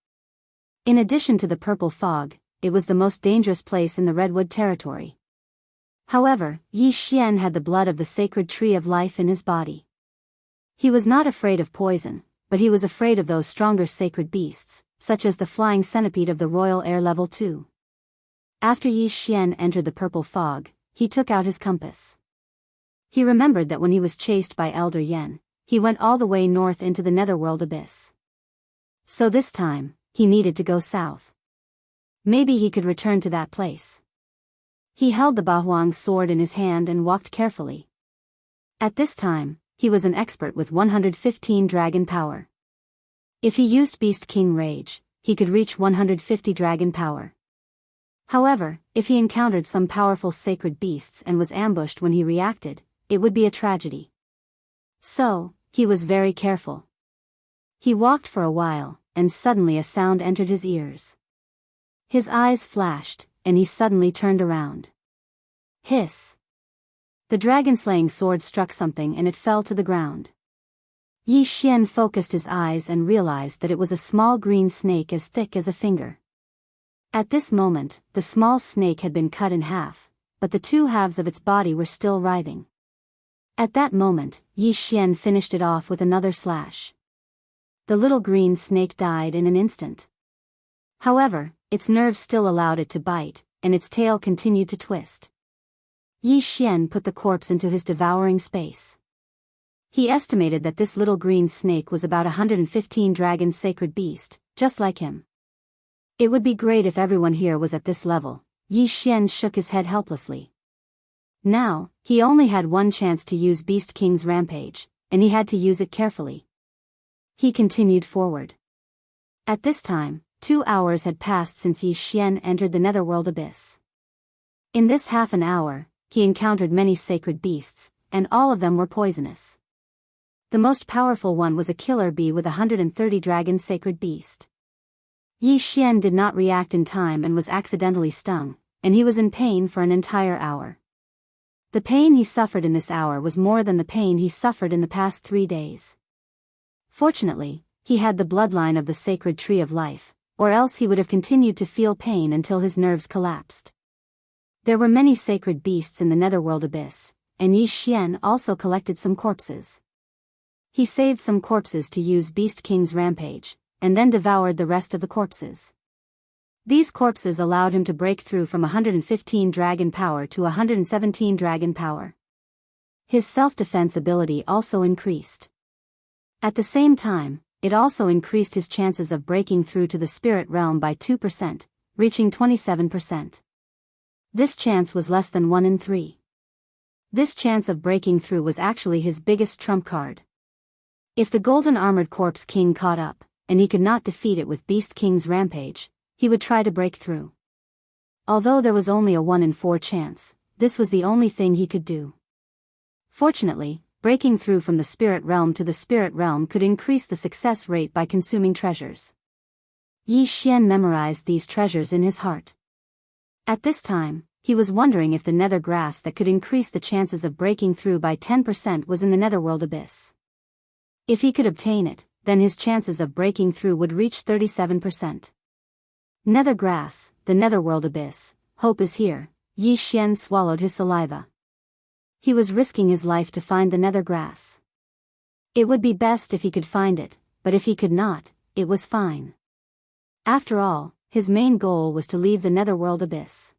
In addition to the purple fog, it was the most dangerous place in the Redwood territory. However, Yi Xian had the blood of the sacred tree of life in his body. He was not afraid of poison, but he was afraid of those stronger sacred beasts, such as the flying centipede of the royal air level 2. After Yi Xian entered the purple fog, he took out his compass. He remembered that when he was chased by Elder Yan, he went all the way north into the netherworld abyss. So this time, he needed to go south. Maybe he could return to that place. He held the Bahuang sword in his hand and walked carefully. At this time, he was an expert with 115 dragon power. If he used Beast King Rage, he could reach 150 dragon power. However, if he encountered some powerful sacred beasts and was ambushed when he reacted, it would be a tragedy. So, he was very careful. He walked for a while, and suddenly a sound entered his ears. His eyes flashed, and he suddenly turned around. Hiss! The dragon-slaying sword struck something and it fell to the ground. Yi Xian focused his eyes and realized that it was a small green snake as thick as a finger. At this moment, the small snake had been cut in half, but the two halves of its body were still writhing. At that moment, Yi Xian finished it off with another slash. The little green snake died in an instant. However, its nerves still allowed it to bite, and its tail continued to twist. Yi Xian put the corpse into his devouring space. He estimated that this little green snake was about 115 dragon sacred beast, just like him. It would be great if everyone here was at this level. Yi Xian shook his head helplessly. Now, he only had one chance to use Beast King's rampage, and he had to use it carefully. He continued forward. At this time, 2 hours had passed since Yi Xian entered the netherworld abyss. In this half an hour, he encountered many sacred beasts, and all of them were poisonous. The most powerful one was a killer bee with 130 dragon sacred beast. Yi Xian did not react in time and was accidentally stung, and he was in pain for an entire hour. The pain he suffered in this hour was more than the pain he suffered in the past 3 days. Fortunately, he had the bloodline of the sacred tree of life, or else he would have continued to feel pain until his nerves collapsed. There were many sacred beasts in the netherworld abyss, and Yi Xian also collected some corpses. He saved some corpses to use Beast King's rampage, and then devoured the rest of the corpses. These corpses allowed him to break through from 115 dragon power to 117 dragon power. His self-defense ability also increased. At the same time, it also increased his chances of breaking through to the spirit realm by 2%, reaching 27%. This chance was less than 1 in 3. This chance of breaking through was actually his biggest trump card. If the golden armored corpse king caught up, and he could not defeat it with Beast King's rampage, he would try to break through. Although there was only a 1 in 4 chance, this was the only thing he could do. Fortunately, breaking through from the spirit realm to the spirit realm could increase the success rate by consuming treasures. Yi Xian memorized these treasures in his heart. At this time, he was wondering if the nether grass that could increase the chances of breaking through by 10% was in the netherworld abyss. If he could obtain it, then his chances of breaking through would reach 37%. Nether grass, the netherworld abyss, hope is here. Yi Xian swallowed his saliva. He was risking his life to find the nether grass. It would be best if he could find it, but if he could not, it was fine. After all, his main goal was to leave the netherworld abyss.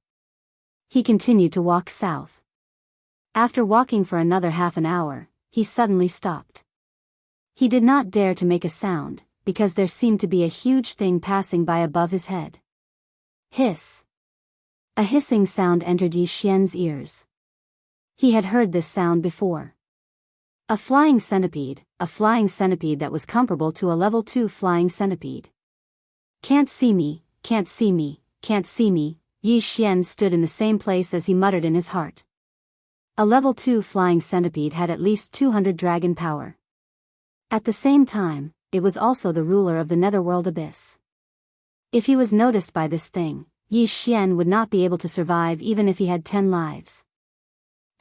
He continued to walk south. After walking for another half an hour, he suddenly stopped. He did not dare to make a sound, because there seemed to be a huge thing passing by above his head. Hiss. A hissing sound entered Yi Xian's ears. He had heard this sound before. A flying centipede that was comparable to a level 2 flying centipede. Can't see me, can't see me, can't see me. Yi Xian stood in the same place as he muttered in his heart. A level 2 flying centipede had at least 200 dragon power. At the same time, it was also the ruler of the netherworld abyss. If he was noticed by this thing, Yi Xian would not be able to survive even if he had 10 lives.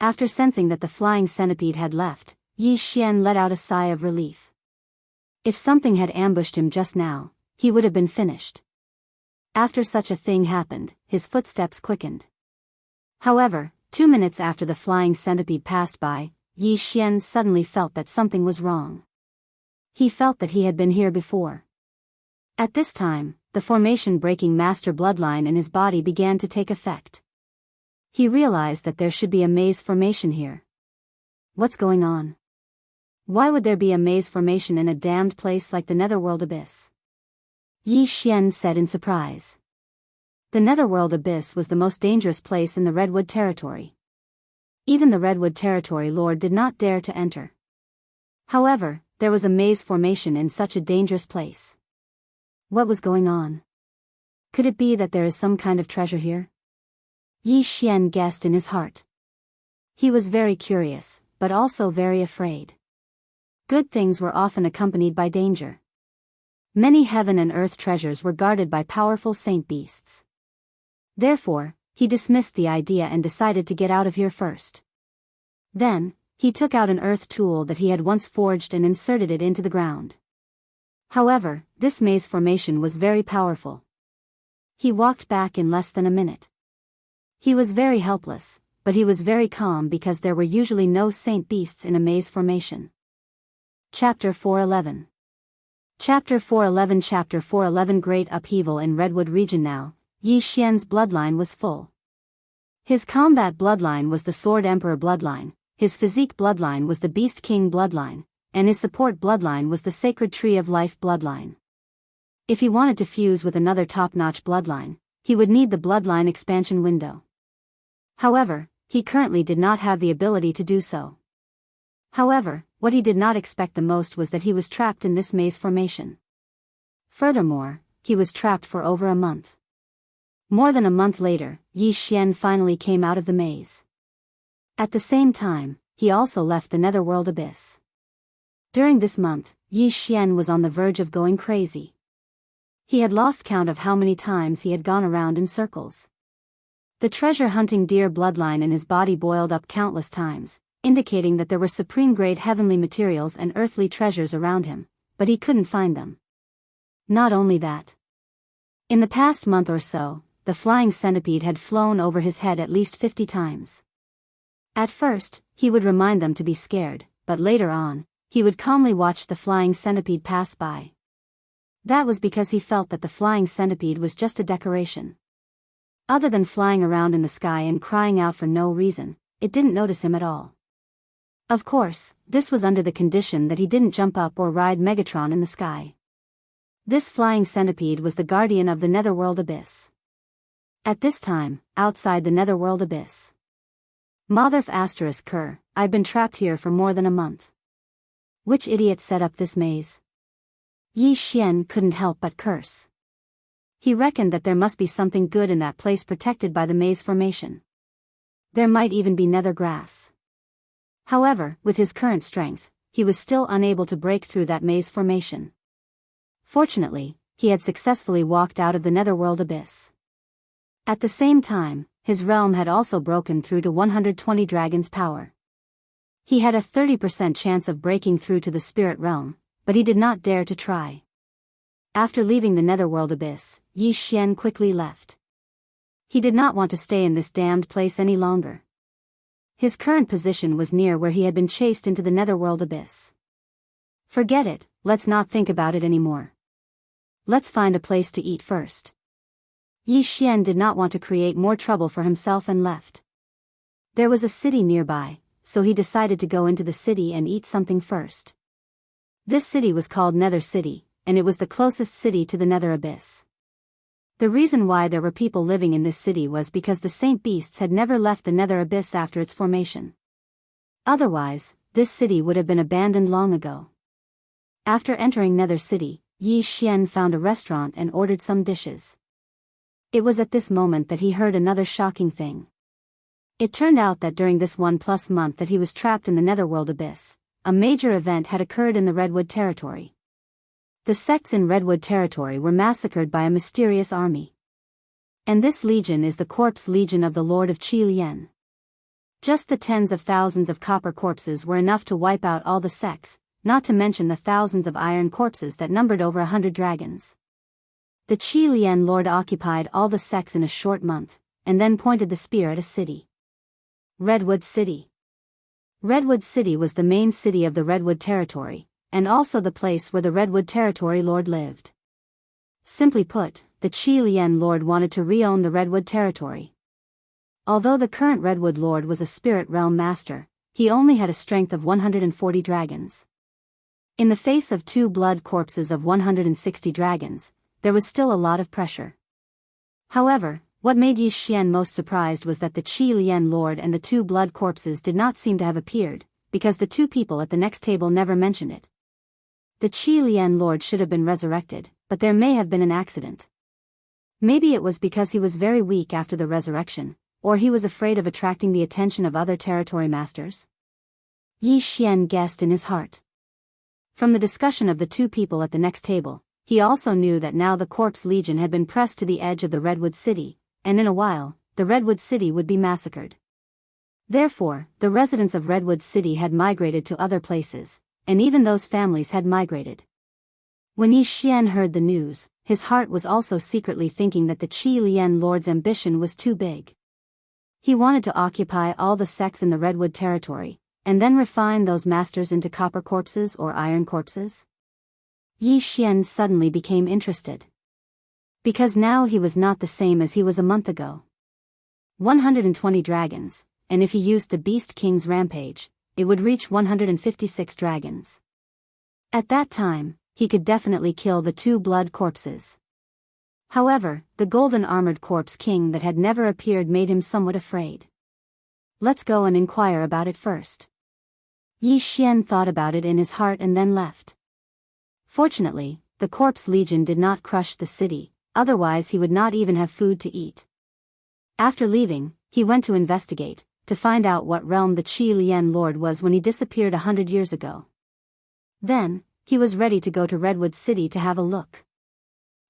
After sensing that the flying centipede had left, Yi Xian let out a sigh of relief. If something had ambushed him just now, he would have been finished. After such a thing happened, his footsteps quickened. However, 2 minutes after the flying centipede passed by, Yi Xian suddenly felt that something was wrong. He felt that he had been here before. At this time, the formation-breaking master bloodline in his body began to take effect. He realized that there should be a maze formation here. What's going on? Why would there be a maze formation in a damned place like the netherworld abyss? Yi Xian said in surprise. The netherworld abyss was the most dangerous place in the Redwood territory. Even the Redwood territory lord did not dare to enter. However, there was a maze formation in such a dangerous place. What was going on? Could it be that there is some kind of treasure here? Yi Xian guessed in his heart. He was very curious, but also very afraid. Good things were often accompanied by danger. Many heaven and earth treasures were guarded by powerful saint beasts. Therefore, he dismissed the idea and decided to get out of here first. Then, he took out an earth tool that he had once forged and inserted it into the ground. However, this maze formation was very powerful. He walked back in less than a minute. He was very helpless, but he was very calm because there were usually no saint beasts in a maze formation. Chapter 411. Chapter 411 Chapter 411 Great upheaval in Redwood region now. Yi Xian's bloodline was full. His combat bloodline was the Sword Emperor bloodline, his physique bloodline was the Beast King bloodline, and his support bloodline was the Sacred Tree of Life bloodline. If he wanted to fuse with another top-notch bloodline, he would need the bloodline expansion window. However, he currently did not have the ability to do so. However, what he did not expect the most was that he was trapped in this maze formation. Furthermore, he was trapped for over a month. More than a month later, Yi Xian finally came out of the maze. At the same time, he also left the netherworld abyss. During this month, Yi Xian was on the verge of going crazy. He had lost count of how many times he had gone around in circles. The treasure-hunting deer bloodline in his body boiled up countless times, indicating that there were supreme-grade heavenly materials and earthly treasures around him, but he couldn't find them. Not only that. In the past month or so, the flying centipede had flown over his head at least 50 times. At first, he would remind them to be scared, but later on, he would calmly watch the flying centipede pass by. That was because he felt that the flying centipede was just a decoration. Other than flying around in the sky and crying out for no reason, it didn't notice him at all. Of course, this was under the condition that he didn't jump up or ride Megatron in the sky. This flying centipede was the guardian of the netherworld abyss. At this time, outside the netherworld abyss. Motherf asterisk Kerr, I've been trapped here for more than a month. Which idiot set up this maze? Yi Xian couldn't help but curse. He reckoned that there must be something good in that place protected by the maze formation. There might even be nether grass. However, with his current strength, he was still unable to break through that maze formation. Fortunately, he had successfully walked out of the netherworld abyss. At the same time, his realm had also broken through to 120 dragons' power. He had a 30% chance of breaking through to the spirit realm, but he did not dare to try. After leaving the netherworld abyss, Yi Xian quickly left. He did not want to stay in this damned place any longer. His current position was near where he had been chased into the netherworld abyss. Forget it, let's not think about it anymore. Let's find a place to eat first. Yi Xian did not want to create more trouble for himself and left. There was a city nearby, so he decided to go into the city and eat something first. This city was called Nether City, and it was the closest city to the Nether Abyss. The reason why there were people living in this city was because the Saint Beasts had never left the Nether Abyss after its formation. Otherwise, this city would have been abandoned long ago. After entering Nether City, Yi Xian found a restaurant and ordered some dishes. It was at this moment that he heard another shocking thing. It turned out that during this 1+ month that he was trapped in the Netherworld Abyss, a major event had occurred in the Redwood Territory. The sects in Redwood Territory were massacred by a mysterious army. And this legion is the Corpse Legion of the Lord of Qi Lian. Just the tens of thousands of copper corpses were enough to wipe out all the sects, not to mention the thousands of iron corpses that numbered over 100 dragons. The Qi Lian Lord occupied all the sects in a short month, and then pointed the spear at a city. Redwood City. Redwood City was the main city of the Redwood Territory, and also the place where the Redwood Territory Lord lived. Simply put, the Qi Lian Lord wanted to re-own the Redwood Territory. Although the current Redwood Lord was a spirit realm master, he only had a strength of 140 dragons. In the face of 2 blood corpses of 160 dragons, there was still a lot of pressure. However, what made Yi Xian most surprised was that the Qi Lian Lord and the 2 blood corpses did not seem to have appeared, because the 2 people at the next table never mentioned it. The Qi Lian Lord should have been resurrected, but there may have been an accident. Maybe it was because he was very weak after the resurrection, or he was afraid of attracting the attention of other territory masters. Yi Xian guessed in his heart. From the discussion of the 2 people at the next table, he also knew that now the Corpse Legion had been pressed to the edge of the Redwood City, and in a while, the Redwood City would be massacred. Therefore, the residents of Redwood City had migrated to other places, and even those families had migrated. When Yi Xian heard the news, his heart was also secretly thinking that the Qi Lian Lord's ambition was too big. He wanted to occupy all the sects in the Redwood Territory, and then refine those masters into copper corpses or iron corpses. Yi Xian suddenly became interested. Because now he was not the same as he was a month ago. 120 dragons, and if he used the Beast King's rampage, it would reach 156 dragons. At that time, he could definitely kill the 2 blood corpses. However, the golden armored corpse king that had never appeared made him somewhat afraid. Let's go and inquire about it first. Yi Xian thought about it in his heart and then left. Fortunately, the Corpse Legion did not crush the city, otherwise he would not even have food to eat. After leaving, he went to investigate, to find out what realm the Qi Lian Lord was when he disappeared 100 years ago. Then, he was ready to go to Redwood City to have a look.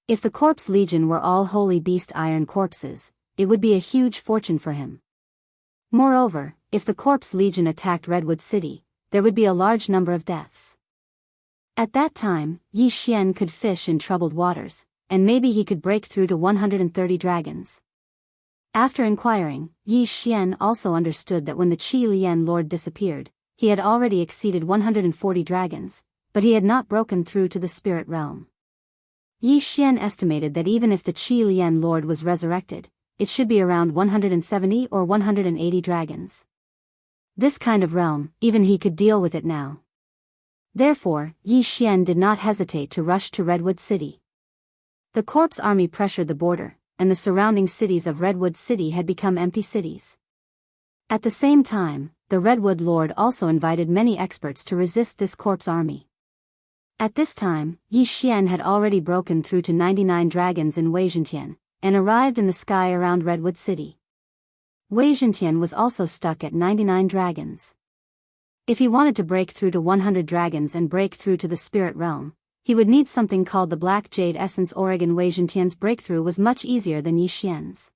If the Corpse Legion were all holy beast iron corpses, it would be a huge fortune for him. Moreover, if the Corpse Legion attacked Redwood City, there would be a large number of deaths. At that time, Yi Xian could fish in troubled waters, and maybe he could break through to 130 dragons. After inquiring, Yi Xian also understood that when the Qi Lian Lord disappeared, he had already exceeded 140 dragons, but he had not broken through to the spirit realm. Yi Xian estimated that even if the Qi Lian Lord was resurrected, it should be around 170 or 180 dragons. This kind of realm, even he could deal with it now. Therefore, Yi Xian did not hesitate to rush to Redwood City. The corpse army pressured the border, and the surrounding cities of Redwood City had become empty cities. At the same time, the Redwood Lord also invited many experts to resist this corpse army. At this time, Yi Xian had already broken through to 99 dragons in Weizhentian, and arrived in the sky around Redwood City. Weizhentian was also stuck at 99 dragons. If he wanted to break through to 100 dragons and break through to the spirit realm, he would need something called the Black Jade Essence. Oregon Weizhentian's breakthrough was much easier than Yi Xian's.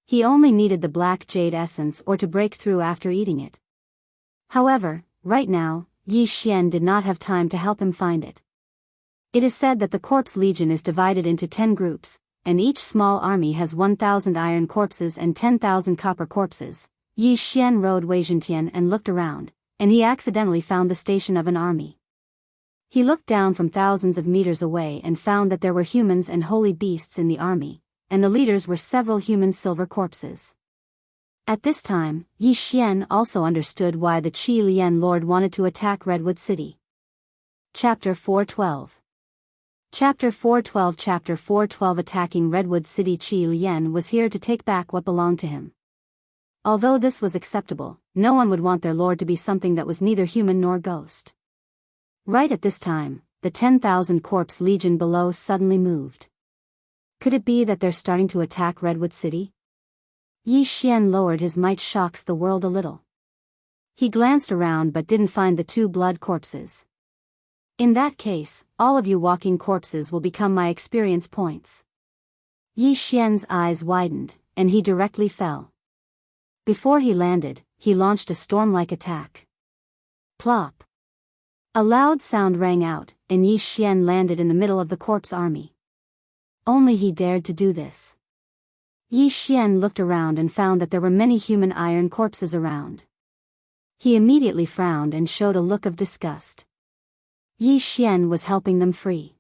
He only needed the Black Jade Essence or to break through after eating it. However, right now, Yi Xian did not have time to help him find it. It is said that the Corpse Legion is divided into 10 groups, and each small army has 1,000 iron corpses and 10,000 copper corpses. Yi Xian rode Weizhentian and looked around, and he accidentally found the station of an army. He looked down from thousands of meters away and found that there were humans and holy beasts in the army, and the leaders were several human silver corpses. At this time, Yi Xian also understood why the Qi Lian Lord wanted to attack Redwood City. Chapter 412. Chapter 412. Chapter 412. Attacking Redwood City. Qi Lian was here to take back what belonged to him. Although this was acceptable, no one would want their lord to be something that was neither human nor ghost. Right at this time, the 10,000 Corpse Legion below suddenly moved. Could it be that they're starting to attack Redwood City? Yi Xian lowered his might. Shocks the world a little. He glanced around but didn't find the 2 blood corpses. In that case, all of you walking corpses will become my experience points. Yi Xian's eyes widened, and he directly fell. Before he landed, he launched a storm-like attack. Plop! A loud sound rang out, and Yi Xian landed in the middle of the corpse army. Only he dared to do this. Yi Xian looked around and found that there were many human iron corpses around. He immediately frowned and showed a look of disgust. Yi Xian was helping them free.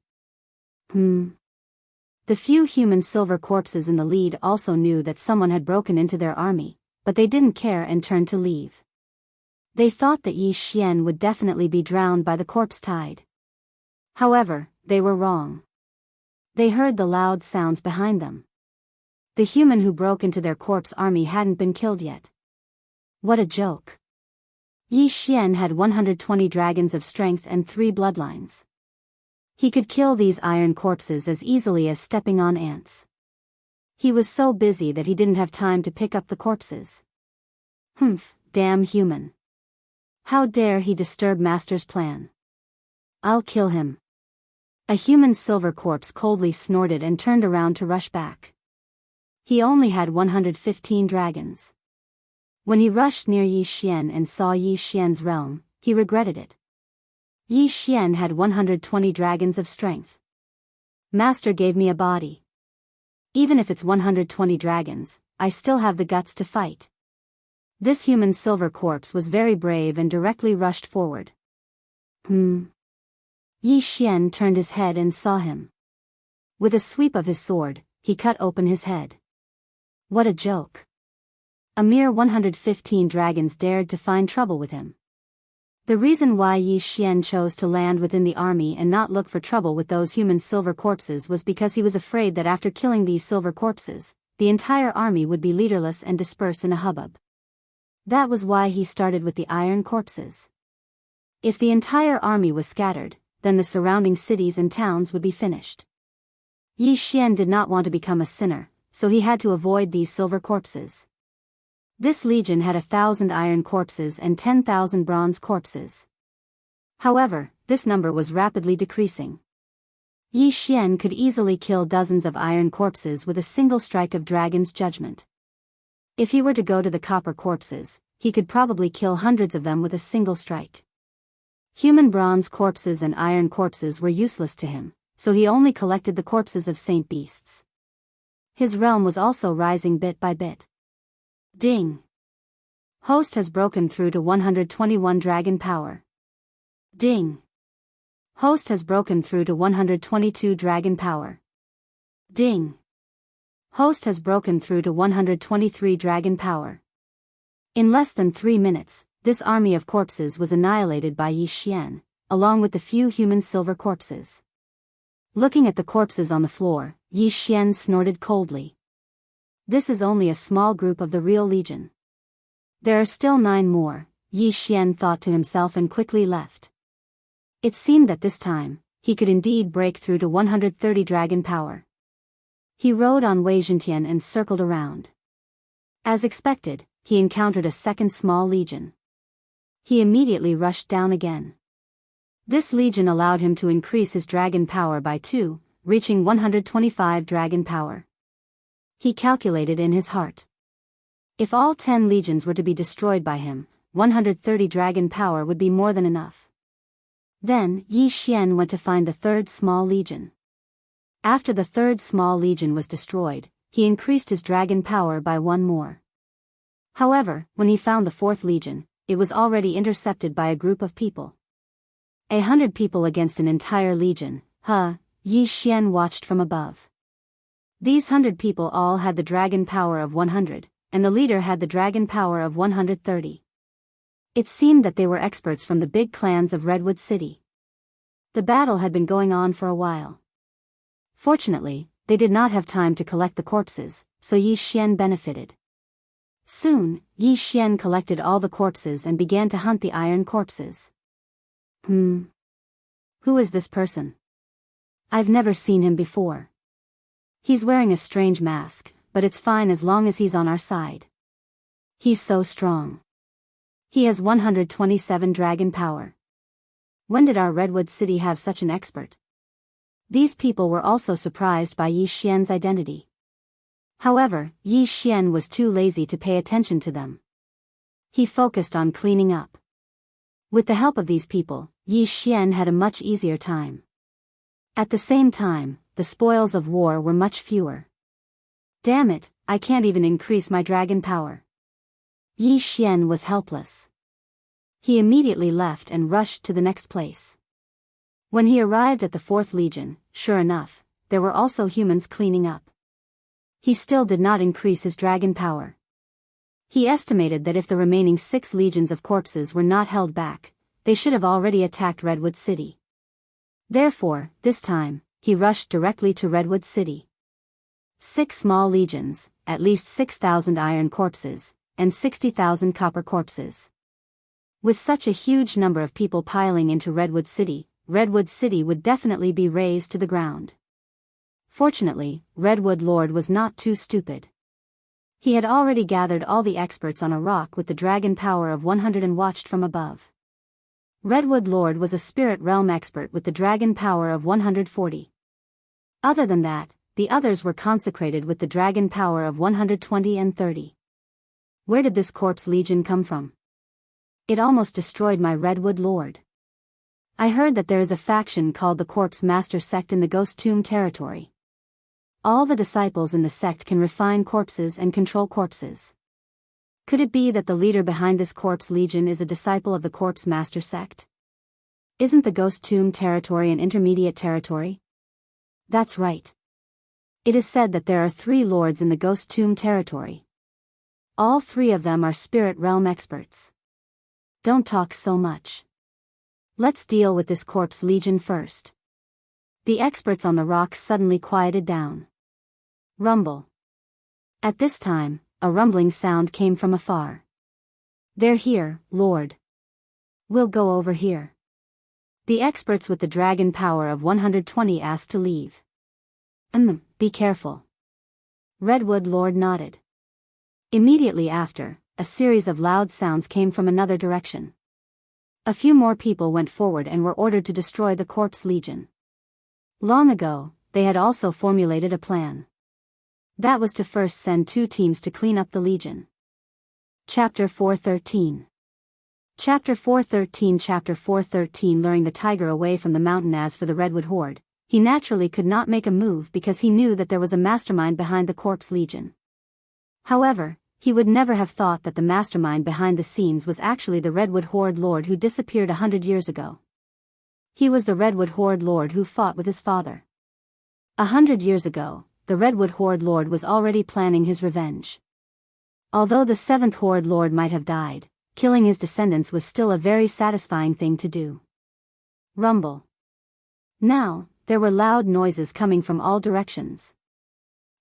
The few human silver corpses in the lead also knew that someone had broken into their army, but they didn't care and turned to leave. They thought that Yi Xian would definitely be drowned by the corpse tide. However, they were wrong. They heard the loud sounds behind them. The human who broke into their corpse army hadn't been killed yet. What a joke. Yi Xian had 120 dragons of strength and 3 bloodlines. He could kill these iron corpses as easily as stepping on ants. He was so busy that he didn't have time to pick up the corpses. Damn human. How dare he disturb Master's plan? I'll kill him. A human silver corpse coldly snorted and turned around to rush back. He only had 115 dragons. When he rushed near Yi Xian and saw Yi Xian's realm, he regretted it. Yi Xian had 120 dragons of strength. Master gave me a body. Even if it's 120 dragons, I still have the guts to fight. This human silver corpse was very brave and directly rushed forward. Yi Xian turned his head and saw him. With a sweep of his sword, he cut open his head. What a joke. A mere 115 dragons dared to find trouble with him. The reason why Yi Xian chose to land within the army and not look for trouble with those human silver corpses was because he was afraid that after killing these silver corpses, the entire army would be leaderless and disperse in a hubbub. That was why he started with the iron corpses. If the entire army was scattered, then the surrounding cities and towns would be finished. Yi Xian did not want to become a sinner, so he had to avoid these silver corpses. This legion had 1,000 iron corpses and 10,000 bronze corpses. However, this number was rapidly decreasing. Yi Xian could easily kill dozens of iron corpses with a single strike of Dragon's Judgment. If he were to go to the copper corpses, he could probably kill hundreds of them with a single strike. Human bronze corpses and iron corpses were useless to him, so he only collected the corpses of saint beasts. His realm was also rising bit by bit. Ding! Host has broken through to 121 dragon power. Ding! Host has broken through to 122 dragon power. Ding! Host has broken through to 123 dragon power. In less than 3 minutes, this army of corpses was annihilated by Yi Xian, along with the few human silver corpses. Looking at the corpses on the floor, Yi Xian snorted coldly. This is only a small group of the real legion. There are still 9 more, Yi Xian thought to himself and quickly left. It seemed that this time, he could indeed break through to 130 dragon power. He rode on Wei Zhentian and circled around. As expected, he encountered a second small legion. He immediately rushed down again. This legion allowed him to increase his dragon power by 2, reaching 125 dragon power. He calculated in his heart. If all 10 legions were to be destroyed by him, 130 dragon power would be more than enough. Then, Yi Xian went to find the third small legion. After the third small legion was destroyed, he increased his dragon power by 1 more. However, when he found the fourth legion, it was already intercepted by a group of people. 100 people against an entire legion, Yi Xian watched from above. These 100 people all had the dragon power of 100, and the leader had the dragon power of 130. It seemed that they were experts from the big clans of Redwood City. The battle had been going on for a while. Fortunately, they did not have time to collect the corpses, so Yi Xian benefited. Soon, Yi Xian collected all the corpses and began to hunt the iron corpses. Who is this person? I've never seen him before. He's wearing a strange mask, but it's fine as long as he's on our side. He's so strong. He has 127 dragon power. When did our Redwood City have such an expert? These people were also surprised by Yi Xian's identity. However, Yi Xian was too lazy to pay attention to them. He focused on cleaning up. With the help of these people, Yi Xian had a much easier time. At the same time, the spoils of war were much fewer. Damn it, I can't even increase my dragon power. Yi Xian was helpless. He immediately left and rushed to the next place. When he arrived at the fourth legion, sure enough, there were also humans cleaning up. He still did not increase his dragon power. He estimated that if the remaining 6 legions of corpses were not held back, they should have already attacked Redwood City. Therefore, this time, he rushed directly to Redwood City. 6 small legions, at least 6,000 iron corpses, and 60,000 copper corpses. With such a huge number of people piling into Redwood City would definitely be razed to the ground. Fortunately, Redwood Lord was not too stupid. He had already gathered all the experts on a rock with the dragon power of 100 and watched from above. Redwood Lord was a spirit realm expert with the dragon power of 140. Other than that, the others were consecrated with the dragon power of 120 and 30. Where did this corpse legion come from? It almost destroyed my Redwood Lord. I heard that there is a faction called the Corpse Master Sect in the Ghost Tomb territory. All the disciples in the sect can refine corpses and control corpses. Could it be that the leader behind this corpse legion is a disciple of the Corpse Master Sect? Isn't the Ghost Tomb territory an intermediate territory? That's right. It is said that there are 3 lords in the Ghost Tomb territory. All 3 of them are spirit realm experts. Don't talk so much. Let's deal with this corpse legion first. The experts on the rock suddenly quieted down. Rumble. At this time, a rumbling sound came from afar. They're here, Lord. We'll go over here. The experts with the dragon power of 120 asked to leave. Be careful. Redwood Lord nodded. Immediately after, a series of loud sounds came from another direction. A few more people went forward and were ordered to destroy the Corpse Legion. Long ago, they had also formulated a plan. That was to first send 2 teams to clean up the Legion. Chapter 413. Chapter 413 Luring the tiger away from the mountain. As for the Redwood Horde, He naturally could not make a move because he knew that there was a mastermind behind the Corpse Legion. However, he would never have thought that the mastermind behind the scenes was actually the Redwood Horde Lord who disappeared 100 years ago. He was the Redwood Horde Lord who fought with his father. 100 years ago, the Redwood Horde Lord was already planning his revenge. Although the 7th Horde Lord might have died, killing his descendants was still a very satisfying thing to do. Rumble. Now, there were loud noises coming from all directions.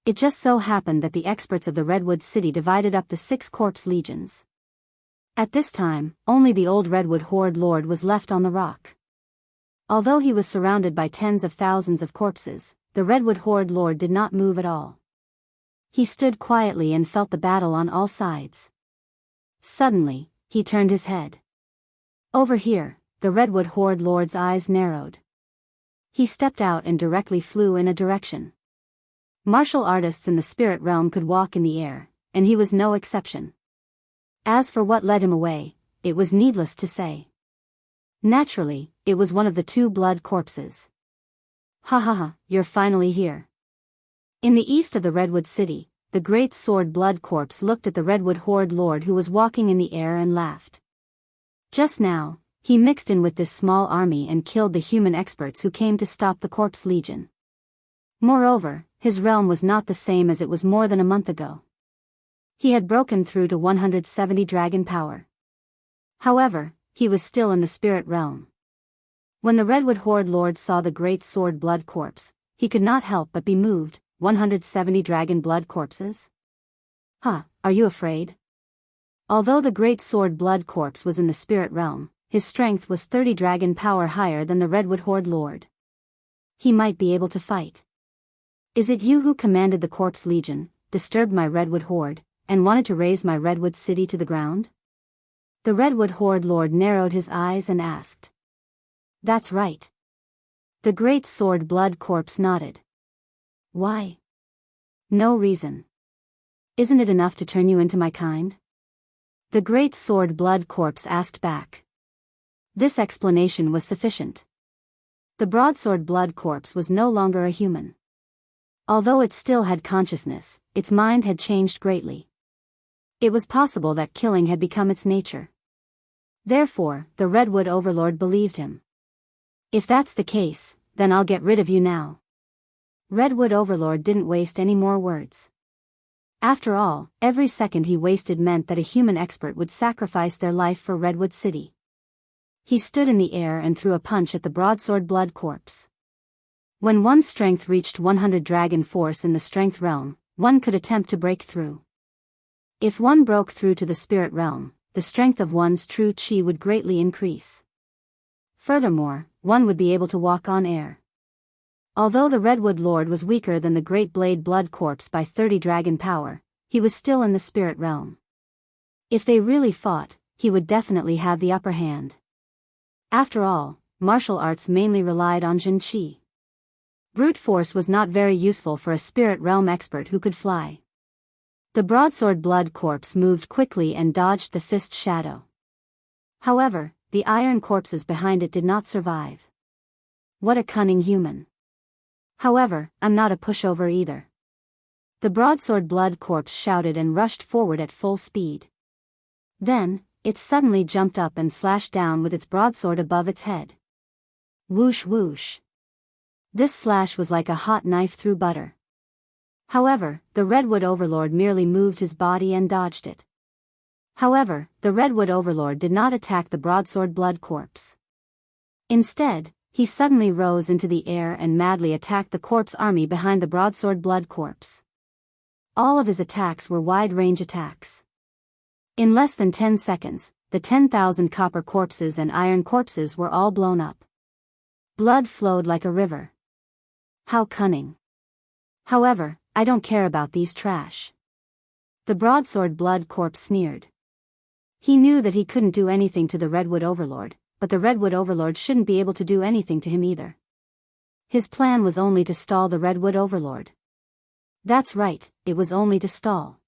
It just so happened that the experts of the Redwood City divided up the 6 corpse legions. At this time, only the old Redwood Horde Lord was left on the rock. Although he was surrounded by tens of thousands of corpses, the Redwood Horde Lord did not move at all. He stood quietly and felt the battle on all sides. Suddenly, he turned his head. Over here, the Redwood Horde Lord's eyes narrowed. He stepped out and directly flew in a direction. Martial artists in the spirit realm could walk in the air, and he was no exception. As for what led him away, it was needless to say. Naturally, it was one of the 2 blood corpses. Ha ha ha, you're finally here. In the east of the Redwood City, the great sword blood corpse looked at the Redwood Horde Lord who was walking in the air and laughed. Just now, he mixed in with this small army and killed the human experts who came to stop the Corpse Legion. Moreover, his realm was not the same as it was more than a month ago. He had broken through to 170 dragon power. However, he was still in the spirit realm. When the Redwood Horde Lord saw the great sword blood corpse, he could not help but be moved. 170 dragon blood corpses? Huh, are you afraid? Although the great sword blood corpse was in the spirit realm, his strength was 30 dragon power higher than the Redwood Horde Lord. He might be able to fight. Is it you who commanded the Corpse Legion, disturbed my Redwood Horde, and wanted to raze my Redwood City to the ground? The Redwood Horde Lord narrowed his eyes and asked. That's right. The great sword blood corpse nodded. Why? No reason. Isn't it enough to turn you into my kind? The great sword blood corpse asked back. This explanation was sufficient. The broadsword blood corpse was no longer a human. Although it still had consciousness, its mind had changed greatly. It was possible that killing had become its nature. Therefore, the Redwood Overlord believed him. If that's the case, then I'll get rid of you now. Redwood Overlord didn't waste any more words. After all, every second he wasted meant that a human expert would sacrifice their life for Redwood City. He stood in the air and threw a punch at the broadsword blood corpse. When one's strength reached 100 dragon force in the strength realm, one could attempt to break through. If one broke through to the spirit realm, the strength of one's true chi would greatly increase. Furthermore, one would be able to walk on air. Although the Redwood Lord was weaker than the Great Blade Blood Corpse by 30 dragon power, he was still in the spirit realm. If they really fought, he would definitely have the upper hand. After all, martial arts mainly relied on Jin Qi. Brute force was not very useful for a spirit realm expert who could fly. The broadsword blood corpse moved quickly and dodged the fist shadow. However, the iron corpses behind it did not survive. What a cunning human. However, I'm not a pushover either. The broadsword blood corpse shouted and rushed forward at full speed. Then, it suddenly jumped up and slashed down with its broadsword above its head. Whoosh whoosh. This slash was like a hot knife through butter. However, the Redwood Overlord merely moved his body and dodged it. However, the Redwood Overlord did not attack the broadsword blood corpse. Instead, he suddenly rose into the air and madly attacked the corpse army behind the broadsword blood corpse. All of his attacks were wide-range attacks. In less than 10 seconds, the 10,000 copper corpses and iron corpses were all blown up. Blood flowed like a river. How cunning. However, I don't care about these trash. The broadsword blood corpse sneered. He knew that he couldn't do anything to the Redwood Overlord, but the Redwood Overlord shouldn't be able to do anything to him either. His plan was only to stall the Redwood Overlord. That's right, it was only to stall.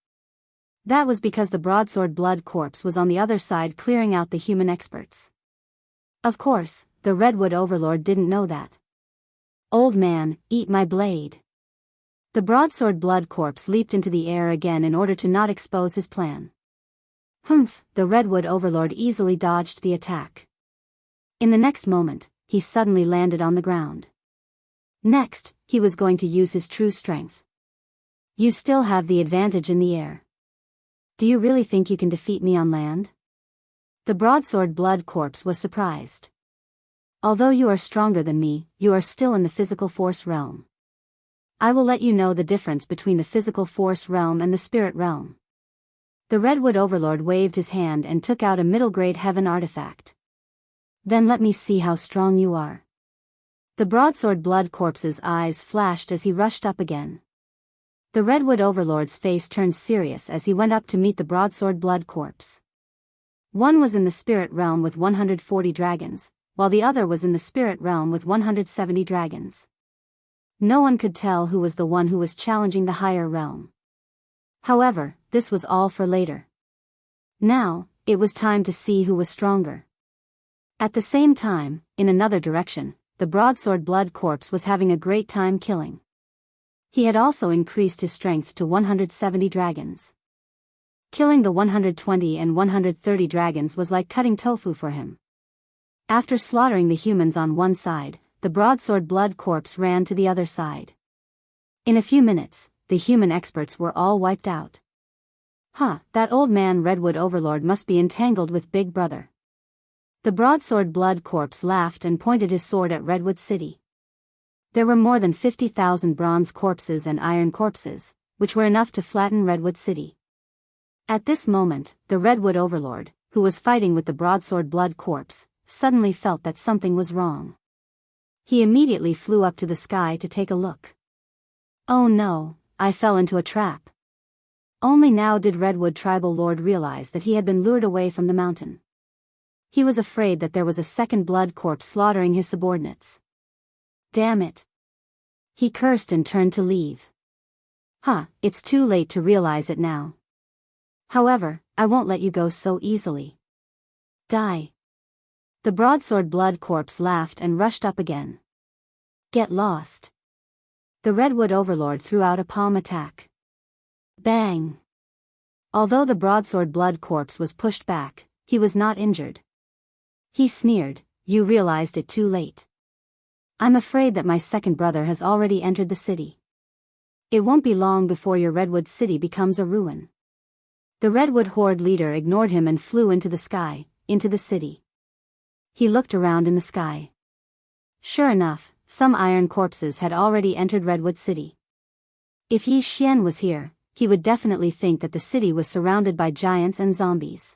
That was because the broadsword blood corpse was on the other side clearing out the human experts. Of course, the Redwood Overlord didn't know that. Old man, eat my blade. The broadsword blood corpse leaped into the air again in order to not expose his plan. Humph, the redwood overlord easily dodged the attack. In the next moment, he suddenly landed on the ground. Next, he was going to use his true strength. You still have the advantage in the air. Do you really think you can defeat me on land? The broadsword blood corpse was surprised. Although you are stronger than me, you are still in the physical force realm. I will let you know the difference between the physical force realm and the spirit realm. The redwood overlord waved his hand and took out a middle-grade heaven artifact. Then let me see how strong you are. The broadsword blood corpse's eyes flashed as he rushed up again. The redwood overlord's face turned serious as he went up to meet the broadsword blood corpse. One was in the spirit realm with 140 dragons, while the other was in the spirit realm with 170 dragons. No one could tell who was the one who was challenging the higher realm. However, this was all for later. Now, it was time to see who was stronger. At the same time, in another direction, the broadsword blood corpse was having a great time killing. He had also increased his strength to 170 dragons. Killing the 120 and 130 dragons was like cutting tofu for him. After slaughtering the humans on one side, the broadsword blood corpse ran to the other side. In a few minutes, the human experts were all wiped out. That old man redwood overlord must be entangled with Big Brother. The broadsword blood corpse laughed and pointed his sword at Redwood City. There were more than 50,000 bronze corpses and iron corpses, which were enough to flatten Redwood City. At this moment, the redwood overlord, who was fighting with the broadsword blood corpse, suddenly felt that something was wrong. He immediately flew up to the sky to take a look. Oh no, I fell into a trap. Only now did Redwood Tribal Lord realize that he had been lured away from the mountain. He was afraid that there was a second blood corpse slaughtering his subordinates. Damn it. He cursed and turned to leave. It's too late to realize it now. However, I won't let you go so easily. Die. The broadsword blood corpse laughed and rushed up again. Get lost. The redwood overlord threw out a palm attack. Bang. Although the broadsword blood corpse was pushed back, he was not injured. He sneered, you realized it too late. I'm afraid that my second brother has already entered the city. It won't be long before your Redwood City becomes a ruin. The Redwood Horde leader ignored him and flew into the sky, into the city. He looked around in the sky. Sure enough, some iron corpses had already entered Redwood City. If Yi Xian was here, he would definitely think that the city was surrounded by giants and zombies.